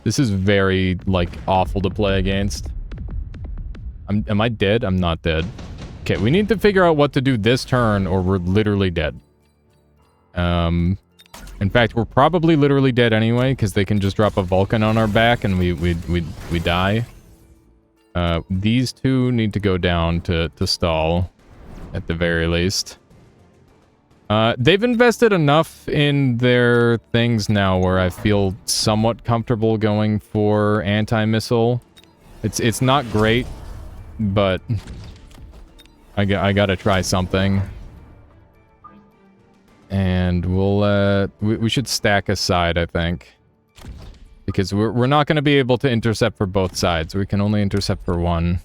This is very, like, awful to play against. Am I dead? I'm not dead. Okay, we need to figure out what to do this turn or we're literally dead. In fact, we're probably literally dead anyway, because they can just drop a Vulcan on our back and we die. These two need to go down to stall, at the very least. They've invested enough in their things now where I feel somewhat comfortable going for anti-missile. It's not great, but I gotta try something. And we'll we should stack aside, I think, because we're not going to be able to intercept for both sides. We can only intercept for one.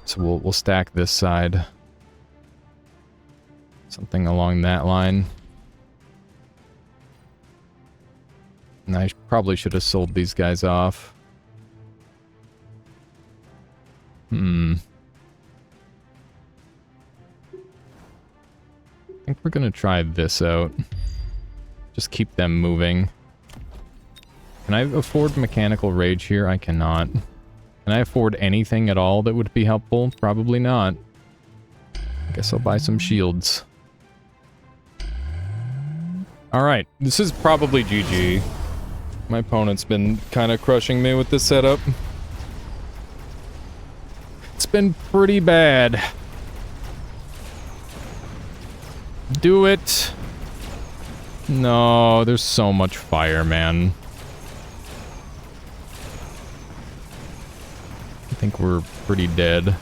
So we'll stack this side. Something along that line. And I probably should have sold these guys off. I think we're gonna try this out. Just keep them moving. Can I afford mechanical rage here? I cannot. Can I afford anything at all that would be helpful? Probably not. I guess I'll buy some shields. Alright, this is probably GG. My opponent's been kind of crushing me with this setup. It's been pretty bad. Do it. No, there's so much fire, man. I think we're pretty dead.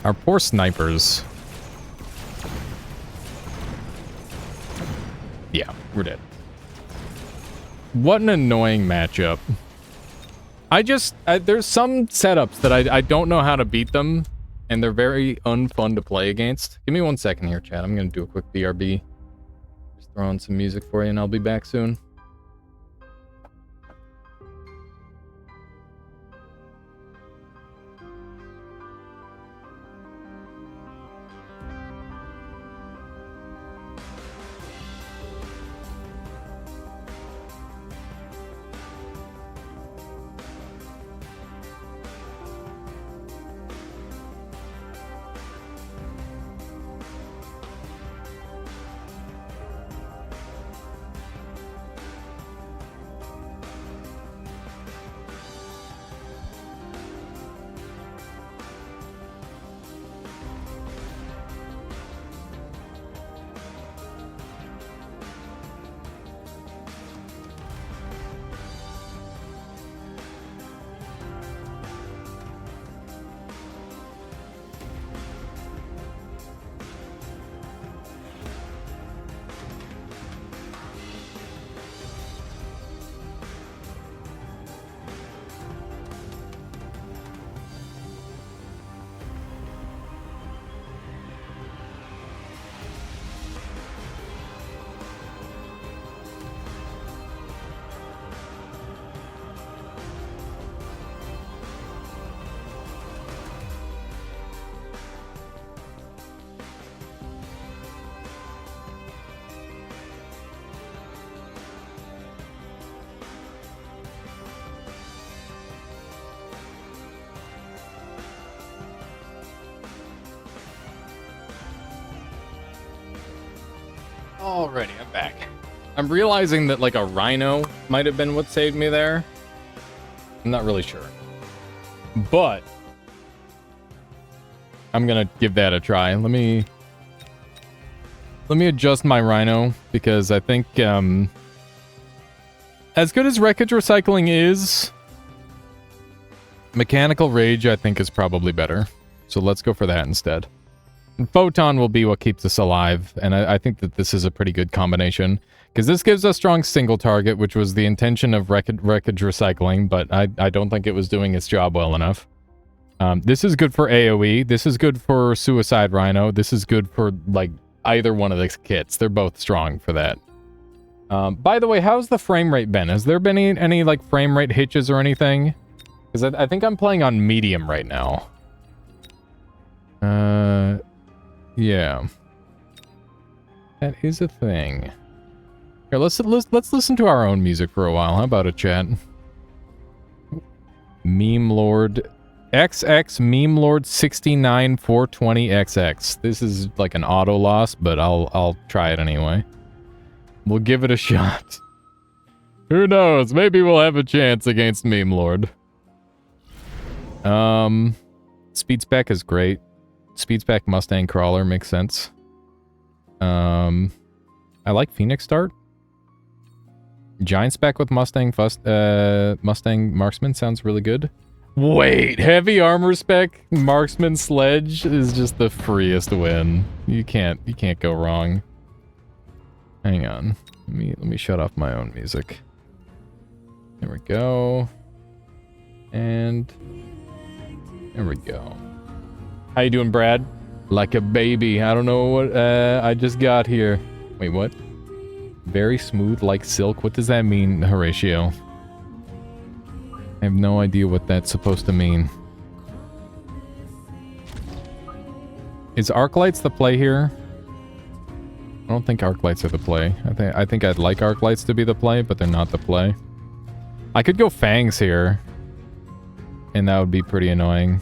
Our poor snipers. Yeah, we're dead. What an annoying matchup. There's some setups that I don't know how to beat them, and they're very unfun to play against. Give me 1 second here, chat. I'm gonna do a quick BRB. Just throw on some music for you, and I'll be back soon. Alrighty, I'm back. I'm realizing that like a rhino might have been what saved me there. I'm not really sure. But I'm gonna give that a try. Let me adjust my rhino because I think as good as wreckage recycling is, mechanical rage I think is probably better. So let's go for that instead. And photon will be what keeps us alive, and I think that this is a pretty good combination. Because this gives us strong single target, which was the intention of wreckage recycling, but I don't think it was doing its job well enough. This is good for AoE, this is good for Suicide Rhino, this is good for, like, either one of the kits. They're both strong for that. By the way, how's the frame rate been? Has there been any like, frame rate hitches or anything? Because I think I'm playing on medium right now. Yeah. That is a thing. Here, let's listen to our own music for a while. How about it, chat? Meme Lord XX Meme Lord 69420XX. This is like an auto loss, but I'll try it anyway. We'll give it a shot. Who knows? Maybe we'll have a chance against Meme Lord. Speed spec is great. Speed spec Mustang Crawler makes sense. I like Phoenix Start. Giant spec with Mustang Mustang Marksman sounds really good. Wait, heavy armor spec Marksman Sledge is just the freest win. You can't go wrong. Hang on. Let me shut off my own music. There we go. And there we go. How you doing, Brad? Like a baby. I don't know what I just got here. Wait, what? Very smooth like silk. What does that mean, Horatio? I have no idea what that's supposed to mean. Is arc lights the play here? I don't think arc lights are the play. I think I'd like arc lights to be the play, but they're not the play. I could go fangs here, and that would be pretty annoying.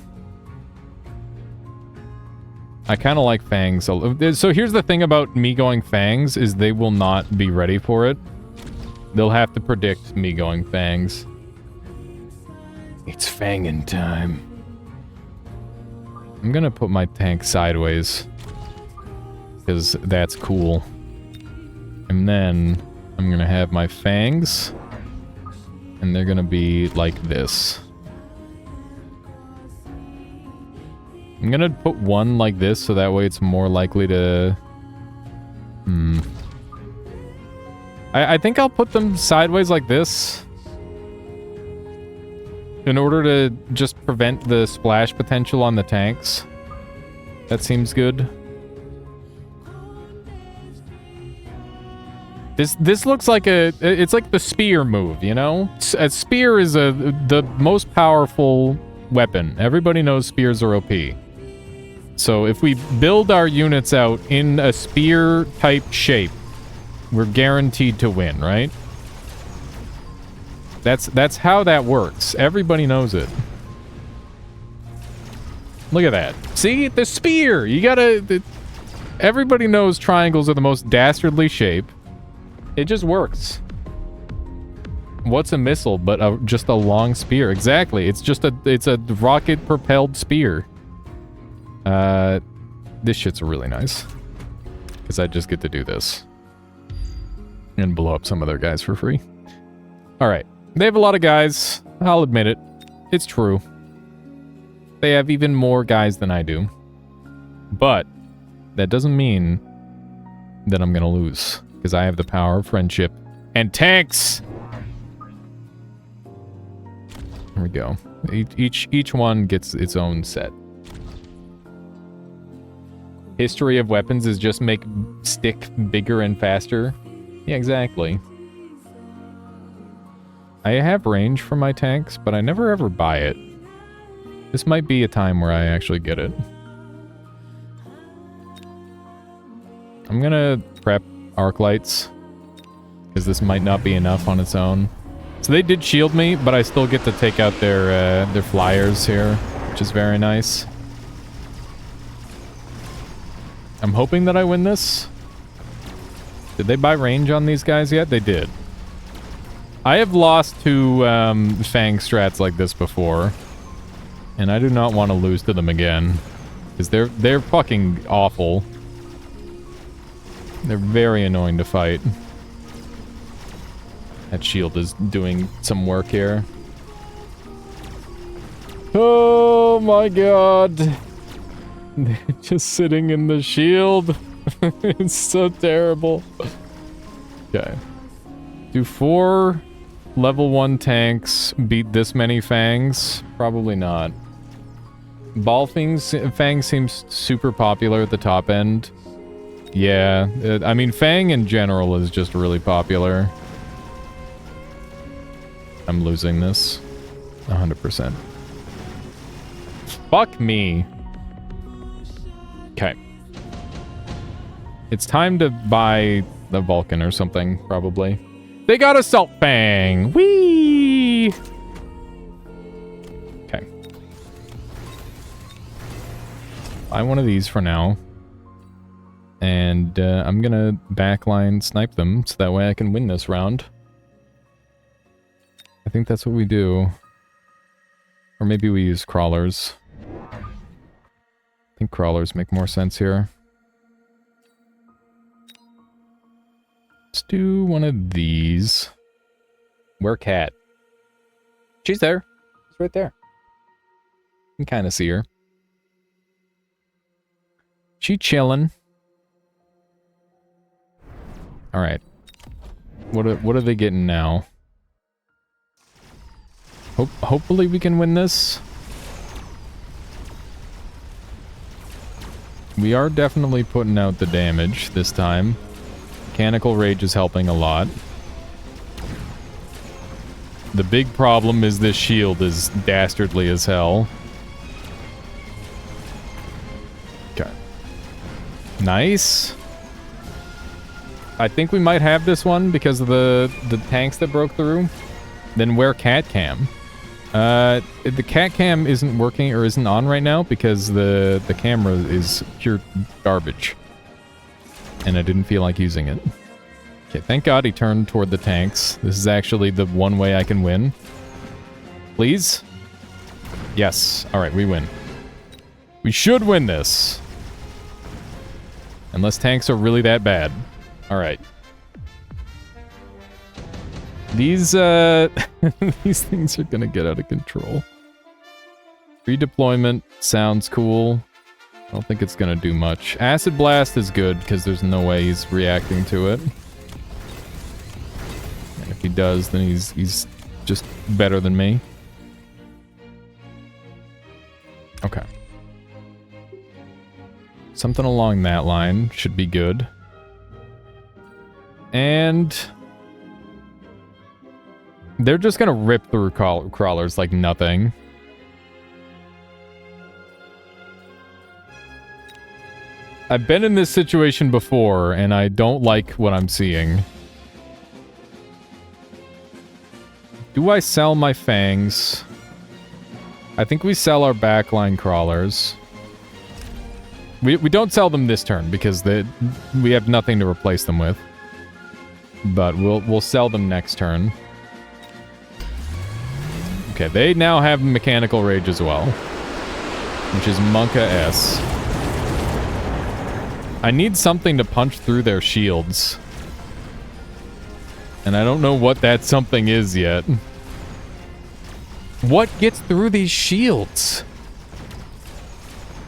I kind of like fangs. So here's the thing about me going fangs, is they will not be ready for it. They'll have to predict me going fangs. It's fangin' time. I'm gonna put my tank sideways, because that's cool. And then I'm gonna have my fangs, and they're gonna be like this. I'm gonna put one like this, so that way it's more likely to... I think I'll put them sideways like this. In order to just prevent the splash potential on the tanks. That seems good. This looks like it's like the spear move, you know? A spear is the most powerful weapon. Everybody knows spears are OP. So if we build our units out in a spear type shape, we're guaranteed to win, right? That's how that works. Everybody knows it. Look at that. See? The spear! You gotta... everybody knows triangles are the most dastardly shape. It just works. What's a missile but just a long spear? Exactly. It's a rocket-propelled spear. This shit's really nice. Because I just get to do this. And blow up some of their guys for free. Alright. They have a lot of guys. I'll admit it. It's true. They have even more guys than I do. But that doesn't mean that I'm gonna lose. Because I have the power of friendship. And tanks! There we go. Each one gets its own set. History of weapons is just make stick bigger and faster. Yeah, exactly. I have range for my tanks, but I never ever buy it. This might be a time where I actually get it. I'm gonna prep arc lights, because this might not be enough on its own. So they did shield me, but I still get to take out their flyers here, which is very nice. I'm hoping that I win this. Did they buy range on these guys yet? They did. I have lost to Fang strats like this before, and I do not want to lose to them again, because they're fucking awful. They're very annoying to fight. That shield is doing some work here. Oh my god. They're just sitting in the shield. It's so terrible. Okay. Do 4 level 1 tanks beat this many Fangs? Probably not. Ball Fang seems super popular at the top end. Yeah, I mean, Fang in general is just really popular. I'm losing this. 100%. Fuck me. Okay. It's time to buy the Vulcan or something, probably. They got Assault Fang! Whee! Okay. Buy one of these for now. And I'm gonna backline snipe them, so that way I can win this round. I think that's what we do. Or maybe we use crawlers. I think crawlers make more sense here. Let's do one of these. Where Cat? She's there. She's right there. You can kind of see her. She chillin'. Alright. What are they getting now? Hopefully we can win this. We are definitely putting out the damage this time. Mechanical Rage is helping a lot. The big problem is this shield is dastardly as hell. Okay. Nice. I think we might have this one because of the tanks that broke through. Then where Cat Cam? The Cat Cam isn't working or isn't on right now because the camera is pure garbage. And I didn't feel like using it. Okay, thank God he turned toward the tanks. This is actually the one way I can win. Please? Yes. Alright, we win. We should win this. Unless tanks are really that bad. Alright. These, these things are gonna get out of control. Redeployment sounds cool. I don't think it's gonna do much. Acid Blast is good, because there's no way he's reacting to it. And if he does, then he's just better than me. Okay. Something along that line should be good. And they're just gonna rip through crawlers like nothing. I've been in this situation before, and I don't like what I'm seeing. Do I sell my fangs? I think we sell our backline crawlers. We don't sell them this turn, because we have nothing to replace them with. But we'll sell them next turn. Okay, they now have Mechanical Rage as well. Which is Monka S. I need something to punch through their shields. And I don't know what that something is yet. What gets through these shields?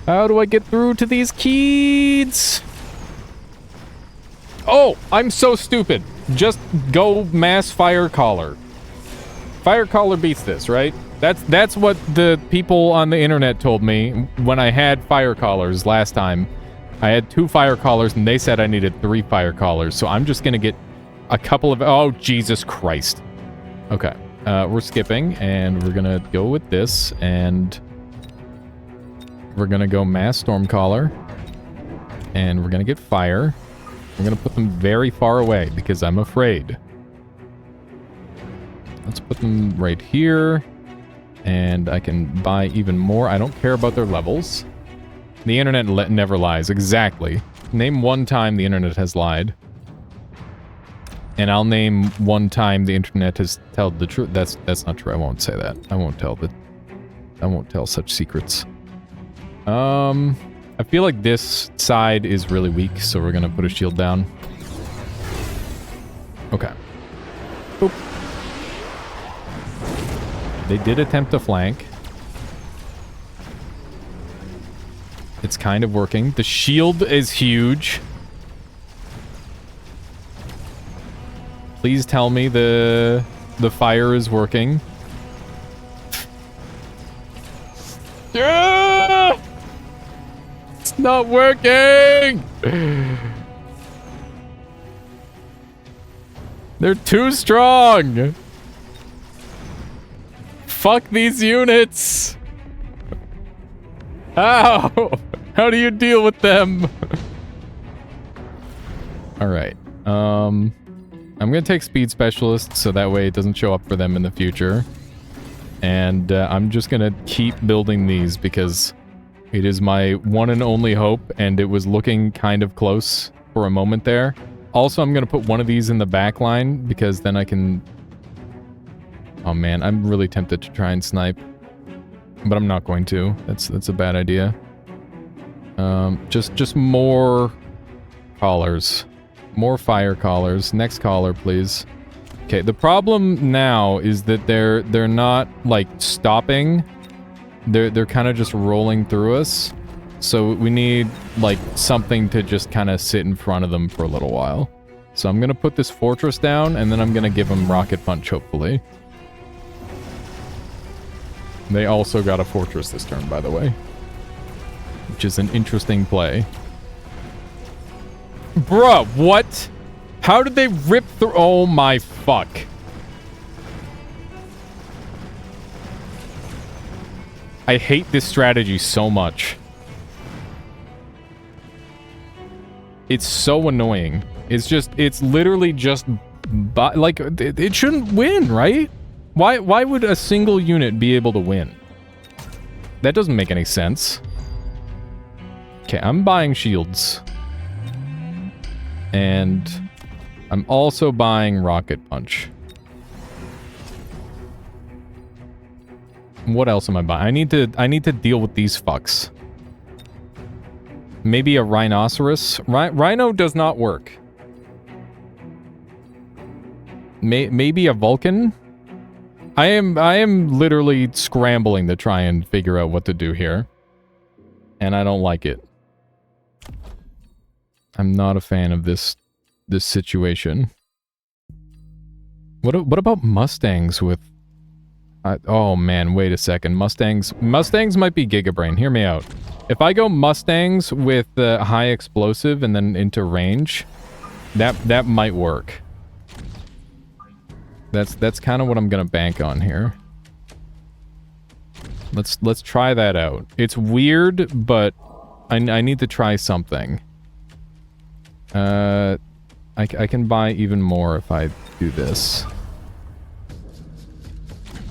How do I get through to these kids? Oh, I'm so stupid. Just go mass fire collar. Fire collar beats this, right? That's what the people on the internet told me when I had fire collars last time. I had 2 fire collars, and they said I needed 3 fire collars, so I'm just gonna get a couple of... Oh, Jesus Christ. Okay, we're skipping, and we're gonna go with this, and we're gonna go mass storm collar, and we're gonna get fire. We're gonna put them very far away, because I'm afraid. Let's put them right here, and I can buy even more. I don't care about their levels. The internet never lies. Exactly. Name one time the internet has lied. And I'll name one time the internet has told the truth. That's not true. I won't say that. I won't tell such secrets. I feel like this side is really weak, so we're gonna put a shield down. Okay. Boop. They did attempt to flank. It's kind of working. The shield is huge. Please tell me the fire is working. Yeah! It's not working! They're too strong! Fuck these units! How? How do you deal with them? Alright. I'm gonna take Speed Specialist, so that way it doesn't show up for them in the future. And I'm just gonna keep building these, because it is my one and only hope, and it was looking kind of close for a moment there. Also, I'm gonna put one of these in the back line, because then I can... Oh man, I'm really tempted to try and snipe. But I'm not going to. That's a bad idea. Just more collars. More fire collars. Next collar, please. Okay, the problem now is that they're not like stopping. They're kind of just rolling through us. So we need like something to just kind of sit in front of them for a little while. So I'm gonna put this fortress down, and then I'm gonna give them rocket punch, hopefully. They also got a fortress this turn, by the way. Which is an interesting play. Bruh, what? How did they rip through? Oh my fuck. I hate this strategy so much. It's so annoying. It's literally just... like, it shouldn't win, right? Why would a single unit be able to win? That doesn't make any sense. Okay, I'm buying shields. And I'm also buying rocket punch. What else am I buying? I need to deal with these fucks. Maybe a rhinoceros? Rhino does not work. Maybe a Vulcan? I am literally scrambling to try and figure out what to do here. And I don't like it. I'm not a fan of this situation. What about Mustangs with Oh man, wait a second. Mustangs might be Gigabrain. Hear me out. If I go Mustangs with the high explosive and then into range, that might work. That's kind of what I'm gonna bank on here. Let's try that out. It's weird, but I need to try something. I can buy even more if I do this.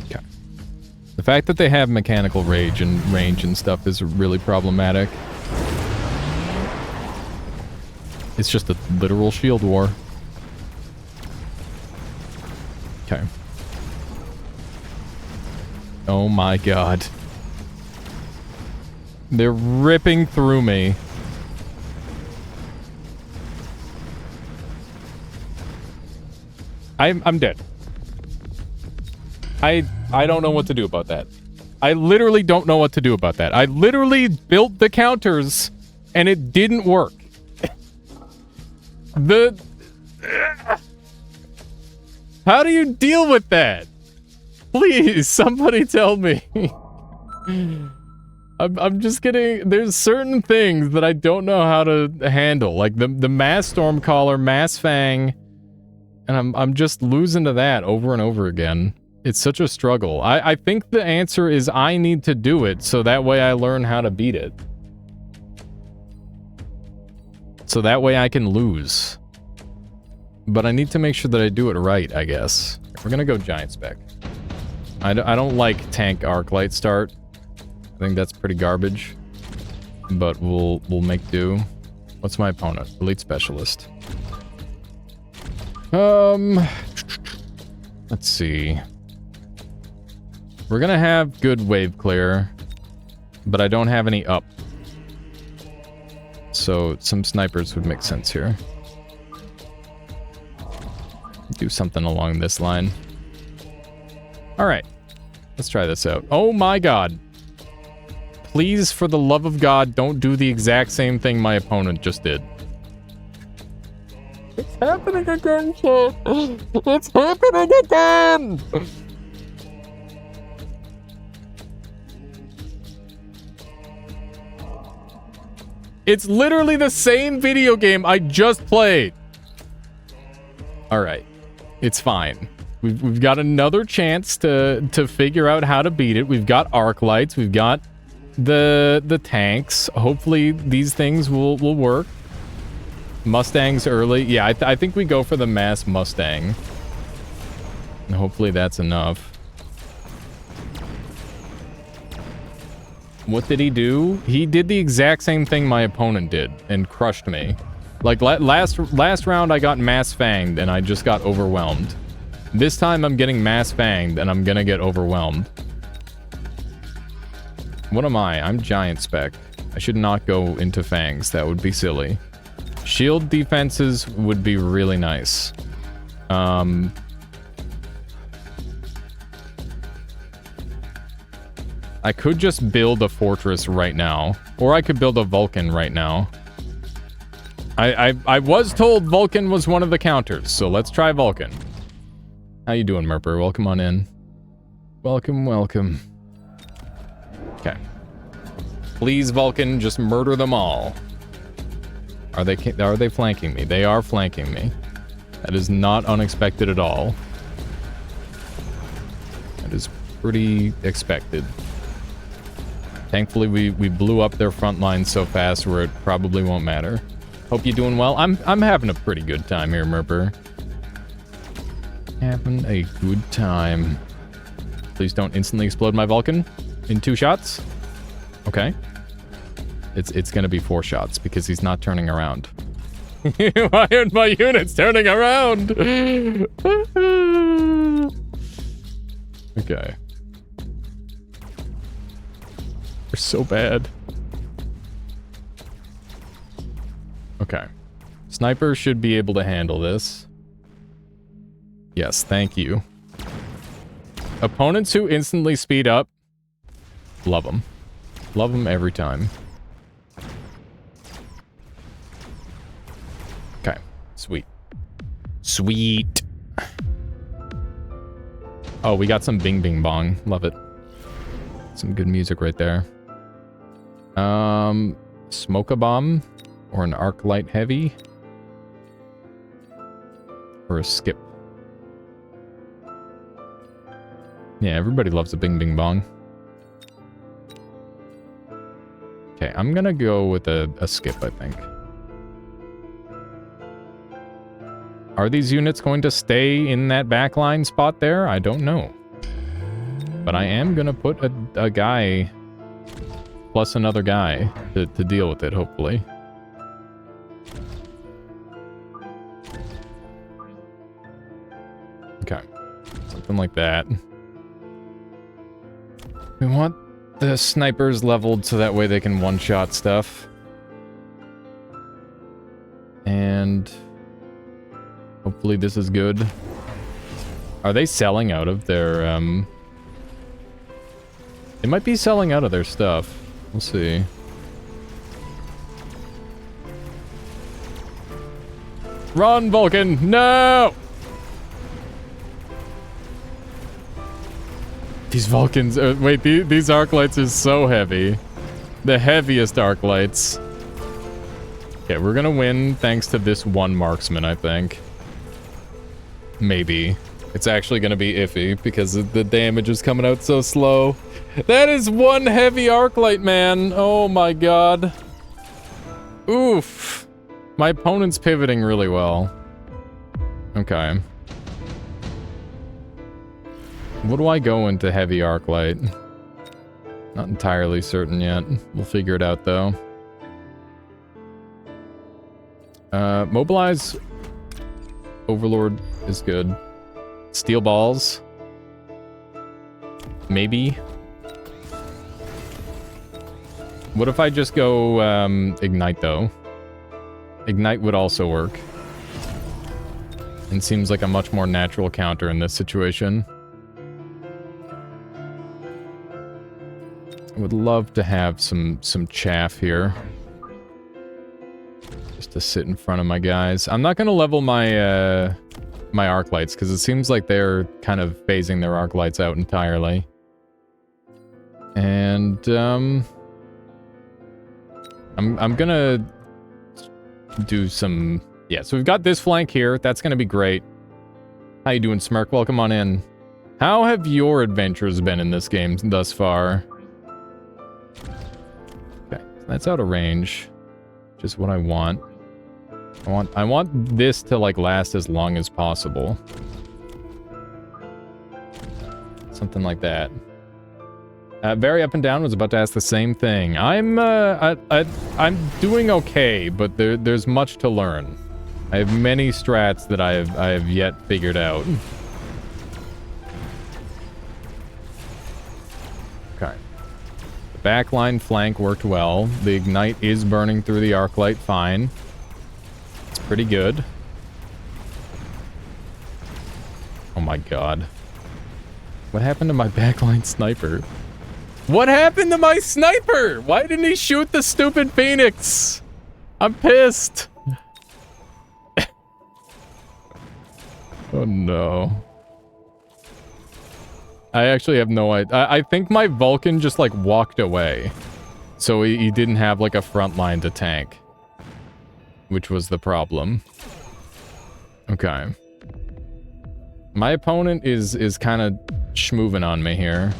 Okay. The fact that they have mechanical range and stuff is really problematic. It's just a literal shield war. Okay. Oh my god. They're ripping through me. I'm dead. I don't know what to do about that. I literally don't know what to do about that. I literally built the counters and it didn't work. How do you deal with that? Please, somebody tell me. I'm just kidding. There's certain things that I don't know how to handle, like the mass Stormcaller, mass Fang, and I'm just losing to that over and over again. It's such a struggle. I think the answer is I need to do it so that way I learn how to beat it. So that way I can lose. But I need to make sure that I do it right, I guess. We're gonna go Giant Spec. I don't like tank Arclight start. I think that's pretty garbage. But we'll make do. What's my opponent? Elite Specialist. Let's see. We're gonna have good wave clear, but I don't have any up. So some snipers would make sense here. Do something along this line. Alright. Let's try this out. Oh my god. Please, for the love of God, don't do the exact same thing my opponent just did. It's happening again, kid. It's happening again! It's literally the same video game I just played. Alright. It's fine. We've got another chance to figure out how to beat it. We've got arc lights. We've got the tanks. Hopefully these things will work. Mustangs early. Yeah, I think we go for the mass Mustang. And hopefully that's enough. What did he do? He did the exact same thing my opponent did and crushed me. Like last round I got mass fanged and I just got overwhelmed. This time I'm getting mass fanged and I'm gonna get overwhelmed. What am I? I'm Giant Spec. I should not go into fangs. That would be silly. Shield defenses would be really nice. I could just build a fortress right now. Or I could build a Vulcan right now. I was told Vulcan was one of the counters, so let's try Vulcan. How you doing, Merper? Welcome on in. Welcome, welcome. Okay. Please, Vulcan, just murder them all. Are they flanking me? They are flanking me. That is not unexpected at all. That is pretty expected. Thankfully, we blew up their front line so fast where it probably won't matter. Hope you're doing well. I'm having a pretty good time here, Merper. Having a good time. Please don't instantly explode my Vulcan in 2 shots. Okay. It's gonna be 4 shots because he's not turning around. Why aren't my units turning around? Okay. They're so bad. Okay. Sniper should be able to handle this. Yes, thank you. Opponents who instantly speed up, love them. Love them every time. Okay, sweet. Sweet. Oh, we got some bing bing bong. Love it. Some good music right there. Smoke a bomb or an arc light heavy or a skip. Yeah, everybody loves a bing bing bong. Okay, I'm gonna go with a skip, I think. Are these units going to stay in that backline spot there? I don't know. But I am gonna put a guy plus another guy to deal with it, hopefully. Okay. Something like that. We want the snipers leveled so that way they can one-shot stuff. And hopefully this is good. Are they selling out of their, They might be selling out of their stuff. We'll see. Run, Vulcan! No! These Vulcans... wait, these arc lights are so heavy. The heaviest arc lights. Okay, we're gonna win thanks to this one marksman, I think. Maybe. It's actually gonna be iffy because the damage is coming out so slow. That is one heavy arc light, man. Oh my god. Oof. My opponent's pivoting really well. Okay. What do I go into heavy arc light? Not entirely certain yet. We'll figure it out though. Mobilize Overlord is good. Steel balls. Maybe. What if I just go ignite though? Ignite would also work. And seems like a much more natural counter in this situation. I would love to have some chaff here. Just to sit in front of my guys. I'm not gonna level my my arc lights because it seems like they're kind of phasing their arc lights out entirely. And I'm gonna do some... Yeah, so we've got this flank here. That's gonna be great. How you doing, Smirk? Welcome on in. How have your adventures been in this game thus far? Okay, that's out of range. Just what I want. I want this to, like, last as long as possible. Something like that. Very up and down was about to ask the same thing. I'm doing okay, but there's much to learn. I have many strats that I have yet figured out. Okay. The backline flank worked well. The ignite is burning through the arc light fine. It's pretty good. Oh my god. What happened to my backline sniper? What happened to my sniper? Why didn't he shoot the stupid Phoenix? I'm pissed. Oh no. I actually have no idea. I think my Vulcan just like walked away. So he didn't have like a front line to tank. Which was the problem. Okay. My opponent is kind of schmooving on me here.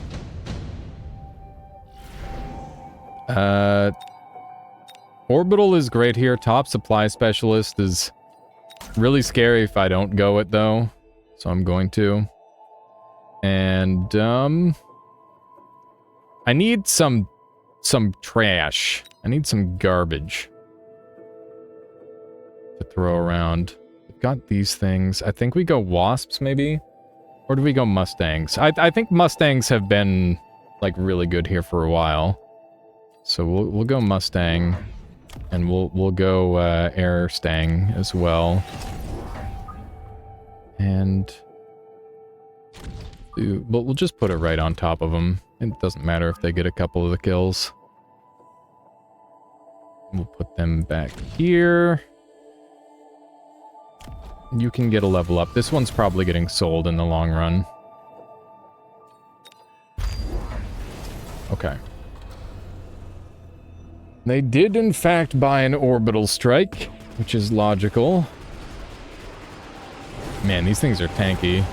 Orbital is great here. Top supply specialist is really scary if I don't go it though. So I'm going to. And I need some trash. I need some garbage to throw around. We've got these things. I think we go wasps maybe? Or do we go mustangs? I think mustangs have been like really good here for a while. So we'll go Mustang, and we'll go Air Stang as well, and we'll just put it right on top of them. It doesn't matter if they get a couple of the kills. We'll put them back here. You can get a level up. This one's probably getting sold in the long run. Okay. They did, in fact, buy an orbital strike, which is logical. Man, these things are tanky.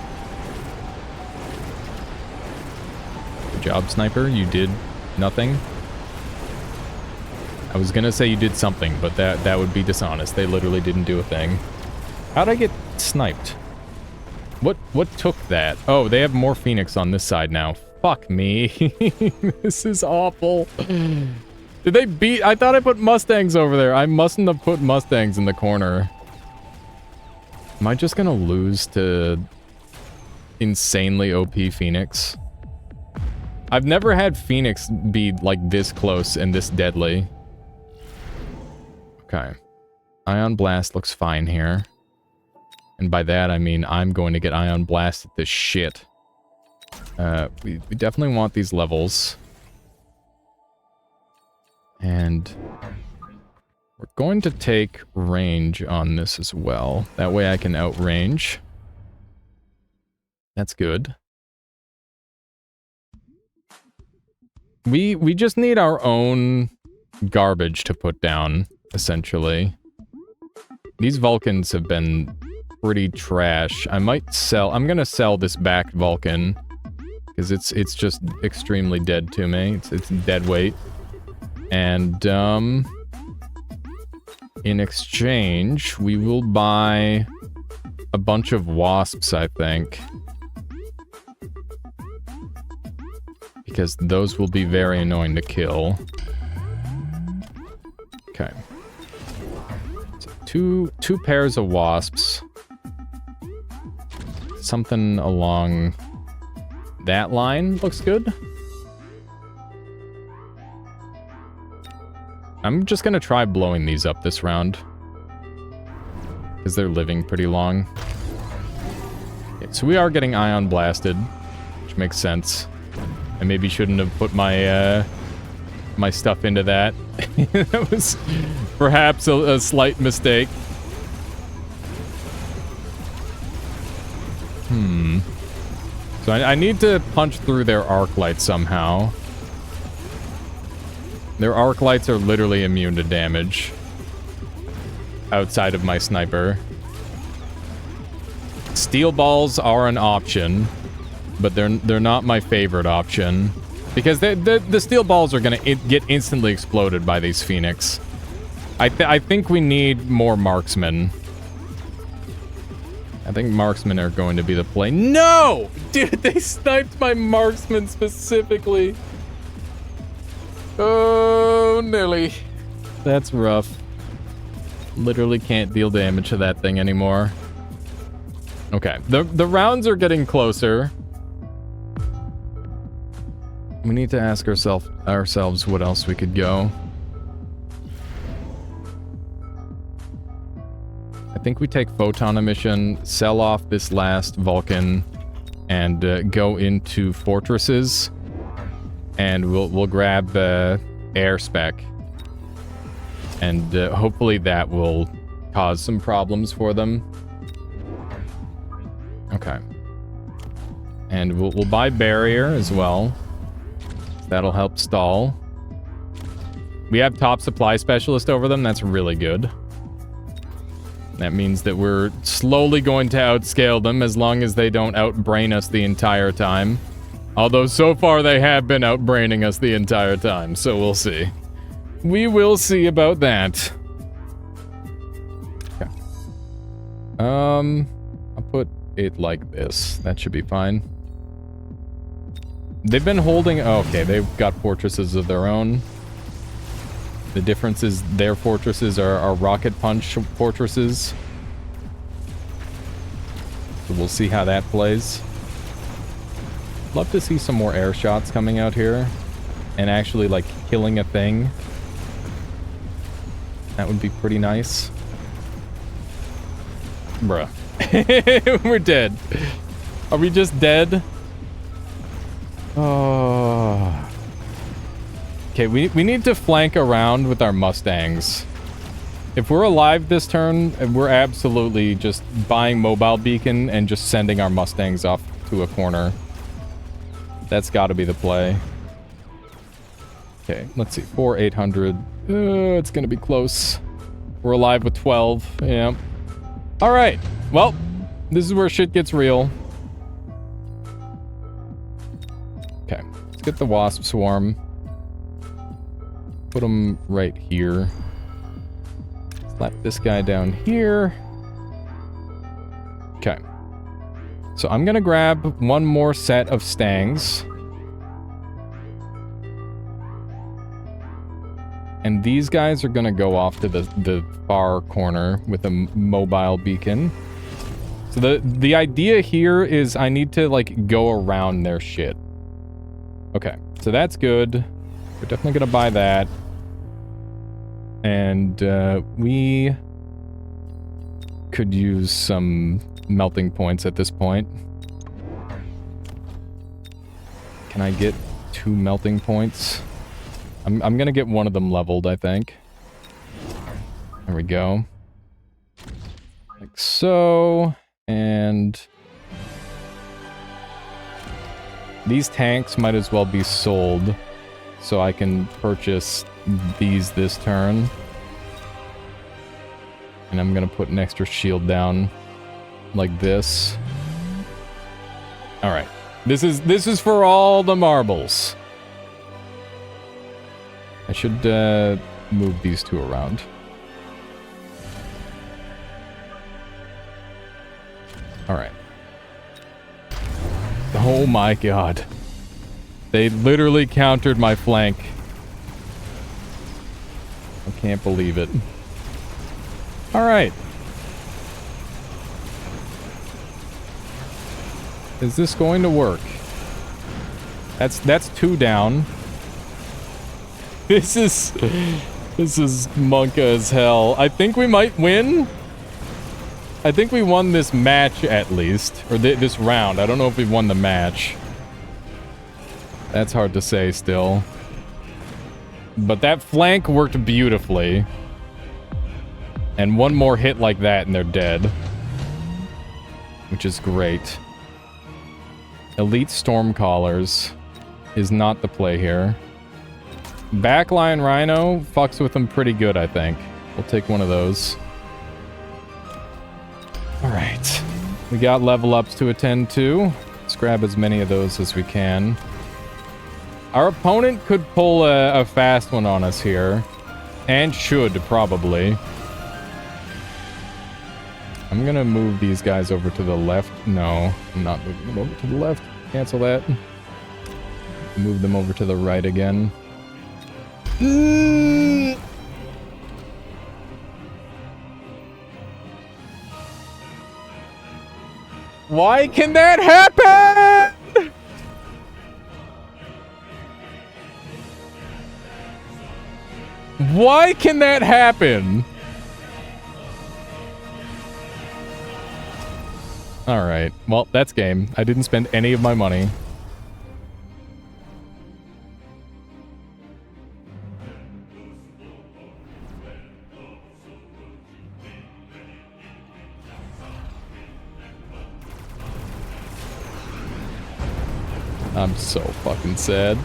Good job, sniper. You did nothing. I was gonna say you did something, but that would be dishonest. They literally didn't do a thing. How'd I get sniped? What took that? Oh, they have more Phoenix on this side now. Fuck me. This is awful. Did they beat? I thought I put Mustangs over there. I mustn't have put Mustangs in the corner. Am I just gonna lose to insanely OP Phoenix? I've never had Phoenix be like this close and this deadly. Okay. Ion Blast looks fine here. And by that I mean I'm going to get Ion Blasted this shit. We definitely want these levels. And we're going to take range on this as well. That way I can outrange. That's good. We just need our own garbage to put down, essentially. These Vulcans have been pretty trash. I might sell... I'm gonna sell this back Vulcan. Because it's just extremely dead to me. It's dead weight. And, in exchange, we will buy a bunch of wasps, I think. Because those will be very annoying to kill. Okay. So two pairs of wasps. Something along that line looks good. I'm just gonna try blowing these up this round. Because they're living pretty long. Okay, so we are getting Ion Blasted, which makes sense. I maybe shouldn't have put my, my stuff into that. That was perhaps a slight mistake. So I need to punch through their arc lights somehow. Their arc lights are literally immune to damage. Outside of my sniper. Steel balls are an option. But they're not my favorite option. Because the steel balls are gonna get instantly exploded by these Phoenix. I think we need more marksmen. I think marksmen are going to be the play. No! Dude, they sniped my marksman specifically. Oh, Nelly. That's rough. Literally can't deal damage to that thing anymore. Okay, the rounds are getting closer. We need to ask ourselves what else we could go. I think we take photon emission, sell off this last Vulcan, and go into fortresses, and we'll grab air spec, and hopefully that will cause some problems for them. Okay, and we'll buy barrier as well. That'll help stall. We have top supply specialist over them. That's really good. That means that we're slowly going to outscale them as long as they don't outbrain us the entire time. Although so far they have been outbraining us the entire time, so we'll see. We will see about that. Okay. I'll put it like this. That should be fine. They've been holding... Okay, they've got fortresses of their own. The difference is their fortresses are rocket punch fortresses. So we'll see how that plays. Love to see some more air shots coming out here. And actually, like, killing a thing. That would be pretty nice. Bruh. We're dead. Are we just dead? Oh... Okay, we need to flank around with our Mustangs. If we're alive this turn, we're absolutely just buying mobile beacon and just sending our Mustangs off to a corner. That's got to be the play. Okay, let's see. 4, 800. It's gonna be close. We're alive with 12. Yeah. Alright. Well, this is where shit gets real. Okay. Let's get the wasp swarm. Put them right here. Slap this guy down here. Okay. So I'm gonna grab one more set of stangs. And these guys are gonna go off to the far corner with a mobile beacon. So the idea here is I need to, like, go around their shit. Okay, so that's good. We're definitely gonna buy that. And, we could use some melting points at this point. Can I get 2 melting points? I'm gonna get one of them leveled, I think. There we go. Like so. And these tanks might as well be sold, so I can purchase these this turn. And I'm gonna put an extra shield down like this. Alright. This is for all the marbles. I should move these two around. Alright. Oh my god. They literally countered my flank. I can't believe it. Alright. Is this going to work? That's 2 down. This is monka as hell. I think we might win. I think we won this match at least, or this round. I don't know if we won the match. That's hard to say still. But that flank worked beautifully. And one more hit like that and they're dead. Which is great. Elite Stormcallers is not the play here. Backline Rhino fucks with them pretty good, I think. We'll take one of those. Alright. We got level ups to attend to. Let's grab as many of those as we can. Our opponent could pull a fast one on us here. And should, probably. I'm gonna move these guys over to the left. No, I'm not moving them over to the left. Cancel that. Move them over to the right again. Why can that happen? Why can that happen? Alright, well, that's game. I didn't spend any of my money. I'm so fucking sad.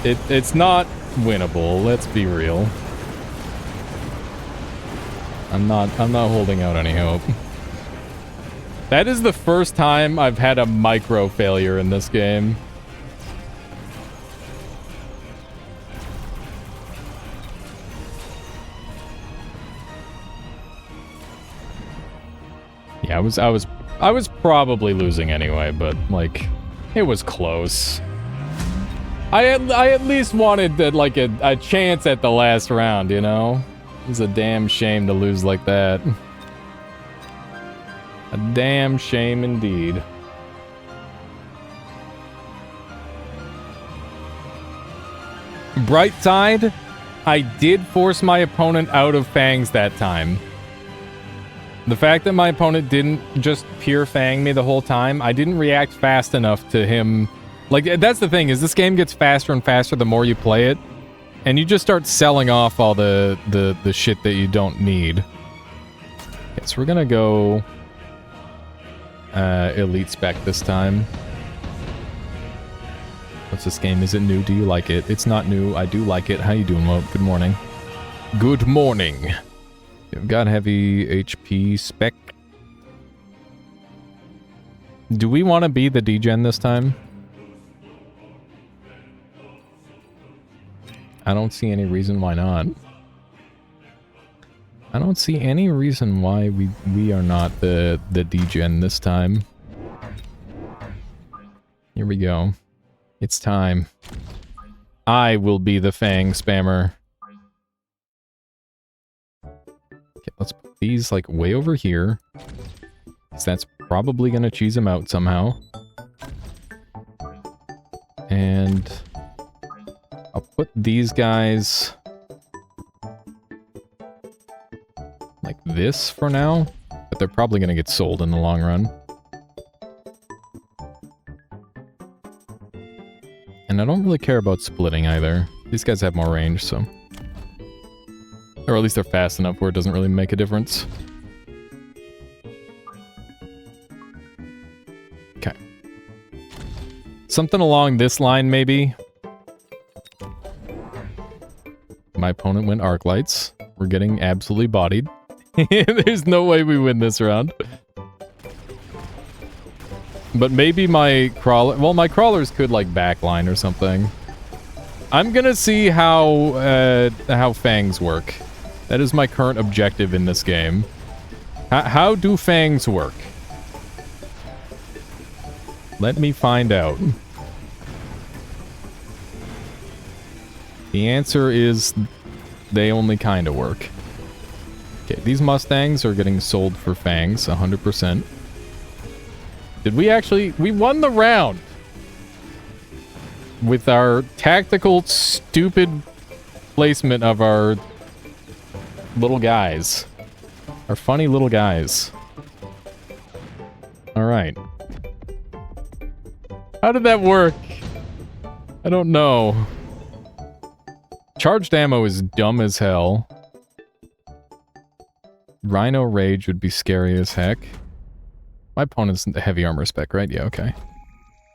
It's not winnable, let's be real. I'm not holding out any hope. That is the first time I've had a micro failure in this game. Yeah, I was probably losing anyway, but like it was close. I at least wanted like a chance at the last round, you know? It's a damn shame to lose like that. A damn shame indeed. Bright side, I did force my opponent out of fangs that time. The fact that my opponent didn't just pure fang me the whole time, I didn't react fast enough to him. Like, that's the thing, is this game gets faster and faster the more you play it. And you just start selling off all the shit that you don't need. Okay, so we're gonna go elite spec this time. What's this game? Is it new? Do you like it? It's not new. I do like it. How you doing, Mo? Good morning. Good morning. We've got heavy HP spec. Do we want to be the degen this time? I don't see any reason why not. I don't see any reason why we are not the degen this time. Here we go. It's time. I will be the Fang spammer. Okay, let's put these like way over here. So that's probably gonna cheese them out somehow. And I'll put these guys like this for now, but they're probably gonna get sold in the long run. And I don't really care about splitting either. These guys have more range, so... Or at least they're fast enough where it doesn't really make a difference. Okay. Something along this line, maybe. My opponent went arc lights. We're getting absolutely bodied. There's no way we win this round. But maybe my crawler... Well, my crawlers could, like, backline or something. I'm gonna see how fangs work. That is my current objective in this game. How do fangs work? Let me find out. The answer is they only kind of work. Okay, these Mustangs are getting sold for fangs, 100%. Did we actually... We won the round! With our tactical, stupid placement of our little guys. Our funny little guys. Alright. How did that work? I don't know. Charged ammo is dumb as hell. Rhino Rage would be scary as heck. My opponent's the heavy armor spec, right? Yeah, okay.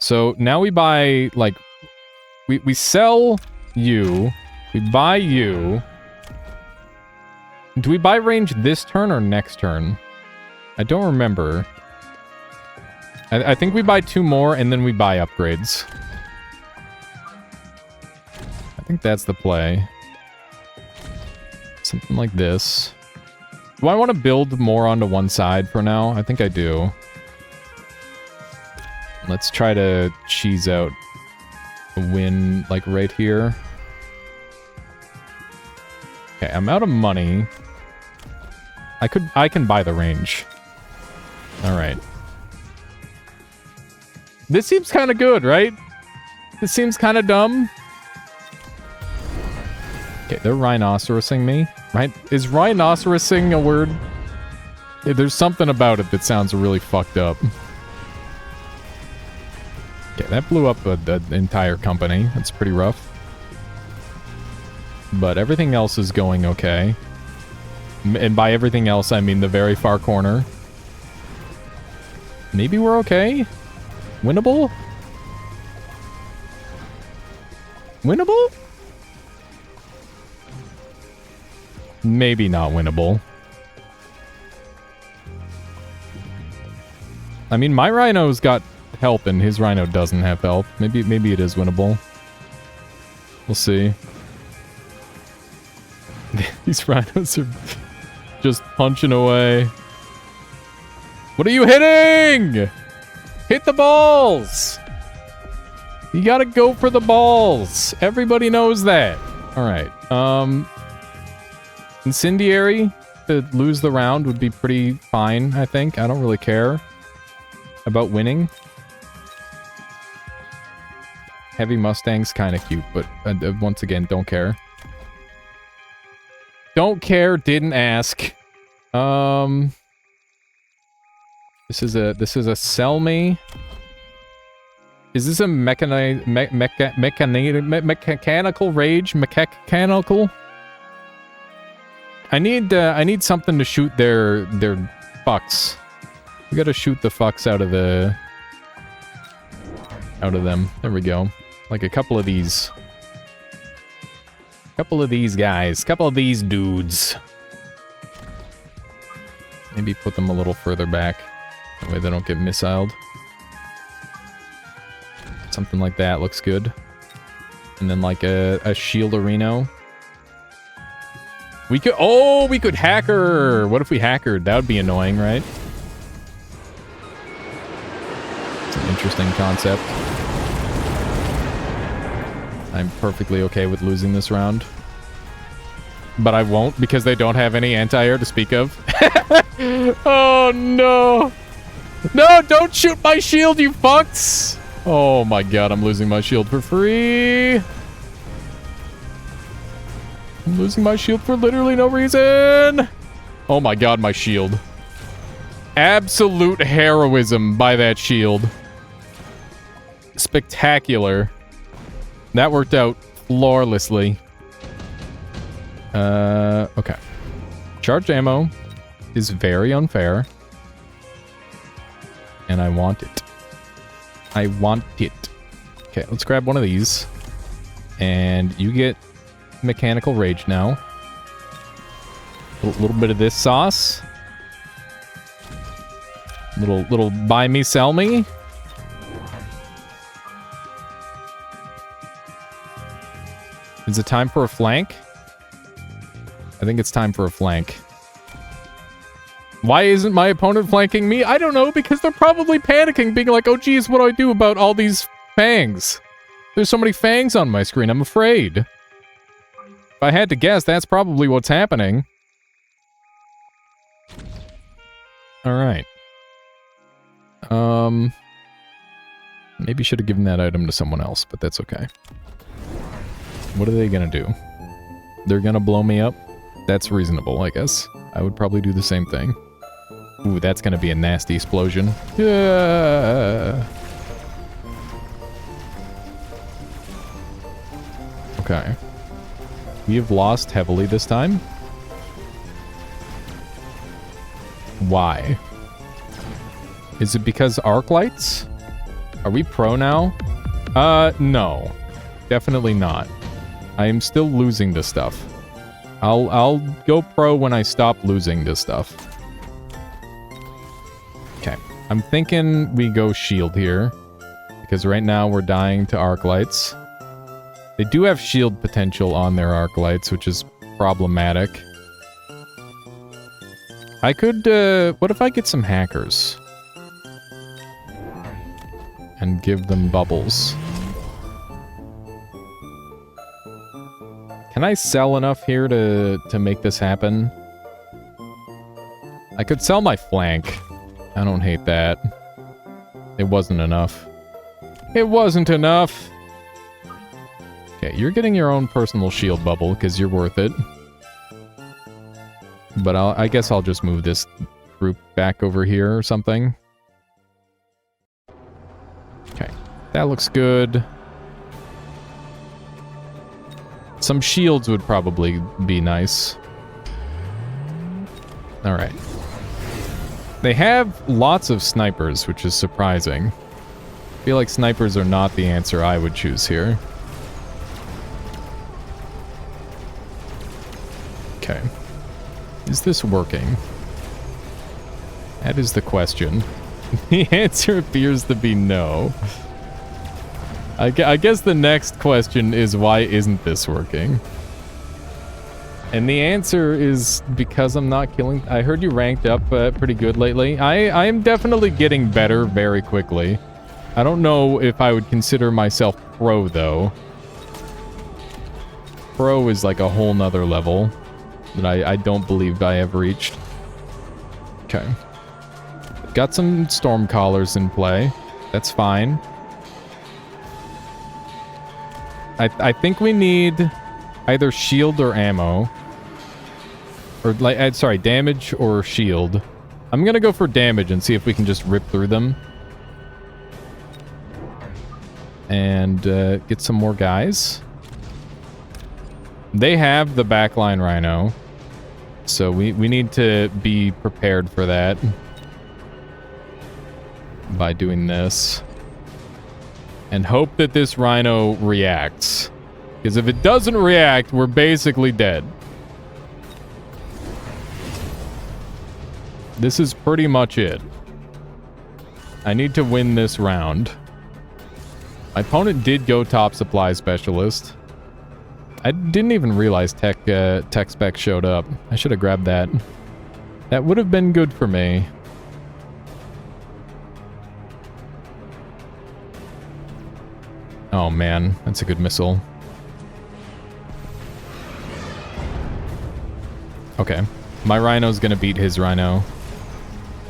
So now we buy, like... We sell you. We buy you. Do we buy range this turn or next turn? I don't remember. I think we buy 2 more and then we buy upgrades. I think that's the play. Something like this. Do I want to build more onto one side for now? I think I do. Let's try to cheese out a win, like, right here. Okay, I'm out of money. I can buy the range. Alright. This seems kind of good, right? This seems kind of dumb. Okay, they're rhinocerosing me. Right? Is rhinocerosing a word? Yeah, there's something about it that sounds really fucked up. Okay, that blew up the entire company. That's pretty rough. But everything else is going okay. And by everything else, I mean the very far corner. Maybe we're okay? Winnable? Winnable? Maybe not winnable. I mean, my rhino's got help and his rhino doesn't have help. Maybe it is winnable. We'll see. These rhinos are just punching away. What are you hitting? Hit the balls! You gotta go for the balls. Everybody knows that. Alright. Incendiary to lose the round would be pretty fine, I think. I don't really care about winning. Heavy Mustang's kind of cute, but once again, don't care. Don't care, didn't ask. This is a sell me. Is this a mechanical rage? Mechanical? I need something to shoot their fucks. We gotta shoot the fucks out of the... out of them. There we go. Like a couple of these. Couple of these guys. Couple of these dudes. Maybe put them a little further back. That way they don't get missiled. Something like that looks good. And then like a shield arena. We could... Oh, we could hacker! What if we hackered? That would be annoying, right? It's an interesting concept. I'm perfectly okay with losing this round. But I won't because they don't have any anti-air to speak of. Oh, no. No, don't shoot my shield, you fucks! Oh my god, I'm losing my shield for free. I'm losing my shield for literally no reason. Oh my god, my shield. Absolute heroism by that shield. Spectacular. That worked out flawlessly. Okay. Charged ammo is very unfair. And I want it. I want it. Okay, let's grab one of these. And you get mechanical rage now. A little bit of this sauce. Little buy me, sell me. Is it time for a flank? I think it's time for a flank. Why isn't my opponent flanking me? I don't know, because they're probably panicking, being like, oh geez, what do I do about all these fangs? There's so many fangs on my screen, I'm afraid. If I had to guess, that's probably what's happening. Alright. Maybe should have given that item to someone else, but that's okay. What are they gonna do? They're gonna blow me up? That's reasonable, I guess. I would probably do the same thing. Ooh, that's gonna be a nasty explosion. Yeah. Okay. We have lost heavily this time. Why? Is it because arc lights? Are we pro now? No. Definitely not. I am still losing this stuff. I'll go pro when I stop losing this stuff. Okay. I'm thinking we go shield here. Because right now we're dying to arc lights. They do have shield potential on their arc lights, which is problematic. I could, what if I get some hackers? And give them bubbles. Can I sell enough here to make this happen? I could sell my flank. I don't hate that. It wasn't enough. It wasn't enough! Okay, you're getting your own personal shield bubble, because you're worth it. But I guess I'll just move this group back over here or something. Okay, that looks good. Some shields would probably be nice. Alright. They have lots of snipers, which is surprising. I feel like snipers are not the answer I would choose here. Okay. Is this working? That is the question. The answer appears to be no. I guess the next question is, why isn't this working? And the answer is because I'm not killing... I heard you ranked up pretty good lately. I am definitely getting better very quickly. I don't know if I would consider myself pro, though. Pro is like a whole nother level that I don't believe I have reached. Okay. Got some storm collars in play. That's fine. I think we need either shield or ammo. Or, like, sorry, damage or shield. I'm gonna go for damage and see if we can just rip through them. And get some more guys. They have the backline rhino. So we need to be prepared for that. by doing this. And hope that this rhino reacts. Because if it doesn't react, we're basically dead. This is pretty much it. I need to win this round. My opponent did go top supply specialist. I didn't even realize tech spec showed up. I should have grabbed that. That would have been good for me. Oh man, that's a good missile. Okay. My rhino's gonna beat his rhino,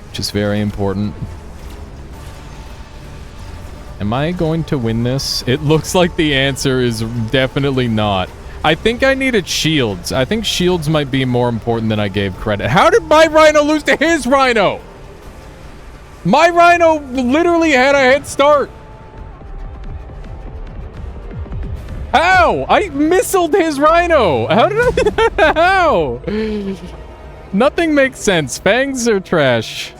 which is very important. Am I going to win this? It looks like the answer is definitely not. I think I needed shields. I think shields might be more important than I gave credit. How did my rhino lose to his rhino? My rhino literally had a head start. How? I missiled his rhino. How did I? How? Nothing makes sense. Fangs are trash.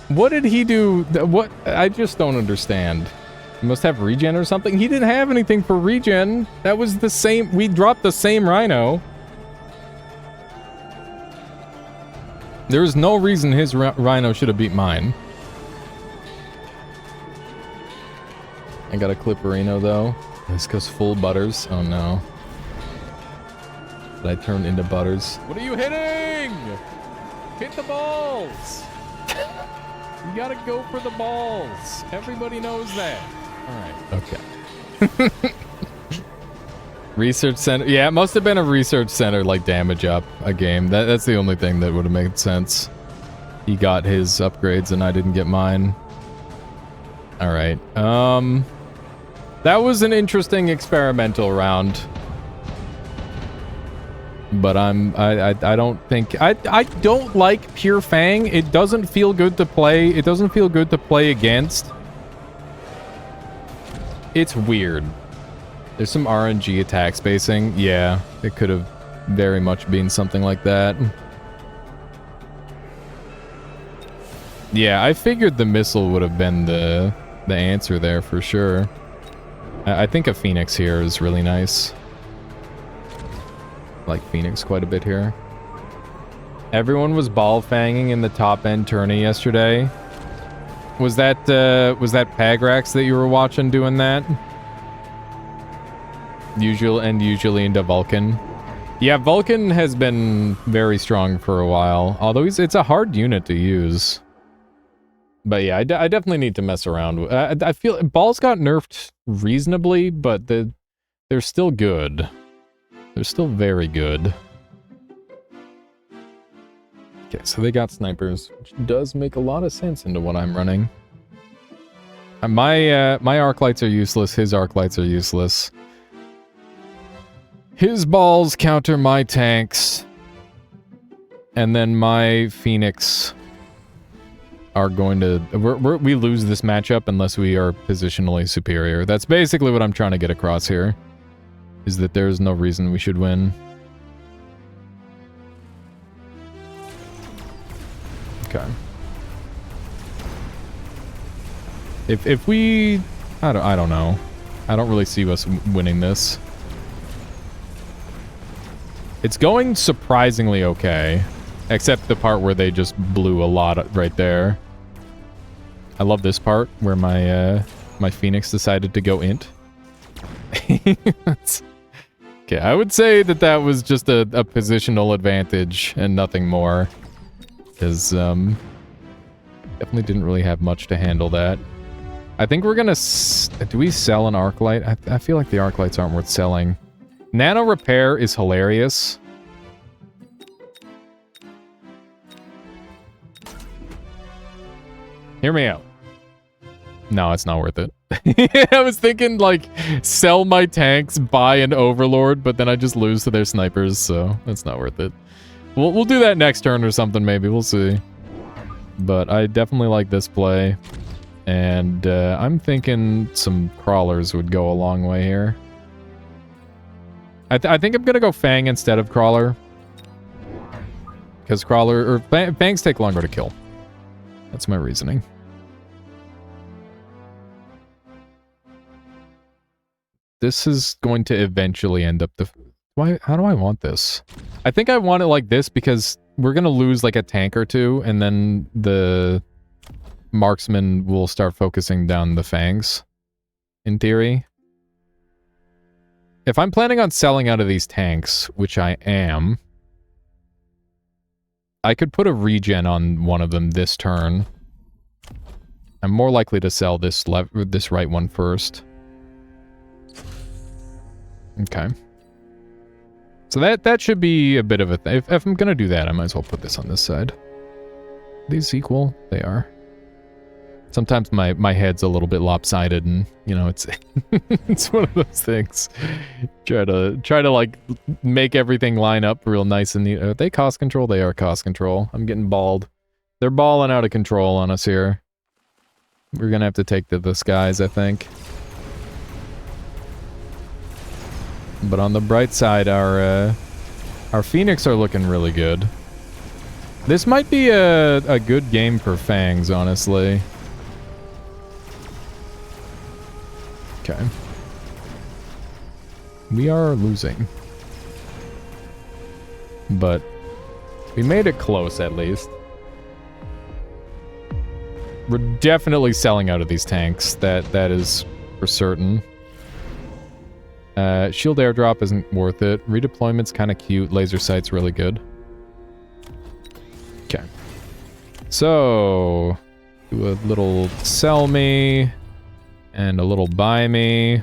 What did he do? What? I just don't understand. He must have regen or something. He didn't have anything for regen. That was the same. We dropped the same rhino. There's no reason his rhino should have beat mine. I got a Clipperino though. This goes full butters. Oh no. Did I turn into butters? What are you hitting? Hit the balls. You gotta go for the balls. Everybody knows that. Alright, okay. Research center. Yeah, it must have been a research center, like, damage up a game. That's the only thing that would have made sense. He got his upgrades and I didn't get mine. Alright. That was an interesting experimental round. But I don't think I don't like pure Fang. It doesn't feel good to play. It doesn't feel good to play against. It's weird. There's some RNG attack spacing. Yeah, it could have very much been something like that. Yeah, I figured the missile would have been the answer there for sure. I think a Phoenix here is really nice. Like Phoenix quite a bit here. Everyone was ball fanging in the top end tourney yesterday. Was that Pagrax that you were watching doing that? Usually into Vulcan. Yeah, Vulcan has been very strong for a while. Although it's a hard unit to use. But yeah, I definitely need to mess around with. I feel balls got nerfed reasonably, but they're still good. They're still very good. Okay, so they got snipers, which does make a lot of sense into what I'm running. My arc lights are useless. His arc lights are useless. His balls counter my tanks, and then my Phoenix are going to... we lose this matchup unless we are positionally superior. That's basically what I'm trying to get across here. Is that there's no reason we should win. Okay. If we... I don't know. I don't really see us winning this. It's going surprisingly okay. Except the part where they just blew a lot right there. I love this part where my my Phoenix decided to go int. Okay, I would say that was just a positional advantage and nothing more. Because, definitely didn't really have much to handle that. I think we're gonna... do we sell an arc light? I feel like the arc lights aren't worth selling. Nano repair is hilarious. Hear me out. No, it's not worth it. I was thinking, like, sell my tanks, buy an Overlord, but then I just lose to their snipers, so that's not worth it. We'll do that next turn or something, maybe. We'll see. But I definitely like this play. And I'm thinking some crawlers would go a long way here. I think I'm going to go Fang instead of Crawler. Because Crawler... or Fangs take longer to kill. That's my reasoning. This is going to eventually end up the... How do I want this? I think I want it like this because we're going to lose like a tank or two, and then the marksman will start focusing down the fangs, in theory. If I'm planning on selling out of these tanks, which I am, I could put a regen on one of them this turn. I'm more likely to sell this right one first. Okay. So that should be a bit of a thing. If I'm gonna do that, I might as well put this on this side. Are these equal? They are. Sometimes my head's a little bit lopsided, and you know it's it's one of those things. Try to like make everything line up real nice and neat. Are they cost control? They are cost control. I'm getting balled. They're balling out of control on us here. We're gonna have to take the skies, I think. But on the bright side, our Phoenix are looking really good. This might be a good game for Fangs, honestly. Okay. We are losing. But we made it close, at least. We're definitely selling out of these tanks. That is for certain. Shield airdrop isn't worth it. Redeployment's kind of cute. Laser sight's really good. Okay. So, do a little sell me and a little buy me.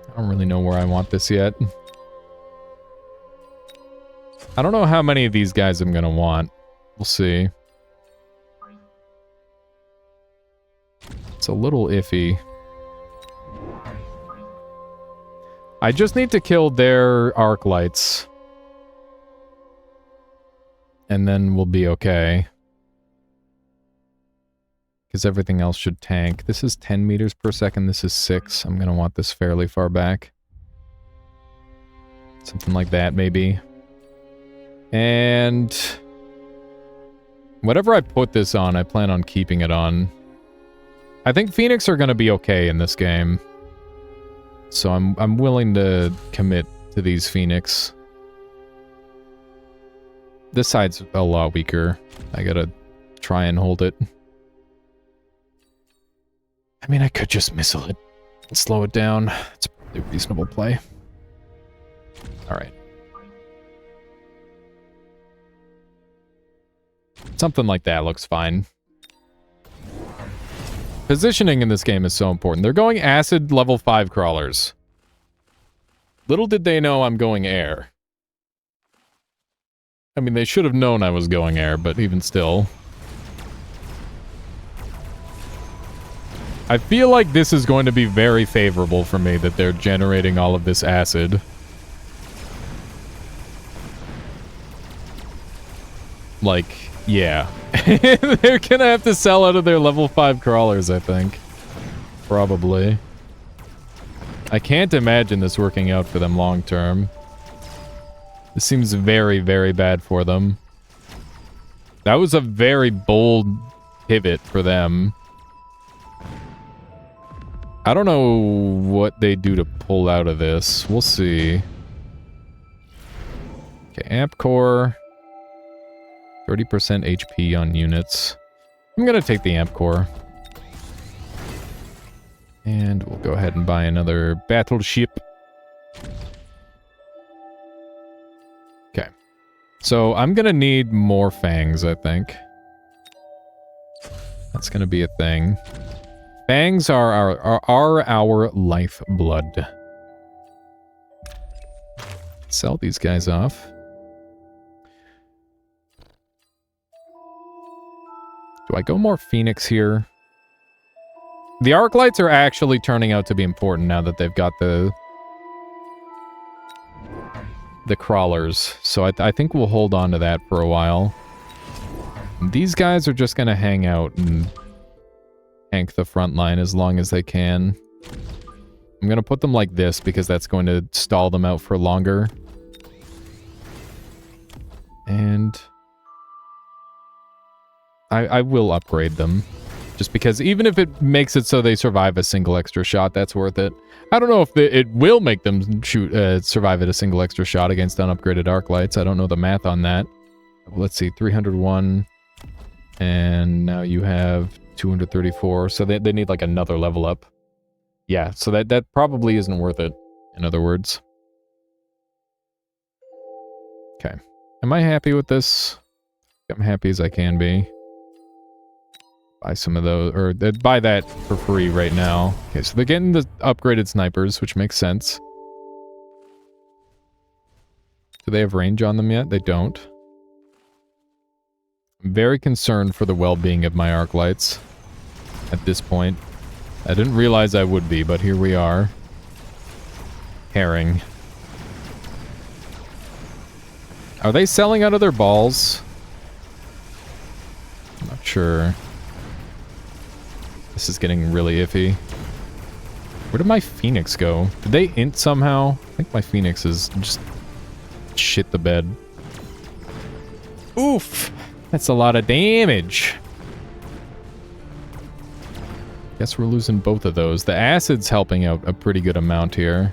I don't really know where I want this yet. I don't know how many of these guys I'm gonna want. We'll see. It's a little iffy. I just need to kill their arc lights. And then we'll be okay. Because everything else should tank. This is 10 meters per second. This is 6. I'm going to want this fairly far back. Something like that, maybe. And... whatever I put this on, I plan on keeping it on. I think Phoenix are going to be okay in this game. So I'm willing to commit to these Phoenix. This side's a lot weaker. I gotta try and hold it. I mean, I could just missile it and slow it down. It's probably a reasonable play. Alright. Something like that looks fine. Positioning in this game is so important. They're going acid level 5 crawlers. Little did they know I'm going air. I mean, they should have known I was going air, but even still. I feel like this is going to be very favorable for me that they're generating all of this acid. Like, yeah. They're gonna have to sell out of their level 5 crawlers, I think. Probably. I can't imagine this working out for them long term. This seems very, very bad for them. That was a very bold pivot for them. I don't know what they do to pull out of this. We'll see. Okay, amp core. 30% HP on units. I'm gonna take the amp core. And we'll go ahead and buy another battleship. Okay. So I'm gonna need more fangs, I think. That's gonna be a thing. Fangs are our lifeblood. Sell these guys off. Do I go more Phoenix here? The arc lights are actually turning out to be important now that they've got the crawlers. So I think we'll hold on to that for a while. These guys are just going to hang out and tank the front line as long as they can. I'm going to put them like this because that's going to stall them out for longer. And I will upgrade them. Just because even if it makes it so they survive a single extra shot, that's worth it. I don't know if it will make them survive at a single extra shot against unupgraded arc lights. I don't know the math on that. Let's see, 301. And now you have 234. So they need like another level up. Yeah, so that probably isn't worth it, in other words. Okay. Am I happy with this? I'm happy as I can be. Buy some of those, or buy that for free right now. Okay, so they're getting the upgraded snipers, which makes sense. Do they have range on them yet? They don't. I'm very concerned for the well-being of my arc lights at this point. I didn't realize I would be, but here we are. Herring. Are they selling out of their balls? I'm not sure. This is getting really iffy. Where did my Phoenix go? Did they int somehow? I think my Phoenix is just shit the bed. Oof! That's a lot of damage. Guess we're losing both of those. The acid's helping out a pretty good amount here.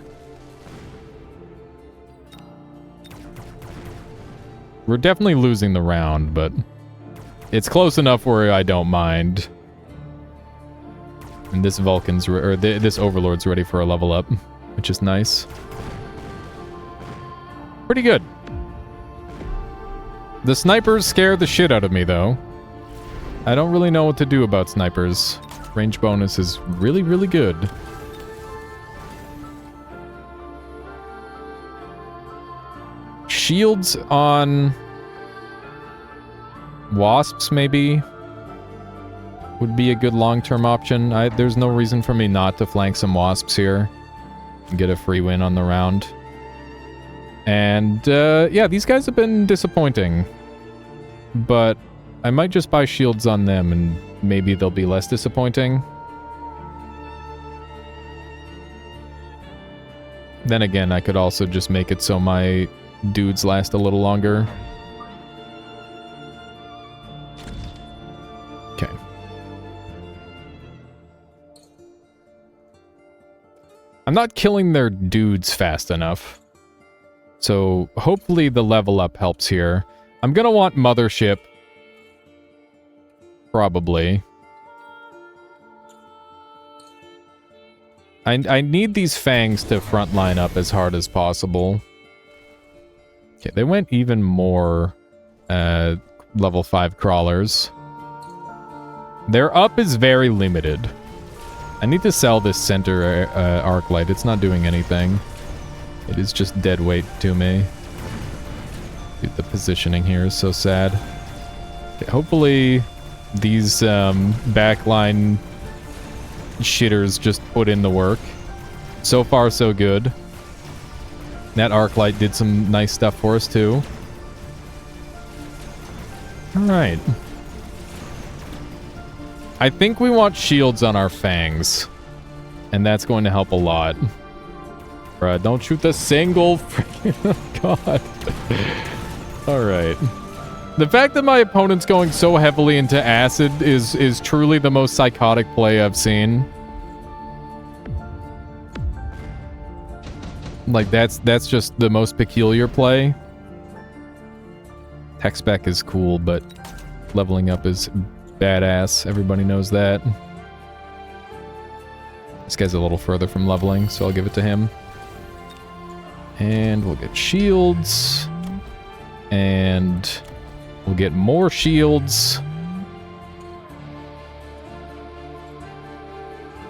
We're definitely losing the round, but it's close enough where I don't mind. And this Vulcan's, or this Overlord's ready for a level up, which is nice. Pretty good. The snipers scare the shit out of me, though. I don't really know what to do about snipers. Range bonus is really, really good. Shields on wasps, maybe, would be a good long-term option. There's no reason for me not to flank some wasps here and get a free win on the round. And, yeah, these guys have been disappointing. But I might just buy shields on them and maybe they'll be less disappointing. Then again, I could also just make it so my dudes last a little longer. Okay. I'm not killing their dudes fast enough. So hopefully the level up helps here. I'm gonna want Mothership. Probably. I need these fangs to front line up as hard as possible. Okay, they went even more level 5 crawlers. Their up is very limited. I need to sell this center arc light. It's not doing anything. It is just dead weight to me. Dude, the positioning here is so sad. Okay, hopefully these backline shitters just put in the work. So far, so good. That arc light did some nice stuff for us, too. Alright. I think we want shields on our fangs. And that's going to help a lot. Bruh, don't shoot the single freaking... God. Alright. The fact that my opponent's going so heavily into acid is truly the most psychotic play I've seen. Like, that's just the most peculiar play. Tech spec is cool, but leveling up is badass. Everybody knows that. This guy's a little further from leveling, so I'll give it to him. And we'll get shields. And we'll get more shields.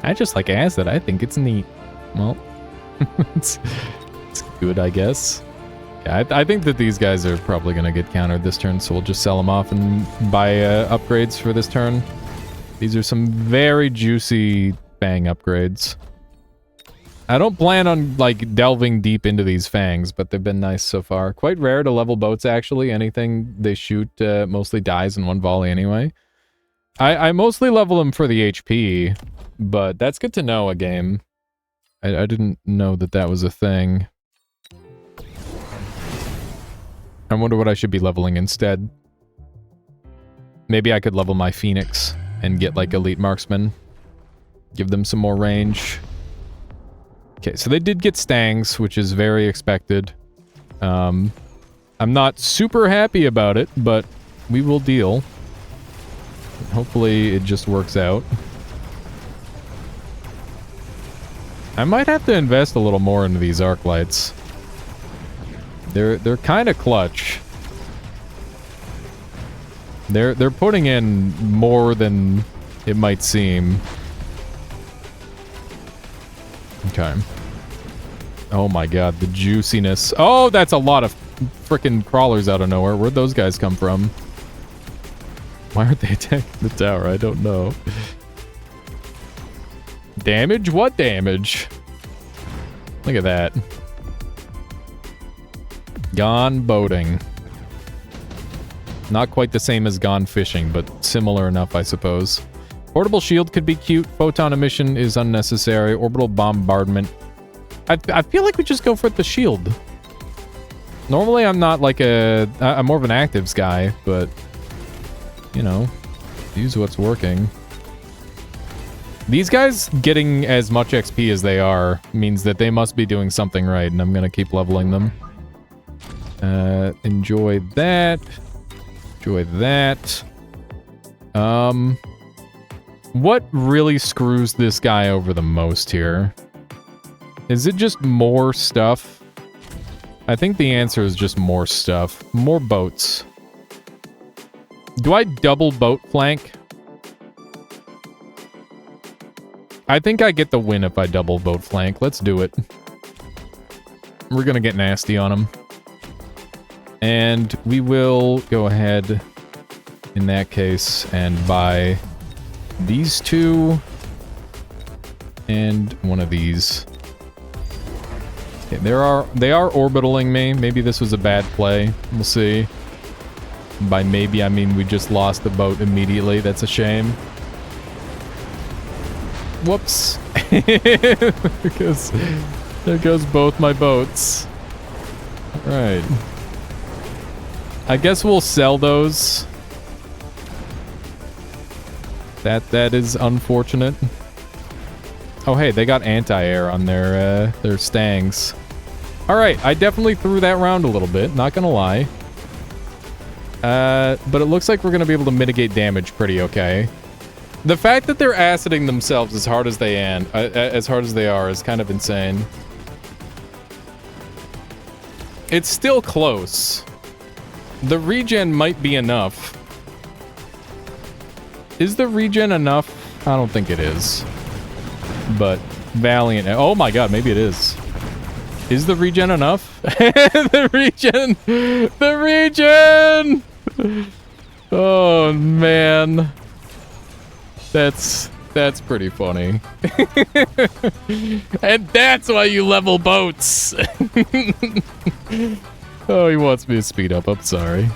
I just like acid. I think it's neat. Well, it's good, I guess. Yeah, I think that these guys are probably going to get countered this turn, so we'll just sell them off and buy upgrades for this turn. These are some very juicy fang upgrades. I don't plan on, like, delving deep into these fangs, but they've been nice so far. Quite rare to level boats, actually. Anything they shoot mostly dies in one volley anyway. I mostly level them for the HP, but that's good to know a game. I didn't know that that was a thing. I wonder what I should be leveling instead. Maybe I could level my Phoenix and get, like, Elite Marksman. Give them some more range. Okay, so they did get Stangs, which is very expected. I'm not super happy about it, but we will deal. Hopefully it just works out. I might have to invest a little more into these arc lights. They're kind of clutch. They're putting in more than it might seem. Okay. Oh my god, the juiciness. Oh, that's a lot of frickin' crawlers out of nowhere. Where'd those guys come from? Why aren't they attacking the tower? I don't know. Damage? What damage? Look at that. Gone boating. Not quite the same as gone fishing, but similar enough, I suppose. Portable shield could be cute. Photon emission is unnecessary. Orbital bombardment. I feel like we just go for the shield. Normally, I'm not like I'm more of an actives guy, but, you know, use what's working. These guys getting as much XP as they are means that they must be doing something right, and I'm gonna keep leveling them. Enjoy that. Enjoy that. What really screws this guy over the most here? Is it just more stuff? I think the answer is just more stuff. More boats. Do I double boat flank? I think I get the win if I double boat flank. Let's do it. We're gonna get nasty on him. And we will go ahead, in that case, and buy these two and one of these. Okay, they are orbitaling me. Maybe this was a bad play. We'll see. By maybe, I mean we just lost the boat immediately. That's a shame. Whoops. Because there goes both my boats. Alright. I guess we'll sell those. That is unfortunate. Oh hey, they got anti-air on their Stangs. Alright, I definitely threw that round a little bit, not gonna lie. But it looks like we're gonna be able to mitigate damage pretty okay. The fact that they're aciding themselves as hard as they are is kind of insane. It's still close. The regen might be enough. Is the regen enough? I don't think it is. But Valiant. Oh my god, maybe it is. Is the regen enough? The regen! The regen! Oh man. That's pretty funny. And that's why you level boats. Oh, he wants me to speed up. I'm sorry.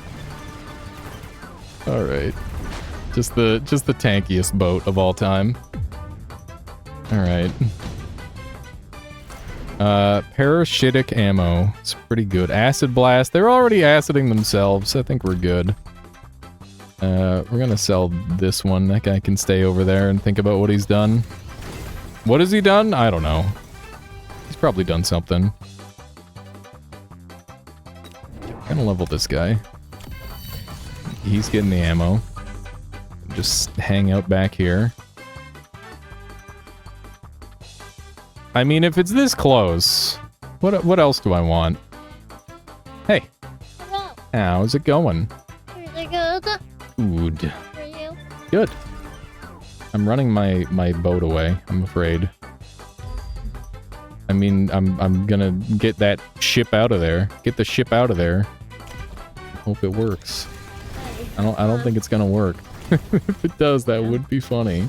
All right. Just the tankiest boat of all time. All right. Parasitic ammo. It's pretty good. Acid blast. They're already aciding themselves. I think we're good. We're gonna sell this one. That guy can stay over there and think about what he's done. What has he done? I don't know. He's probably done something. I'm gonna level this guy. He's getting the ammo. Just hang out back here. I mean, if it's this close, what else do I want? Hey. Hello. How's it going? Pretty good. Good. For you? Good. I'm running my boat away, I'm afraid. I mean, I'm gonna get that ship out of there. Get the ship out of there. Hope it works. I don't think it's gonna work. If it does, that would be funny.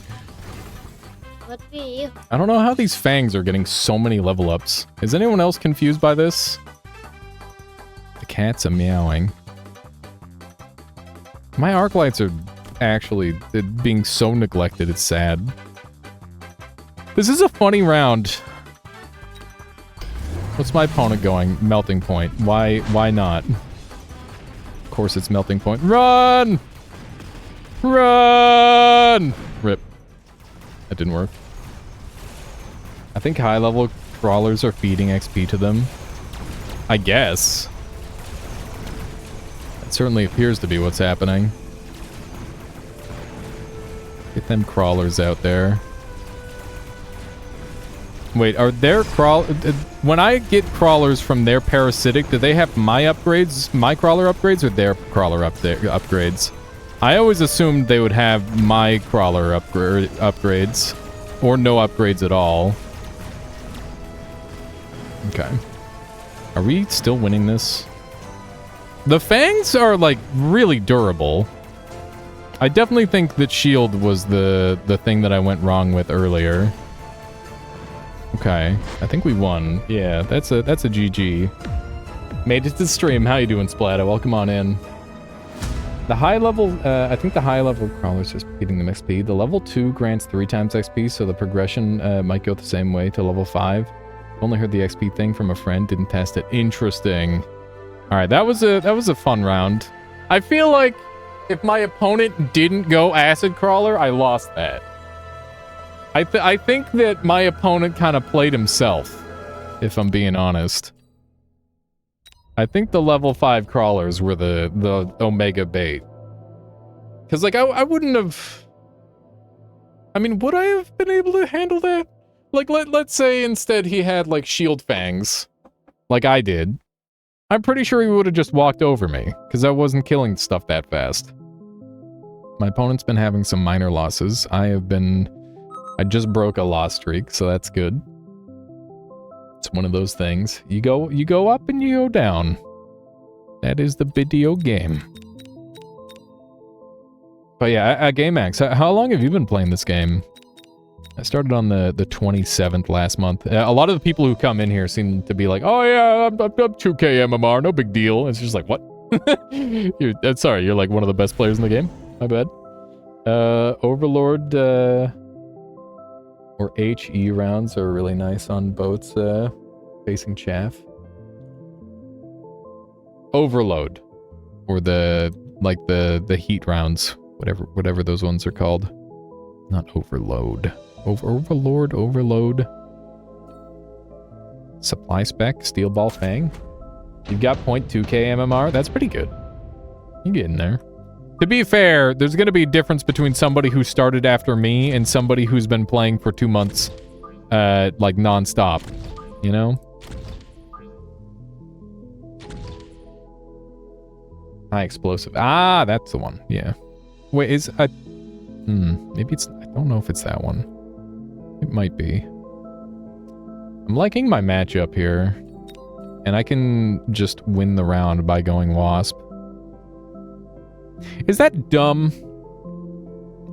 Would be. I don't know how these fangs are getting so many level ups. Is anyone else confused by this? The cats are meowing. My arc lights are actually being so neglected, it's sad. This is a funny round. What's my opponent going? Melting point. Why not? course it's melting point. Run! Run! Rip. That didn't work. I think high-level crawlers are feeding XP to them. I guess. It certainly appears to be what's happening. Get them crawlers out there. Wait, are their when I get crawlers from their parasitic, do they have my upgrades, my crawler upgrades, or their crawler upgrades? I always assumed they would have my crawler upgrades, or no upgrades at all. Okay. Are we still winning this? The fangs are, like, really durable. I definitely think that shield was the thing that I went wrong with earlier. Okay, I think we won. Yeah, that's a GG. Made it to the stream. How you doing, Splatta? Welcome on in. The high level, I think the high level crawlers just feeding them XP. The level 2 grants 3 times XP, so the progression might go the same way to level 5. Only heard the XP thing from a friend, didn't test it. Interesting. All right, that was a fun round. I feel like if my opponent didn't go acid crawler, I lost that. I think that my opponent kind of played himself, if I'm being honest. I think the level 5 crawlers were the omega bait. Because, like, I wouldn't have... I mean, would I have been able to handle that? Like, let's say instead he had, like, shield fangs, like I did. I'm pretty sure he would have just walked over me, because I wasn't killing stuff that fast. My opponent's been having some minor losses. I just broke a loss streak, so that's good. It's one of those things. You go up and you go down. That is the video game. But yeah, GameX, how long have you been playing this game? I started on the 27th last month. A lot of the people who come in here seem to be like, oh yeah, I'm 2K MMR, no big deal. It's just like, what? Sorry, you're like one of the best players in the game? My bad. Overlord, or HE rounds are really nice on boats, facing chaff. Overload. Or the heat rounds. Whatever those ones are called. Not overload. Overload. Supply spec, steel ball fang. You've got 0.2k MMR. That's pretty good. You get in there. To be fair, there's going to be a difference between somebody who started after me and somebody who's been playing for 2 months, like non-stop. You know? High explosive. Ah, that's the one. Yeah. Wait, maybe it's... I don't know if it's that one. It might be. I'm liking my matchup here. And I can just win the round by going Wasp. Is that dumb?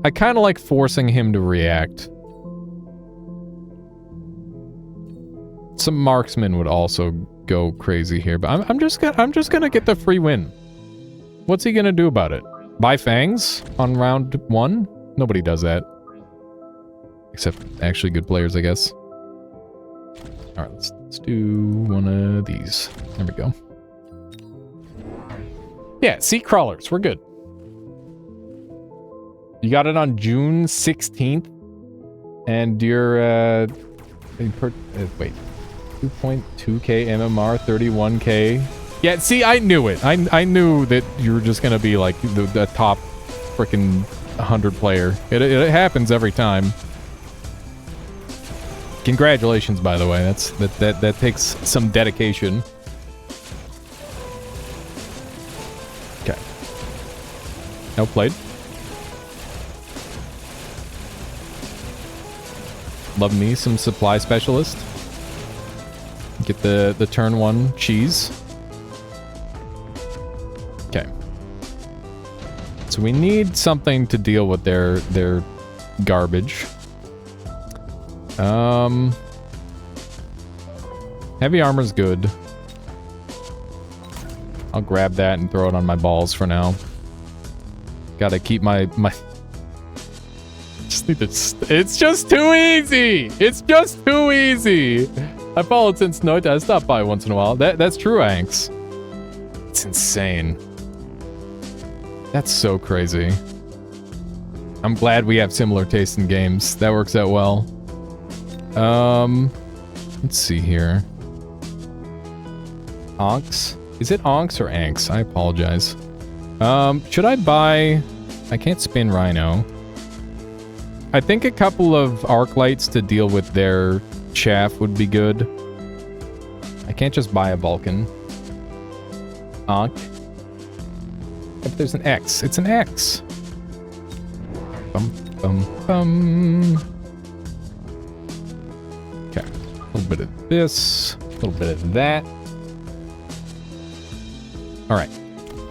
I kind of like forcing him to react. Some marksman would also go crazy here, but I'm just gonna get the free win. What's he gonna do about it? Buy fangs on round 1? Nobody does that. Except actually good players, I guess. Alright, let's do one of these. There we go. Yeah, sea crawlers, we're good. You got it on June 16th, and you're, wait, 2.2k MMR, 31k. Yeah, see, I knew it. I knew that you were just gonna be like the top freaking 100 player. It happens every time. Congratulations, by the way. That takes some dedication. Okay. No played. Love me some supply specialist. Get the turn 1 cheese. Okay. So we need something to deal with their garbage. Heavy armor's good. I'll grab that and throw it on my balls for now. Gotta keep my just need to it's just too easy! It's just too easy! I followed since Noita. I stop by once in a while. That's true, Anks. It's insane. That's so crazy. I'm glad we have similar taste in games. That works out well. Let's see here. Onks? Is it onks or anks? I apologize. Should I buy... I can't spin Rhino. I think a couple of arc lights to deal with their chaff would be good. I can't just buy a Vulcan. Onk. But there's an X. It's an X. Bum, bum, bum. Okay. A little bit of this. A little bit of that. Alright.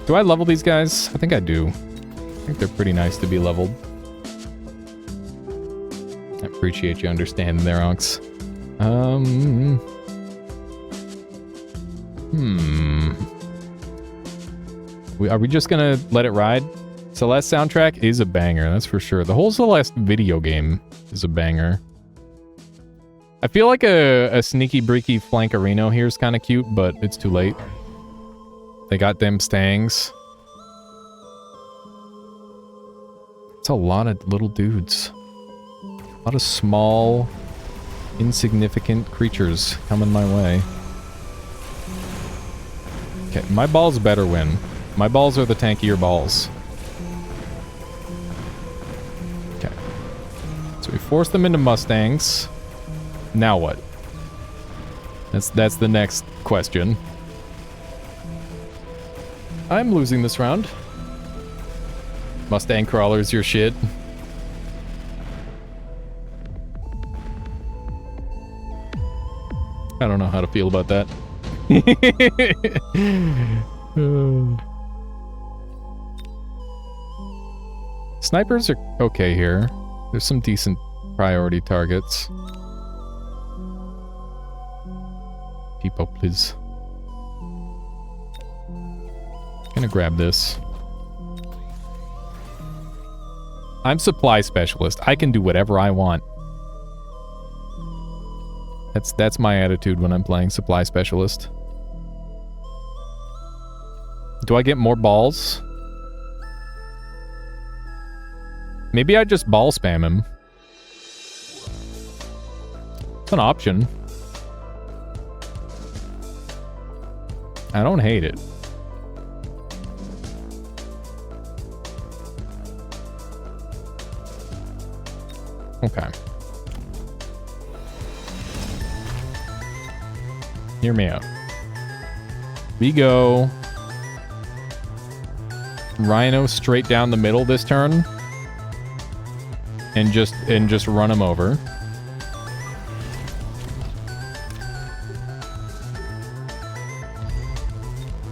Do I level these guys? I think I do. I think they're pretty nice to be leveled. I appreciate you understanding there, Onks. Are we just gonna let it ride? Celeste soundtrack is a banger, that's for sure. The whole Celeste video game is a banger. I feel like a sneaky breaky flankerino here is kind of cute, but it's too late. They got them stangs. It's a lot of little dudes. A lot of small, insignificant creatures coming my way. Okay, my balls better win. My balls are the tankier balls. Okay. So we force them into Mustangs. Now what? That's the next question. I'm losing this round. Mustang crawler's your shit. I don't know how to feel about that. Snipers are okay here. There's some decent priority targets. Keep up, please. Gonna grab this. I'm supply specialist. I can do whatever I want. That's my attitude when I'm playing supply specialist. Do I get more balls? Maybe I just ball spam him. It's an option. I don't hate it. Okay. Hear me out. We go Rhino straight down the middle this turn. And just run him over.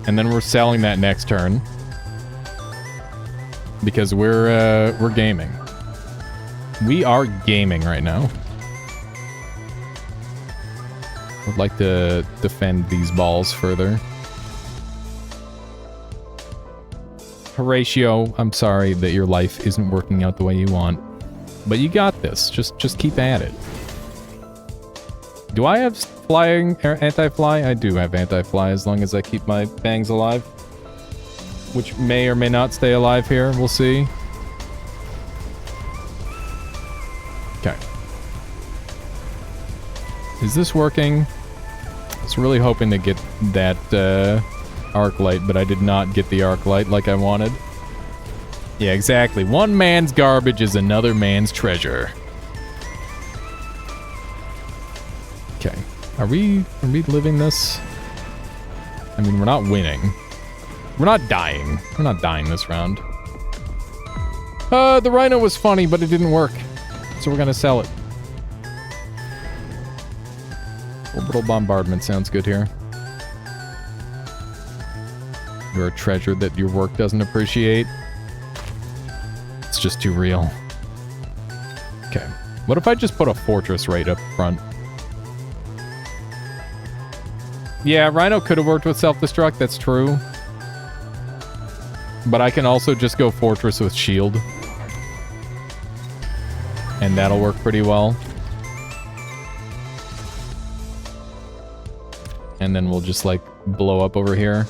And then we're selling that next turn. Because we're gaming. We are gaming right now. I'd like to defend these balls further. Horatio, I'm sorry that your life isn't working out the way you want. But you got this. Just keep at it. Do I have flying or anti-fly? I do have anti-fly as long as I keep my bangs alive. Which may or may not stay alive here. We'll see. Okay. Is this working? I was really hoping to get that arc light, but I did not get the arc light like I wanted. Yeah, exactly. One man's garbage is another man's treasure. Okay. Are we living this? I mean, we're not winning. We're not dying. We're not dying this round. The Rhino was funny, but it didn't work. So we're gonna sell it. Orbital bombardment sounds good here. You're a treasure that your work doesn't appreciate. It's just too real. Okay. What if I just put a fortress right up front? Yeah, Rhino could have worked with self-destruct, that's true. But I can also just go fortress with shield. And that'll work pretty well. And then we'll just, like, blow up over here.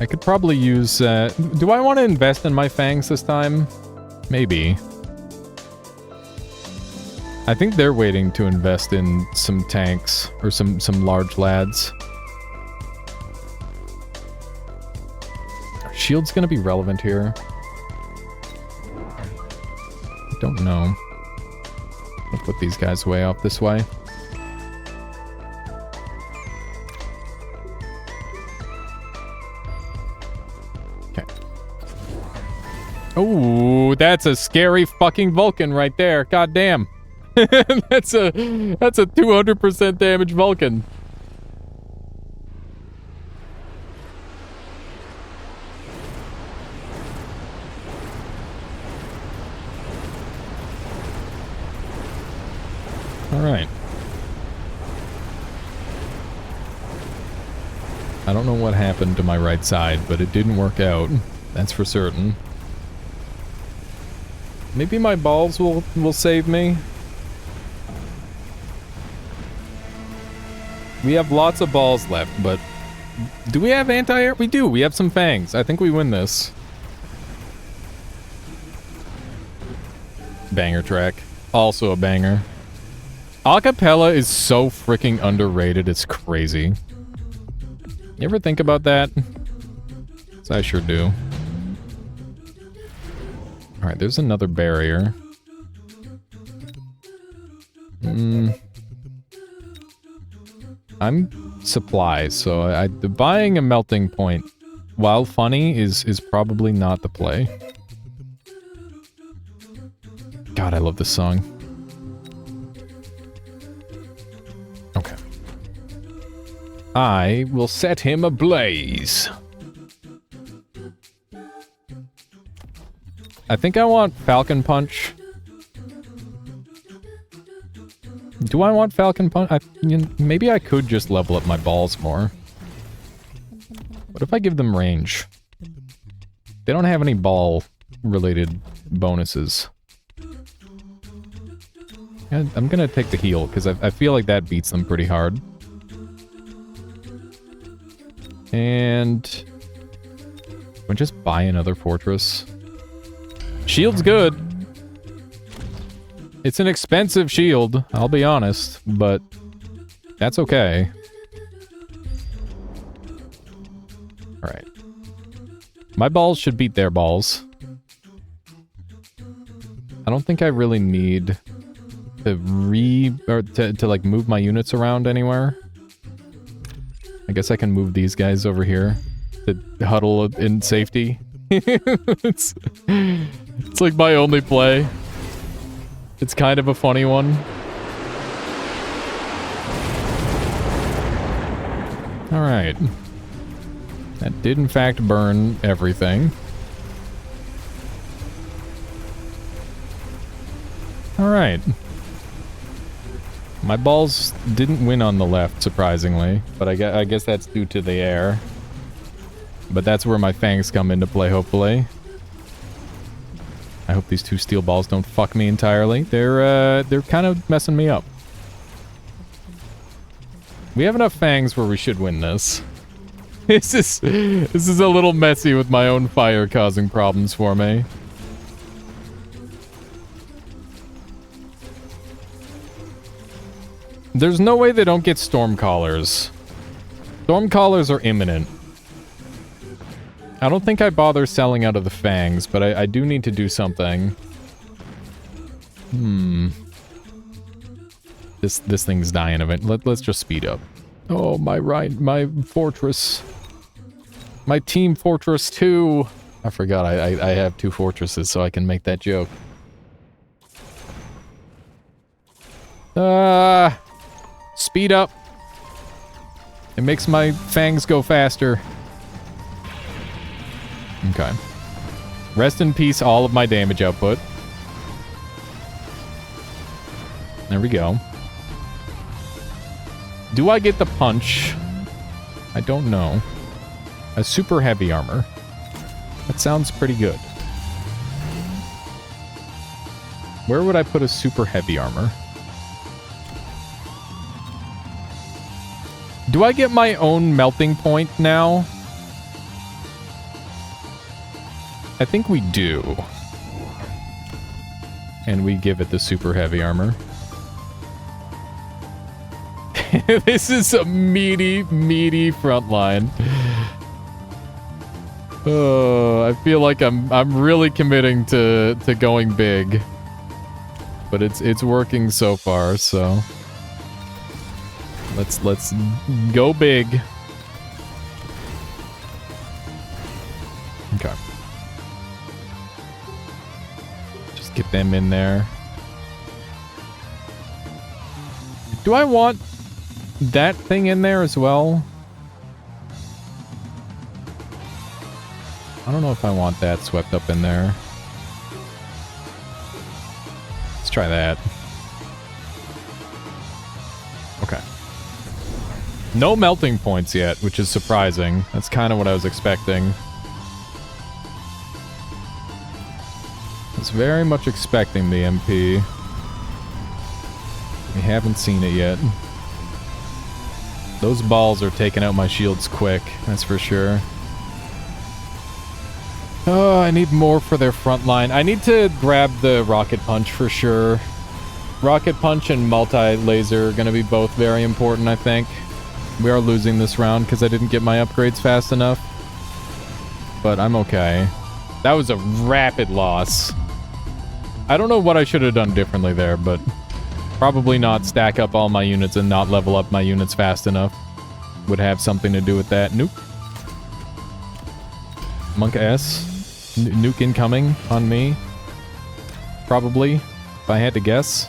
I could probably use... do I want to invest in my fangs this time? Maybe. I think they're waiting to invest in some tanks, or some large lads. Are shields gonna be relevant here? I don't know. I'll put these guys way off this way. Oh, that's a scary fucking Vulcan right there. God damn. that's a 200% damage Vulcan. All right. I don't know what happened to my right side, but it didn't work out. That's for certain. Maybe my balls will save me. We have lots of balls left, but... Do we have anti-air? We do. We have some fangs. I think we win this. Banger track. Also a banger. Acapella is so freaking underrated, it's crazy. You ever think about that? 'Cause I sure do. Alright, there's another barrier. I'm supplies, so buying a melting point, while funny, is probably not the play. God, I love this song. Okay. I will set him ablaze. I think I want Falcon Punch. Do I want Falcon Punch? Maybe I could just level up my balls more. What if I give them range? They don't have any ball-related bonuses. I'm gonna take the heal, because I feel like that beats them pretty hard. And... do I just buy another fortress? Shield's good. It's an expensive shield, I'll be honest, but that's okay. Alright. My balls should beat their balls. I don't think I really need to to like move my units around anywhere. I guess I can move these guys over here to huddle in safety. It's like my only play. It's kind of a funny one. Alright. That did in fact burn everything. Alright. My balls didn't win on the left, surprisingly, but I guess that's due to the air. But that's where my fangs come into play, hopefully. I hope these two steel balls don't fuck me entirely. They're kind of messing me up. We have enough fangs where we should win this. This is a little messy with my own fire causing problems for me. There's no way they don't get Stormcallers. Stormcallers are imminent. I don't think I bother selling out of the fangs, but I do need to do something. This thing's dying of it. Let's just speed up. Oh, my fortress. My team fortress 2. I forgot I have 2 fortresses, so I can make that joke. Speed up. It makes my fangs go faster. Okay. Rest in peace, all of my damage output. There we go. Do I get the punch? I don't know. A super heavy armor. That sounds pretty good. Where would I put a super heavy armor? Do I get my own melting point now? I think we do. And we give it the super heavy armor. This is a meaty, meaty front line. Oh, I feel like I'm really committing to going big. But it's working so far, so let's go big. Okay. Just get them in there. Do I want that thing in there as well? I don't know if I want that swept up in there. Let's try that. Okay. No melting points yet, which is surprising. That's kind of what I was expecting. I was very much expecting the MP. We haven't seen it yet. Those balls are taking out my shields quick, that's for sure. Oh, I need more for their front line. I need to grab the rocket punch for sure. Rocket punch and multi-laser are going to be both very important, I think. We are losing this round because I didn't get my upgrades fast enough. But I'm okay. That was a rapid loss. I don't know what I should have done differently there, but probably not stack up all my units and not level up my units fast enough. Would have something to do with that. Nuke. Monk S. Nuke incoming on me. Probably, if I had to guess.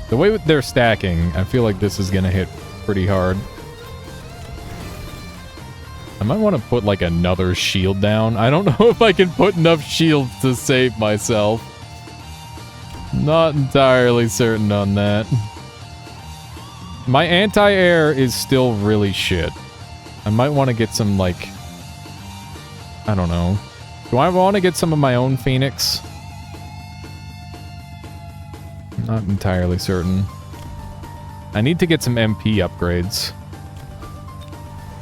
The way they're stacking, I feel like this is gonna hit pretty hard. I might want to put like another shield down. I don't know if I can put enough shields to save myself. Not entirely certain on that. My anti-air is still really shit. I might want to get some like... I don't know. Do I want to get some of my own Phoenix? Not entirely certain. I need to get some MP upgrades.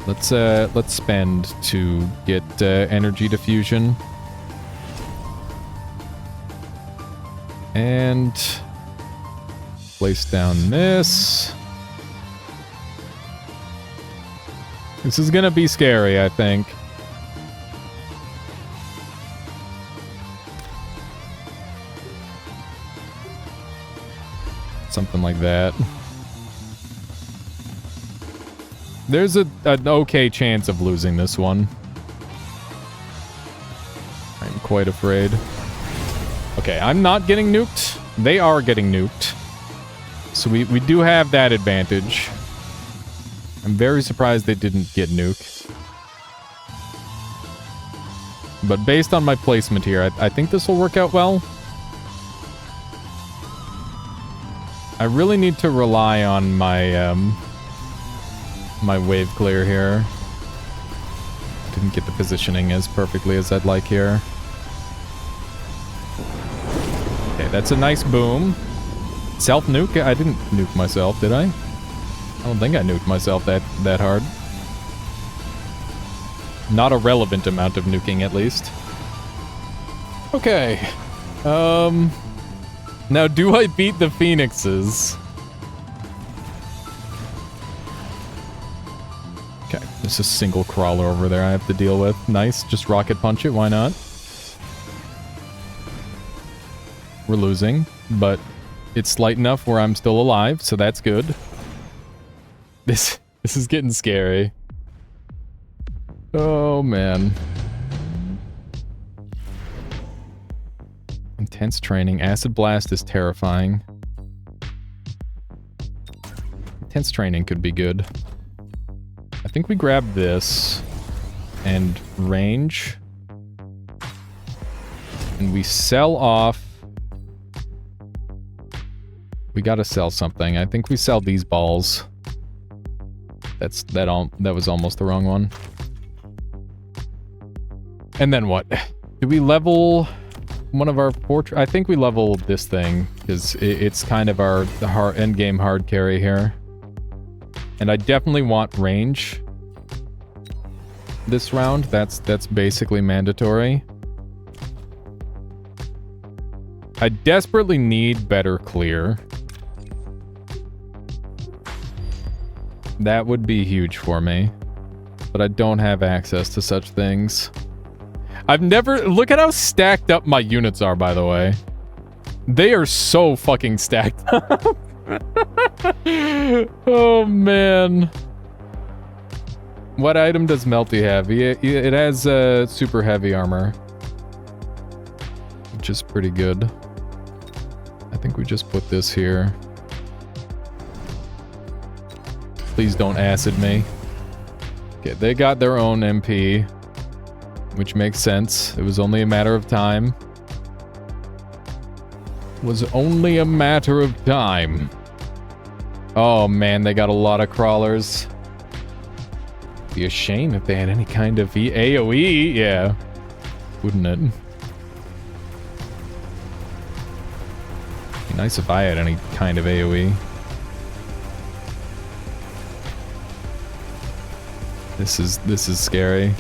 Let's spend to get energy diffusion. And place down this. This is gonna be scary, I think. Something like that. There's an okay chance of losing this one. I'm quite afraid. Okay, I'm not getting nuked. They are getting nuked. So we do have that advantage. I'm very surprised they didn't get nuked. But based on my placement here, I think this will work out well. I really need to rely on my, my wave clear here. Didn't get the positioning as perfectly as I'd like here. Okay, that's a nice boom. Self-nuke? I didn't nuke myself, did I? I don't think I nuked myself that hard. Not a relevant amount of nuking, at least. Okay. Now, do I beat the Phoenixes? Okay, there's a single crawler over there I have to deal with. Nice, just rocket punch it, why not? We're losing, but it's light enough where I'm still alive, so that's good. This is getting scary. Oh, man. Intense training. Acid Blast is terrifying. Intense training could be good. I think we grab this and range. And we sell off. We gotta sell something. I think we sell these balls. That was almost the wrong one. And then what? Do we level one of our portraits? I think we level this thing, because it's kind of our endgame hard carry here. And I definitely want range. this round. That's basically mandatory. I desperately need better clear. That would be huge for me. But I don't have access to such things. I've never... Look at how stacked up my units are, by the way. They are so fucking stacked up. Oh, man. What item does Melty have? It has super heavy armor. Which is pretty good. I think we just put this here. Please don't acid me. Okay, they got their own MP. Which makes sense. It was only a matter of time. Was only a matter of time. Oh man, they got a lot of crawlers. Be a shame if they had any kind of AoE, yeah. Wouldn't it? Be nice if I had any kind of AoE. This is scary.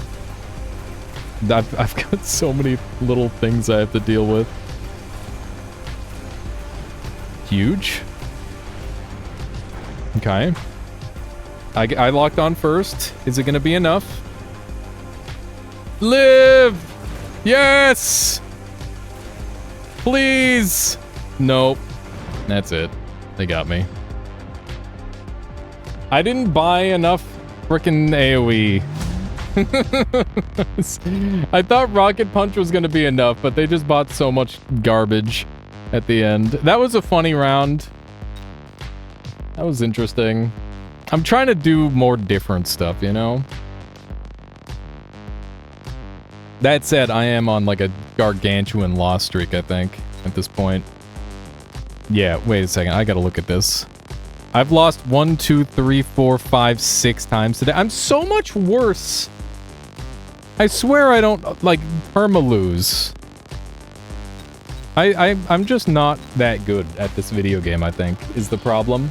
I've got so many little things I have to deal with. Huge. Okay. I locked on first. Is it gonna be enough? Live! Yes! Please! Nope. That's it. They got me. I didn't buy enough frickin' AoE. I thought Rocket Punch was gonna be enough, but they just bought so much garbage at the end. That was a funny round. That was interesting. I'm trying to do more different stuff, you know? That said, I am on like a gargantuan loss streak, I think, at this point. Yeah, wait a second. I gotta look at this. I've lost 1, 2, 3, 4, 5, 6 times today. I'm so much worse. I swear I don't, like, perma-lose. I'm just not that good at this video game, I think, is the problem.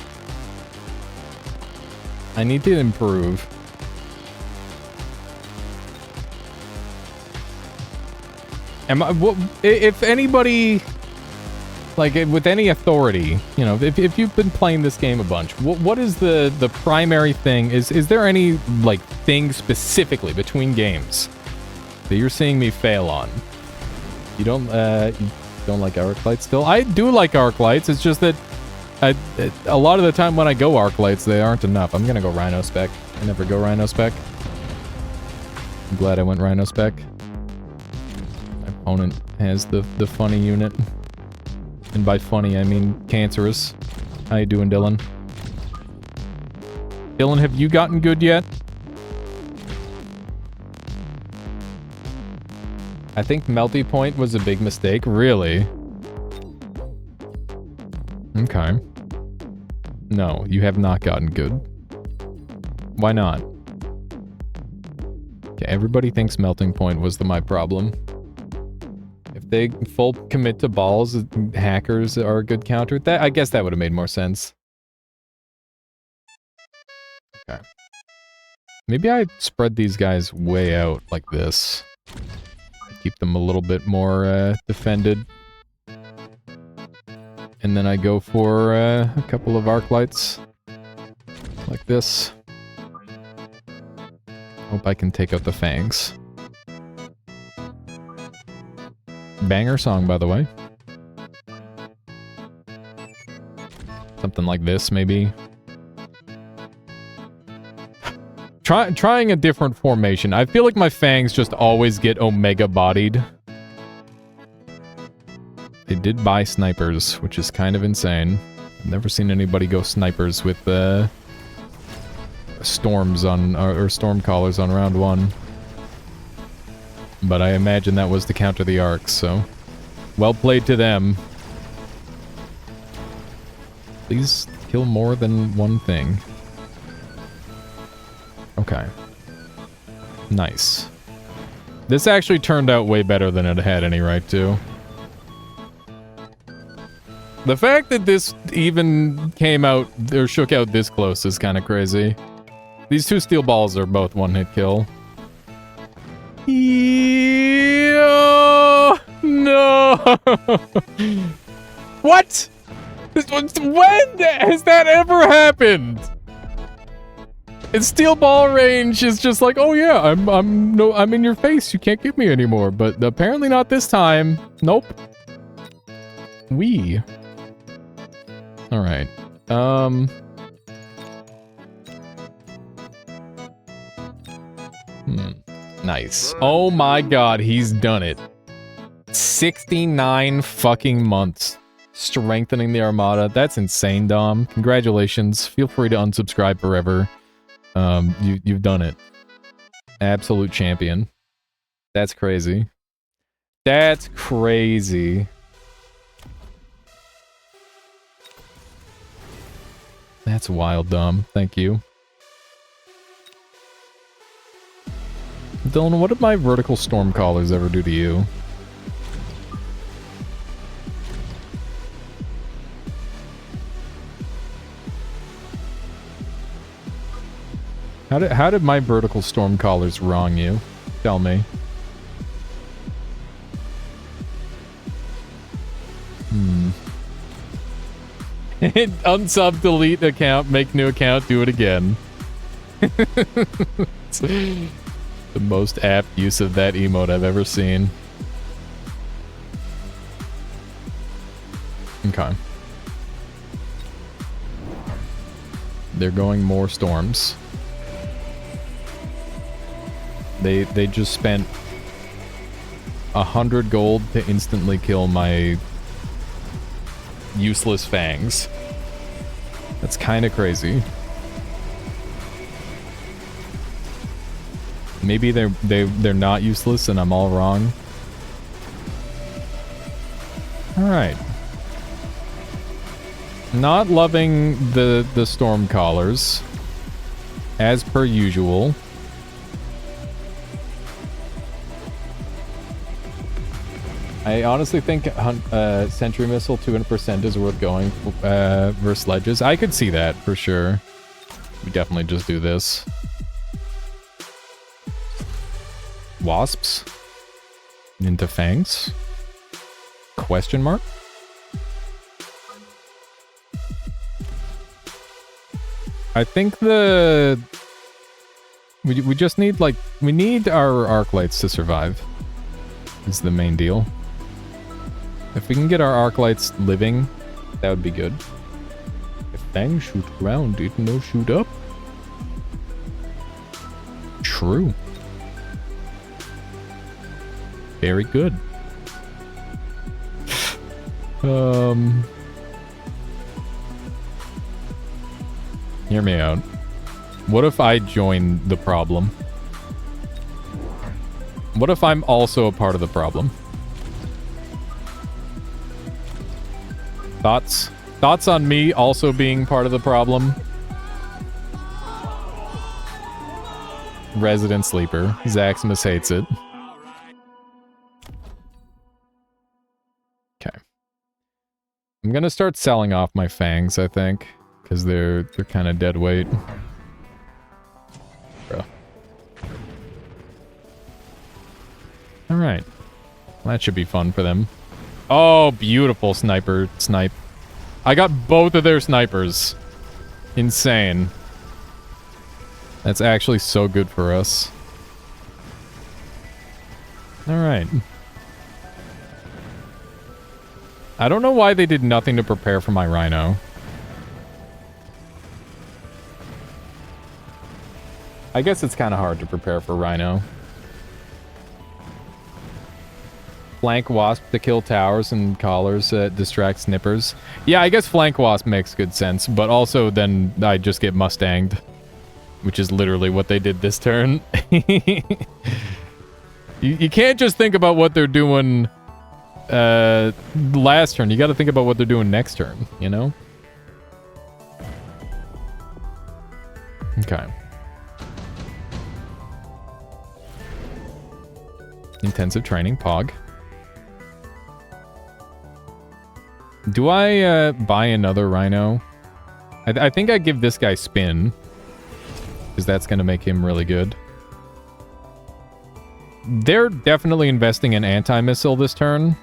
I need to improve. If anybody, like, with any authority, you know, if you've been playing this game a bunch, what is the primary thing? Is there any, like, thing specifically between games that you're seeing me fail on? You don't like arc lights still? I do like arc lights. It's just that a lot of the time when I go arc lights, they aren't enough. I'm gonna go Rhino Spec. I never go Rhino Spec. I'm glad I went Rhino Spec. My opponent has the funny unit. And by funny, I mean cancerous. How you doing, Dylan? Dylan, have you gotten good yet? I think Melty Point was a big mistake. Really? Okay. No, you have not gotten good. Why not? Okay, everybody thinks Melting Point was my problem. If they full commit to balls, hackers are a good counter. I guess that would have made more sense. Okay. Maybe I spread these guys way out like this. Keep them a little bit more defended. And then I go for a couple of arc lights. Like this. Hope I can take out the fangs. Banger song, by the way. Something like this, maybe. Trying a different formation. I feel like my fangs just always get omega bodied. They did buy snipers, which is kind of insane. I've never seen anybody go snipers with storms on or storm collars on round 1. But I imagine that was to counter the arcs, so well played to them. Please kill more than one thing. Okay. Nice. This actually turned out way better than it had any right to. The fact that this even came out, or shook out this close is kind of crazy. These two steel balls are both one-hit kill. Yo, no. What? When has that ever happened? And steel ball range is just like, oh yeah, I'm in your face. You can't get me anymore. But apparently not this time. Nope. All right. Nice. Oh my god, he's done it. 69 fucking months. Strengthening the Armada. That's insane, Dom. Congratulations. Feel free to unsubscribe forever. You've done it. Absolute champion. That's crazy. That's crazy. That's wild, Dom. Thank you. Dylan, what did my vertical storm callers ever do to you? How did my vertical storm callers wrong you? Tell me. Unsub, delete account, make new account, do it again. It's the most apt use of that emote I've ever seen. Okay. They're going more storms. They just spent 100 gold to instantly kill my useless fangs. That's kind of crazy. Maybe they're not useless and I'm all wrong. All right. Not loving the storm callers, as per usual. I honestly think Sentry Missile 200% is worth going versus Ledges. I could see that for sure. We definitely just do this. Wasps? Into fangs? Question mark? I think we just need, like, we need our arc lights to survive. Is the main deal. If we can get our arc lights living, that would be good. If Fang shoot ground, it no shoot up. True. Very good. Hear me out. What if I join the problem? What if I'm also a part of the problem? Thoughts? Thoughts on me also being part of the problem? Resident Sleeper. Zaximus hates it. Okay. I'm gonna start selling off my fangs, I think. Because they're kind of dead weight. Bro. Alright. Well, that should be fun for them. Oh, beautiful snipe. I got both of their snipers. Insane. That's actually so good for us. Alright. I don't know why they did nothing to prepare for my rhino. I guess it's kind of hard to prepare for rhino. Flank Wasp to kill towers and collars distract snippers. Yeah, I guess Flank Wasp makes good sense, but also then I just get Mustanged. Which is literally what they did this turn. you can't just think about what they're doing last turn. You gotta think about what they're doing next turn, you know? Okay. Intensive training, Pog. Do I buy another rhino? I think I give this guy spin. Because that's going to make him really good. They're definitely investing in anti-missile this turn.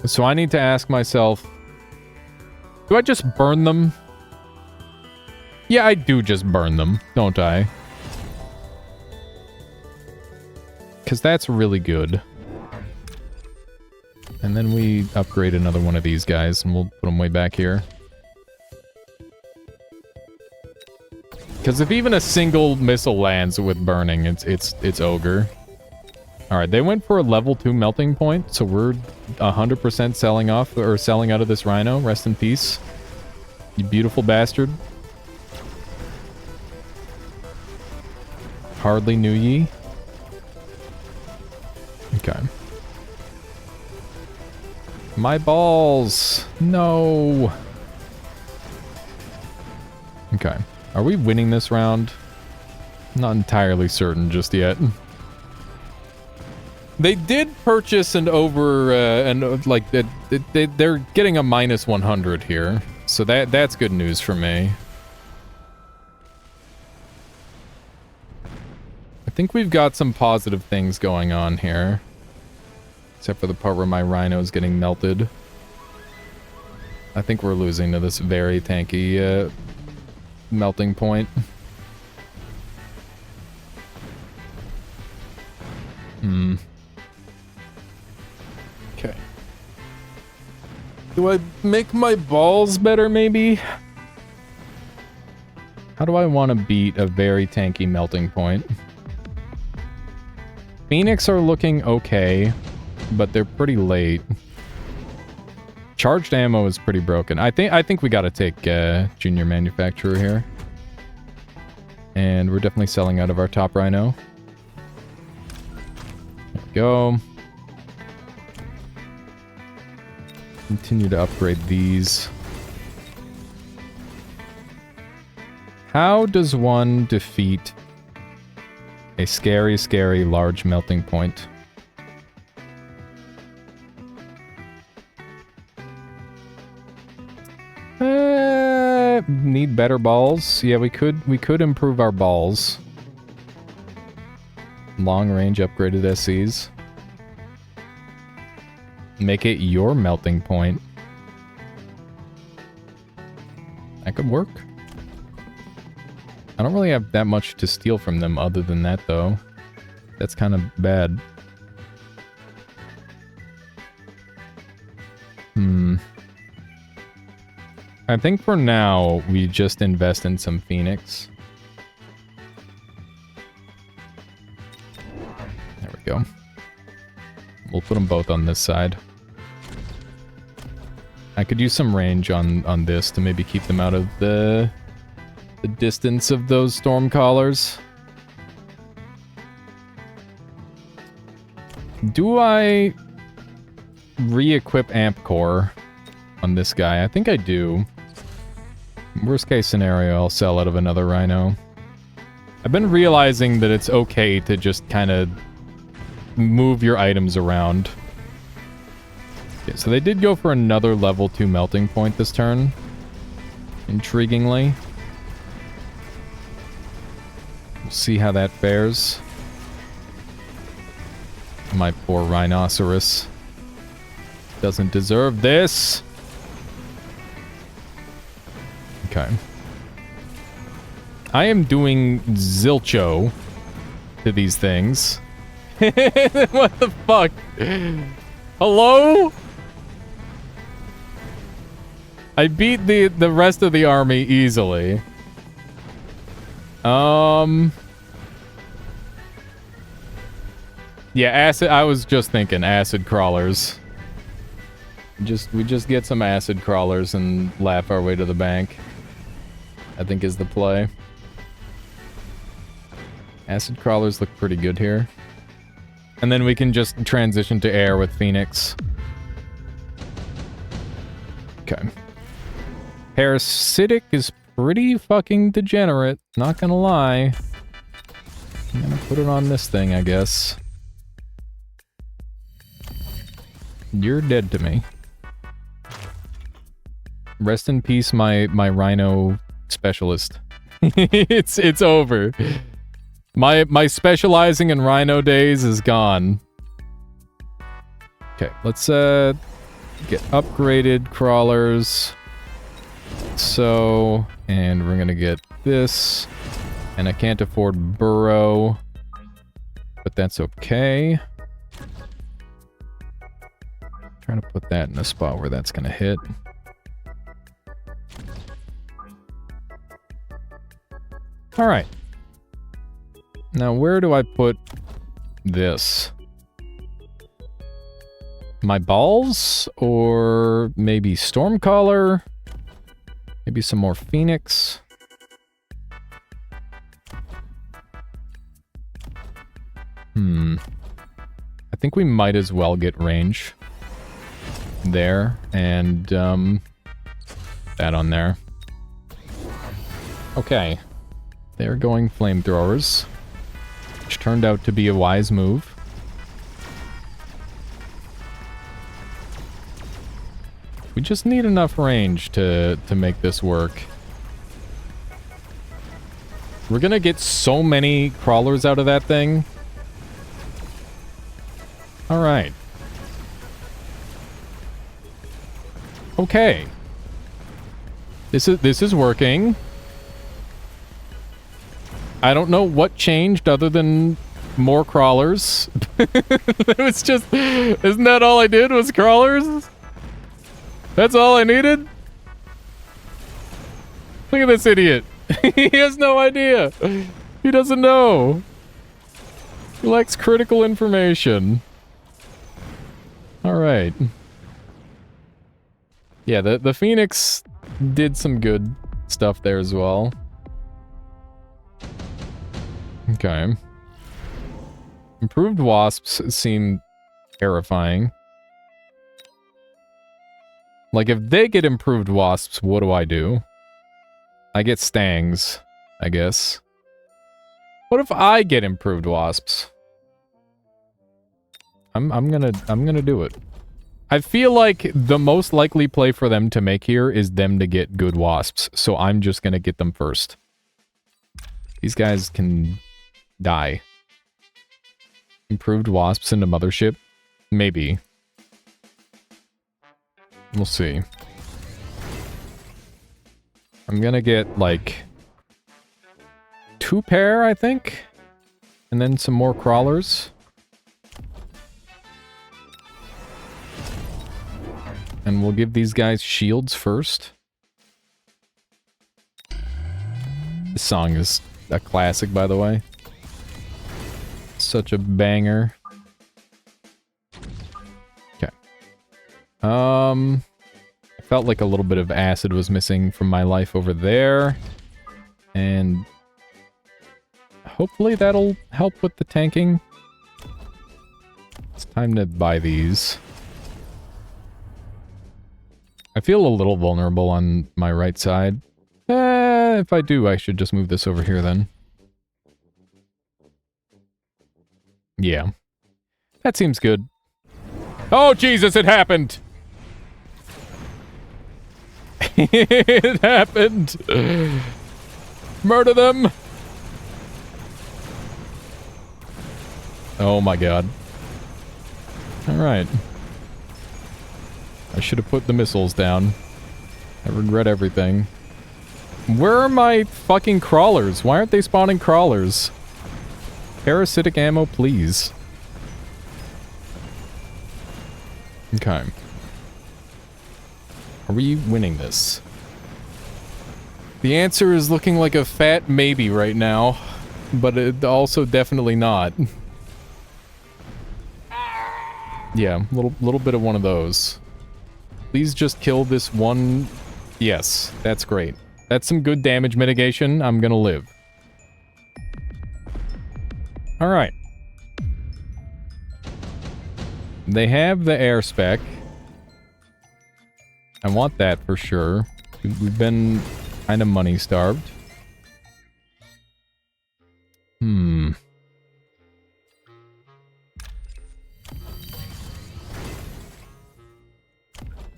So I need to ask myself, do I just burn them? Yeah, I do just burn them, don't I? Because that's really good. And then we upgrade another one of these guys, and we'll put them way back here. Because if even a single missile lands with burning, it's ogre. Alright, they went for a level 2 melting point, so we're 100% selling off, or selling out of this rhino. Rest in peace. You beautiful bastard. Hardly knew ye. Okay. My balls! No! Okay. Are we winning this round? Not entirely certain just yet. They did purchase an they're getting a minus 100 here. So that's good news for me. I think we've got some positive things going on here. Except for the part where my rhino's getting melted. I think we're losing to this very tanky melting point. Okay. Do I make my balls better, maybe? How do I want to beat a very tanky melting point? Phoenix are looking okay, but they're pretty late. Charged ammo is pretty broken. I think we gotta take Junior Manufacturer here. And we're definitely selling out of our top rhino. There we go. Continue to upgrade these. How does one defeat a scary, scary large melting point? Need better balls. Yeah, we could improve our balls. Long range upgraded SCs. Make it your melting point. That could work. I don't really have that much to steal from them other than that, though. That's kind of bad. I think for now, we just invest in some Phoenix. There we go. We'll put them both on this side. I could use some range on this to maybe keep them out of the distance of those storm collars. Do I re-equip Amp Core on this guy? I think I do. Worst case scenario, I'll sell out of another rhino. I've been realizing that it's okay to just kind of move your items around. Okay, so they did go for another level 2 melting point this turn. Intriguingly. We'll see how that fares. My poor rhinoceros doesn't deserve this. Okay. I am doing zilcho to these things. What the fuck? Hello? I beat the rest of the army easily. Yeah, acid. I was just thinking acid crawlers. We just get some acid crawlers and laugh our way to the bank. I think is the play. Acid crawlers look pretty good here. And then we can just transition to air with Phoenix. Okay. Parasitic is pretty fucking degenerate, not gonna lie. I'm gonna put it on this thing, I guess. You're dead to me. Rest in peace, my rhino specialist. It's over. My specializing in rhino days is gone. Okay, let's get upgraded crawlers. So, and we're gonna get this. And I can't afford burrow, but that's okay. Trying to put that in a spot where that's gonna hit. All right. Now, where do I put this? My balls? Or maybe Stormcaller? Maybe some more Phoenix? I think we might as well get range. There. And, that on there. Okay. They're going flamethrowers. Which turned out to be a wise move. We just need enough range to make this work. We're gonna get so many crawlers out of that thing. Alright. Okay. This is working. I don't know what changed other than more crawlers. It was just... Isn't that all I did was crawlers? That's all I needed? Look at this idiot. He has no idea. He doesn't know. He lacks critical information. Alright. Yeah, the Phoenix did some good stuff there as well. Okay. Improved wasps seem terrifying. Like, if they get improved wasps, what do? I get stangs, I guess. What if I get improved wasps? I'm gonna do it. I feel like the most likely play for them to make here is them to get good wasps, so I'm just gonna get them first. These guys can die. Improved wasps into mothership? Maybe. We'll see. I'm gonna get, like, 2 pair, I think? And then some more crawlers. And we'll give these guys shields first. This song is a classic, by the way. Such a banger. Okay. I felt like a little bit of acid was missing from my life over there. And hopefully that'll help with the tanking. It's time to buy these. I feel a little vulnerable on my right side. If I do, I should just move this over here then. Yeah. That seems good. Oh, Jesus, it happened! It happened! Murder them! Oh my god. Alright. I should have put the missiles down. I regret everything. Where are my fucking crawlers? Why aren't they spawning crawlers? Parasitic ammo, please. Okay. Are we winning this? The answer is looking like a fat maybe right now, but it also definitely not. Yeah, little bit of one of those. Please just kill this one. Yes, that's great. That's some good damage mitigation. I'm gonna live. Alright. They have the air spec. I want that for sure. We've been kind of money starved.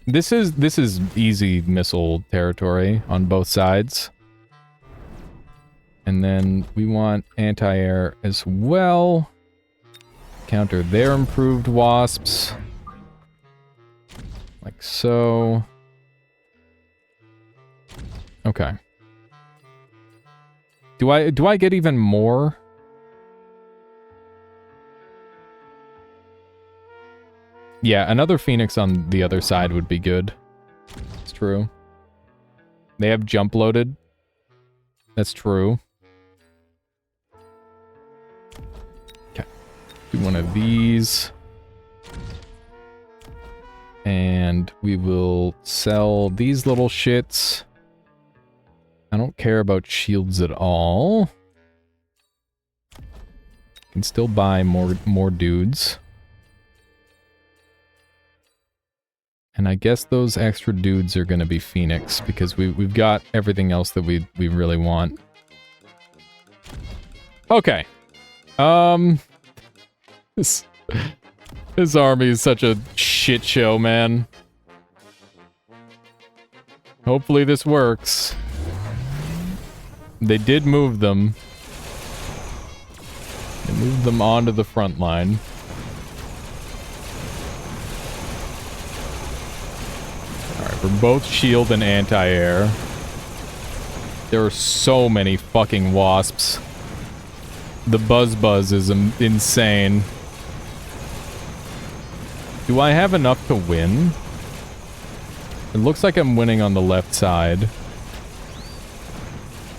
This is easy missile territory on both sides. And then we want anti-air as well. Counter their improved wasps. Like so. Okay. Do I get even more? Yeah, another Phoenix on the other side would be good. It's true. They have jump loaded. That's true. Okay. Do one of these. And we will sell these little shits. I don't care about shields at all. Can still buy more dudes. And I guess those extra dudes are gonna be Phoenix, because we've got everything else that we really want. Okay. This army is such a shit show, man. Hopefully this works. They did move them. They moved them onto the front line. Alright, we're both shield and anti-air. There are so many fucking wasps. The buzz is insane. Do I have enough to win? It looks like I'm winning on the left side.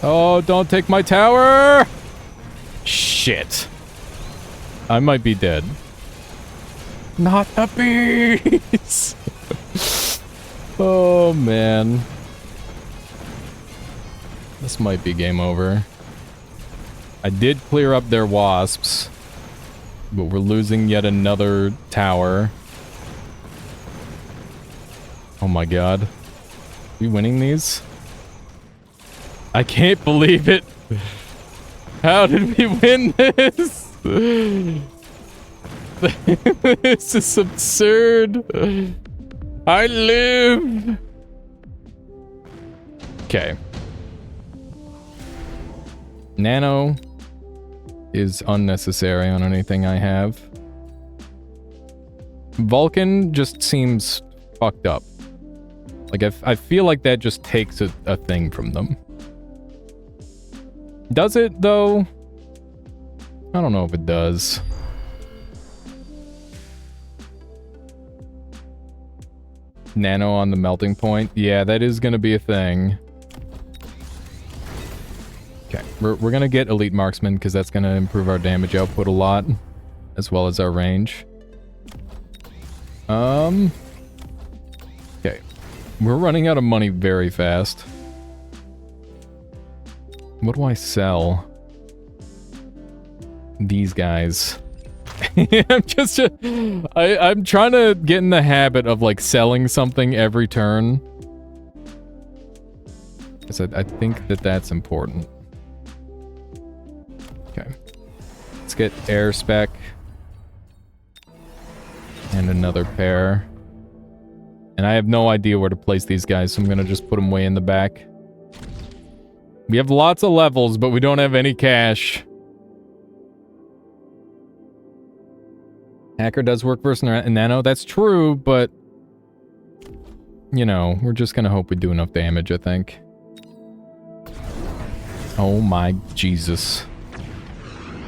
Oh, don't take my tower! Shit. I might be dead. Not the bees! Oh, man. This might be game over. I did clear up their wasps, but we're losing yet another tower. Oh my god. Are we winning these? I can't believe it! How did we win this? This is absurd! I live! Okay. Nano is unnecessary on anything I have. Vulcan just seems fucked up. Like, I feel like that just takes a thing from them. Does it, though? I don't know if it does. Nano on the melting point? Yeah, that is gonna be a thing. Okay, we're gonna get Elite Marksman, because that's gonna improve our damage output a lot, as well as our range. Okay. We're running out of money very fast. What do I sell? These guys. I'm trying to get in the habit of, like, selling something every turn. Because I think that that's important. Okay. Let's get air spec. And another pair. And I have no idea where to place these guys, so I'm gonna just put them way in the back. We have lots of levels, but we don't have any cash. Hacker does work versus Nano. That's true, but... you know, we're just gonna hope we do enough damage, I think. Oh my Jesus.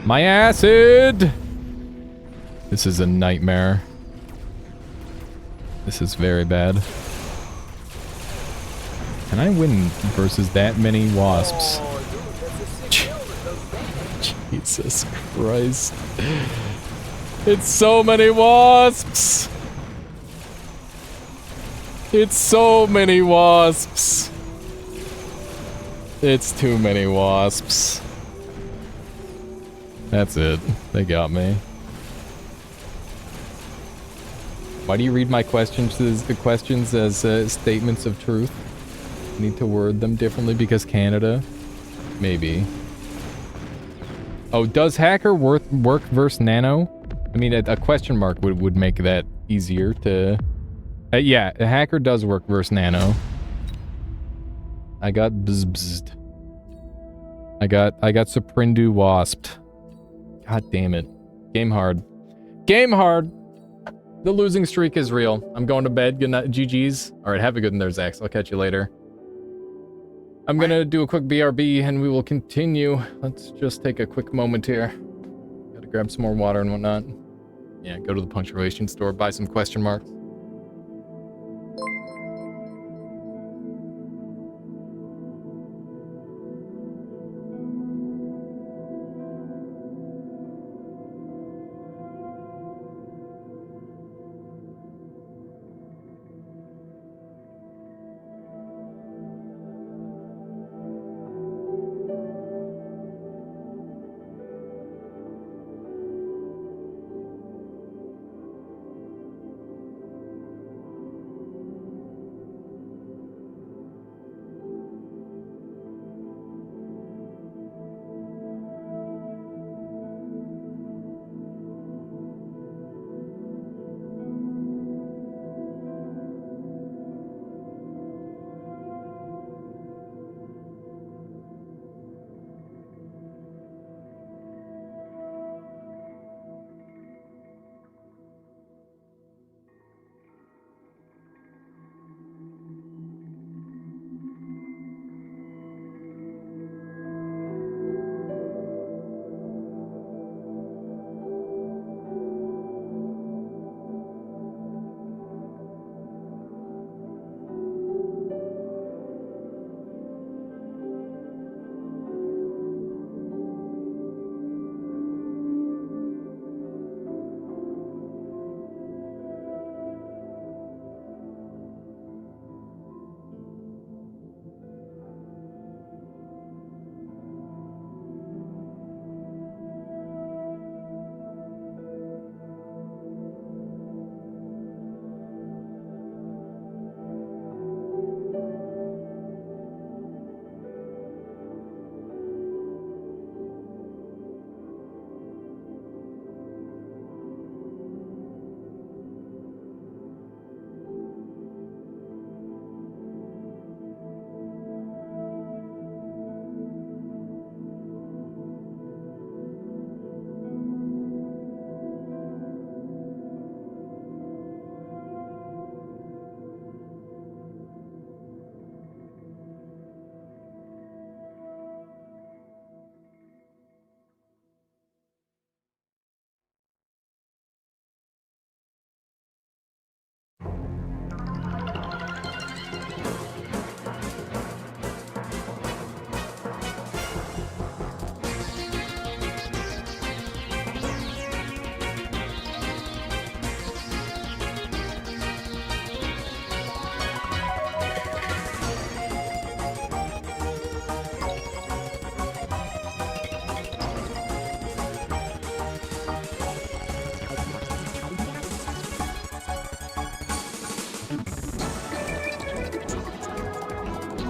My acid! This is a nightmare. This is very bad. Can I win versus that many wasps? Jesus Christ. It's so many wasps! It's so many wasps! It's too many wasps. That's it. They got me. Why do you read my questions as statements of truth? Need to word them differently because Canada? Maybe. Oh, does Hacker work versus Nano? I mean, a question mark would make that easier to... yeah, a Hacker does work versus Nano. I got bzzed. I got Suprindu wasped. God damn it. Game hard. Game hard! The losing streak is real. I'm going to bed. Good night. GG's. Alright, have a good one there, Zax. I'll catch you later. I'm gonna do a quick BRB and we will continue. Let's just take a quick moment here. Gotta grab some more water and whatnot. Yeah, go to the punctuation store, buy some question marks.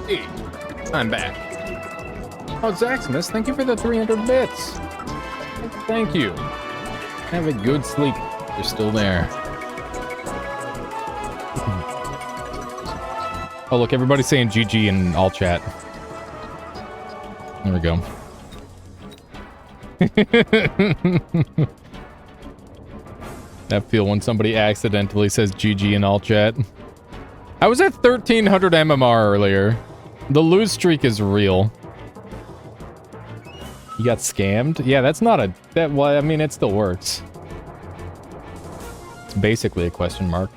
Hey, I'm back. Oh, Zaxmas, thank you for the 300 bits. Thank you. Have a good sleep. You're still there. Oh, look, everybody's saying GG in all chat. There we go. That feel when somebody accidentally says GG in all chat. I was at 1300 MMR earlier. The lose streak is real. You got scammed? Yeah, that's not a... well, I mean, it still works. It's basically a question mark.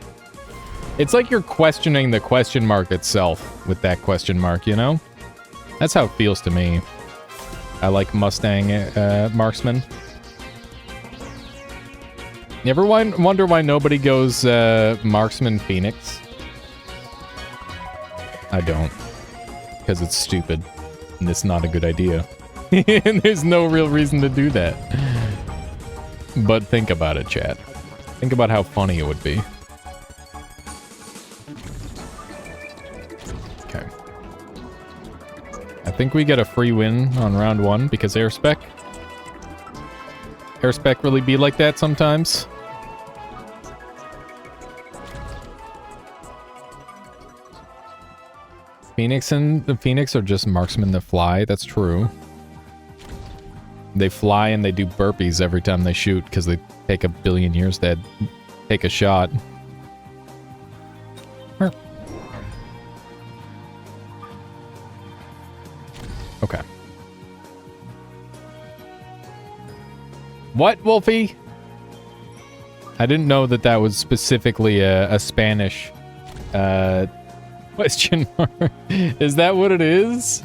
It's like you're questioning the question mark itself with that question mark, you know? That's how it feels to me. I like Mustang marksman. You ever wonder why nobody goes marksman Phoenix? I don't. Because it's stupid. And it's not a good idea. And there's no real reason to do that. But think about it, chat. Think about how funny it would be. Okay. I think we get a free win on round 1 because airspec. Airspec really be like that sometimes. Phoenix and the Phoenix are just marksmen that fly. That's true. They fly and they do burpees every time they shoot because they take a billion years to take a shot. Okay. What, Wolfie? I didn't know that that was specifically a Spanish question mark. Is that what it is?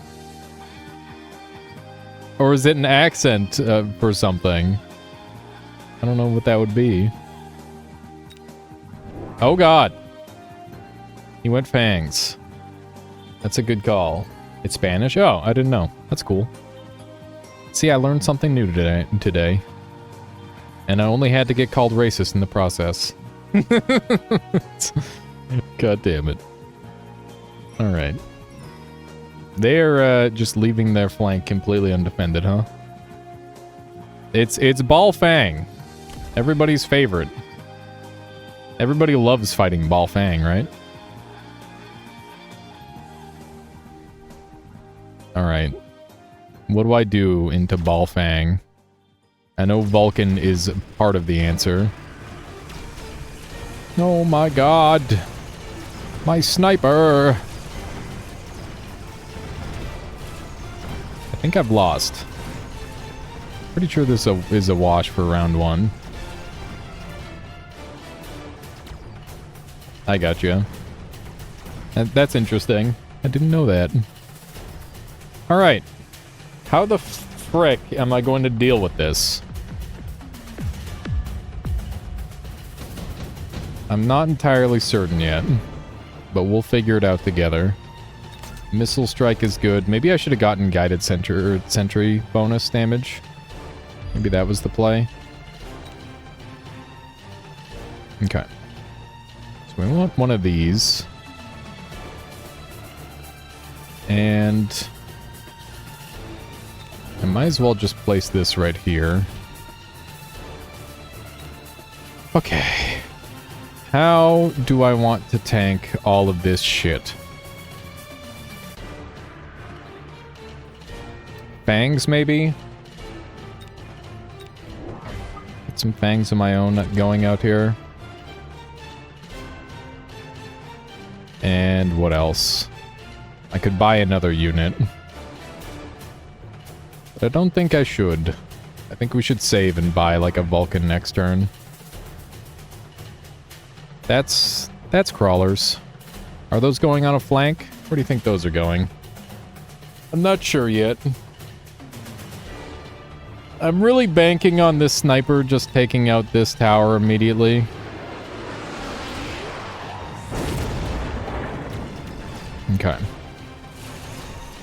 Or is it an accent for something? I don't know what that would be. Oh god. He went fangs. That's a good call. It's Spanish? Oh, I didn't know. That's cool. See, I learned something new today. And I only had to get called racist in the process. God damn it. Alright. They're just leaving their flank completely undefended, huh? It's Ball Fang. Everybody's favorite. Everybody loves fighting Ball Fang, right? Alright. What do I do into Ball Fang? I know Vulcan is part of the answer. Oh my god. My sniper. I think I've lost. Pretty sure this is a wash for round 1. I gotcha. That's interesting. I didn't know that. Alright. How the frick am I going to deal with this? I'm not entirely certain yet, but we'll figure it out together. Missile strike is good. Maybe I should have gotten guided sentry bonus damage. Maybe that was the play. Okay. So we want one of these. And I might as well just place this right here. Okay. How do I want to tank all of this shit? Fangs, maybe? Get some fangs of my own going out here. And what else? I could buy another unit. But I don't think I should. I think we should save and buy like a Vulcan next turn. That's crawlers. Are those going on a flank? Where do you think those are going? I'm not sure yet. I'm really banking on this sniper just taking out this tower immediately. Okay.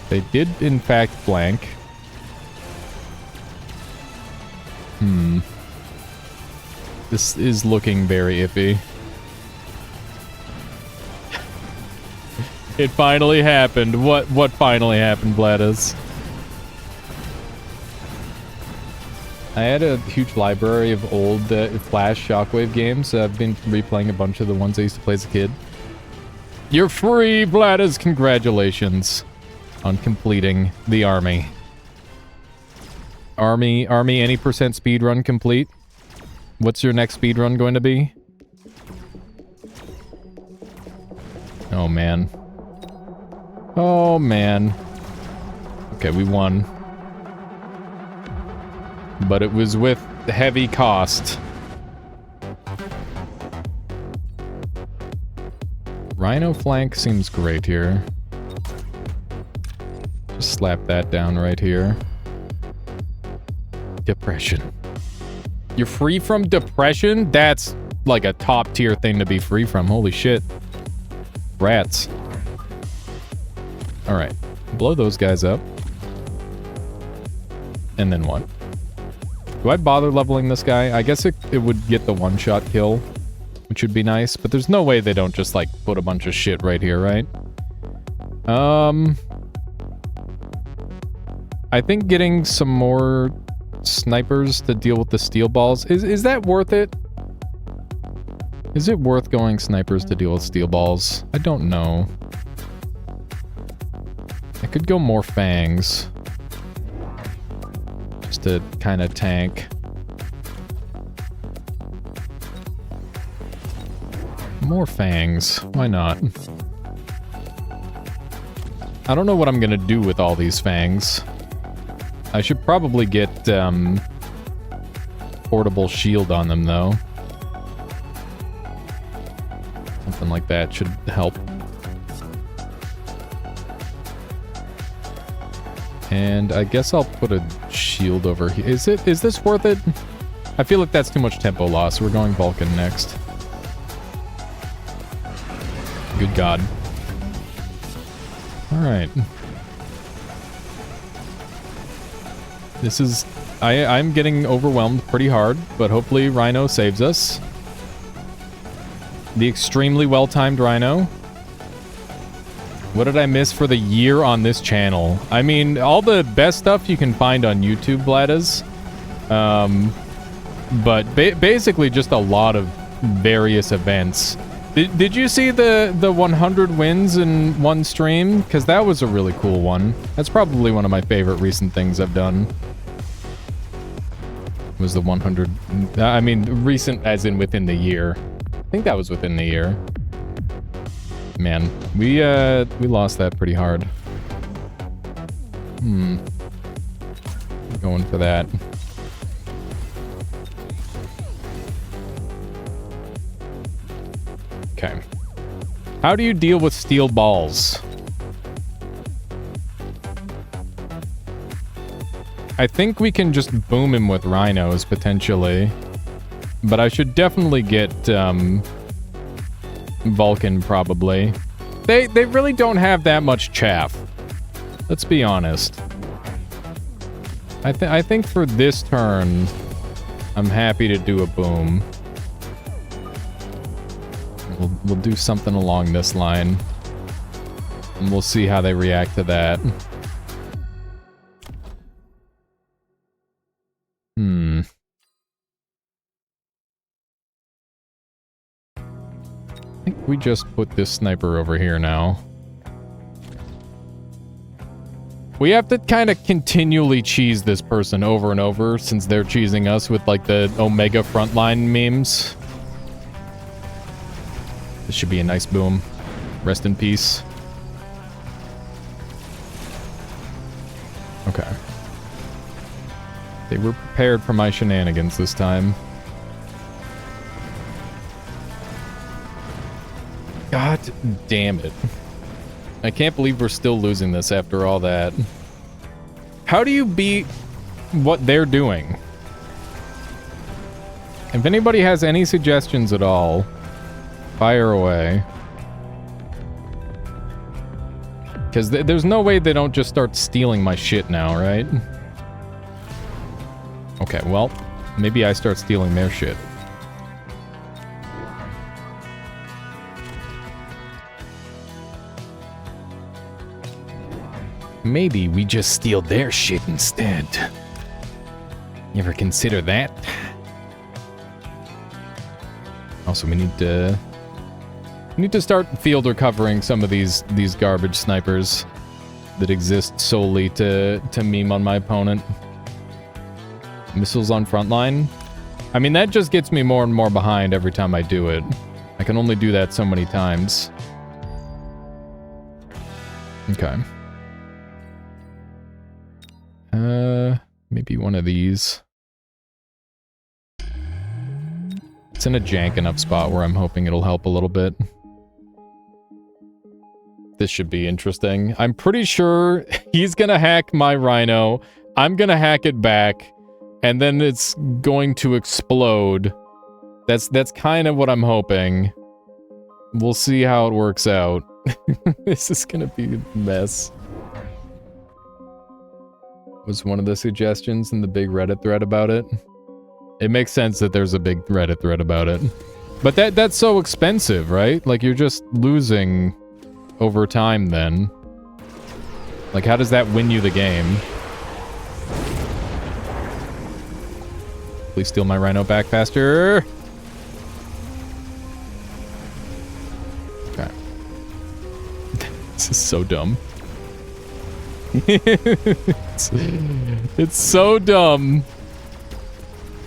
They did, in fact, flank. This is looking very iffy. It finally happened. What finally happened, Vladis? I had a huge library of old Flash Shockwave games. I've been replaying a bunch of the ones I used to play as a kid. You're free, Vladis! Congratulations on completing the army. Army, any percent speed run complete? What's your next speed run going to be? Oh, man. Oh, man. Okay, we won. But it was with heavy cost. Rhino flank seems great here. Just slap that down right here. Depression. You're free from depression? That's like a top tier thing to be free from. Holy shit. Rats. Alright. Blow those guys up. And then what? Do I bother leveling this guy? I guess it would get the one-shot kill, which would be nice, but there's no way they don't just, like, put a bunch of shit right here, right? I think getting some more snipers to deal with the steel balls, is that worth it? Is it worth going snipers to deal with steel balls? I don't know. I could go more fangs. Just just to kind of tank. More fangs. Why not? I don't know what I'm gonna do with all these fangs. I should probably get portable shield on them, though. Something like that should help. And I guess I'll put a shield over here. Is this worth it? I feel like that's too much tempo loss. We're going Vulcan next. Good God. Alright. This is... I'm getting overwhelmed pretty hard, but hopefully Rhino saves us. The extremely well-timed Rhino. What did I miss for the year on this channel? I mean, all the best stuff you can find on YouTube, Vladas. But basically just a lot of various events. Did you see the 100 wins in one stream? Because that was a really cool one. That's probably one of my favorite recent things I've done. Was the 100... I mean, recent as in within the year. I think that was within the year. Man, we lost that pretty hard. Going for that. Okay. How do you deal with steel balls? I think we can just boom him with rhinos, potentially. But I should definitely get, Vulcan, probably. They really don't have that much chaff. Let's be honest. I think for this turn, I'm happy to do a boom. We'll do something along this line. And we'll see how they react to that. I think we just put this sniper over here now. We have to kind of continually cheese this person over and over since they're cheesing us with like the Omega frontline memes. This should be a nice boom. Rest in peace. Okay. They were prepared for my shenanigans this time. God damn it. I can't believe we're still losing this after all that. How do you beat what they're doing? If anybody has any suggestions at all, fire away. Because there's no way they don't just start stealing my shit now, right? Okay, well, maybe I start stealing their shit. Maybe we just steal their shit instead. You ever consider that? Also, we need to start field recovering some of these garbage snipers that exist solely to meme on my opponent. Missiles on frontline. I mean, that just gets me more and more behind every time I do it. I can only do that so many times. Okay. Maybe one of these. It's in a jank enough spot where I'm hoping it'll help a little bit. This should be interesting. I'm pretty sure he's gonna hack my rhino. I'm gonna hack it back. And then it's going to explode. That's kind of what I'm hoping. We'll see how it works out. This is gonna be a mess. Was one of the suggestions in the big Reddit thread about it. It makes sense that there's a big Reddit thread about it. But that's so expensive, right? Like, you're just losing over time then. Like, how does that win you the game? Please steal my rhino back faster. Okay. This is so dumb. It's so dumb,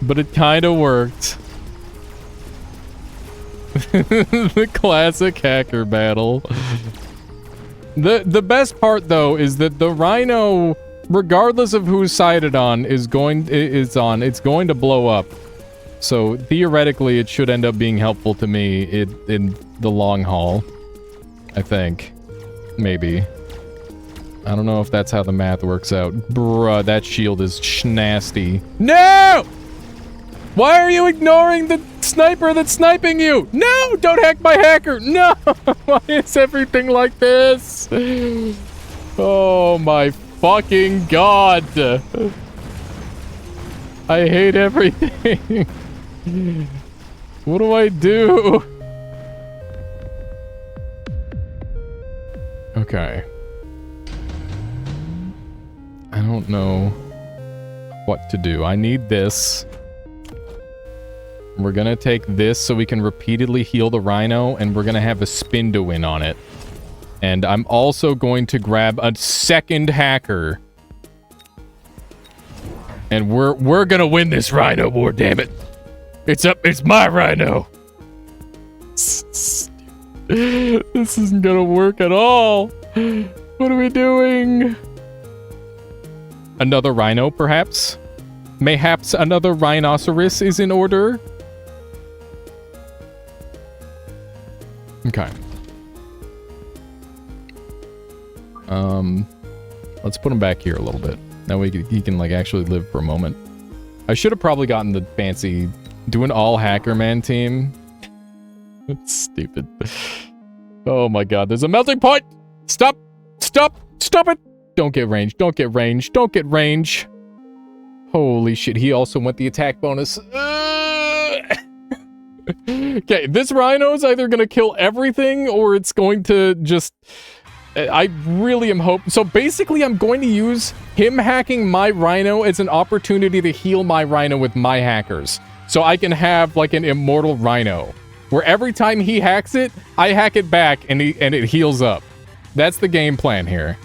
but it kind of worked. The classic hacker battle. The best part though is that the rhino, regardless of whose side it's going to blow up. So theoretically, it should end up being helpful to me in the long haul. I think, maybe. I don't know if that's how the math works out. Bruh, that shield is nasty. No! Why are you ignoring the sniper that's sniping you? No! Don't hack my hacker! No! Why is everything like this? Oh my fucking god! I hate everything. What do I do? Okay. I don't know what to do. I need this. We're gonna take this so we can repeatedly heal the rhino, and we're gonna have a spin to win on it. And I'm also going to grab a second hacker. And we're gonna win this rhino war, damn it. It's my rhino. This isn't gonna work at all. What are we doing? Another rhino, perhaps? Mayhaps another rhinoceros is in order? Okay. Let's put him back here a little bit. That way he can, like, actually live for a moment. I should have probably gotten the fancy... Do an all-hacker-man team. That's stupid. Oh my god, there's a melting point! Stop! Stop! Stop it! Don't get range, don't get range, don't get range. Holy shit, he also went the attack bonus. Okay, this rhino is either gonna kill everything or it's going to just... I really am hoping... So basically, I'm going to use him hacking my rhino as an opportunity to heal my rhino with my hackers. So I can have, like, an immortal rhino. Where every time he hacks it, I hack it back and it heals up. That's the game plan here.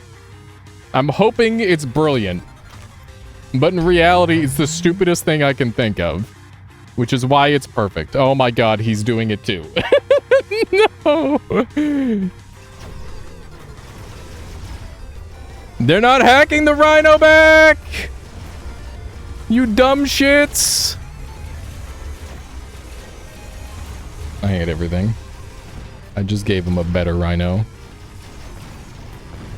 I'm hoping it's brilliant. But in reality, it's the stupidest thing I can think of. Which is why it's perfect. Oh my god, he's doing it too. No! They're not hacking the rhino back! You dumb shits! I hate everything. I just gave him a better rhino.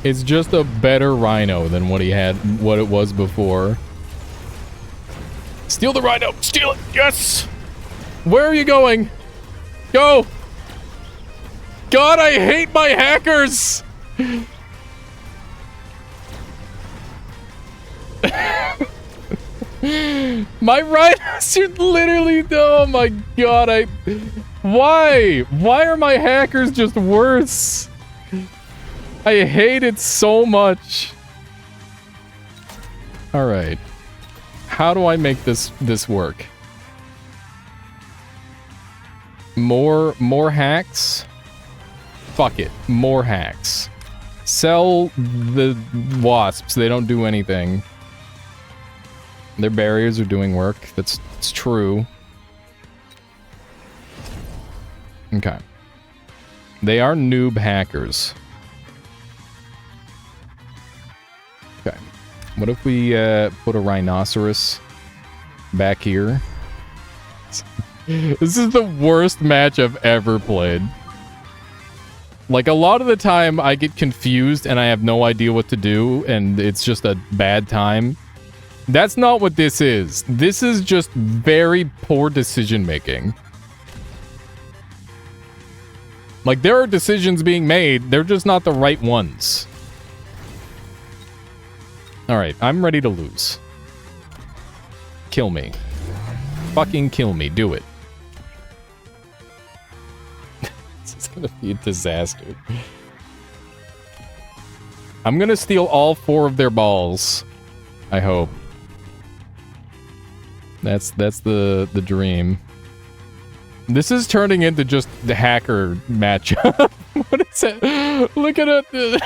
It's just a better rhino than what he had, what it was before. Steal the rhino! Steal it! Yes! Where are you going? Go! God, I hate my hackers! My rhinos are literally... Oh my god, Why? Why are my hackers just worse? I hate it so much. Alright. How do I make this work? More hacks? Fuck it. More hacks. Sell the wasps. They don't do anything. Their barriers are doing work. It's true. Okay. They are noob hackers. Okay. What if we put a rhinoceros back here? This is the worst match I've ever played. Like, a lot of the time I get confused and I have no idea what to do and it's just a bad time. That's not what this is. This is just very poor decision making. Like, there are decisions being made, they're just not the right ones. Alright, I'm ready to lose. Kill me. Fucking kill me, do it. This is gonna be a disaster. I'm gonna steal all 4 of their balls. I hope. That's the dream. This is turning into just the hacker matchup. What is it? Look at it.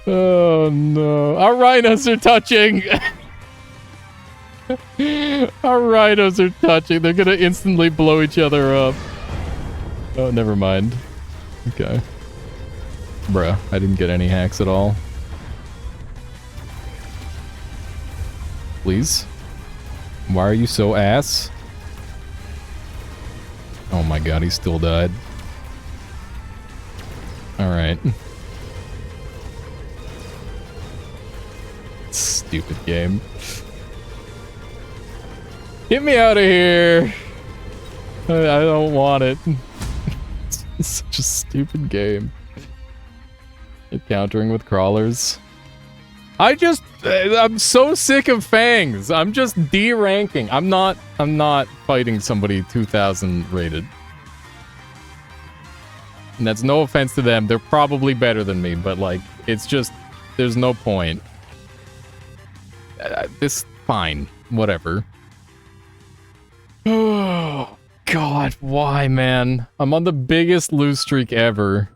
Oh no. Our rhinos are touching! Our rhinos are touching. They're gonna instantly blow each other up. Oh, never mind. Okay. Bruh, I didn't get any hacks at all. Please? Why are you so ass? Oh my god, he still died. Alright. Stupid game. Get me out of here! I don't want it. It's such a stupid game. You're countering with crawlers. I'm so sick of fangs. I'm just D-ranking. I'm not fighting somebody 2000 rated. And that's no offense to them. They're probably better than me, but like, it's just, there's no point. This, fine. Whatever. Oh, God, why, man? I'm on the biggest lose streak ever.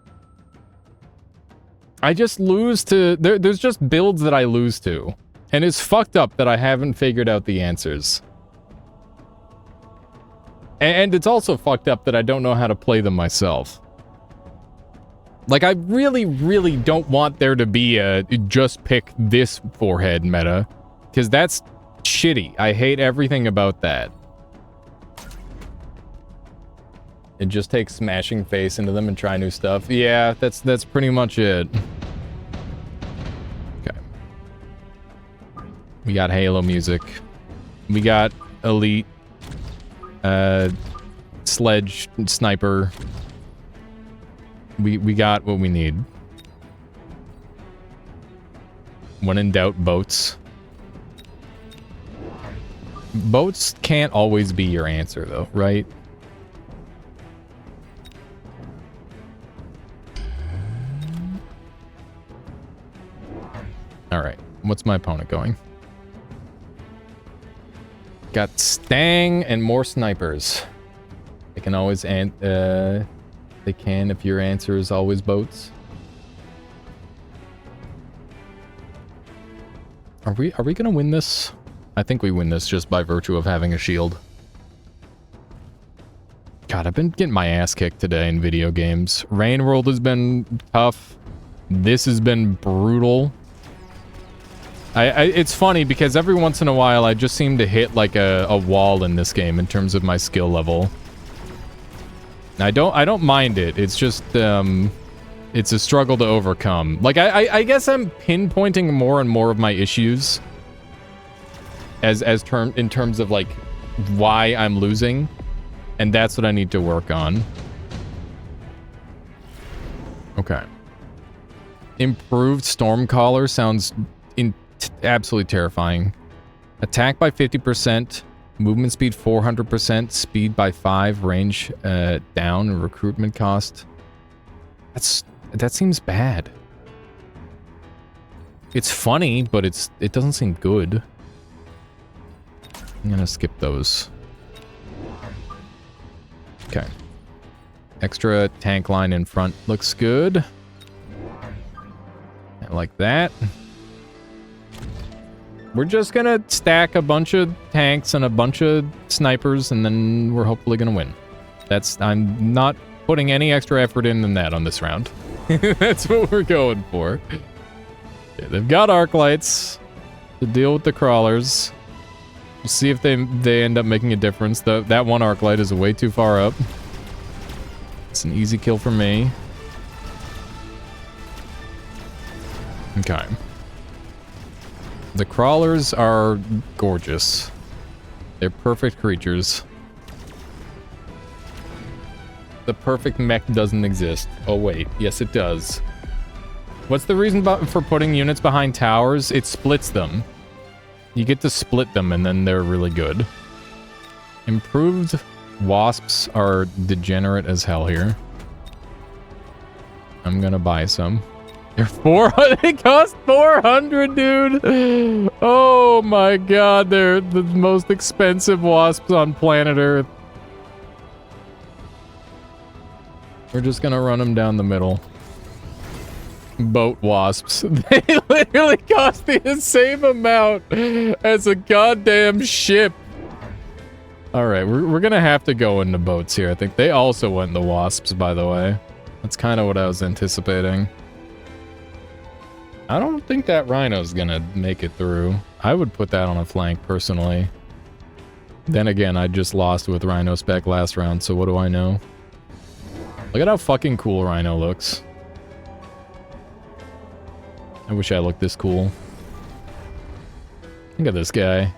I just lose to... There's just builds that I lose to. And it's fucked up that I haven't figured out the answers. And it's also fucked up that I don't know how to play them myself. Like, I really, really don't want there to be a just pick this forehead meta. Because that's shitty. I hate everything about that. It just takes smashing face into them and try new stuff. Yeah, that's pretty much it. Okay. We got Halo music. We got Elite. Sledge Sniper. We got what we need. When in doubt, boats. Boats can't always be your answer, though, right? Alright, what's my opponent going? Got Stang and more snipers. They can always they can if your answer is always boats. Are we gonna win this? I think we win this just by virtue of having a shield. God, I've been getting my ass kicked today in video games. Rain World has been tough. This has been brutal. It's funny because every once in a while I just seem to hit like a wall in this game in terms of my skill level. I don't mind it. It's just it's a struggle to overcome. Like I guess I'm pinpointing more and more of my issues in terms of like why I'm losing, and that's what I need to work on. Okay. Improved Stormcaller sounds absolutely terrifying. Attack by 50%, movement speed 400%, speed by 5, range down, recruitment cost. That seems bad. It's funny, but it doesn't seem good. I'm gonna skip those. Okay. Extra tank line in front looks good. I like that. We're just gonna stack a bunch of tanks and a bunch of snipers, and then we're hopefully gonna win. I'm not putting any extra effort in than that on this round. That's what we're going for. Okay, they've got arc lights to deal with the crawlers. We'll see if they end up making a difference. That one arc light is way too far up. It's an easy kill for me. Okay. The crawlers are gorgeous. They're perfect creatures. The perfect mech doesn't exist. Oh wait, yes it does. What's the reason for putting units behind towers? It splits them. You get to split them and then they're really good. Improved wasps are degenerate as hell here. I'm gonna buy some. They're 400. They cost 400, dude. Oh my god, they're the most expensive wasps on planet Earth. We're just gonna run them down the middle. boat wasps. They literally cost the same amount as a goddamn ship. Alright, we're gonna have to go into boats here. I think they also went the wasps, by the way. That's kind of what I was anticipating. I don't think that rhino's gonna make it through. I would put that on a flank, personally. Then again, I just lost with Rhino spec last round, so what do I know? Look at how fucking cool Rhino looks. I wish I looked this cool. Look at this guy.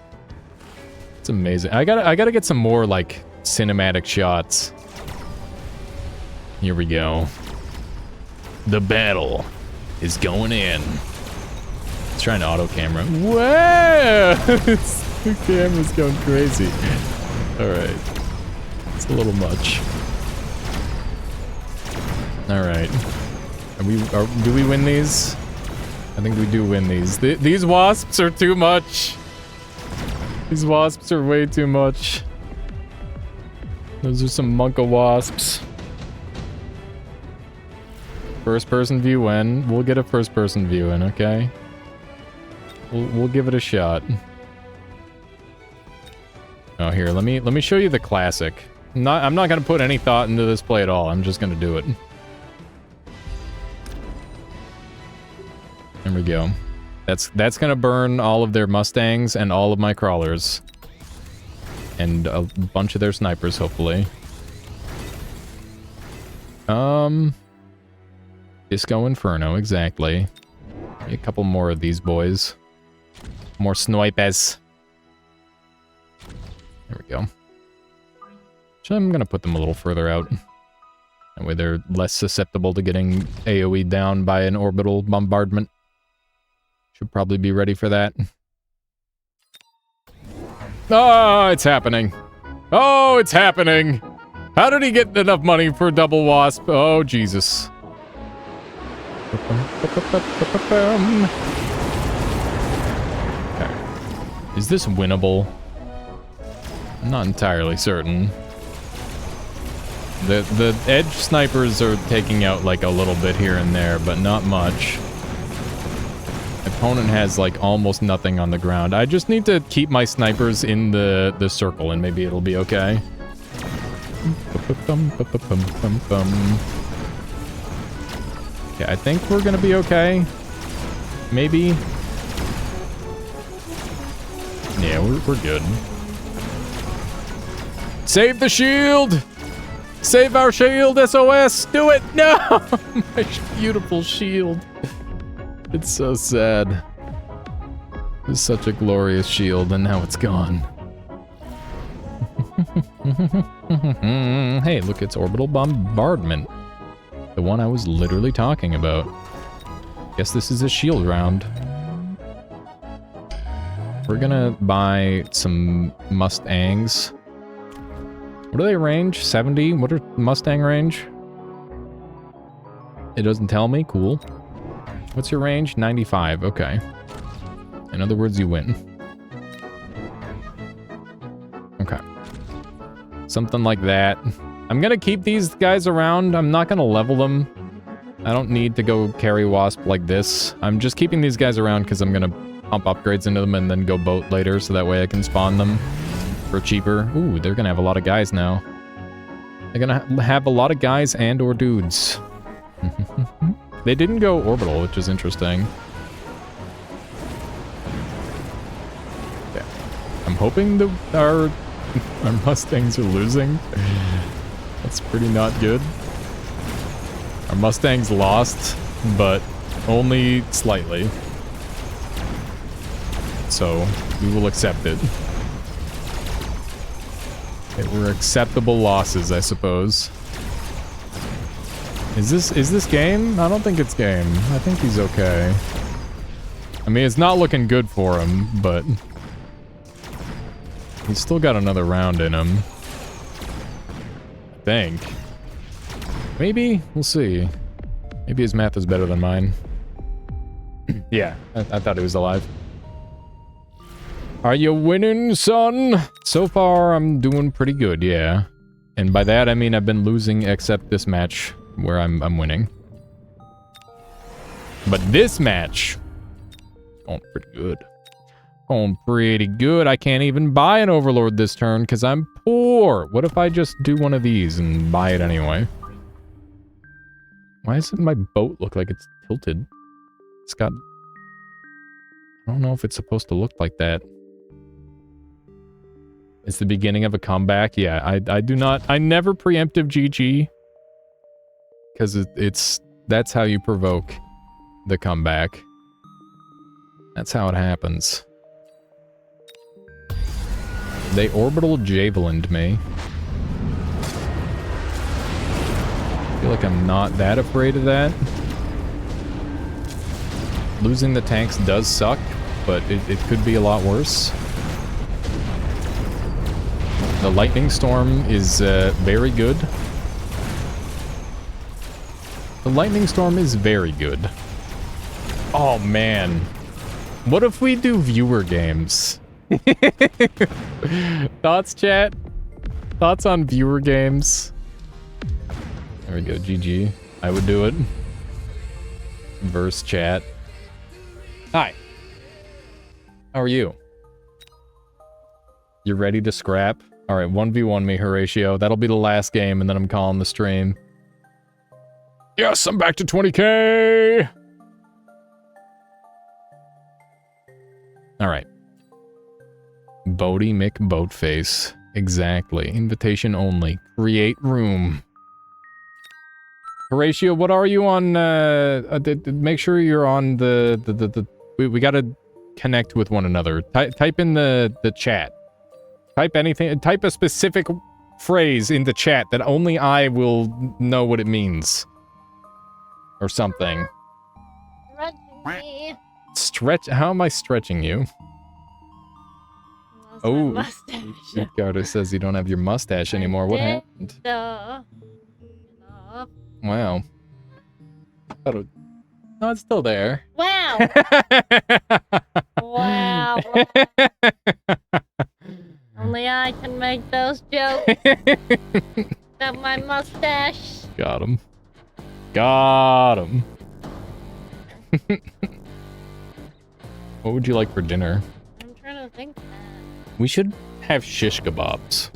It's amazing. I gotta get some more, like, cinematic shots. Here we go. The battle is going in. It's trying to auto camera. Whoa! The camera's going crazy. Alright. It's a little much. Alright. Do we win these? I think we do win these. These wasps are too much. These wasps are way too much. Those are some monka wasps. First person view in. We'll get a first person view in, okay? We'll give it a shot. Oh, here, let me show you the classic. I'm not gonna put any thought into this play at all. I'm just gonna do it. There we go. That's gonna burn all of their Mustangs and all of my crawlers. And a bunch of their snipers, hopefully. Disco Inferno, exactly. A couple more of these boys. More snipers. There we go. So I'm gonna put them a little further out. That way they're less susceptible to getting AoE down by an orbital bombardment. Should probably be ready for that. Oh, it's happening. Oh, it's happening. How did he get enough money for a double wasp? Oh, Jesus. Okay. Is this winnable? I'm not entirely certain. The edge snipers are taking out like a little bit here and there, but not much. Opponent has like almost nothing on the ground. I just need to keep my snipers in the circle and maybe it'll be okay. Okay, I think we're gonna be okay. Maybe. Yeah, we're good. Save the shield! Save our shield, SOS! Do it! No! My beautiful shield. It's so sad. It's such a glorious shield, and now it's gone. Hey, look, it's orbital bombardment. The one I was literally talking about. Guess this is a shield round. We're gonna buy some Mustangs. What are they range? 70? What are Mustang range? It doesn't tell me. Cool. What's your range? 95. Okay. In other words, you win. Okay. Something like that. I'm gonna keep these guys around. I'm not gonna level them. I don't need to go carry wasp like this. I'm just keeping these guys around because I'm gonna pump upgrades into them and then go boat later so that way I can spawn them for cheaper. Ooh, they're gonna have a lot of guys now. They're gonna have a lot of guys and or dudes. They didn't go orbital, which is interesting. Yeah. I'm hoping our Mustangs are losing. That's pretty not good. Our Mustangs lost, but only slightly. So, we will accept it. They were acceptable losses, I suppose. Is this game? I don't think it's game. I think he's okay. I mean, it's not looking good for him, but he's still got another round in him. I think. Maybe? We'll see. Maybe his math is better than mine. Yeah, I thought he was alive. Are you winning, son? So far, I'm doing pretty good, yeah. And by that, I mean I've been losing except this match, where I'm winning. But this match, going pretty good. Going pretty good. I can't even buy an Overlord this turn because I'm poor. What if I just do one of these and buy it anyway? Why doesn't my boat look like it's tilted? It's got... I don't know if it's supposed to look like that. It's the beginning of a comeback. Yeah, I do not... I never preemptive GG. Because that's how you provoke the comeback. That's how it happens. They orbital javelined me. I feel like I'm not that afraid of that. Losing the tanks does suck, but it could be a lot worse. The lightning storm is very good. The lightning storm is very good. Oh man. What if we do viewer games? Thoughts, chat? Thoughts on viewer games? There we go, GG. I would do it. Verse chat. Hi. How are you? You ready to scrap? Alright, 1v1 me, Horatio. That'll be the last game, and then I'm calling the stream. Yes, I'm back to 20k! Alright. Bodie McBoatface. Exactly. Invitation only. Create room. Horatio, what are you on, make sure you're on we gotta connect with one another. Type in the chat. Type anything, type a specific phrase in the chat that only I will know what it means. Or something. Stretching me. Stretch, how am I stretching you? Lost Oh, my mustache. Ricardo says you don't have your mustache anymore. What happened? Duh. Wow. No, it's still there. Wow. Wow. Only I can make those jokes. About my mustache. Got him. Got him. What would you like for dinner? I'm trying to think. We should have shish kebabs.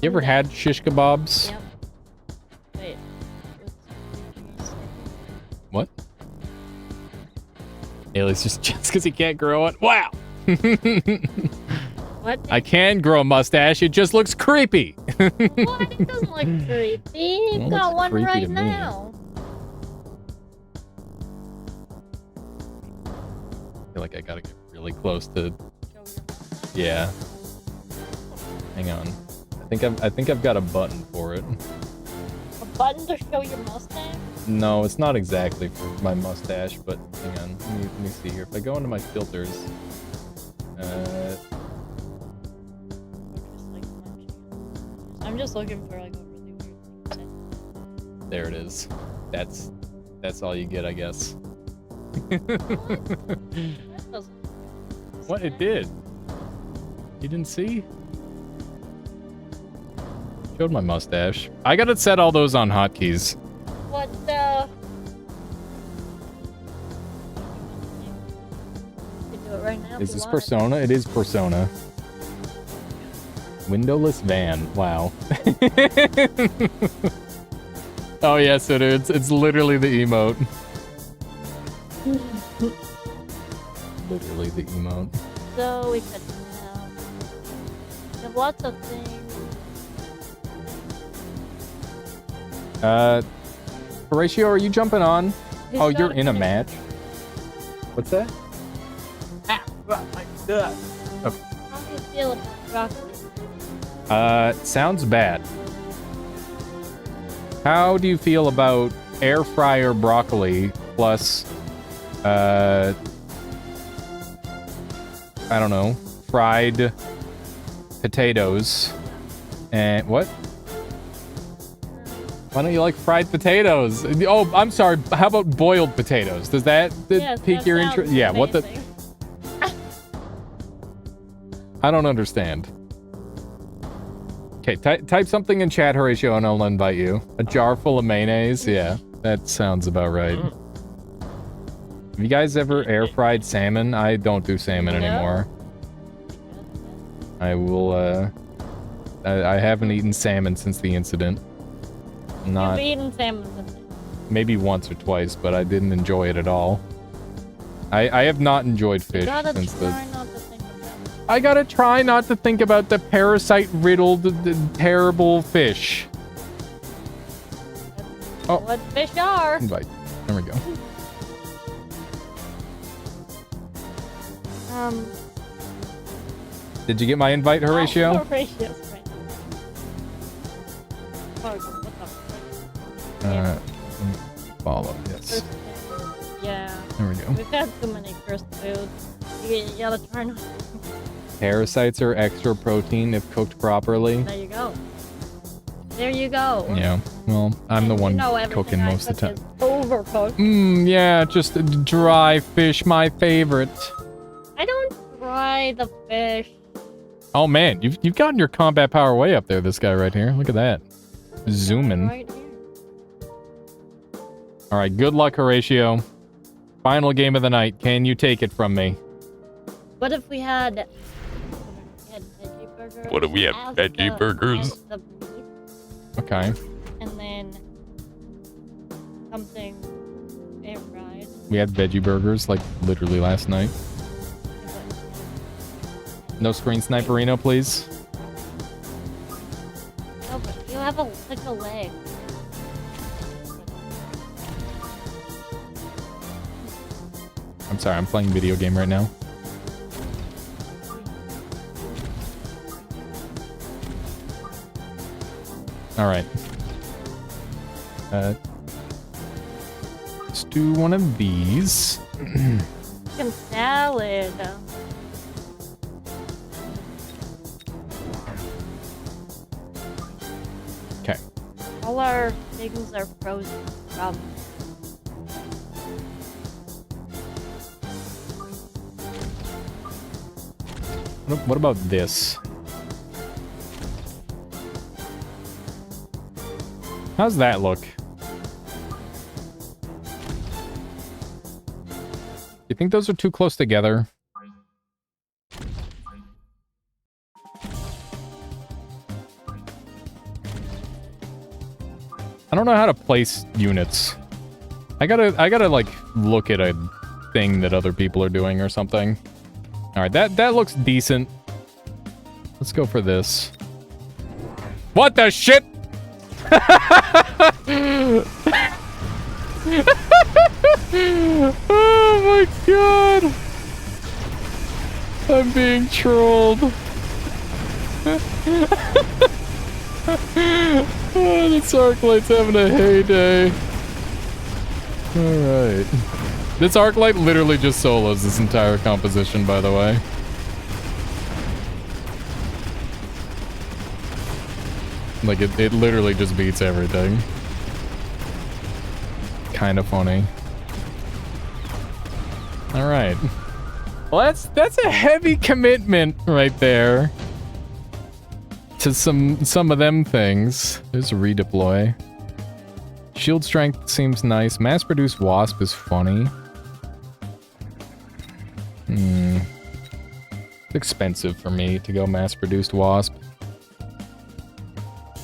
You ever had shish kebabs? Yep. Wait. What? Alias just because he can't grow it. Wow. What? I can grow a mustache. It just looks creepy. What? It doesn't look creepy. You've Well, got it's one creepy right to me. now. I feel like I gotta get really close to. Show your mustache. Yeah. Hang on. I think I've got a button for it. A button to show your mustache? No, it's not exactly for my mustache, but hang on. Let me see here. If I go into my filters, I'm just looking for like a really weird thing. there it is. That's all you get, I guess. That doesn't. What? It did. You didn't see? Showed my mustache. I gotta set all those on hotkeys. What the? You can do it right now. if Is you this want. Persona? It is Persona. Windowless van. Wow. Oh yes, it is. It's literally the emote. Literally the emote. So we could have lots of things. Horatio, are you jumping on? He's Oh, you're got in a it. match. What's that? How do you feel about broccoli? Sounds bad. How do you feel about air fryer broccoli plus, I don't know, fried potatoes and what? Why don't you like fried potatoes? Oh, I'm sorry. How about boiled potatoes? Does that Yes, pique that your sounds interest? Yeah, what the? amazing. I don't understand. Okay, type something in chat, Horatio, and I'll invite you. A jar full of mayonnaise? Yeah, that sounds about right. Have you guys ever air fried salmon? I don't do salmon anymore. I will, I haven't eaten salmon since the incident. Not... You've eaten salmon with it. Maybe once or twice, but I didn't enjoy it at all. I have not enjoyed fish since the... I gotta try not to think about the parasite-riddled, terrible fish. Oh. What fish are? Invite. There we go. Did you get my invite, Horatio? Horatio's right. Follow, yes. Yeah. There we go. We've had too many cursed foods. You gotta try not. Parasites are extra protein if cooked properly. There you go. There you go. Yeah, well, I'm the one cooking most of the time. Overcooked. Yeah, just dry fish, my favorite. I don't fry the fish. Oh man, you've gotten your combat power way up there, this guy right here. Look at that. Zooming. Right here. Alright, good luck, Horatio. Final game of the night. Can you take it from me? What if we had veggie burgers? What if we had veggie burgers? The meat, Okay. and then something air fried. We had veggie burgers, like, literally last night. No screen sniperino, please. No, but you have like a leg. I'm sorry, I'm playing video game right now. Alright. Let's do one of these. Chicken salad. Okay. All our things are frozen from. What about this? How's that look? You think those are too close together? I don't know how to place units. I gotta like look at a thing that other people are doing or something. Alright, that looks decent. Let's go for this. What the shit? Oh my god. I'm being trolled. Oh, this Arclight's having a heyday. Alright. This Arclight literally just solos this entire composition, by the way. Like, it literally just beats everything. Kind of funny. Alright. Well, that's a heavy commitment right there. To some of them things. There's a redeploy. Shield strength seems nice. Mass-produced wasp is funny. It's expensive for me to go mass-produced wasp. I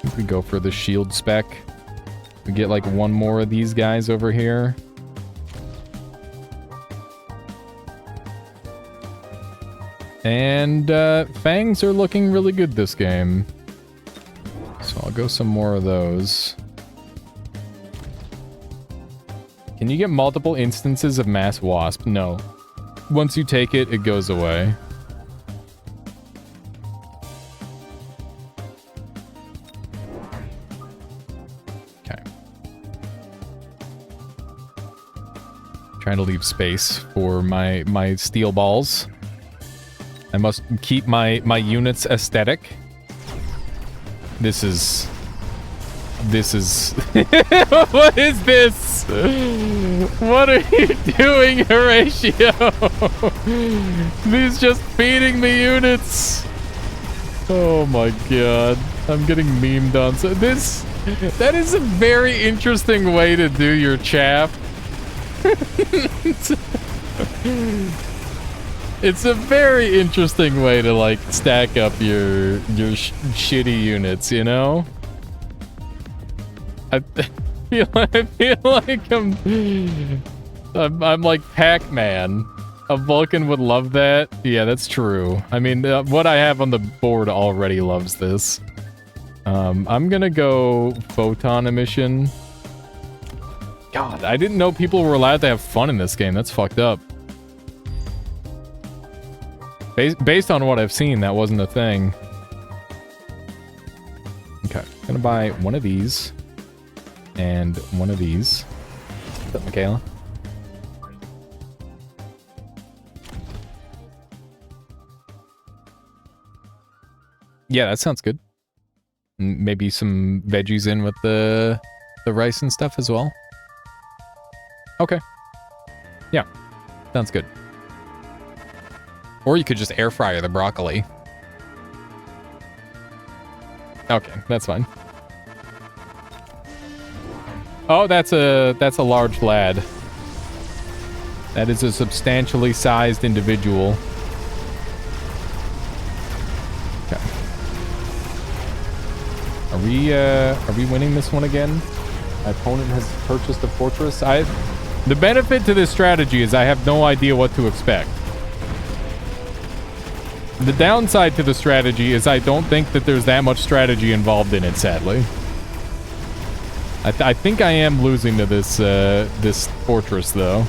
think we go for the shield spec. We get like one more of these guys over here. And fangs are looking really good this game. So I'll go some more of those. Can you get multiple instances of mass wasp? No. Once you take it, it goes away. Okay. Trying to leave space for my steel balls. I must keep my units aesthetic. This is what is this? What are you doing, Horatio? He's just feeding me units. Oh my god. I'm getting memed on. So that is a very interesting way to do your chaff. It's a very interesting way to, like, stack up your shitty units, you know? I feel like I'm like Pac-Man. A Vulcan would love that. Yeah, that's true. I mean, what I have on the board already loves this. I'm gonna go photon emission. God, I didn't know people were allowed to have fun in this game. That's fucked up. Based on what I've seen, that wasn't a thing. Okay, gonna buy one of these. And one of these. What's up, Michaela? Yeah, that sounds good. Maybe some veggies in with the rice and stuff as well. Okay. Yeah, sounds good. Or you could just air fryer the broccoli. Okay, that's fine. Oh, that's a large lad. That is a substantially sized individual. Okay. Are we winning this one again? My opponent has purchased a fortress. The benefit to this strategy is I have no idea what to expect. The downside to the strategy is I don't think that there's that much strategy involved in it, sadly. I think I am losing to this fortress, though.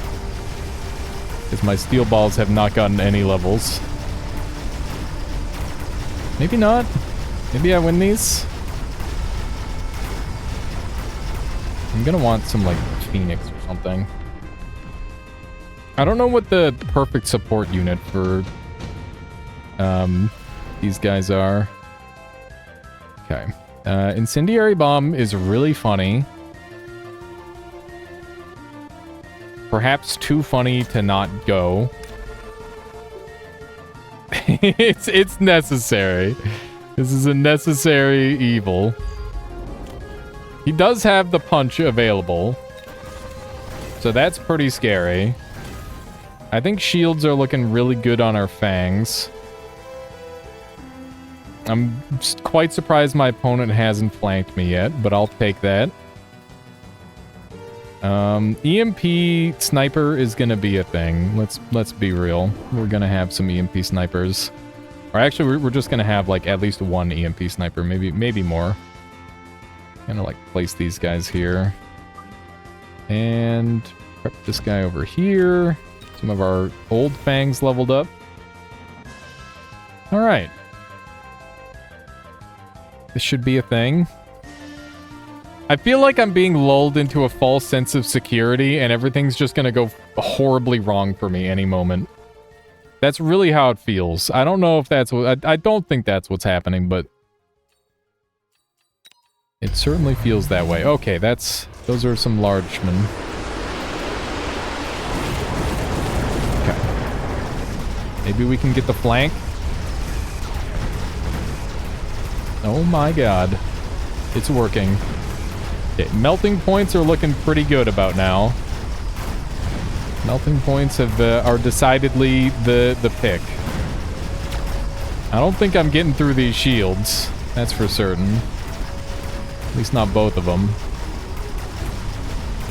Because my steel balls have not gotten any levels. Maybe not. Maybe I win these. I'm gonna want some, like, Phoenix or something. I don't know what the perfect support unit for these guys are. Okay. Incendiary bomb is really funny. Perhaps too funny to not go. It's necessary. This is a necessary evil. He does have the punch available. So that's pretty scary. I think shields are looking really good on our fangs. I'm quite surprised my opponent hasn't flanked me yet, but I'll take that. EMP sniper is gonna be a thing. Let's be real. We're gonna have some EMP snipers. Or actually, we're just gonna have, like, at least one EMP sniper, maybe more. Gonna, like, place these guys here. And prep this guy over here. Some of our old fangs leveled up. Alright. This should be a thing. I feel like I'm being lulled into a false sense of security and everything's just gonna go horribly wrong for me any moment. That's really how it feels. I don't know if that's what... I don't think that's what's happening, but... it certainly feels that way. Okay, those are some largemen. Okay. Maybe we can get the flank. Oh my god. It's working. Okay, melting points are looking pretty good about now. Melting points are decidedly the pick. I don't think I'm getting through these shields. That's for certain. At least not both of them.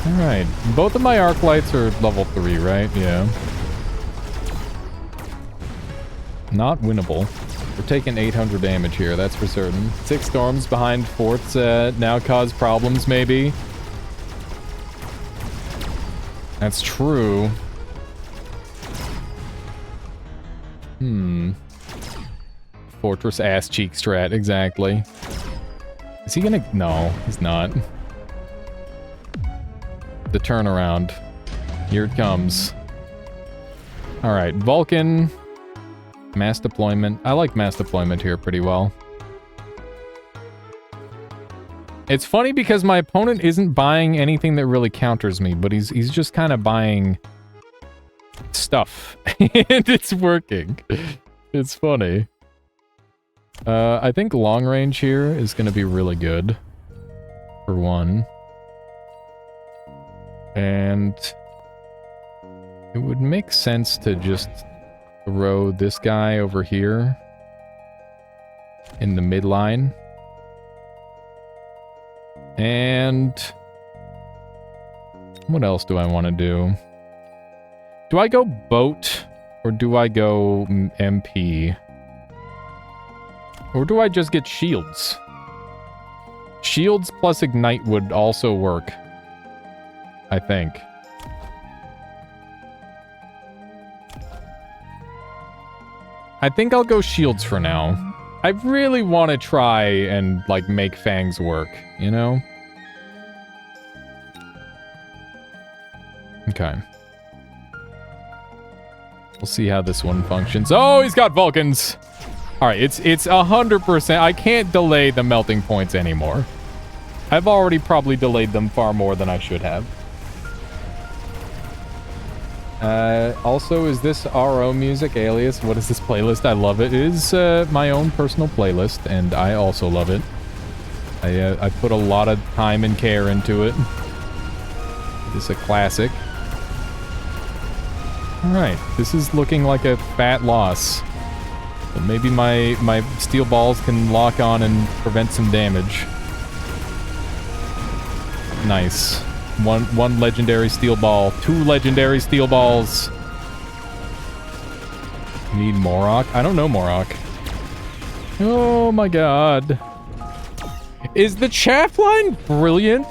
Alright. Both of my arc lights are level 3, right? Yeah. Not winnable. We're taking 800 damage here, that's for certain. 6 storms behind forts now cause problems, maybe. That's true. Fortress ass cheek strat, exactly. Is he gonna... no, he's not. The turnaround. Here it comes. Alright, Vulcan... mass deployment. I like mass deployment here pretty well. It's funny because my opponent isn't buying anything that really counters me, but he's just kind of buying stuff. And it's working. It's funny. I think long range here is going to be really good. For one. And It would make sense to just throw this guy over here in the midline. And what else do I want to do? Do I go boat or do I go MP? Or do I just get shields? Shields plus ignite would also work, I think. I think I'll go shields for now. I really want to try and, like, make fangs work, you know? Okay. We'll see how this one functions. Oh, he's got Vulcans! Alright, it's 100%. I can't delay the melting points anymore. I've already probably delayed them far more than I should have. Also, is this RO music, Alias? What is this playlist? I love it. It is my own personal playlist, and I also love it. I put a lot of time and care into it. It's a classic. Alright, this is looking like a fat loss. But maybe my steel balls can lock on and prevent some damage. Nice. One legendary steel ball. 2 legendary steel balls. Need Morok? I don't know Morok. Oh my god. Is the chaff line brilliant?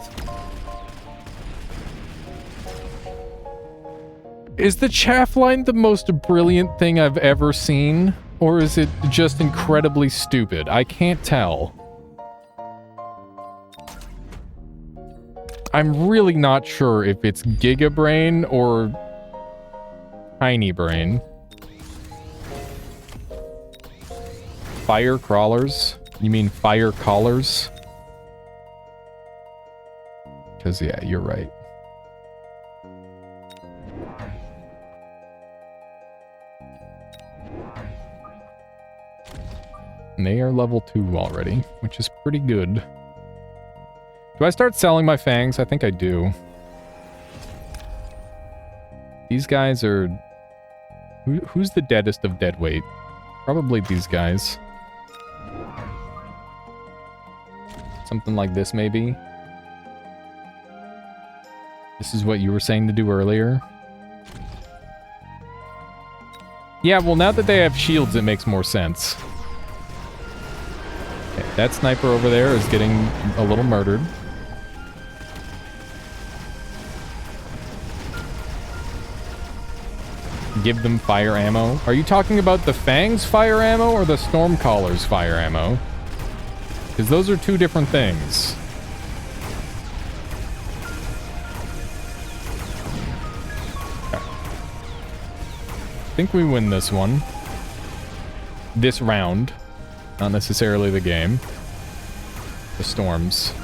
Is the chaff line the most brilliant thing I've ever seen? Or is it just incredibly stupid? I can't tell. I'm really not sure if it's Giga Brain or Tiny Brain. Fire crawlers? You mean fire callers? Because, yeah, you're right. And they are level 2 already, which is pretty good. Do I start selling my fangs? I think I do. These guys are... Who's the deadest of dead weight? Probably these guys. Something like this, maybe? This is what you were saying to do earlier? Yeah, well, now that they have shields, it makes more sense. Okay, that sniper over there is getting a little murdered. Give them fire ammo. Are you talking about the Fangs fire ammo or the Stormcaller's fire ammo? Because those are 2 different things. Okay. I think we win this one. This round. Not necessarily the game. The storms.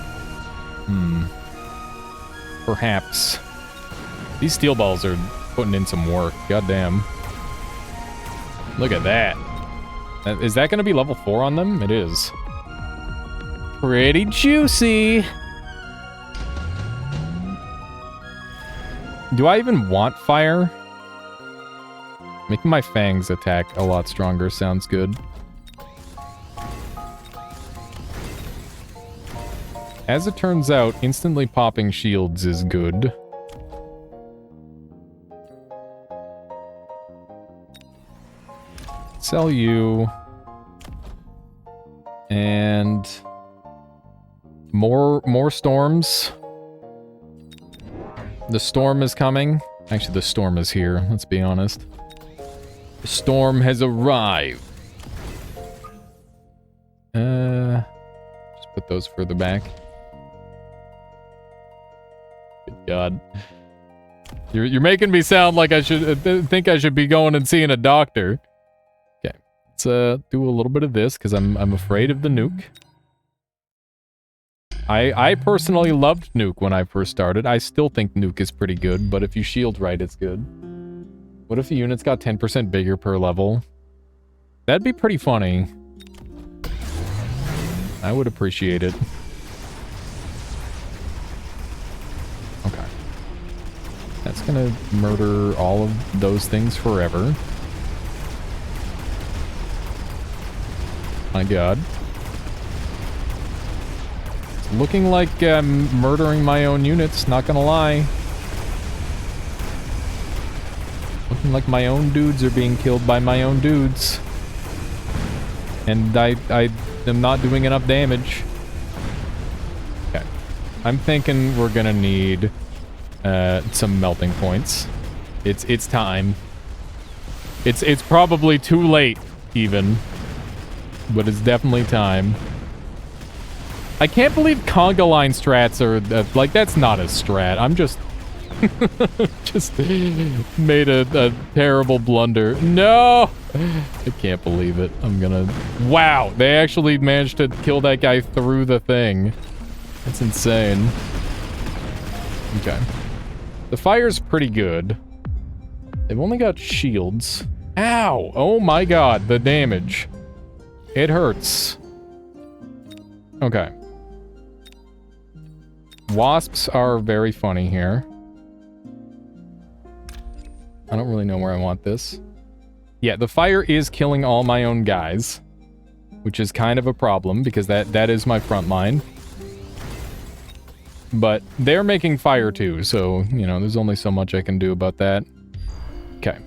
Perhaps. These steel balls are putting in some work. Goddamn. Look at that. Is that going to be level 4 on them? It is. Pretty juicy. Do I even want fire? Making my fangs attack a lot stronger sounds good. As it turns out, instantly popping shields is good. Sell you. And more storms. The storm is coming. Actually, the storm is here, let's be honest. The storm has arrived. Just put those further back. Good God. You're making me sound like I should think I should be going and seeing a doctor. Okay, let's do a little bit of this because I'm afraid of the nuke. I personally loved nuke when I first started. I still think nuke is pretty good, but if you shield right, it's good. What if the units got 10% bigger per level? That'd be pretty funny. I would appreciate it. Okay. That's just gonna murder all of those things forever. My god. It's looking like I'm murdering my own units, not gonna lie. Looking like my own dudes are being killed by my own dudes. And I am not doing enough damage. Okay. I'm thinking we're gonna need some melting points. It's time. It's probably too late, even. But it's definitely time. I can't believe conga line strats are... like, that's not a strat. I'm just... just made a terrible blunder. No! I can't believe it. I'm gonna... Wow! They actually managed to kill that guy through the thing. That's insane. Okay. The fire's pretty good. They've only got shields. Ow! Oh my god, the damage. It hurts. Okay. Wasps are very funny here. I don't really know where I want this. Yeah, the fire is killing all my own guys, which is kind of a problem because that is my front line. But they're making fire too, so, you know, there's only so much I can do about that. Okay.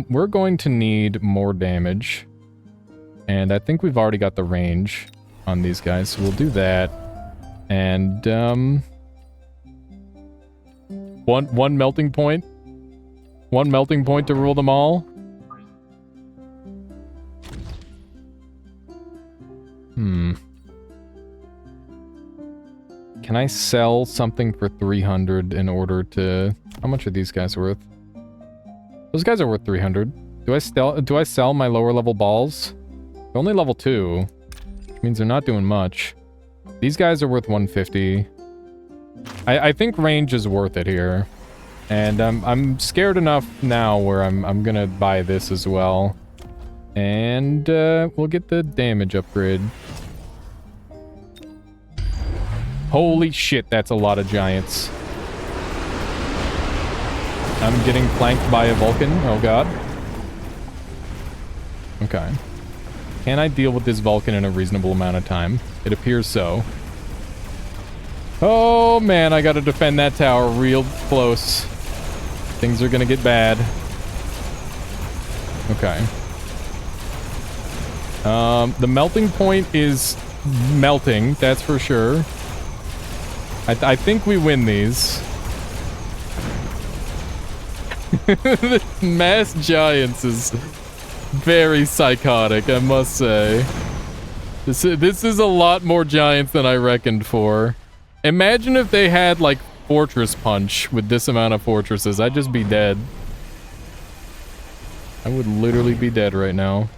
We're going to need more damage. And I think we've already got the range on these guys, so we'll do that. And, one melting point. One melting point to rule them all. Can I sell something for 300 in order to... How much are these guys worth? Those guys are worth 300. Do I sell my lower level balls? They're only level 2, which means they're not doing much. These guys are worth 150. I think range is worth it here. And I'm scared enough now where I'm gonna buy this as well. And we'll get the damage upgrade. Holy shit, that's a lot of giants. I'm getting flanked by a Vulcan. Oh god. Okay. Can I deal with this Vulcan in a reasonable amount of time? It appears so. Oh man, I gotta defend that tower real close. Things are gonna get bad. Okay. The melting point is melting, that's for sure. I think we win these. The mass giants is very psychotic, I must say. This is a lot more giants than I reckoned for. Imagine if they had, like, Fortress Punch with this amount of fortresses. I'd just be dead. I would literally be dead right now.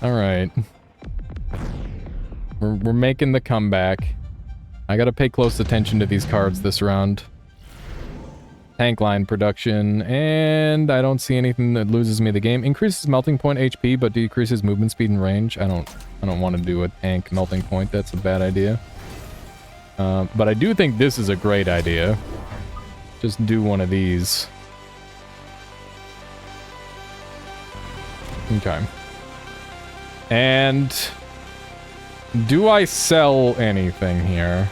Alright. We're making the comeback. I gotta pay close attention to these cards this round. Tank line production, and I don't see anything that loses me the game. Increases melting point HP, but decreases movement speed and range. I don't want to do a tank melting point. That's a bad idea. But I do think this is a great idea. Just do one of these. Okay. And do I sell anything here?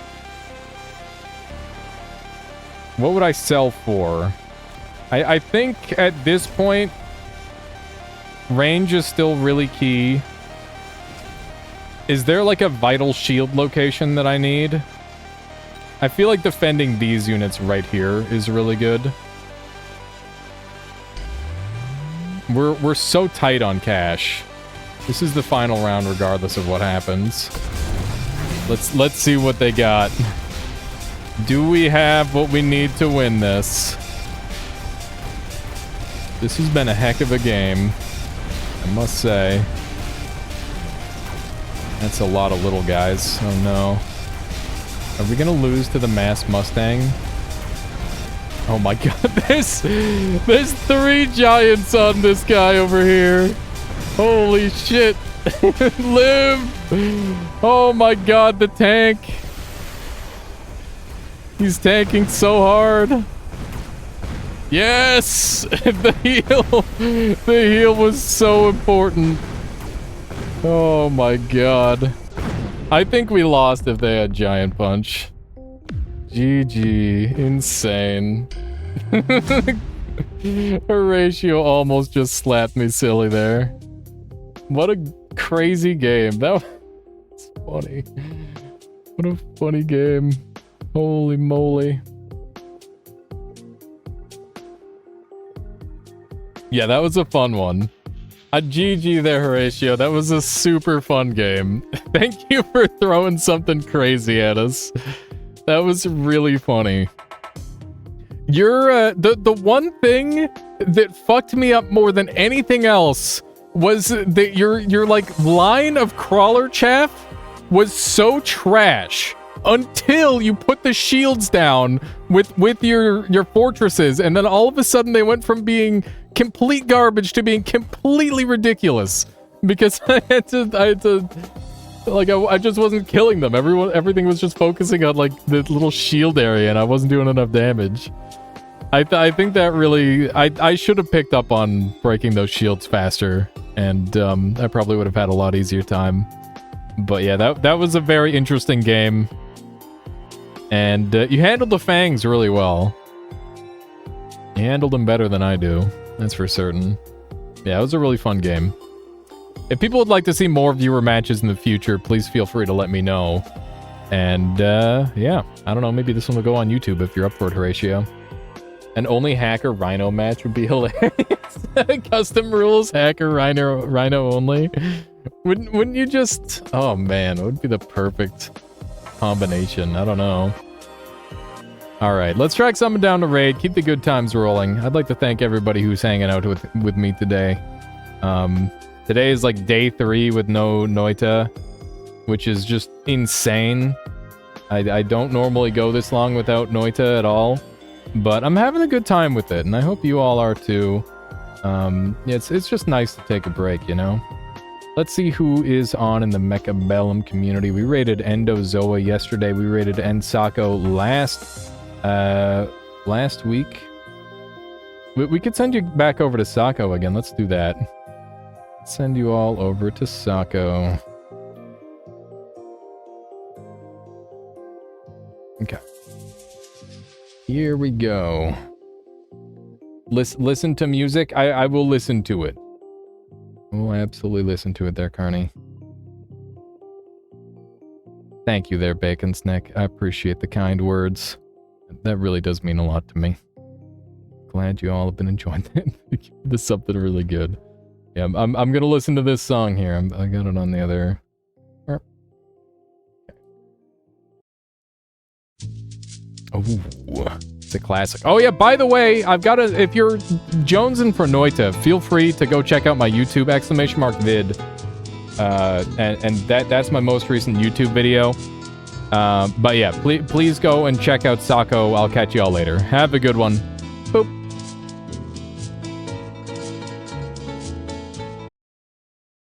What would I sell for? I think at this point, range is still really key. Is there like a vital shield location that I need? I feel like defending these units right here is really good. We're so tight on cash. This is the final round regardless of what happens. Let's see what they got. Do we have what we need to win this? This has been a heck of a game, I must say. That's a lot of little guys. Oh no. Are we gonna lose to the mass Mustang? Oh my god, there's 3 giants on this guy over here. Holy shit. Live! Oh my god, the tank. He's tanking so hard. Yes! The heal! The heal was so important. Oh my god. I think we lost if they had Giant Punch. GG. Insane. Horatio almost just slapped me silly there. What a crazy game. That was funny. What a funny game. Holy moly. Yeah, that was a fun one. GG there, Horatio. That was a super fun game. Thank you for throwing something crazy at us. That was really funny. You're, the one thing that fucked me up more than anything else was that your like line of crawler chaff was so trash until you put the shields down with your fortresses, and then all of a sudden they went from being complete garbage to being completely ridiculous because I had to like I just wasn't killing them. Everything was just focusing on like the little shield area, and I wasn't doing enough damage. I think that really I should have picked up on breaking those shields faster, and I probably would have had a lot easier time. But yeah, that was a very interesting game, and you handled the fangs really well. You handled them better than I do, that's for certain. Yeah, it was a really fun game. If people would like to see more viewer matches in the future, please feel free to let me know. And yeah, I don't know, maybe this one will go on YouTube if you're up for it, Horatio. An only hacker rhino match would be hilarious. Custom rules, hacker rhino only. Wouldn't you just... Oh man, it would be the perfect combination. I don't know. Alright, let's track someone down to raid. Keep the good times rolling. I'd like to thank everybody who's hanging out with me today. Today is like day 3 with no Noita, which is just insane. I don't normally go this long without Noita at all. But I'm having a good time with it, and I hope you all are too. It's just nice to take a break, you know? Let's see who is on in the Mechabellum community. We rated Endozoa yesterday. We rated Ensako last week. We could send you back over to Sako again. Let's do that. Send you all over to Sako. Okay. Here we go. Listen to music? I will listen to it. I will absolutely listen to it there, Carney. Thank you there, Bacon Snack. I appreciate the kind words. That really does mean a lot to me. Glad you all have been enjoying that. This is something really good. Yeah, I'm gonna listen to this song here. I got it on the other... Oh, it's a classic. Oh yeah, by the way, I've got a... If you're jonesing for Noita, feel free to go check out my YouTube !vid. And that's my most recent YouTube video. But yeah, please go and check out Sako. I'll catch you all later. Have a good one. Boop.